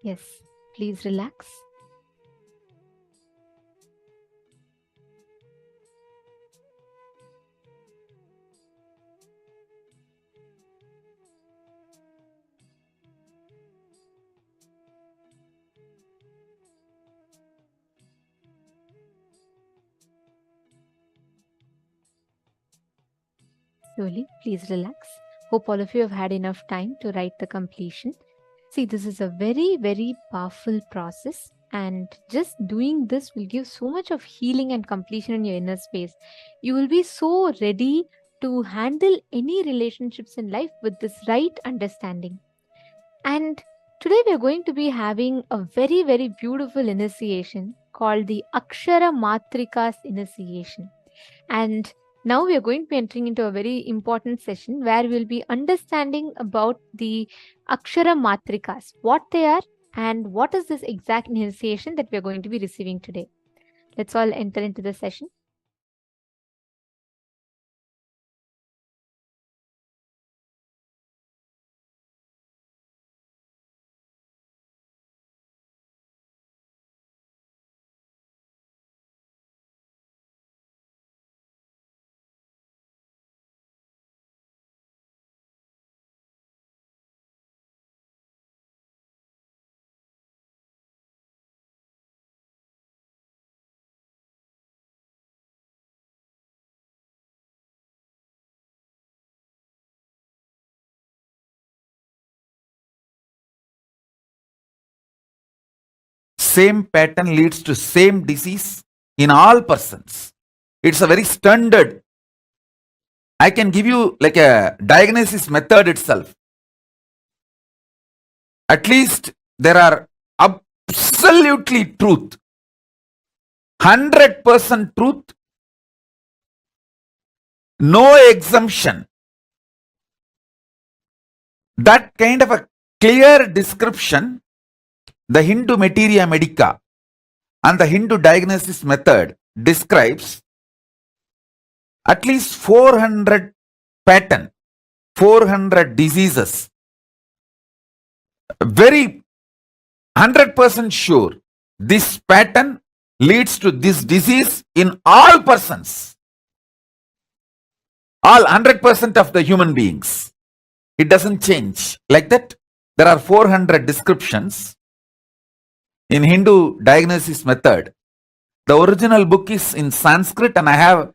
Yes, please relax. Slowly, please relax. Hope all of you have had enough time to write the completion. See, this is a very, very powerful process, and just doing this will give so much of healing and completion in your inner space. You will be so ready to handle any relationships in life with this right understanding. And today we are going to be having a very, very beautiful initiation called the Akshara Matrika's initiation. And now we are going to be entering into a very important session where we'll be understanding about the Akshara Matrikas, what they are, and what is this exact initiation that we are going to be receiving today. Let's all enter into the session. Same pattern leads to same disease in all persons. It's a very standard. I can give you like a diagnosis method itself. At least there are absolutely truth, 100% truth, no exemption. That kind of a clear description, the Hindu Materia Medica and the Hindu diagnosis method describes at least 400 pattern, 400 diseases. Very 100% sure this pattern leads to this disease in all persons, all 100% of the human beings. It doesn't change like that. There are 400 descriptions in Hindu diagnosis method. The original book is in Sanskrit and I have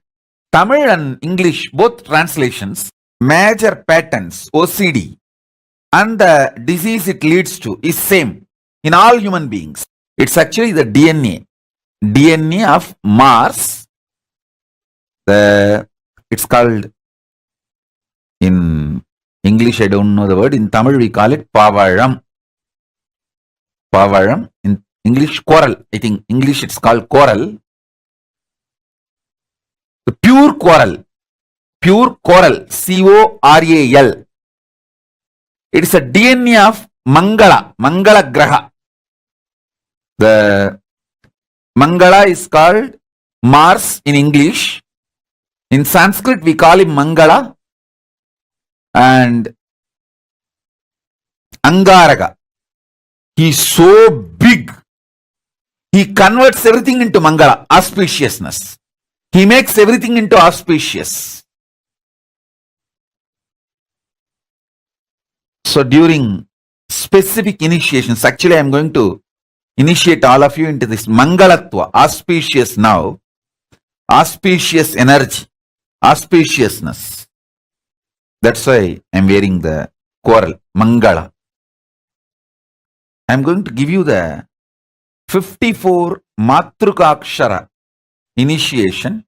Tamil and English, both translations. Major patterns, OCD, and the disease it leads to is same in all human beings. It's actually the DNA of Mars. It's called, in English I don't know the word, in Tamil we call it Pavaram. Pavaram, in English coral. I think English it's called coral. The pure coral, CORAL. It is a DNA of Mangala Graha. The Mangala is called Mars in English. In Sanskrit we call him Mangala. And Angaraga. He is so big. He converts everything into Mangala, auspiciousness. He makes everything into auspicious. So during specific initiations, actually I am going to initiate all of you into this Mangalatva, auspicious now, auspicious energy, auspiciousness. That's why I am wearing the coral, Mangala. I am going to give you the 54 Matrukakshara initiation,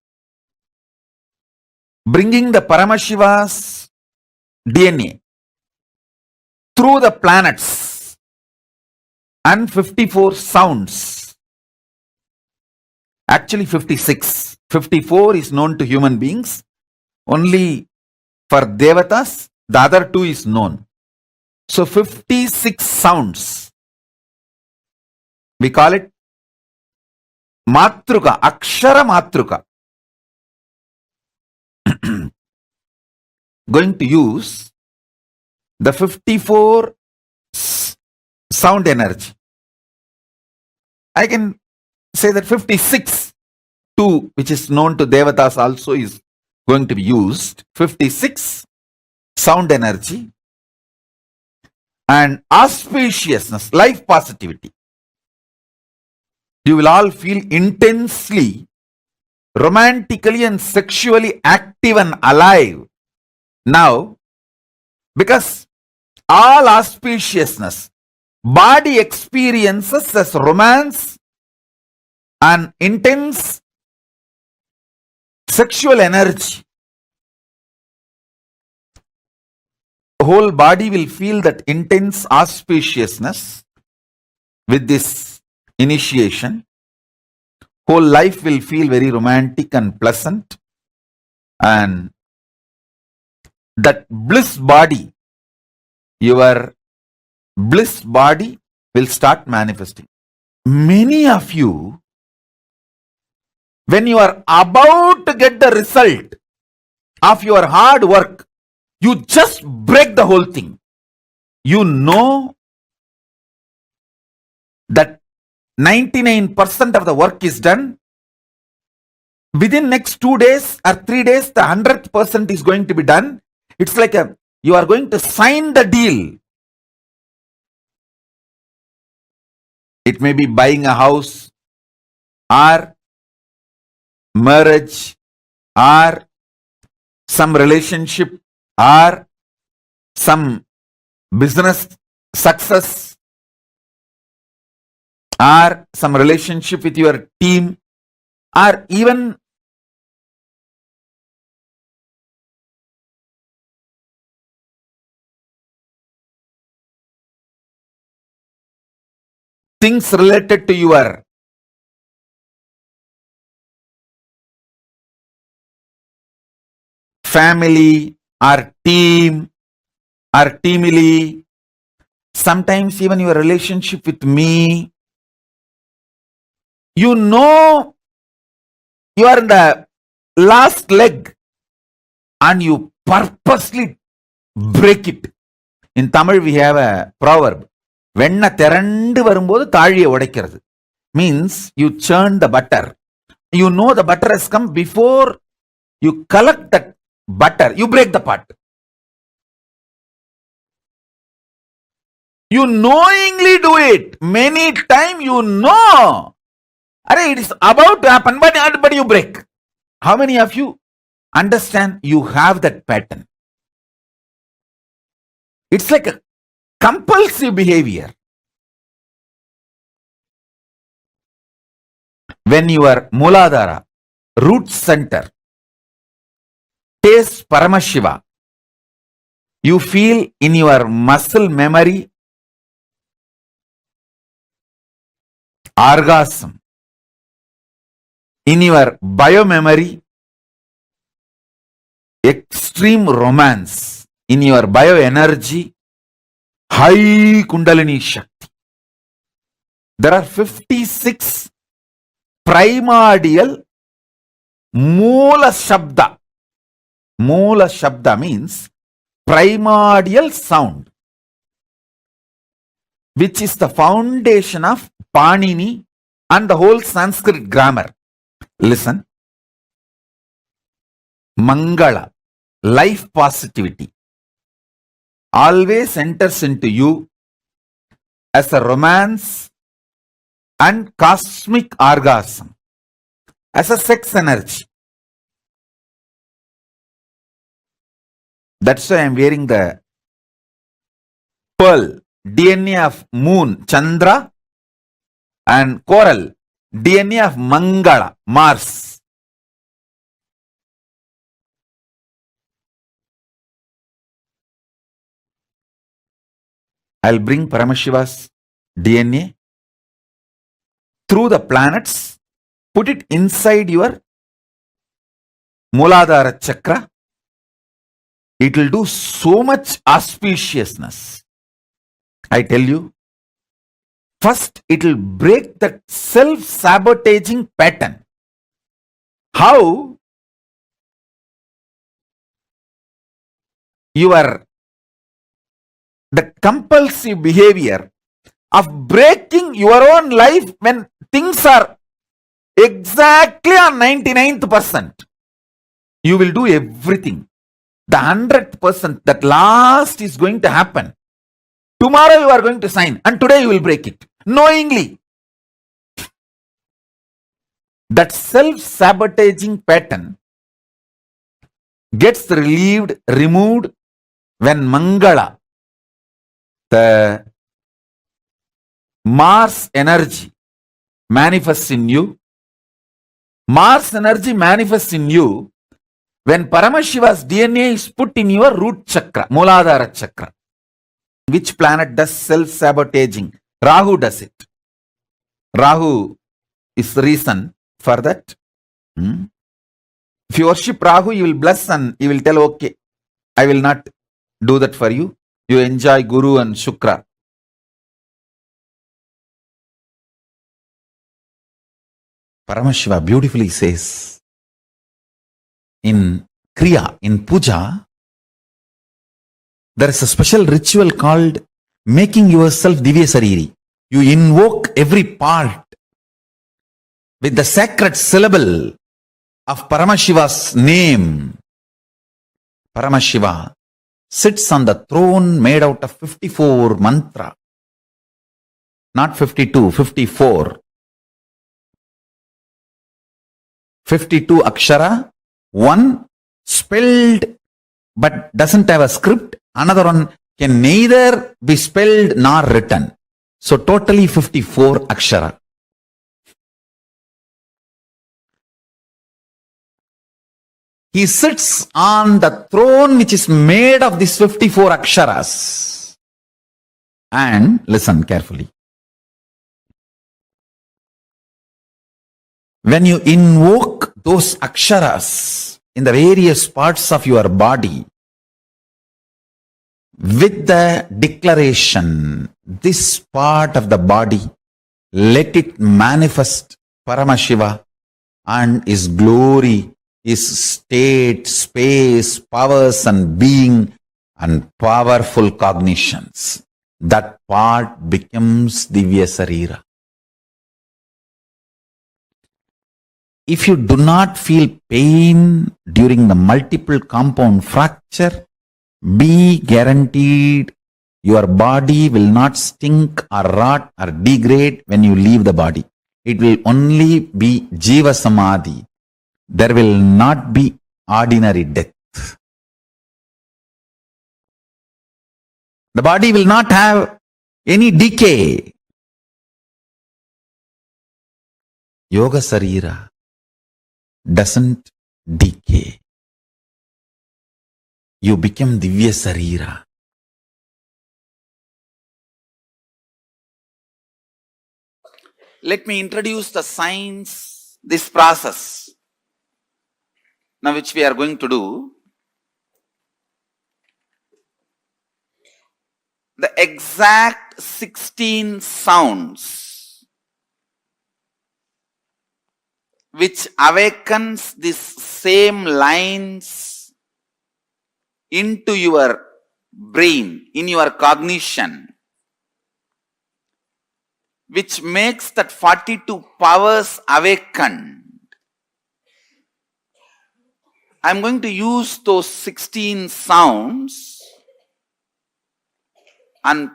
bringing the Paramashiva's DNA through the planets and 54 sounds. Actually 56. 54 is known to human beings. Only for Devatas, the other two is known. So 56 sounds. We call it Matruka, Akshara Matrika. Going to use the 54 sound energy. I can say that 56, 2, which is known to Devatas also, is going to be used. 56, sound energy, and auspiciousness, life positivity. You will all feel intensely, romantically and sexually active and alive now, because all auspiciousness, body experiences as romance and intense sexual energy. The whole body will feel that intense auspiciousness with this initiation. Whole life will feel very romantic and pleasant, and that bliss body, your bliss body will start manifesting. Many of you, when you are about to get the result of your hard work, you just break the whole thing. You know that 99% of the work is done. Within next 2 days or 3 days, the 100% is going to be done. It's like you are going to sign the deal. It may be buying a house, or marriage, or some relationship, or some business success, or some relationship with your team, or even things related to your family or team or teamily, sometimes even your relationship with me. You know you are in the last leg and you purposely break it. In Tamil we have a proverb, Venna Terandu Varumbodhu Thaliya Odaikirathu. Means you churn the butter. You know the butter has come. Before you collect that butter, you break the pot. You knowingly do it. Many times you know. It is about to happen, but you break. How many of you understand you have that pattern? It's like a compulsive behavior. When your Muladhara, root center, tastes Paramashiva, you feel in your muscle memory orgasm. In your biomemory, extreme romance. In your bioenergy, high Kundalini Shakti. There are 56 primordial Moola Shabda. Moola Shabda means primordial sound, which is the foundation of Panini and the whole Sanskrit grammar. Listen. Mangala, life positivity, always enters into you as a romance and cosmic orgasm, as a sex energy. That's why I am wearing the pearl, DNA of moon, Chandra, and coral, DNA of Mangala, Mars. I'll bring Paramashiva's DNA through the planets, put it inside your Muladhara Chakra. It will do so much auspiciousness. I tell you, first it will break that self-sabotaging pattern. How? The compulsive behavior of breaking your own life when things are exactly on 99th%. You will do everything. The 100%, that last is going to happen. Tomorrow you are going to sign and today you will break it. Knowingly. That self-sabotaging pattern gets removed when Mangala, the Mars energy, manifests in you. Mars energy manifests in you when Paramashiva's DNA is put in your root chakra, Muladhara Chakra. Which planet does self-sabotaging? Rahu does it. Rahu is the reason for that. If you worship Rahu, you will bless and you will tell, okay, I will not do that for you. You enjoy Guru and Shukra. Paramashiva beautifully says, in Kriya, in Puja, there is a special ritual called making yourself Divya Sariri. You invoke every part with the sacred syllable of Paramashiva's name. Paramashiva sits on the throne made out of 54 mantra. Not 52, 54. 52 Akshara, one spelled but doesn't have a script. Another one can neither be spelled nor written. So totally 54 Akshara. He sits on the throne which is made of these 54 Aksharas. And listen carefully. When you invoke those Aksharas in the various parts of your body, with the declaration, this part of the body, let it manifest Paramashiva and His glory, His state, space, powers and being and powerful cognitions. That part becomes Divya Sarira. If you do not feel pain during the multiple compound fracture, be guaranteed your body will not stink or rot or degrade when you leave the body. It will only be Jiva Samadhi. There will not be ordinary death. The body will not have any decay. Yoga Sarira doesn't decay. You become Divya Sarira. Let me introduce the science, this process, now which we are going to do. The exact 16 sounds which awakens these same lines into your brain, in your cognition, which makes that 42 powers awakened. I'm going to use those 16 sounds and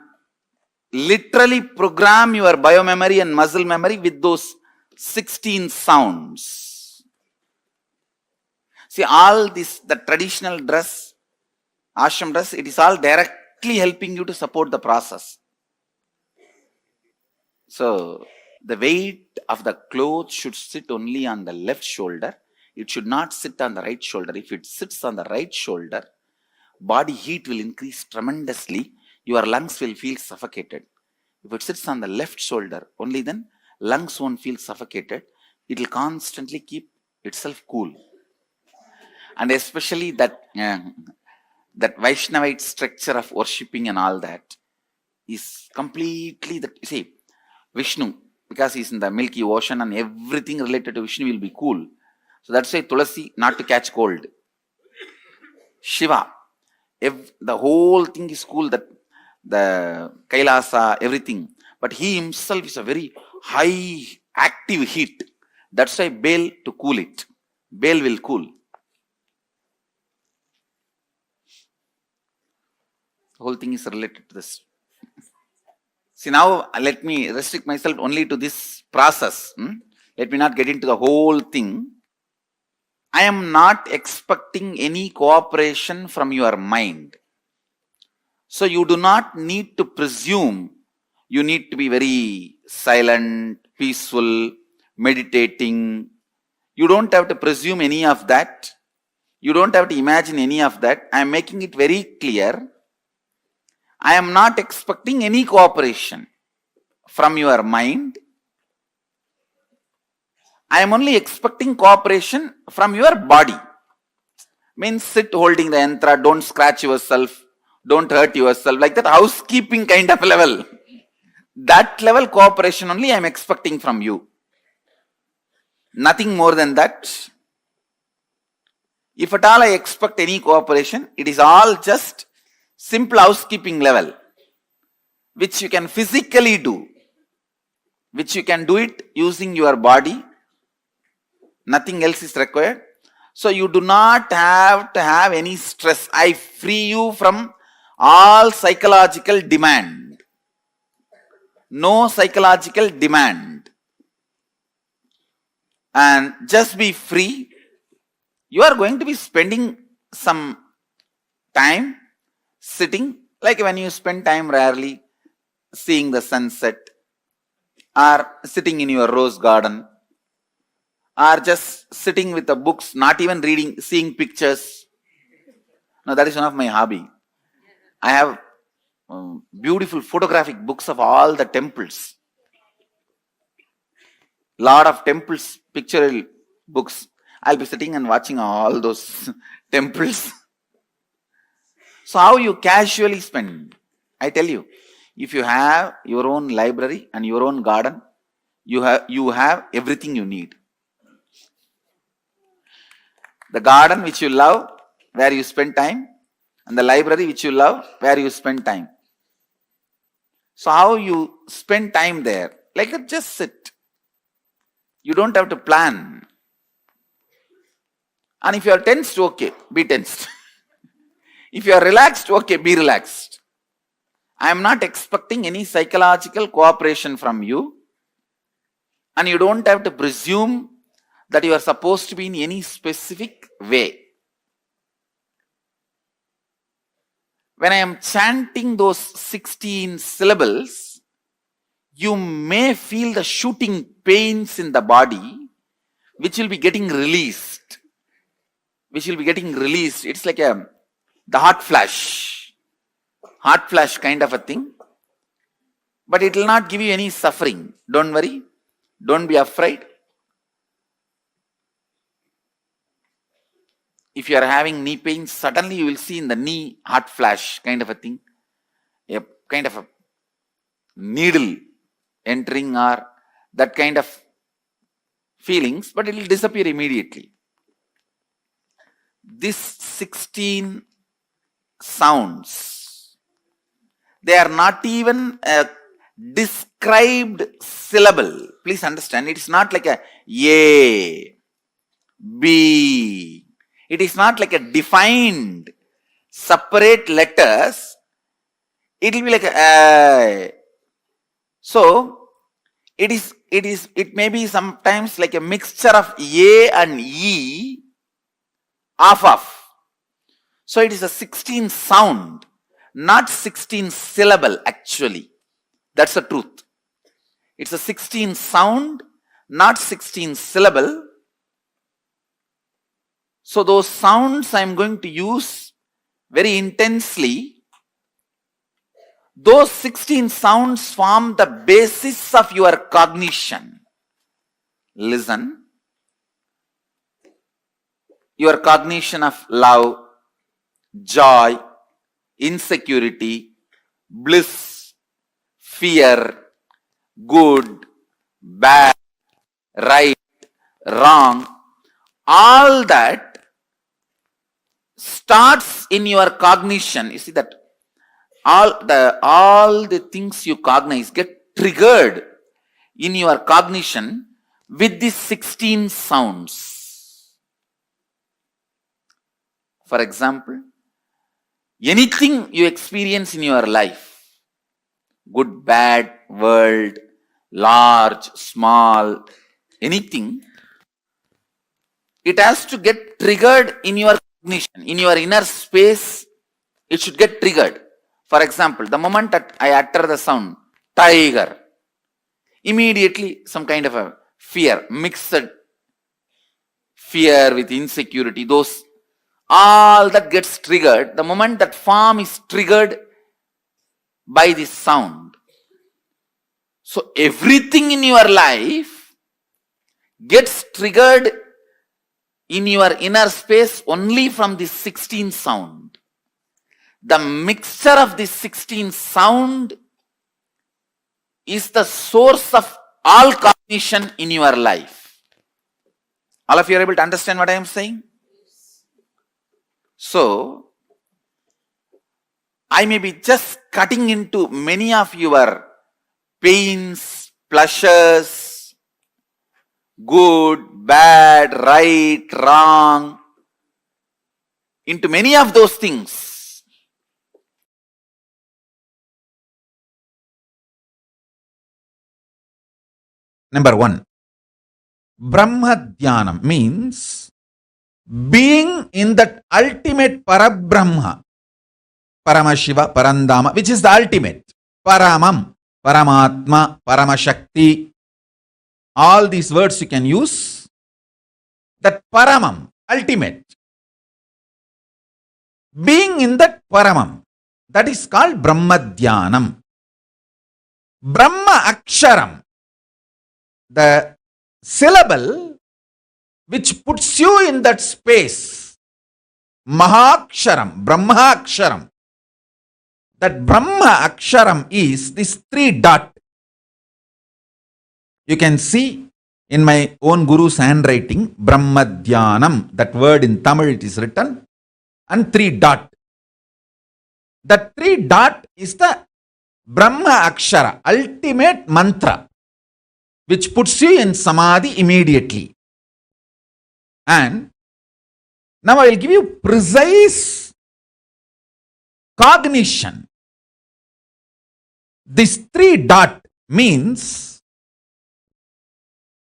literally program your biomemory and muscle memory with those 16 sounds. See, all this, the traditional dress, ashram dress, it is all directly helping you to support the process. So, the weight of the clothes should sit only on the left shoulder. It should not sit on the right shoulder. If it sits on the right shoulder, body heat will increase tremendously. Your lungs will feel suffocated. If it sits on the left shoulder, only then lungs won't feel suffocated. It will constantly keep itself cool. And especially that Vaishnavite structure of worshipping and all that is completely that. See, Vishnu, because he's in the Milky Ocean and everything related to Vishnu will be cool. So that's why Tulasi, not to catch cold. Shiva, the whole thing is cool, that the Kailasa, everything. But he himself is a very high active heat. That's why bale to cool it. Bale will cool. The whole thing is related to this. See, now let me restrict myself only to this process. Let me not get into the whole thing. I am not expecting any cooperation from your mind. So you do not need to presume you need to be very silent, peaceful, meditating. You don't have to presume any of that. You don't have to imagine any of that. I am making it very clear. I am not expecting any cooperation from your mind. I am only expecting cooperation from your body. Means sit holding the yantra, don't scratch yourself, don't hurt yourself, like that housekeeping kind of level. That level cooperation only I am expecting from you. Nothing more than that. If at all I expect any cooperation, it is all just simple housekeeping level, which you can physically do, which you can do it using your body. Nothing else is required. So you do not have to have any stress. I free you from all psychological demand. No psychological demand. And just be free. You are going to be spending some time sitting, like when you spend time rarely seeing the sunset, or sitting in your rose garden, or just sitting with the books, not even reading, seeing pictures. Now that is one of my hobby. I have beautiful photographic books of all the temples. Lot of temples, pictorial books. I'll be sitting and watching all those temples. So how you casually spend? I tell you, if you have your own library and your own garden, you have everything you need. The garden which you love, where you spend time, and the library which you love, where you spend time. So how you spend time there? Like that, just sit. You don't have to plan. And if you are tensed, okay, be tensed. If you are relaxed, okay, be relaxed. I am not expecting any psychological cooperation from you. And you don't have to presume that you are supposed to be in any specific way. When I am chanting those 16 syllables, you may feel the shooting pains in the body, which will be getting released. It's like the hot flash kind of a thing. But it will not give you any suffering. Don't worry. Don't be afraid. If you are having knee pain, suddenly you will see in the knee hot flash kind of a thing. A kind of a needle entering or that kind of feelings, but it will disappear immediately. These 16 sounds, they are not even a described syllable. Please understand, it is not like a A, B. It is not like a defined separate letters. It will be like a. So it may be sometimes like a mixture of A and E off. So it is a 16 sound, not 16 syllable actually. That's the truth. It's a 16 sound, not 16 syllable. So those sounds I am going to use very intensely. Those 16 sounds form the basis of your cognition. Listen. Your cognition of love, joy, insecurity, bliss, fear, good, bad, right, wrong, all that starts in your cognition. You see that all the things you cognize get triggered in your cognition with the 16 sounds. For example, anything you experience in your life, good, bad, world, large, small, anything, it has to get triggered in your cognition, in your inner space, it should get triggered. For example, the moment that I utter the sound, tiger, immediately some kind of a fear, mixed fear with insecurity, those, all that gets triggered the moment that form is triggered by this sound. So everything in your life gets triggered in your inner space only from this 16 sound. The mixture of this 16 sound is the source of all cognition in your life. All of you are able to understand what I am saying? So, I may be just cutting into many of your pains, pleasures, good, bad, right, wrong, into many of those things. Number one, Brahma Dhyanam means being in that ultimate Parabrahma, Paramashiva, Parandama, which is the ultimate. Paramam, Paramatma, Paramashakti. All these words you can use. That Paramam, ultimate. Being in that Paramam, that is called Brahma Dhyanam. Brahma Aksharam, the syllable which puts you in that space. Mahaksharam, Brahma Aksharam. That Brahma Aksharam is this 3 dot. You can see in my own Guru's handwriting, Brahma Dhyanam, that word in Tamil it is written, and 3 dot. That 3 dot is the Brahma Akshara, ultimate mantra, which puts you in Samadhi immediately. And now I will give you precise cognition. This 3 dot means,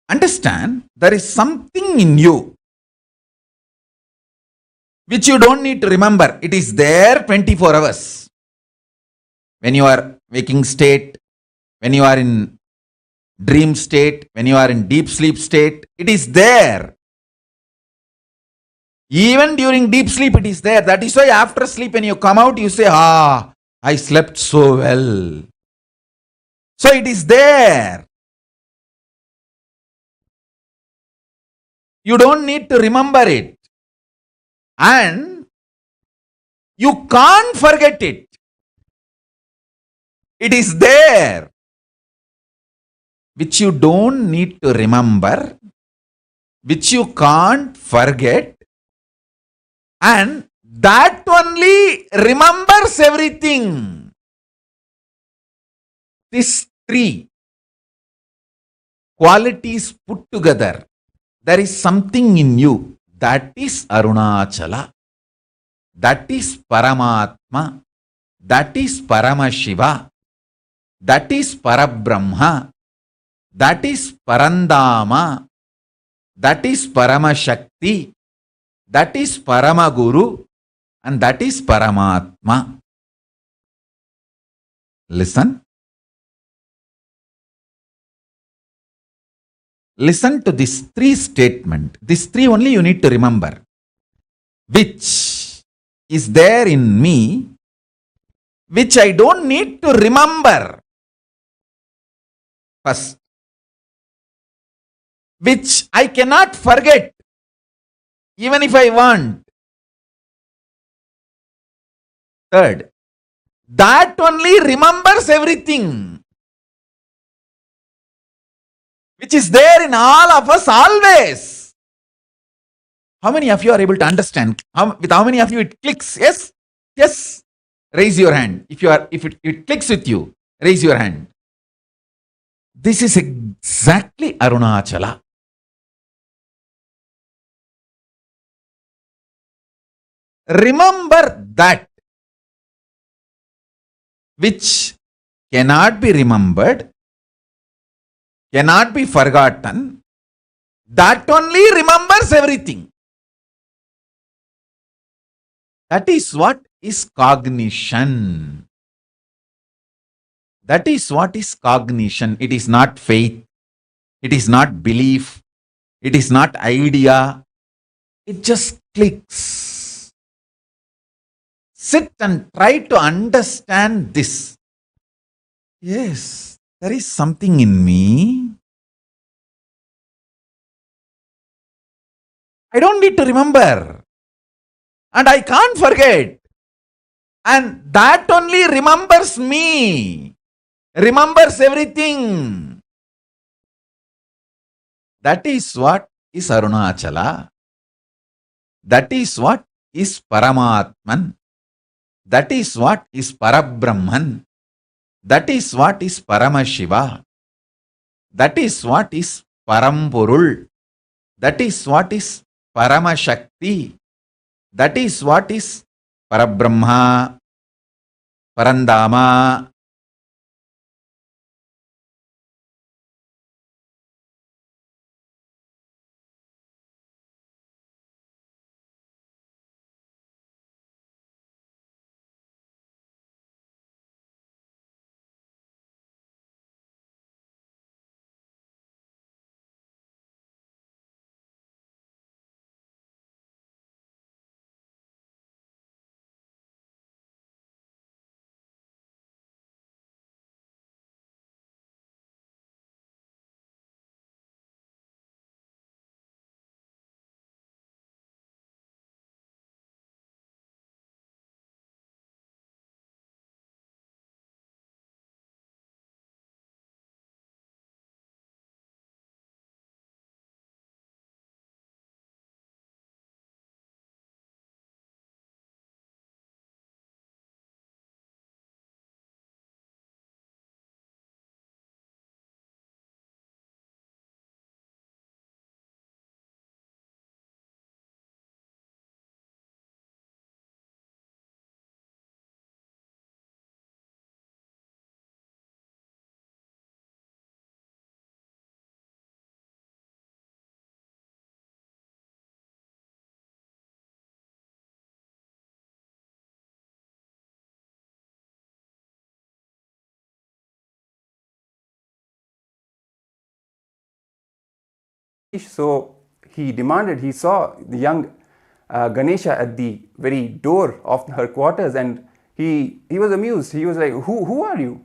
understand, there is something in you which you don't need to remember. It is there 24 hours. When you are waking state, when you are in dream state, when you are in deep sleep state, it is there. Even during deep sleep it is there. That is why after sleep when you come out you say, I slept so well. So it is there. You don't need to remember it. And you can't forget it. It is there. Which you don't need to remember, which you can't forget, and that only remembers everything. These 3 qualities put together, there is something in you. That is Arunachala. That is Paramatma. That is Paramashiva. That is Parabrahma. That is Parandama. That is Paramashakti. That is Paramaguru. And that is Paramatma. Listen. Listen to this 3 statement. This 3 only you need to remember. Which is there in me, which I don't need to remember. First. Which I cannot forget, even if I want. Third, that only remembers everything, which is there in all of us always. How many of you are able to understand? With how many of you it clicks? Yes? Yes? Raise your hand. If it clicks with you, raise your hand. This is exactly Arunachala. Remember that which cannot be remembered, cannot be forgotten, that only remembers everything. That is what is cognition. That is what is cognition. It is not faith. It is not belief. It is not idea. It just clicks. Sit and try to understand this. Yes, there is something in me. I don't need to remember. And I can't forget. And that only remembers me. Remembers everything. That is what is Arunachala. That is what is Paramatman. That is what is Parabrahman. That is what is Paramashiva. That is what is Parampurul. That is what is Paramashakti. That is what is Parabrahma, Parandama. So he demanded, he saw the young Ganesha at the very door of her quarters, and he was amused. He was like, who are you?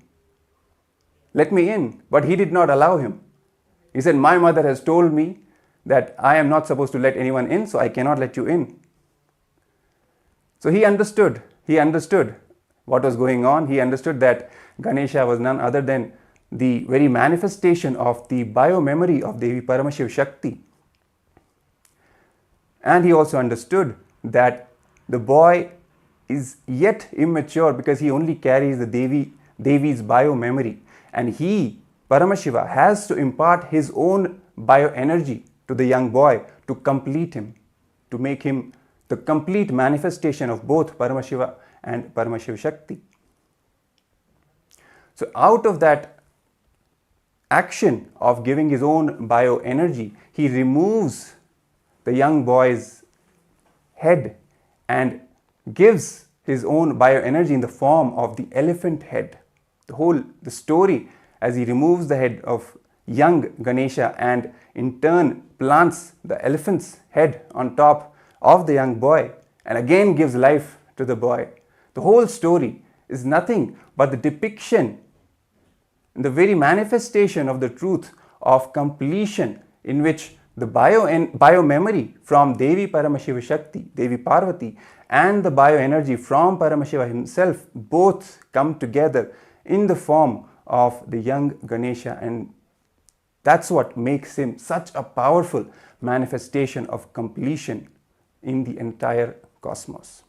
Let me in. But he did not allow him. He said, my mother has told me that I am not supposed to let anyone in, so I cannot let you in. So he understood what was going on. He understood that Ganesha was none other than the very manifestation of the bio-memory of Devi Paramashiv Shakti. And he also understood that the boy is yet immature because he only carries the Devi's bio-memory. And he, Paramashiva, has to impart his own bio-energy to the young boy to complete him, to make him the complete manifestation of both Paramashiva and Paramashiv Shakti. So out of that action of giving his own bio-energy, he removes the young boy's head and gives his own bio-energy in the form of the elephant head. The story, as he removes the head of young Ganesha and in turn plants the elephant's head on top of the young boy and again gives life to the boy. The whole story is nothing but the depiction, the very manifestation of the truth of completion, in which the bio-memory from Devi Paramashiva Shakti, Devi Parvati, and the bio-energy from Paramashiva himself both come together in the form of the young Ganesha, and that's what makes him such a powerful manifestation of completion in the entire cosmos.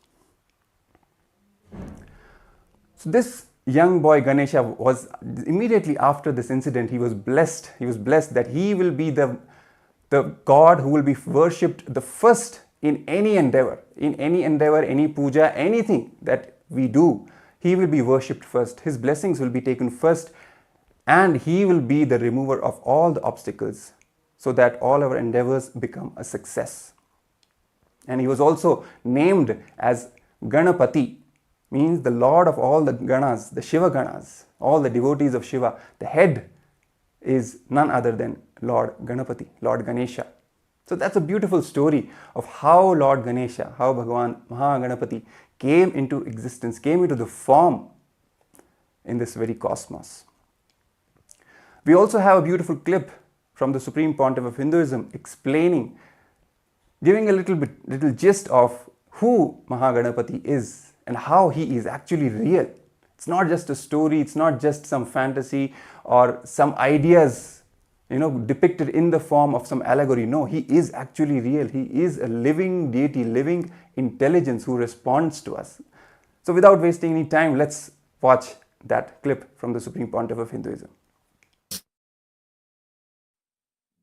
So this young boy Ganesha was, immediately after this incident, he was blessed. He was blessed that he will be the God who will be worshipped the first in any endeavor, any puja, anything that we do. He will be worshipped first. His blessings will be taken first, and he will be the remover of all the obstacles so that all our endeavors become a success. And he was also named as Ganapati, means the Lord of all the Ganas, the Shiva Ganas, all the devotees of Shiva. The head is none other than Lord Ganapati, Lord Ganesha. So that's a beautiful story of how Lord Ganesha, how Bhagavan Mahaganapati came into existence, came into the form in this very cosmos. We also have a beautiful clip from the Supreme Pontiff of Hinduism explaining, giving a little gist of who Mahaganapati is and how he is actually real. It's not just a story, it's not just some fantasy or some ideas, depicted in the form of some allegory. No, he is actually real. He is a living deity, living intelligence who responds to us. So without wasting any time, let's watch that clip from the Supreme Pontiff of Hinduism.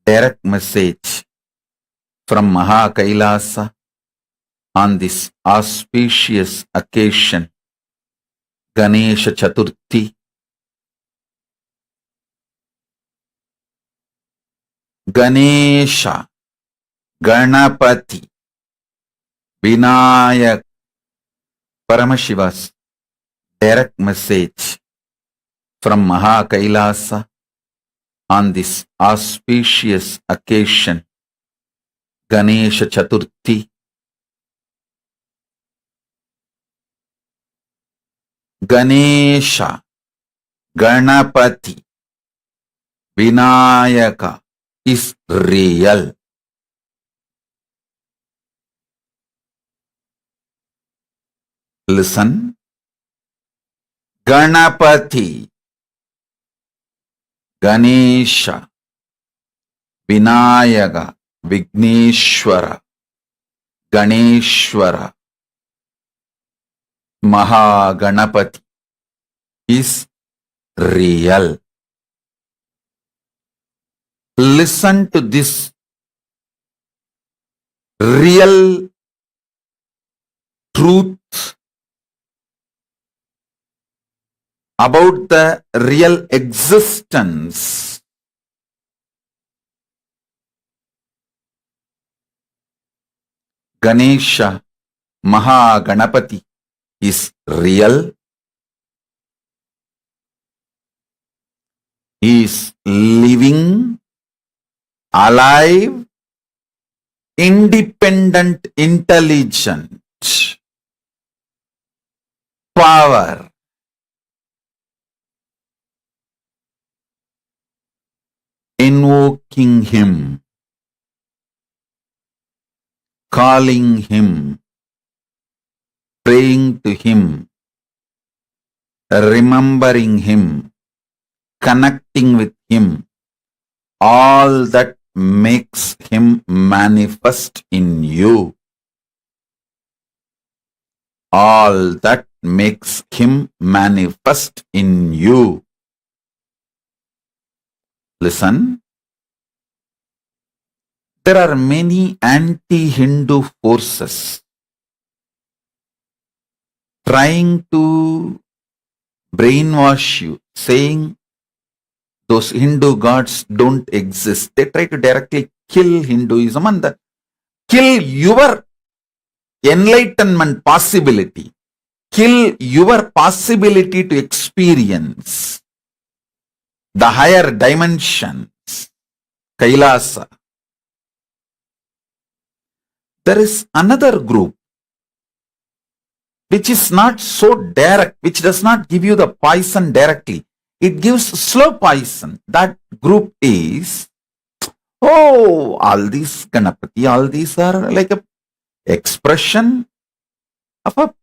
Direct message from Kailasa on this auspicious occasion, Ganesha Chaturthi. Ganesha, Ganapati, Vinayak, Paramashiva's direct message from Kailasa on this auspicious occasion, Ganesha Chaturthi. Ganesha, Ganapati, Vinayaka is real. Listen. Ganapati, Ganesha, Vinayaka, Vigneshwara, Ganeshwara, Mahaganapati is real. Listen to this real truth about the real existence. Ganesha, Mahaganapati is real. He is living, alive, independent, intelligent, power. Invoking him, calling him, praying to him, remembering him, connecting with him, all that makes him manifest in you. All that makes him manifest in you. Listen. There are many anti-Hindu forces trying to brainwash you, saying those Hindu gods don't exist. They try to directly kill Hinduism and kill your enlightenment possibility, kill your possibility to experience the higher dimensions, Kailasa. There is another group which is not so direct, which does not give you the poison directly. It gives slow poison. That group is, all these Ganapati, all these are like a expression of a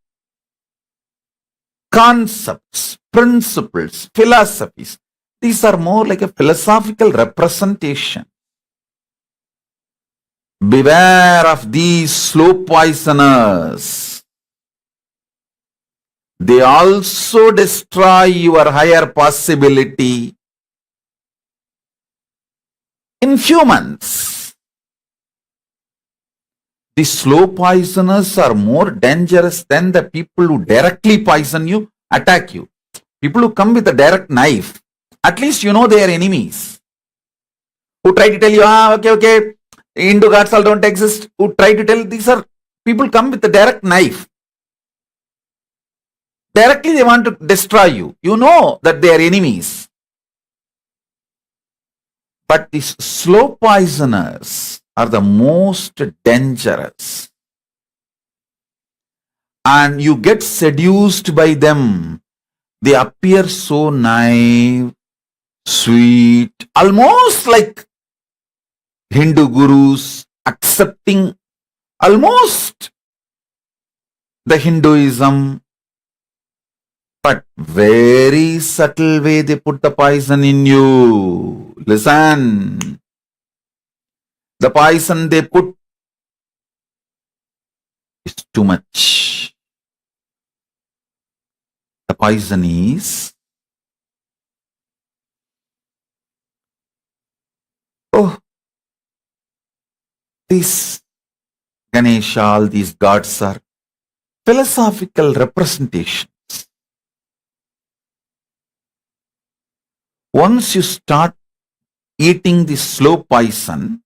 concepts, principles, philosophies. These are more like a philosophical representation. Beware of these slow poisoners. they also destroy your higher possibility in few months. The slow poisoners are more dangerous than the people who directly poison you, attack you. People who come with a direct knife, at least you know they are enemies. Who try to tell you, okay, Hindu gods all don't exist. Who try to tell, these are people come with a direct knife. Directly they want to destroy you. You know that they are enemies. But these slow poisoners are the most dangerous. And you get seduced by them. They appear so naive, sweet, almost like Hindu gurus, accepting almost the Hinduism, but very subtle way they put the poison in you. Listen, the poison they put is too much. The poison is, these Ganesha, all these gods are philosophical representations. Once you start eating the slow poison,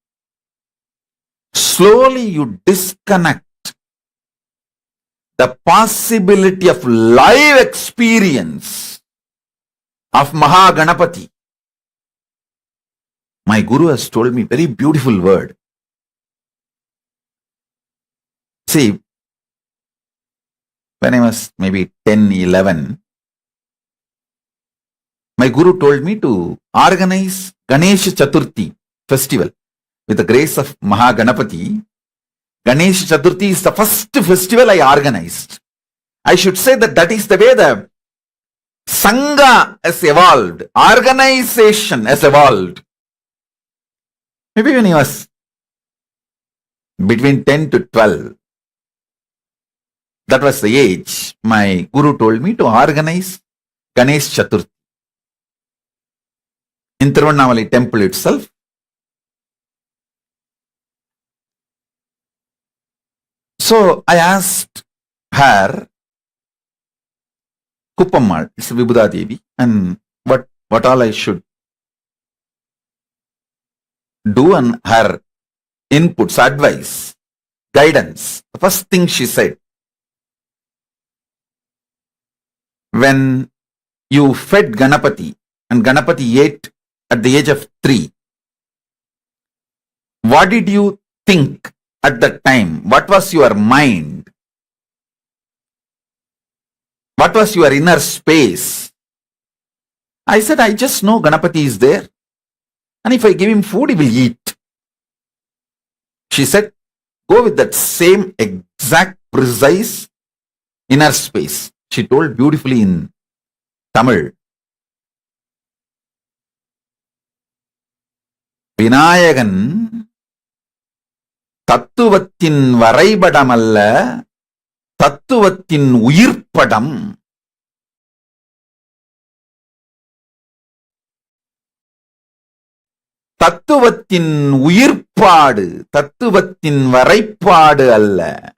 slowly you disconnect the possibility of live experience of Mahaganapati. My Guru has told me very beautiful word. See, when I was maybe 10, 11, my Guru told me to organize Ganesha Chaturthi festival with the grace of Mahaganapati. Ganesha Chaturthi is the first festival I organized. I should say that is the way the Sangha has evolved, organization has evolved. Maybe when he was between 10 to 12, that was the age my Guru told me to organize Ganesh Chaturthi in Tirunnamalai temple itself. So I asked her, Kuppammal, it's Vibhuda Devi, and what all I should do, and her inputs, advice, guidance. The first thing she said, when you fed Ganapati and Ganapati ate at the age of 3, what did you think at that time? What was your mind? What was your inner space? I said, I just know Ganapati is there, and if I give him food, he will eat. She said, go with that same exact, precise inner space. She told beautifully in Tamil, Vinayagan Tattuvattin Varaipadamalla Tattuvattin Uyirpadam. Tattuvattin Uyirpadu, Tattuvattin Varaipadu alla.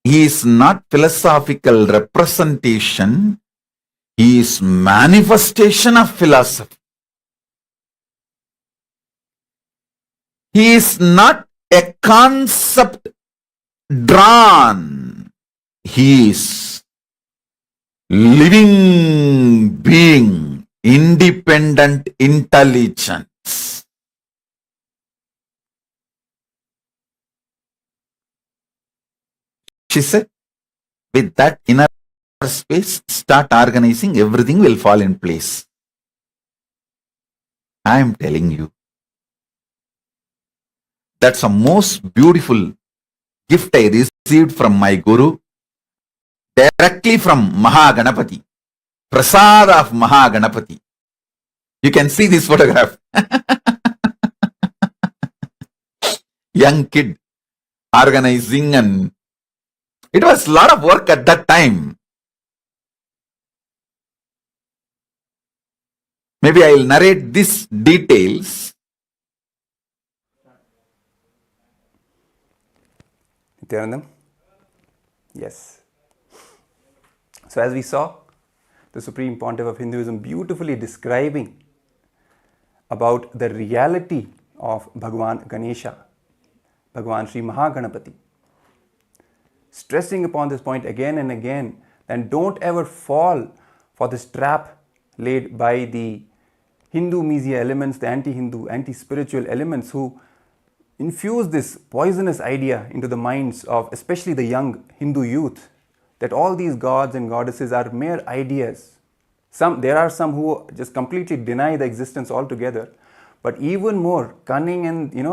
He is not philosophical representation, he is manifestation of philosophy. He is not a concept drawn, he is living being, independent intelligence. She said, with that inner space, start organizing, everything will fall in place. I am telling you, that's the most beautiful gift I received from my Guru, directly from Mahaganapati, Prasada of Mahaganapati. You can see this photograph. Young kid organizing and It was a lot of work at that time. Maybe I'll narrate these details. Nithyanandam? Yes. So as we saw, the Supreme Pontiff of Hinduism beautifully describing about the reality of Bhagavan Ganesha, Bhagavan Sri Mahaganapati, stressing upon this point again and again, and don't ever fall for this trap laid by the Hindu media elements, the anti-Hindu, anti-spiritual elements who infuse this poisonous idea into the minds of especially the young Hindu youth, that all these gods and goddesses are mere ideas. There are some who just completely deny the existence altogether, but even more cunning and in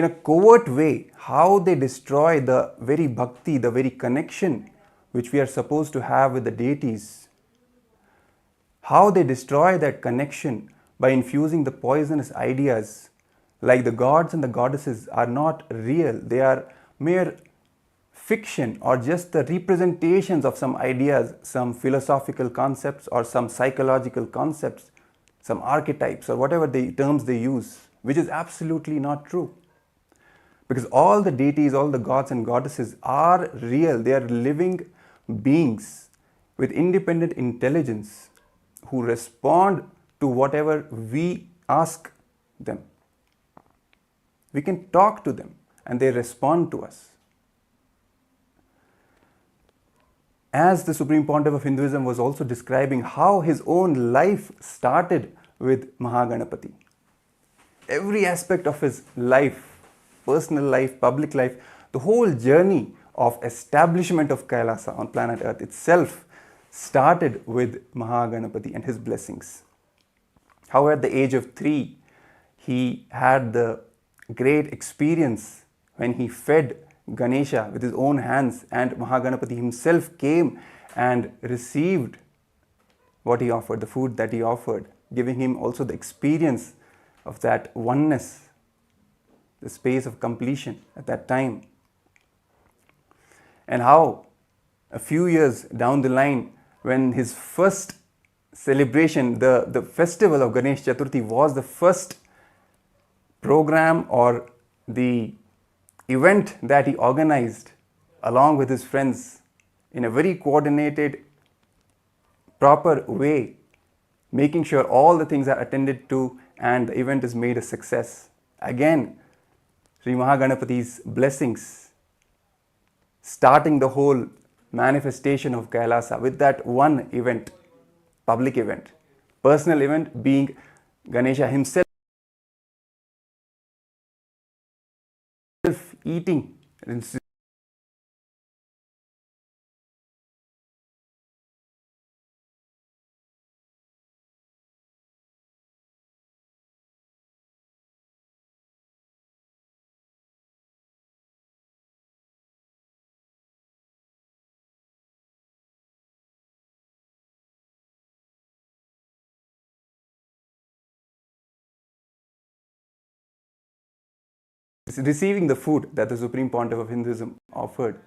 a covert way, how they destroy the very bhakti, the very connection which we are supposed to have with the deities. How they destroy that connection by infusing the poisonous ideas, like the gods and the goddesses are not real, they are mere fiction or just the representations of some ideas, some philosophical concepts or some psychological concepts, some archetypes or whatever the terms they use, which is absolutely not true. Because all the deities, all the gods and goddesses are real, they are living beings with independent intelligence who respond to whatever we ask them. We can talk to them and they respond to us. As the Supreme Pontiff of Hinduism was also describing how his own life started with Mahaganapati. Every aspect of his life, personal life, public life, the whole journey of establishment of Kailasa on planet Earth itself started with Mahaganapati and his blessings. How at the age of 3, he had the great experience when he fed Ganesha with his own hands, and Mahaganapati himself came and received what he offered, the food that he offered, giving him also the experience of that oneness, the space of completion at that time. And how a few years down the line, when his first celebration, the festival of Ganesh Chaturthi was the first program or the event that he organized along with his friends in a very coordinated, proper way, making sure all the things are attended to and the event is made a success. Again, Sri Mahaganapati's blessings, starting the whole manifestation of Kailasa with that one event, public event, personal event being Ganesha himself eating and receiving the food that the Supreme Pontiff of Hinduism offered.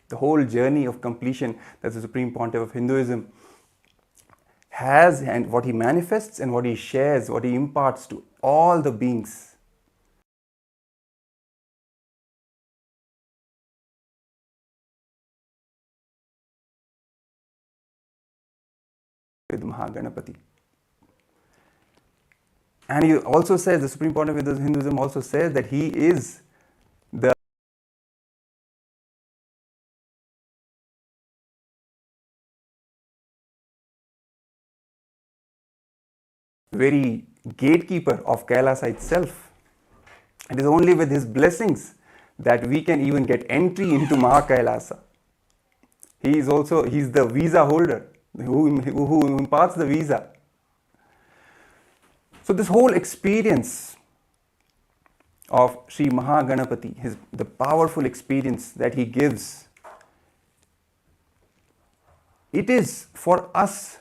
The whole journey of completion that the Supreme Pontiff of Hinduism has, and what he manifests and what he shares, what he imparts to all the beings. With Mahaganapati. And he also says, the Supreme Pontiff of Hinduism also says that he is the very gatekeeper of Kailasa itself. It is only with his blessings that we can even get entry into Mahakailasa. He is the visa holder who imparts the visa. So this whole experience of Sri Mahaganapati, the powerful experience that he gives, it is for us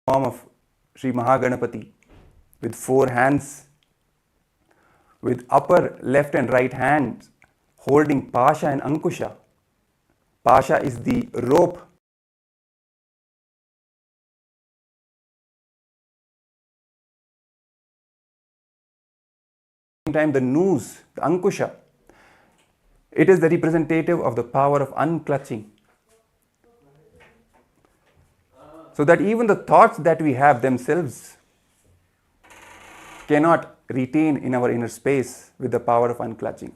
of Sri Mahaganapati with 4 hands, with upper left and right hands holding Pasha and Ankusha. Pasha is the rope time the noose, the Ankusha, it is the representative of the power of unclutching. So that even the thoughts that we have themselves cannot retain in our inner space with the power of unclutching.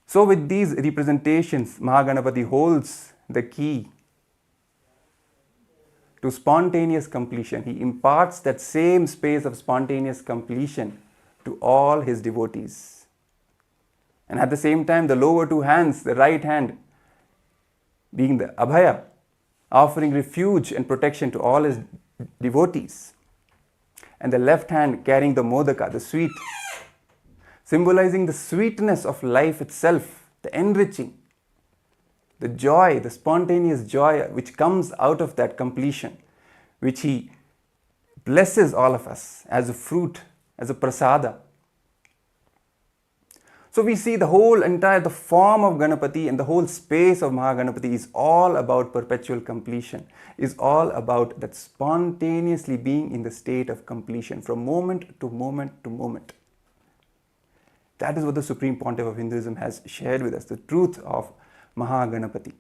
So with these representations, Mahaganapati holds the key to spontaneous completion. He imparts that same space of spontaneous completion to all his devotees. And at the same time, the lower 2 hands, the right hand being the Abhaya, offering refuge and protection to all his devotees, and the left hand carrying the Modaka, the sweet, symbolizing the sweetness of life itself, the enriching, the joy, the spontaneous joy which comes out of that completion, which he blesses all of us as a fruit, as a prasada. So we see the whole the form of Ganapati and the whole space of Mahaganapati is all about perpetual completion, is all about that spontaneously being in the state of completion from moment to moment to moment. That is what the Supreme Pontiff of Hinduism has shared with us, the truth of Mahaganapati.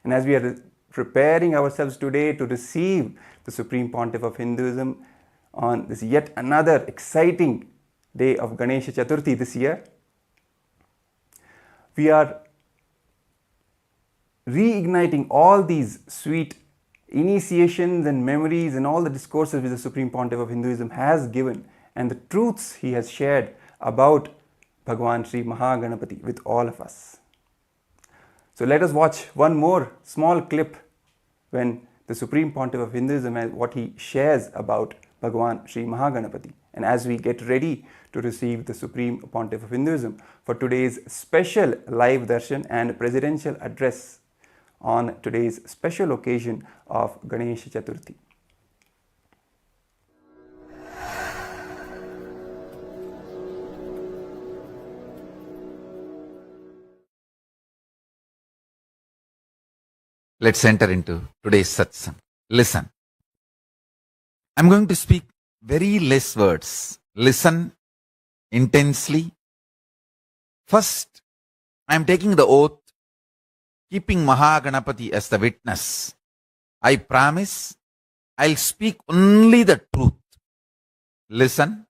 And as we are preparing ourselves today to receive the Supreme Pontiff of Hinduism on this yet another exciting day of Ganesha Chaturthi this year, we are reigniting all these sweet initiations and memories and all the discourses which the Supreme Pontiff of Hinduism has given and the truths he has shared about Bhagavan Sri Mahaganapati with all of us. So let us watch one more small clip when the Supreme Pontiff of Hinduism and what he shares about Bhagavan Sri Mahaganapati. And as we get ready to receive the Supreme Pontiff of Hinduism for today's special live darshan and presidential address on today's special occasion of Ganesha Chaturthi. Let's enter into today's satsang. Listen. I'm going to speak very less words. Listen intensely. First, I'm taking the oath, keeping Mahaganapati as the witness. I promise I'll speak only the truth. Listen,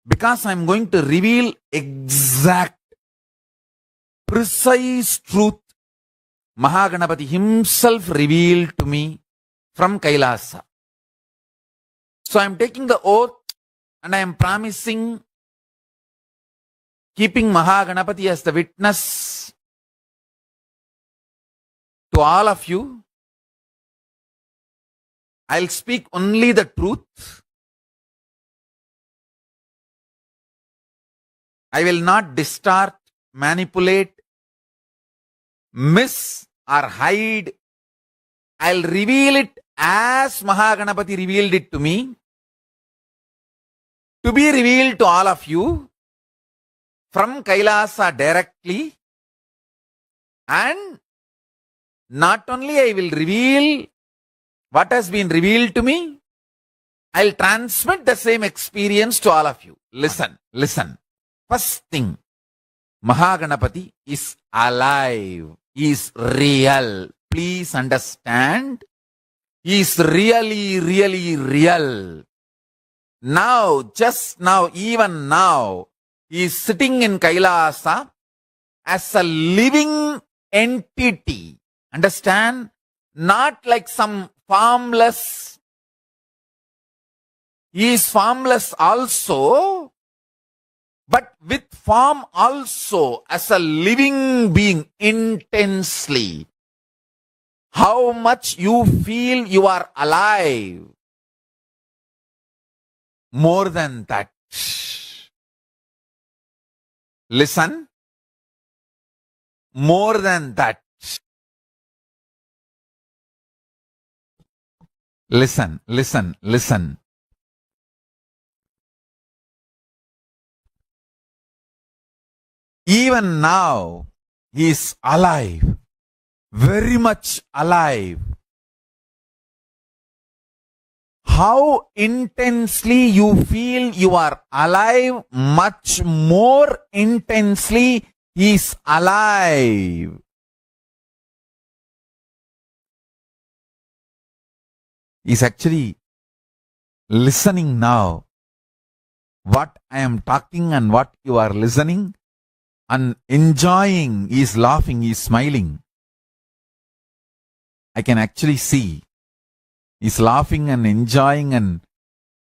because I'm going to reveal exact, precise truth Mahaganapati himself revealed to me from Kailasa. So I am taking the oath and I am promising, keeping Mahaganapati as the witness to all of you, I'll speak only the truth. I will not distort, manipulate, miss or hide. I'll reveal it as Mahaganapati revealed it to me, to be revealed to all of you from Kailasa directly. And not only I will reveal what has been revealed to me, I'll transmit the same experience to all of you. Listen, listen. First thing, Mahaganapati is alive, is real. Please understand, he is really, really real. Now, just now, even now, he is sitting in Kailasa as a living entity. Understand? Not like some formless. He is formless also, but with form also as a living being intensely. How much you feel you are alive. More than that. Listen. More than that. Listen, listen, listen. Even now, he is alive, very much alive. How intensely you feel you are alive, much more intensely he is alive. He is actually listening now. What I am talking and what you are listening and enjoying. He is laughing, he is smiling. I can actually see. He is laughing and enjoying and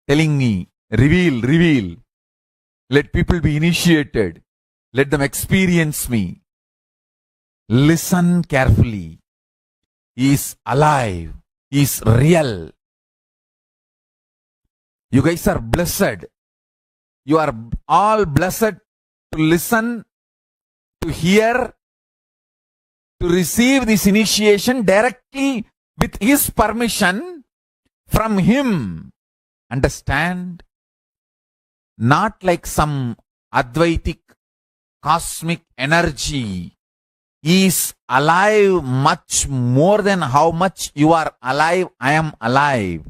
telling me, reveal, reveal. Let people be initiated. Let them experience me. Listen carefully. He is alive. He is real. You guys are blessed. You are all blessed to listen, to hear, to receive this initiation directly with his permission from him. Understand? Not like some Advaitic cosmic energy. He is alive much more than how much you are alive. I am alive.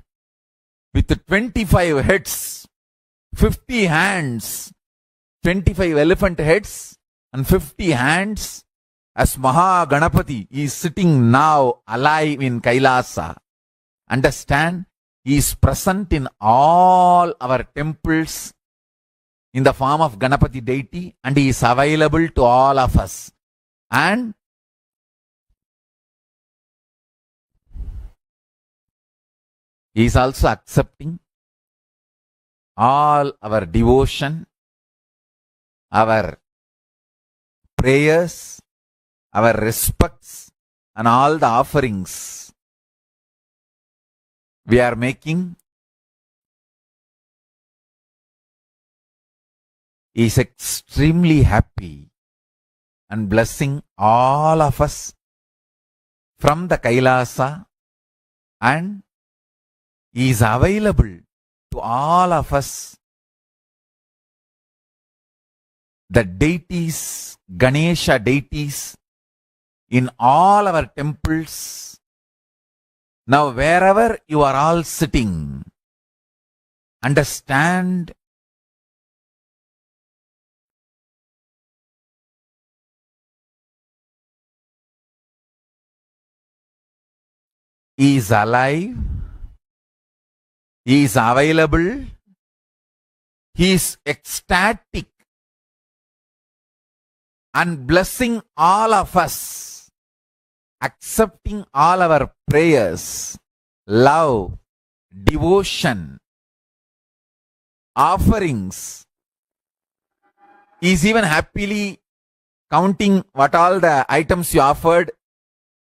With 25 heads, 50 hands, 25 elephant heads and 50 hands, as Maha Ganapati is sitting now alive in Kailasa. Understand? He is present in all our temples in the form of Ganapati deity, and he is available to all of us. And he is also accepting all our devotion, our prayers, our respects, and all the offerings we are making. He is extremely happy and blessing all of us from the Kailasa, and he is available to all of us. The deities, Ganesha deities in all our temples. Now wherever you are all sitting, understand he is alive, he is available, he is ecstatic and blessing all of us, accepting all our prayers, love, devotion, offerings. He is even happily counting what all the items you offered.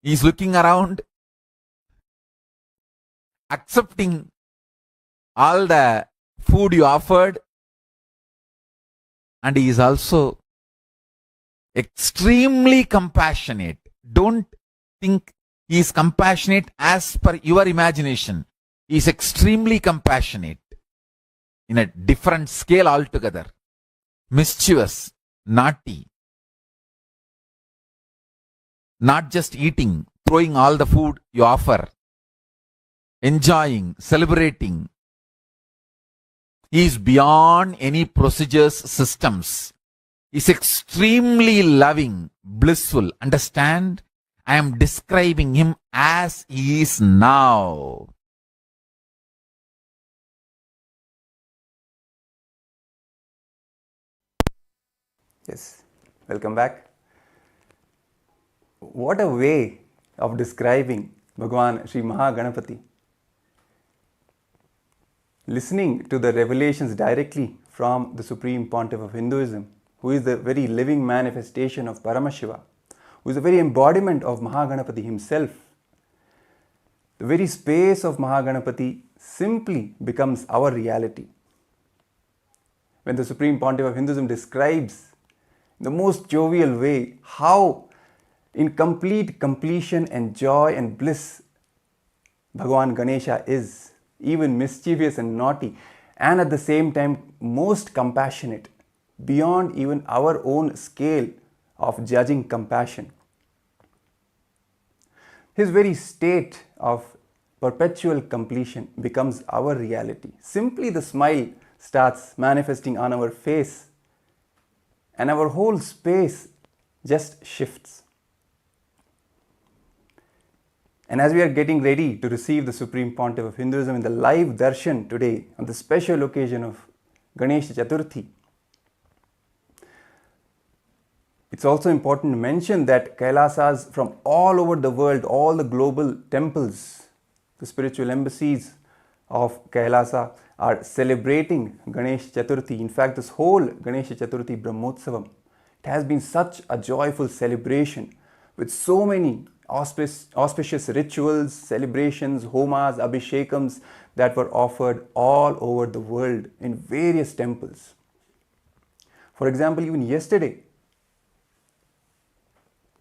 He is looking around, accepting all the food you offered, and he is also extremely compassionate. Don't think he is compassionate as per your imagination. He is extremely compassionate in a different scale altogether. Mischievous, naughty, not just eating, throwing all the food you offer, enjoying, celebrating. He is beyond any procedures, systems. He is extremely loving, blissful. Understand? I am describing him as he is now. Yes, welcome back. What a way of describing Bhagavan Sri Mahaganapati. Listening to the revelations directly from the Supreme Pontiff of Hinduism, who is the very living manifestation of Paramashiva, who is the very embodiment of Mahaganapati himself. The very space of Mahaganapati simply becomes our reality. When the Supreme Pontiff of Hinduism describes in the most jovial way how in complete completion and joy and bliss Bhagavan Ganesha is, even mischievous and naughty, and at the same time most compassionate, beyond even our own scale of judging compassion. His very state of perpetual completion becomes our reality. Simply the smile starts manifesting on our face, and our whole space just shifts. And as we are getting ready to receive the Supreme Pontiff of Hinduism in the live darshan today, on the special occasion of Ganesha Chaturthi, it's also important to mention that Kailasas from all over the world, all the global temples, the spiritual embassies of Kailasa are celebrating Ganesha Chaturthi. In fact, this whole Ganesha Chaturthi Brahmotsavam, it has been such a joyful celebration with so many auspicious rituals, celebrations, homas, abhishekams that were offered all over the world in various temples. For example, even yesterday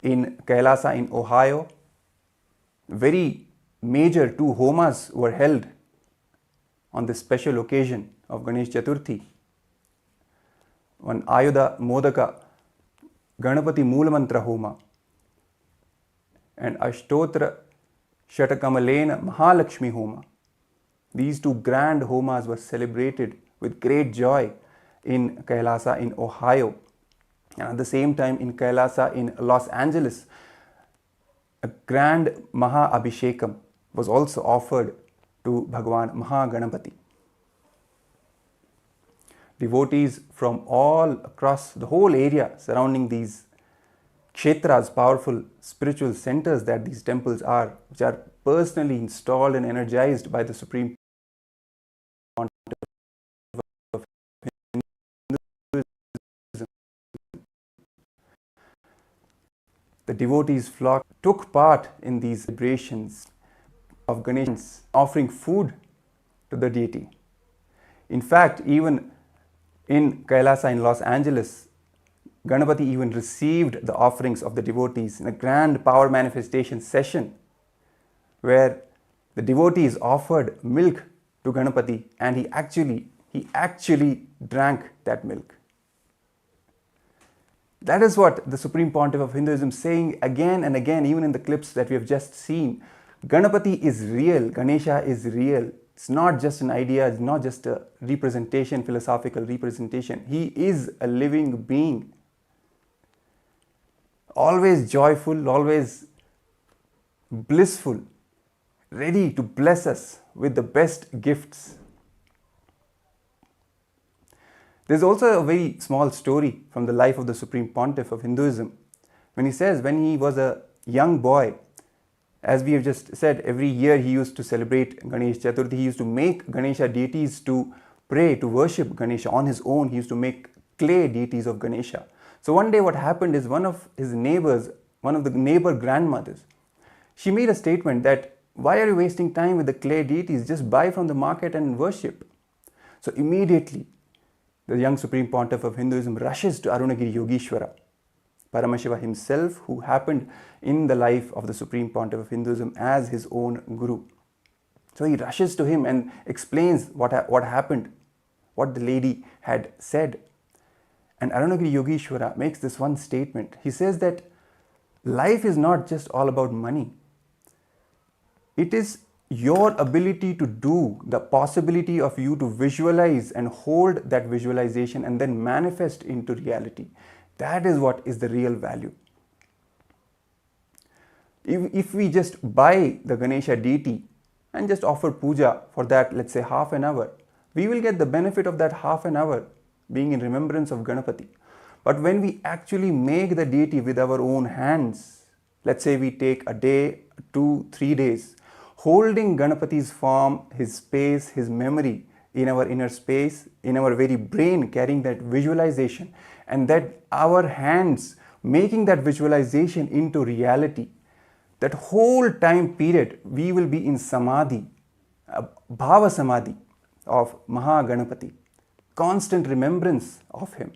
in Kailasa in Ohio, very major 2 homas were held on this special occasion of Ganesh Chaturthi. One Ayudha Modaka Ganapati Moolamantra Homa and Ashtotra Shatakamalena Mahalakshmi Homa. These 2 grand homas were celebrated with great joy in Kailasa in Ohio. And at the same time in Kailasa in Los Angeles, a grand Maha Abhishekam was also offered to Bhagavan Mahaganapati. Devotees from all across the whole area surrounding these kshetras, powerful spiritual centers that these temples are, which are personally installed and energized by the Supreme Pontiff of Hinduism. The devotees flock took part in these celebrations of Ganesha, offering food to the deity. In fact, even in Kailasa in Los Angeles, Ganapati even received the offerings of the devotees in a grand power manifestation session where the devotees offered milk to Ganapati and he actually drank that milk. That is what the Supreme Pontiff of Hinduism is saying again and again, even in the clips that we have just seen. Ganapati is real, Ganesha is real. It's not just an idea, it's not just a representation, philosophical representation. He is a living being. Always joyful, always blissful, ready to bless us with the best gifts. There's also a very small story from the life of the Supreme Pontiff of Hinduism. When he says when he was a young boy, as we have just said, every year he used to celebrate Ganesh Chaturthi. He used to make Ganesha deities to pray, to worship Ganesha on his own. He used to make clay deities of Ganesha. So one day what happened is one of his neighbors, one of the neighbor grandmothers, she made a statement that, why are you wasting time with the clay deities? Just buy from the market and worship. So immediately the young Supreme Pontiff of Hinduism rushes to Ardhanareshwara Yogeshwara, Paramashivoha himself, who happened in the life of the Supreme Pontiff of Hinduism as his own guru. So he rushes to him and explains what happened, what the lady had said. And Ardhanareshwara Yogeshwara makes this one statement. He says that life is not just all about money. It is your ability to do, the possibility of you to visualize and hold that visualization and then manifest into reality. That is what is the real value. If we just buy the Ganesha deity and just offer puja for that, let's say half an hour, we will get the benefit of that half an hour being in remembrance of Ganapati. But when we actually make the deity with our own hands, let's say we take a day, 2, 3 days, holding Ganapati's form, his space, his memory in our inner space, in our very brain, carrying that visualization, and that our hands making that visualization into reality, that whole time period we will be in samadhi, bhava samadhi of Mahaganapati, constant remembrance of him.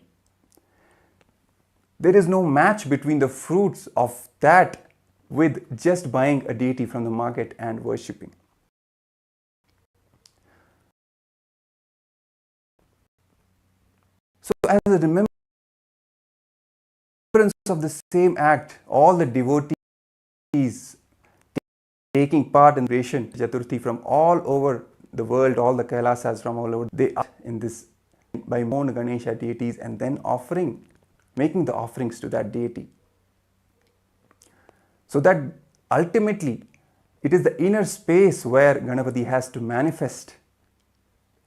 There is no match between the fruits of that with just buying a deity from the market and worshipping. as a remembrance of the same act, all the devotees taking part in Ration Chaturthi from all over the world, all the Kailasas from all over, they are in this by own Ganesha deities and then making the offerings to that deity. So that ultimately it is the inner space where Ganapati has to manifest,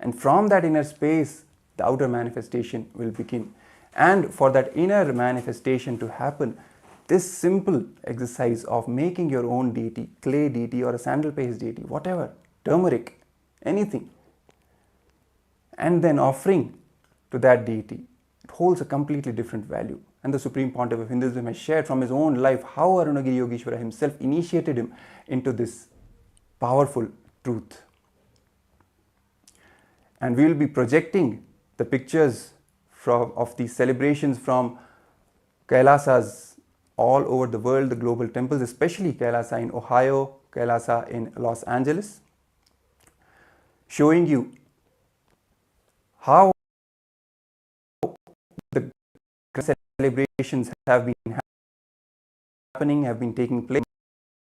and from that inner space the outer manifestation will begin. And for that inner manifestation to happen, this simple exercise of making your own deity, clay deity or a sandal paste deity, whatever, turmeric, anything, and then offering to that deity, it holds a completely different value. And the Supreme Pontiff of Hinduism has shared from his own life how Arunagiri Yogeshwara himself initiated him into this powerful truth. And we will be projecting the pictures of these celebrations from Kailasas all over the world, the global temples, especially Kailasa in Ohio, Kailasa in Los Angeles, showing you how the celebrations have been happening, have been taking place.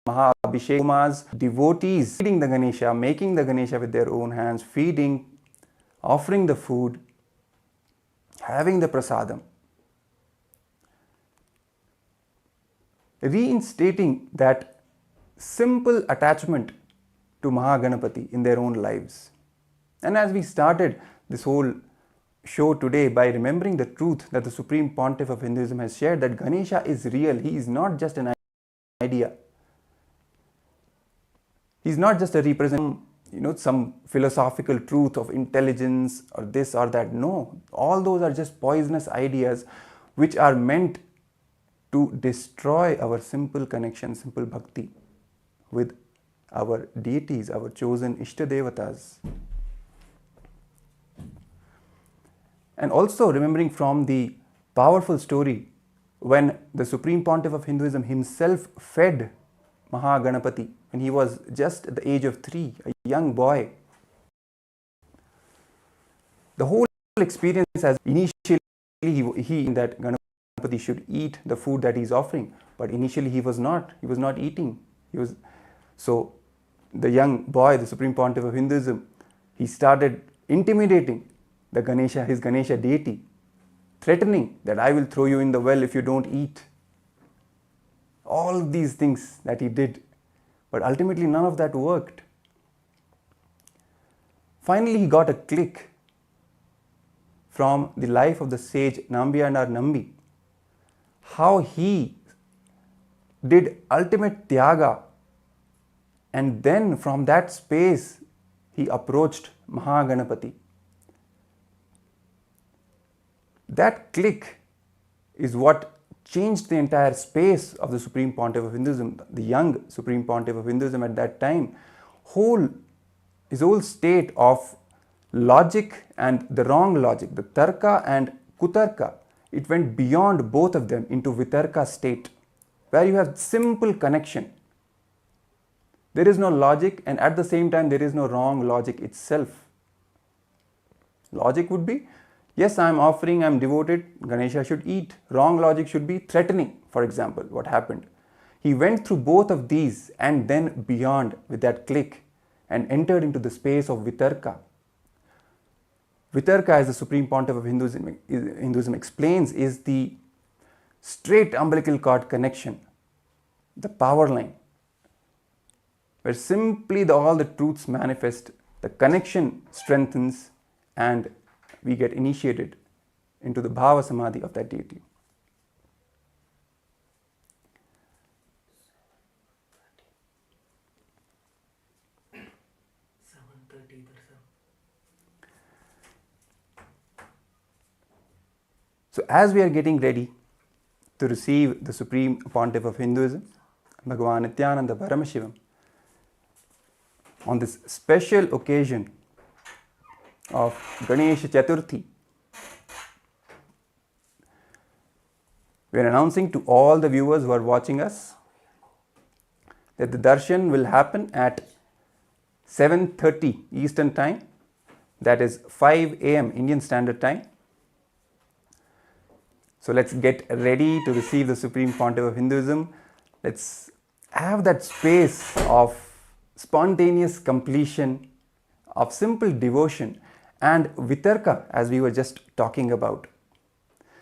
Mahabhishekumas, devotees feeding the Ganesha, making the Ganesha with their own hands, feeding, offering the food, having the prasadam, reinstating that simple attachment to Mahaganapati in their own lives. And as we started this whole show today by remembering the truth that the Supreme Pontiff of Hinduism has shared, that Ganesha is real, he is not just an idea. He is not just a representation, some philosophical truth of intelligence or this or that. No, all those are just poisonous ideas which are meant to destroy our simple connection, simple bhakti with our deities, our chosen Ishtadevatas. And also remembering from the powerful story when the Supreme Pontiff of Hinduism himself fed Mahaganapati when he was just at the age of 3, a young boy. The whole experience as initially he that Ganapati should eat the food that he is offering, but initially he was not eating. So the young boy, the Supreme Pontiff of Hinduism, he started intimidating his Ganesha deity, threatening that I will throw you in the well if you don't eat. All these things that he did, but ultimately none of that worked. Finally, he got a click from the life of the sage Nambiyanar Nambi, how he did ultimate tyaga, and then from that space he approached Mahaganapati. That click is what changed the entire space of the Supreme Pontiff of Hinduism, the young Supreme Pontiff of Hinduism at that time. His whole state of logic and the wrong logic, the tarka and kutarka, it went beyond both of them into vitarka state, where you have simple connection. There is no logic, and at the same time there is no wrong logic itself. Logic would be, yes, I am offering, I am devoted, Ganesha should eat. Wrong logic should be threatening, for example, what happened. He went through both of these and then beyond with that click and entered into the space of vitarka. Vitarka, as the Supreme Pontiff of Hinduism explains, is the straight umbilical cord connection, the power line, where simply all the truths manifest, the connection strengthens, and we get initiated into the Bhava Samadhi of that deity. So as we are getting ready to receive the Supreme Pontiff of Hinduism, Bhagavan Nithyananda Paramashivam, on this special occasion of Ganesha Chaturthi, we are announcing to all the viewers who are watching us that the darshan will happen at 7:30 Eastern Time, that is 5 AM Indian Standard Time. So let's get ready to receive the Supreme Pontiff of Hinduism. Let's have that space of spontaneous completion, of simple devotion and vitarka, as we were just talking about.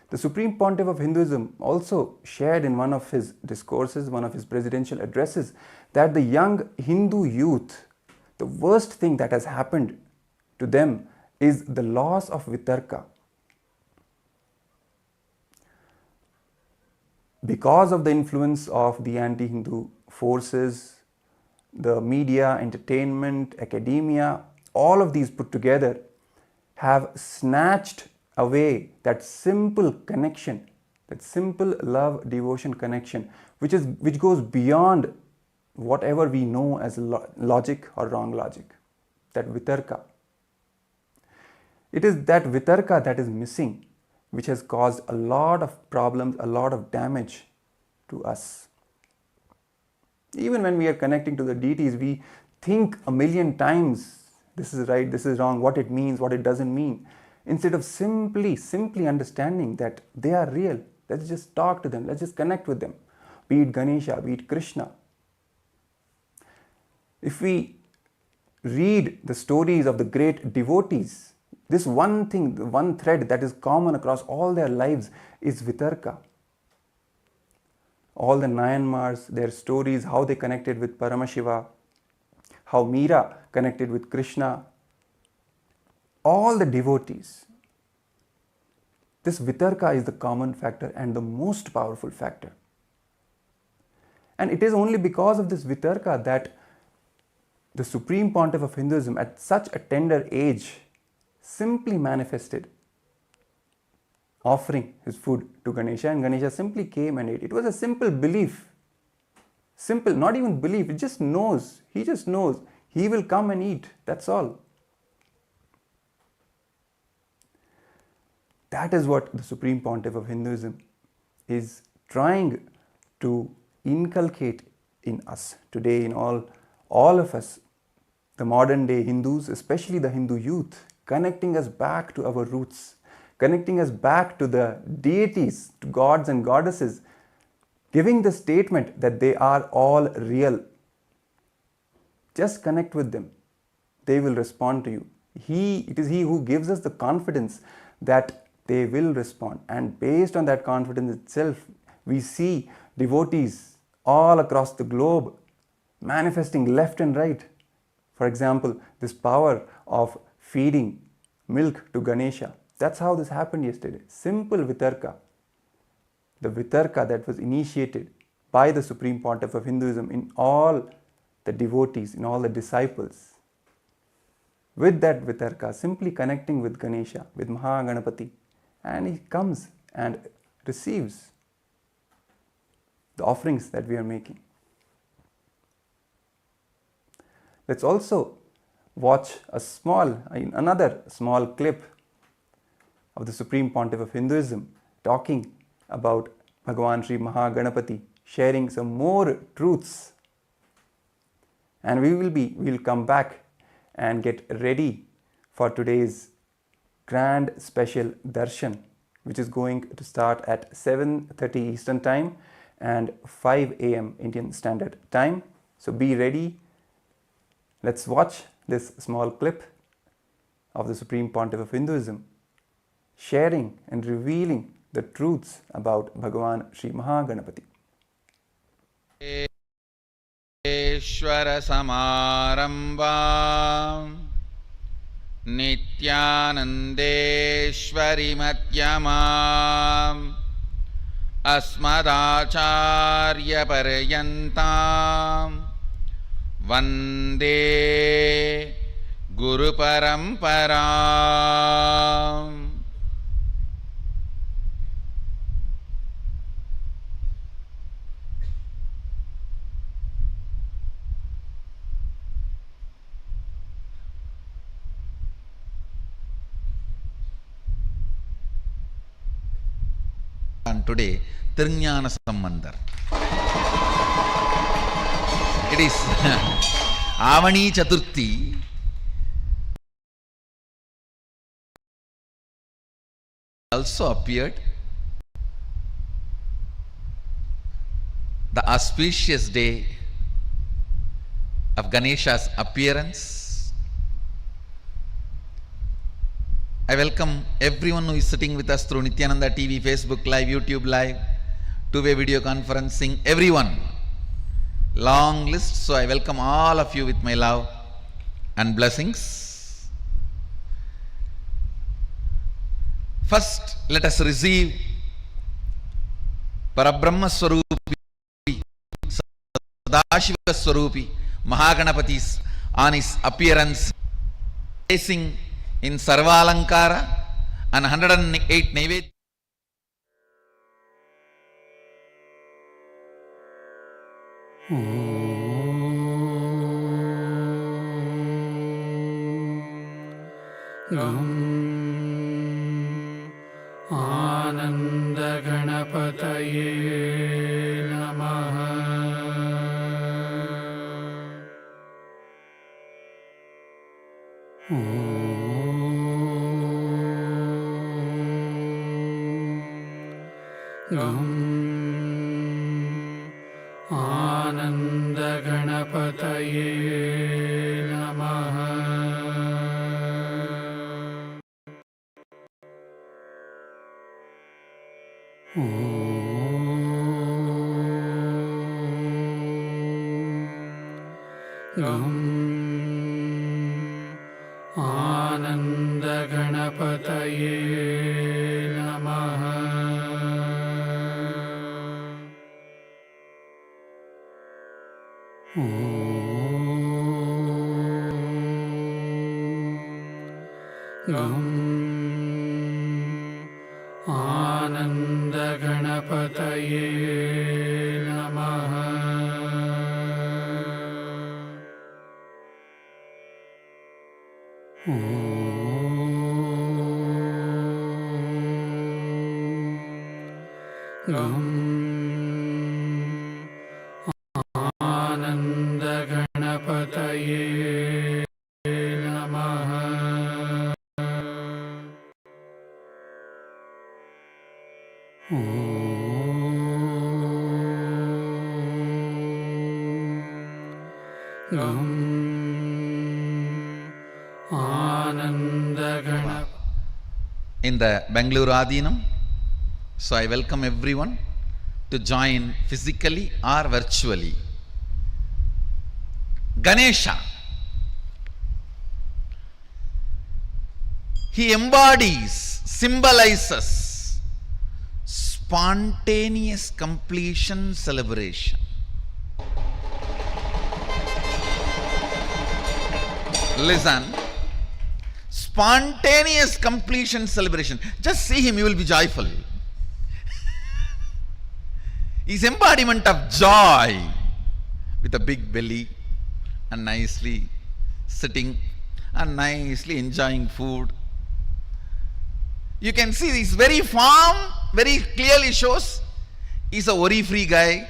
The Supreme Pontiff of Hinduism also shared in one of his discourses, one of his presidential addresses, that the young Hindu youth, the worst thing that has happened to them is the loss of vitarka. Because of the influence of the anti-Hindu forces, the media, entertainment, academia, all of these put together have snatched away that simple connection, that simple love, devotion connection, which goes beyond whatever we know as logic or wrong logic, that vitarka. It is that vitarka that is missing, which has caused a lot of problems, a lot of damage to us. Even when we are connecting to the deities, we think a million times, this is right, this is wrong, what it means, what it doesn't mean, instead of simply understanding that they are real. Let's just talk to them, let's just connect with them, be it Ganesha, be it Krishna. If we read the stories of the great devotees, this one thing, the one thread that is common across all their lives is vitarka. All the Nayanmars, their stories, how they connected with Paramashiva, how Meera connected with Krishna, all the devotees. This vitarka is the common factor and the most powerful factor. And it is only because of this vitarka that the Supreme Pontiff of Hinduism at such a tender age simply manifested, offering his food to Ganesha, and Ganesha simply came and ate. It was a simple belief. Simple, not even belief, it just knows. He just knows. He will come and eat. That's all. That is what the Supreme Pontiff of Hinduism is trying to inculcate in us today, in all of us, the modern day Hindus, especially the Hindu youth, connecting us back to our roots, connecting us back to the deities, to gods and goddesses, giving the statement that they are all real. Just connect with them. They will respond to you. It is He who gives us the confidence that they will respond. And based on that confidence itself, we see devotees all across the globe manifesting left and right. For example, this power of feeding milk to Ganesha. That's how this happened yesterday. Simple vitarka. The vitarka that was initiated by the Supreme Pontiff of Hinduism in all the devotees, in all the disciples. With that vitarka, simply connecting with Ganesha, with Mahaganapati, and he comes and receives the offerings that we are making. Let's also watch another small clip of the Supreme Pontiff of Hinduism talking about Bhagavan Sri Mahaganapati, sharing some more truths. And we'll come back and get ready for today's grand special darshan, which is going to start at 7:30 Eastern Time and 5 a.m. Indian Standard Time. So be ready. Let's watch this small clip of the Supreme Pontiff of Hinduism sharing and revealing the truths about Bhagavan Sri Mahaganapati. Akshara Samarambha Nithyanandeshwari Madhyama Asmadacharya Paryantam Vande Guru Paramparam. And today, Tirjnana Sambandhar. It is Avani Chaturthi. Also appeared the auspicious day of Ganesha's appearance, I welcome everyone who is sitting with us through Nithyananda TV, Facebook Live, YouTube Live, two-way video conferencing, everyone. Long list, so I welcome all of you with my love and blessings. First, let us receive Parabrahma Swarupi, Sadashiva Swarupi, Mahaganapati on his appearance, placing in Sarvalankara and 108 Naivedya. Ananda Ganapataye Namaha. Ananda Ganapataye Namaha. Ananda Ganapataye Namaha. Ananda Ganapataye Namaha. Ananda Ganapataye Namaha. Ananda Ganapataye. In the Bangalore Adhinam, so I welcome everyone to join physically or virtually. Ganesha, he embodies, symbolizes spontaneous completion celebration. Listen, spontaneous completion celebration. Just see him, you will be joyful. He's embodiment of joy with a big belly and nicely sitting and nicely enjoying food. You can see this very form very clearly shows he's a worry-free guy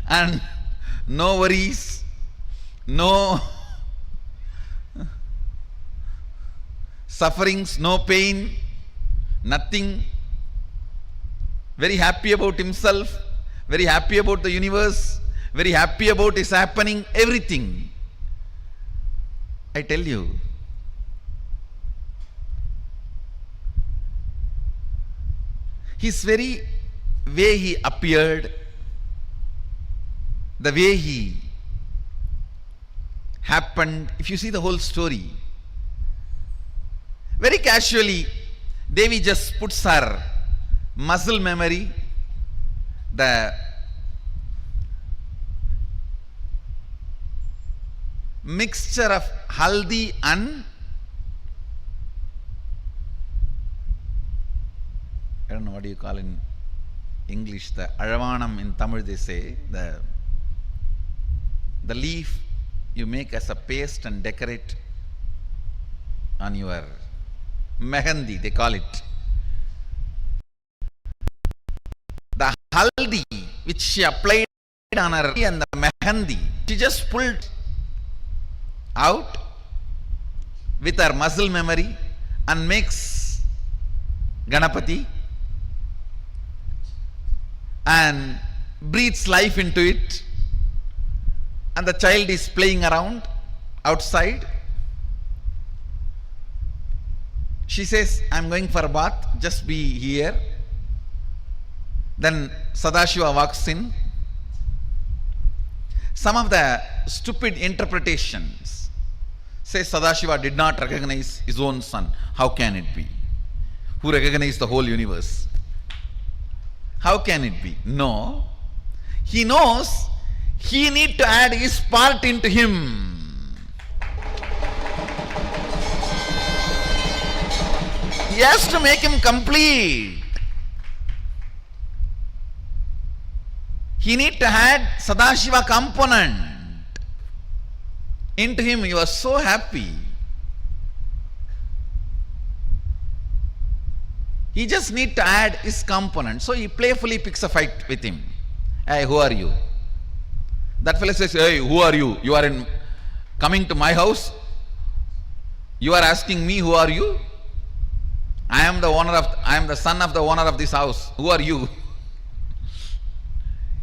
and no worries, no sufferings, no pain, nothing. Very happy about himself, very happy about the universe, very happy about his happening, everything. I tell you, his very way he appeared, the way he happened, if you see the whole story, very casually, Devi just puts her muscle memory, the mixture of haldi and I don't know what do you call in English, the aravanam in Tamil they say, the leaf you make as a paste and decorate on your mehendi, they call it. The haldi which she applied on her and the mehendi, she just pulled out with her muscle memory and makes Ganapati, and breathes life into it, and the child is playing around outside. She says, I'm going for a bath, just be here. Then Sadashiva walks in. Some of the stupid interpretations say Sadashiva did not recognize his own son. How can it be? Who recognized the whole universe? How can it be? No. He knows he need to add his part into him. He has to make him complete. He need to add Sadashiva component into him. You are so happy. He just need to add his component. So he playfully picks a fight with him. Hey, who are you? That fellow says, hey, who are you? You are coming to my house? You are asking me, who are you? I am the son of the owner of this house. Who are you?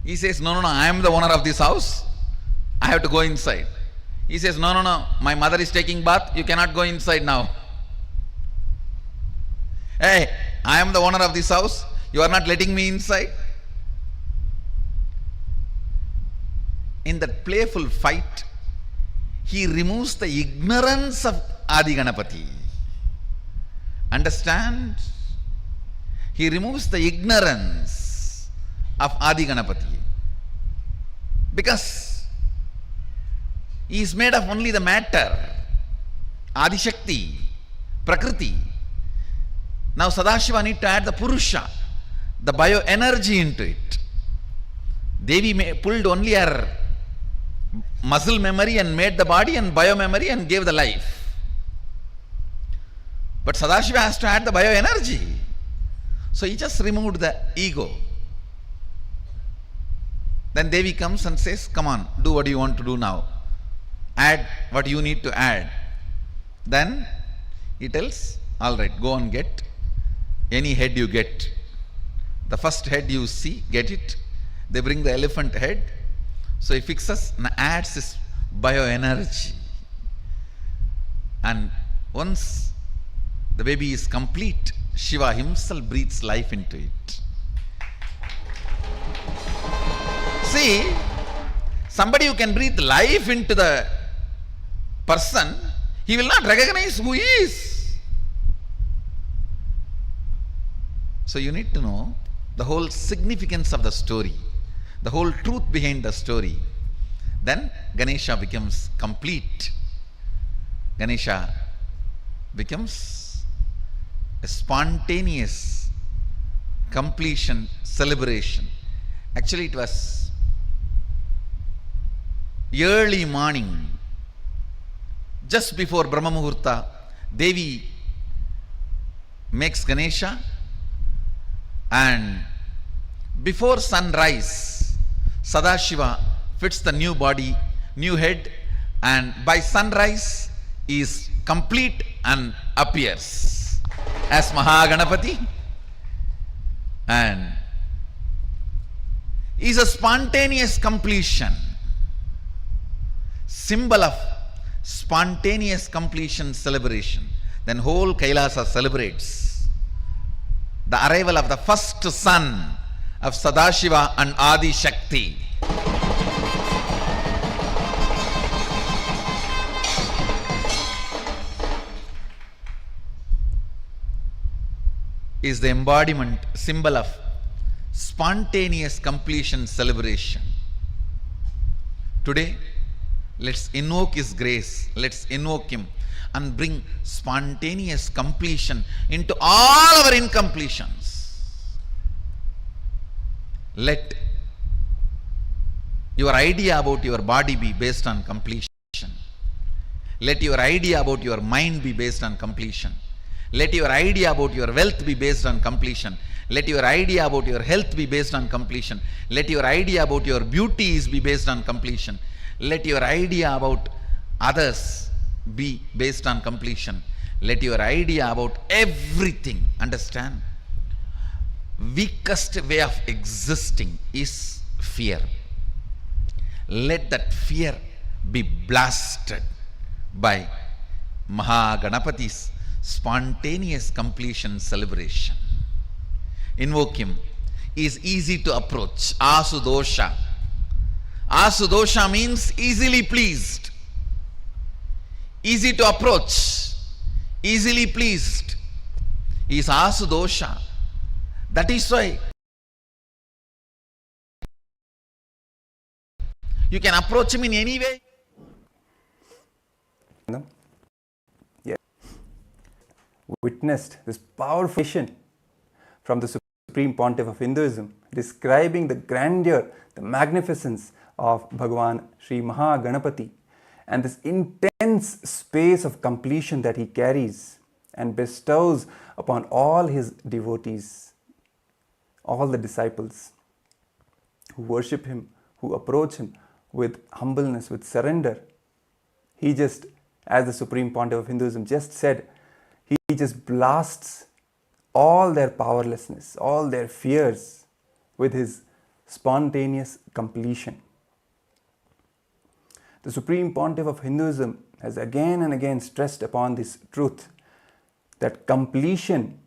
He says, no, I am the owner of this house. I have to go inside. He says, no, my mother is taking bath. You cannot go inside now. Hey, I am the owner of this house. You are not letting me inside. In that playful fight, he removes the ignorance of Adi Ganapati. Understand? He removes the ignorance of Adi Ganapati. Because he is made of only the matter, Adi Shakti, Prakriti. Now Sadashiva need to add the Purusha, the bioenergy into it. Devi pulled only her muscle memory and made the body and biomemory and gave the life. But Sadashiva has to add the bioenergy. So he just removed the ego. Then Devi comes and says, come on, do what you want to do now. Add what you need to add. Then he tells, all right, go and get any head you get. The first head you see, get it. They bring the elephant head. So he fixes and adds his bioenergy. And once the baby is complete, Shiva himself breathes life into it. See, somebody who can breathe life into the person, he will not recognize who he is. So you need to know the whole significance of the story, the whole truth behind the story. Then Ganesha becomes complete. Ganesha becomes a spontaneous completion celebration. Actually, it was early morning, just before Brahma Muhurta. Devi makes Ganesha, and before sunrise, Sadashiva fits the new body, new head, and by sunrise is complete and appears as Mahaganapati, and is a spontaneous completion, symbol of spontaneous completion celebration. Then whole Kailasa celebrates the arrival of the first son of Sadashiva and Adi Shakti. Is the embodiment, symbol of spontaneous completion celebration. Today, let's invoke his grace, let's invoke him and bring spontaneous completion into all our incompletions. Let your idea about your body be based on completion. Let your idea about your mind be based on completion. Let your idea about your wealth be based on completion. Let your idea about your health be based on completion. Let your idea about your beauties be based on completion. Let your idea about others be based on completion. Let your idea about everything, understand, weakest way of existing is fear. Let that fear be blasted by Mahaganapati's spontaneous completion celebration. Invoke him. He is easy to approach. Asudosha. Asudosha means easily pleased. Easy to approach. Easily pleased. He is Asudosha. That is why you can approach him in any way. Yeah. Witnessed this powerful vision from the Supreme Pontiff of Hinduism, describing the grandeur, the magnificence of Bhagavan Sri Mahaganapati and this intense space of completion that he carries and bestows upon all his devotees, all the disciples who worship him, who approach him with humbleness, with surrender. He just, as the Supreme Pontiff of Hinduism just said, he just blasts all their powerlessness, all their fears with his spontaneous completion. The Supreme Pontiff of Hinduism has again and again stressed upon this truth that completion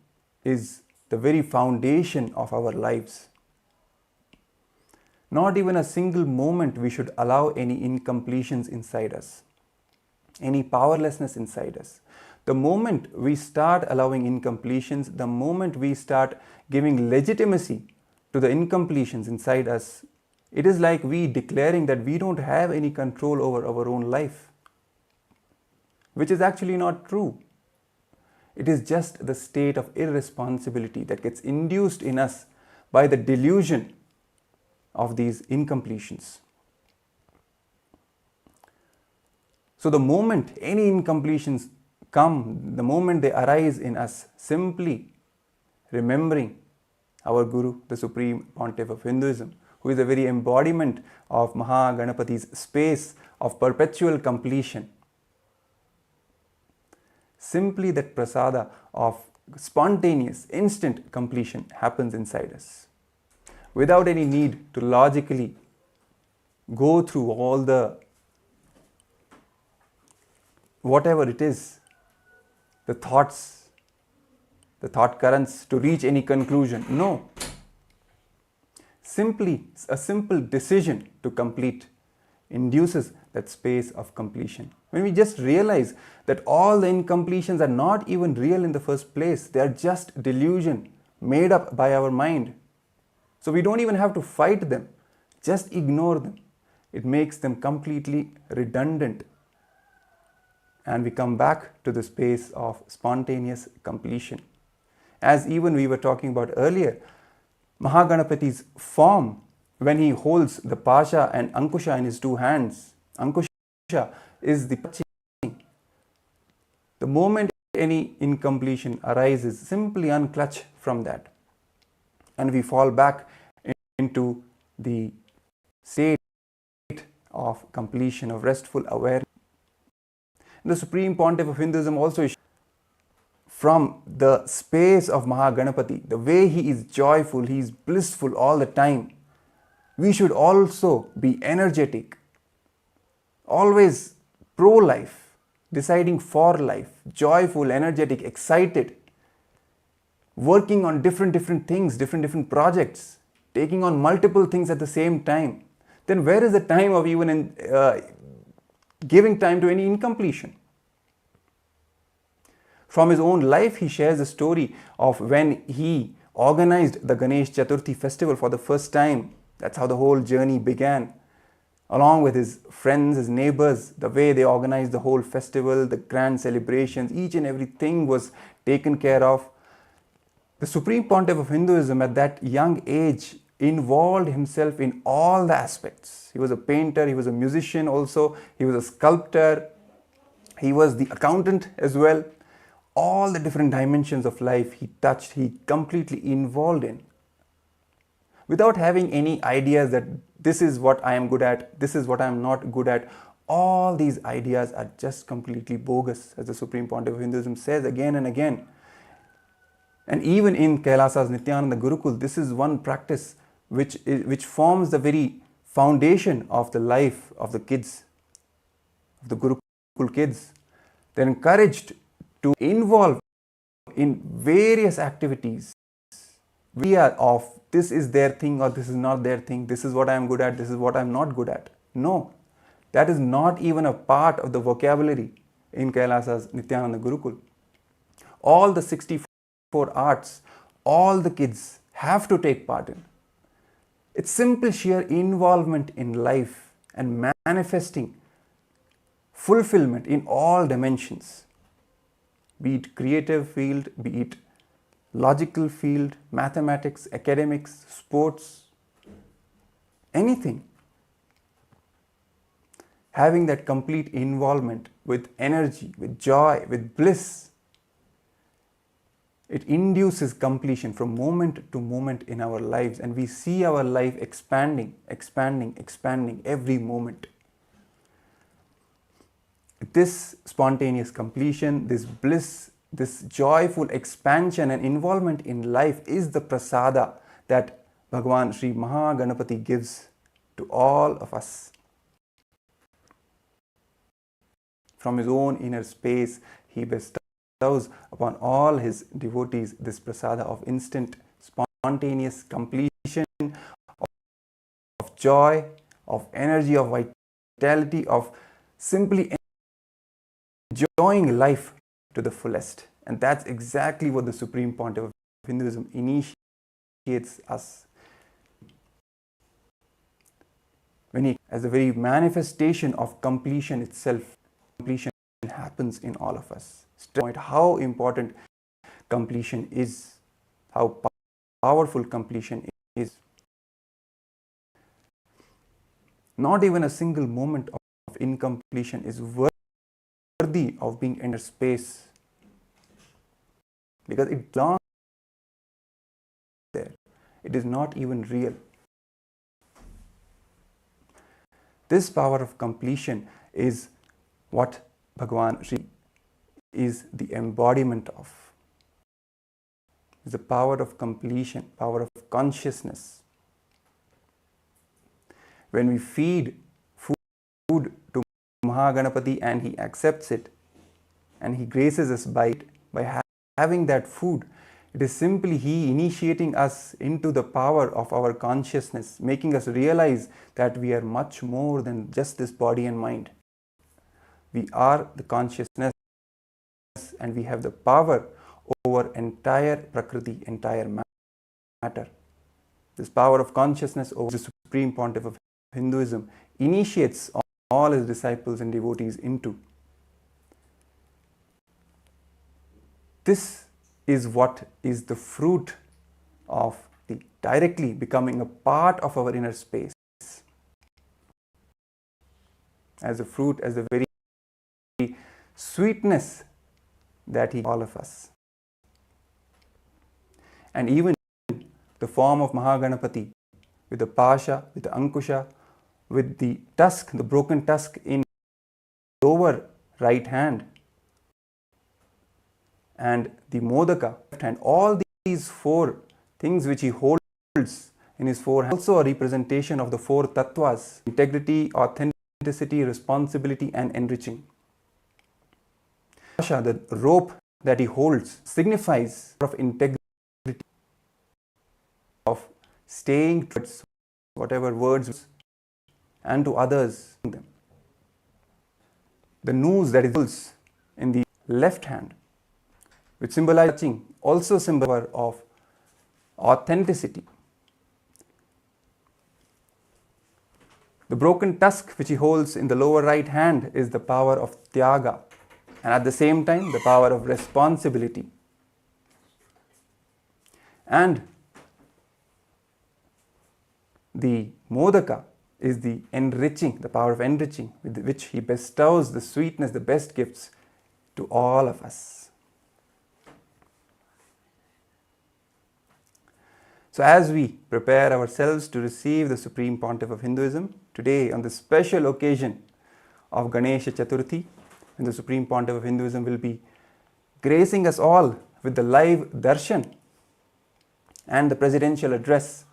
is the very foundation of our lives. Not even a single moment we should allow any incompletions inside us, any powerlessness inside us. The moment we start allowing incompletions, the moment we start giving legitimacy to the incompletions inside us, it is like we declaring that we don't have any control over our own life, which is actually not true. It is just the state of irresponsibility that gets induced in us by the delusion of these incompletions. So the moment any incompletions come, the moment they arise in us, simply remembering our Guru, the Supreme Pontiff of Hinduism, who is the very embodiment of Mahaganapati's space of perpetual completion. Simply that prasada of spontaneous, instant completion happens inside us, without any need to logically go through all the whatever it is, the thoughts, the thought currents to reach any conclusion. No. Simply a simple decision to complete induces that space of completion. When we just realize that all the incompletions are not even real in the first place, they are just delusion made up by our mind. So we don't even have to fight them, just ignore them. It makes them completely redundant. And we come back to the space of spontaneous completion. As even we were talking about earlier, Mahaganapati's form, when he holds the Pasha and Ankusha in his two hands, Ankusha is the touching. The moment any incompletion arises, simply unclutch from that. And we fall back into the state of completion, of restful awareness. The Supreme Pontiff of Hinduism also, from the space of Mahaganapati, the way he is joyful, he is blissful all the time, we should also be energetic, always pro-life, deciding for life, joyful, energetic, excited, working on different things, different projects, taking on multiple things at the same time. Then where is the time of even giving time to any incompletion? From his own life, he shares a story of when he organized the Ganesh Chaturthi festival for the first time. That's how the whole journey began. Along with his friends, his neighbors, the way they organized the whole festival, the grand celebrations, each and everything was taken care of. The Supreme Pontiff of Hinduism at that young age involved himself in all the aspects. He was a painter, he was a musician also, he was a sculptor, he was the accountant as well. All the different dimensions of life he touched, he completely involved in. Without having any ideas that this is what I am good at, this is what I am not good at. All these ideas are just completely bogus, as the Supreme Pontiff of Hinduism says again and again. And even in Kailasa's Nithyananda Gurukul, this is one practice which forms the very foundation of the life of the kids, of the Gurukul kids. They're encouraged to involve in various activities. We are of this is their thing or this is not their thing, this is what I am good at, this is what I am not good at. No, that is not even a part of the vocabulary in Kailasa's Nithyananda Gurukul. All the 64 arts, all the kids have to take part in. It's simple sheer involvement in life and manifesting fulfillment in all dimensions, be it creative field, be it logical field, mathematics, academics, sports, anything. Having that complete involvement with energy, with joy, with bliss, it induces completion from moment to moment in our lives, and we see our life expanding, expanding, expanding every moment. This spontaneous completion, this bliss, this joyful expansion and involvement in life is the prasada that Bhagavan Sri Mahaganapati gives to all of us. From his own inner space, he bestows upon all his devotees this prasada of instant, spontaneous completion, of joy, of energy, of vitality, of simply enjoying life to the fullest. And that's exactly what the Supreme Pontiff of Hinduism initiates us. When he, as the very manifestation of completion itself, completion happens in all of us. How important completion is, how powerful completion is. Not even a single moment of incompletion is worthy of being in space, because it belongs there. It is not even real. This power of completion is what Bhagavan Sri is the embodiment of. It's the power of completion, power of consciousness. When we feed food to Mahaganapati and he accepts it and he graces us by it, by having that food, it is simply he initiating us into the power of our consciousness, making us realize that we are much more than just this body and mind. We are the consciousness and we have the power over entire Prakriti, entire matter. This power of consciousness over the Supreme Pontiff of Hinduism initiates all his disciples and devotees into. This is what is the fruit of the directly becoming a part of our inner space. As a fruit, as the very sweetness that he all of us. And even the form of Mahaganapati with the pasha, with the ankusha, with the tusk, the broken tusk in lower right hand, and the modaka left hand, all these four things which he holds in his four hands, also a representation of the four tattvas: integrity, authenticity, responsibility and enriching. The rope that he holds signifies of integrity, of staying towards whatever words and to others. The noose that is holds in the left hand, which symbolizes touching, also symbol of authenticity. The broken tusk which he holds in the lower right hand is the power of tyaga, and at the same time the power of responsibility. And the modaka is the enriching, the power of enriching, with which he bestows the sweetness, the best gifts to all of us. So as we prepare ourselves to receive the Supreme Pontiff of Hinduism, today on this special occasion of Ganesha Chaturthi, when the Supreme Pontiff of Hinduism will be gracing us all with the live darshan and the presidential address,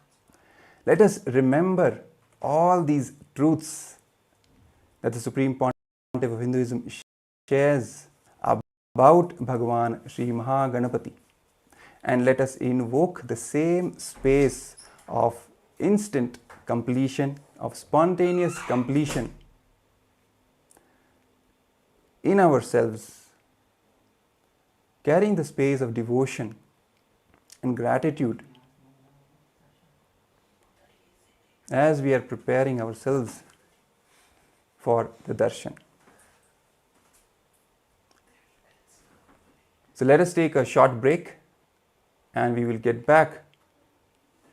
Let us remember all these truths that the Supreme Pontiff of Hinduism shares about Bhagavan Sri Mahaganapati, and let us invoke the same space of instant completion, of spontaneous completion in ourselves, carrying the space of devotion and gratitude as we are preparing ourselves for the darshan. So let us take a short break and we will get back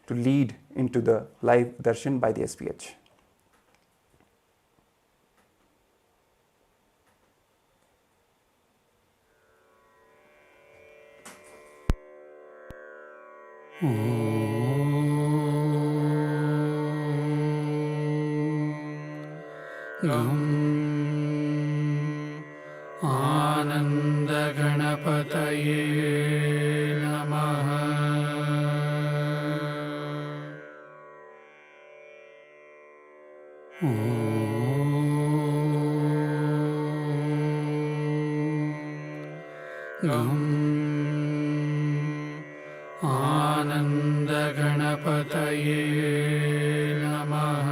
to lead into the live darshan by the SPH. आनन्दगणपतये नमः। आनन्दगणपतये नमः।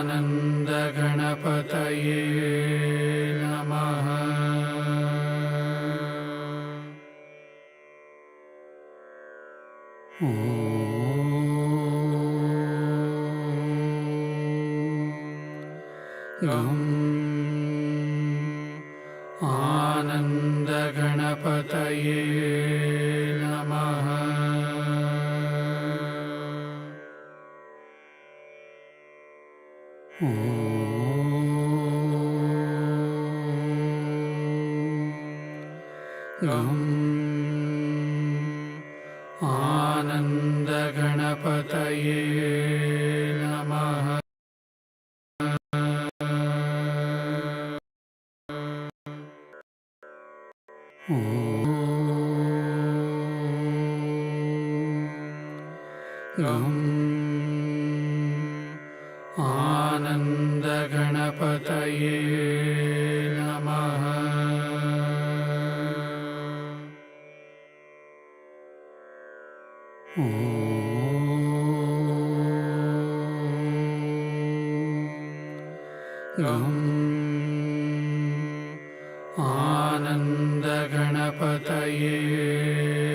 आनन्दगणपतये नमः। आनन्दगणपतये नमः। आनन्दगणपतये नमः। आनन्दगणपतये नमः। आनन्दगणपतये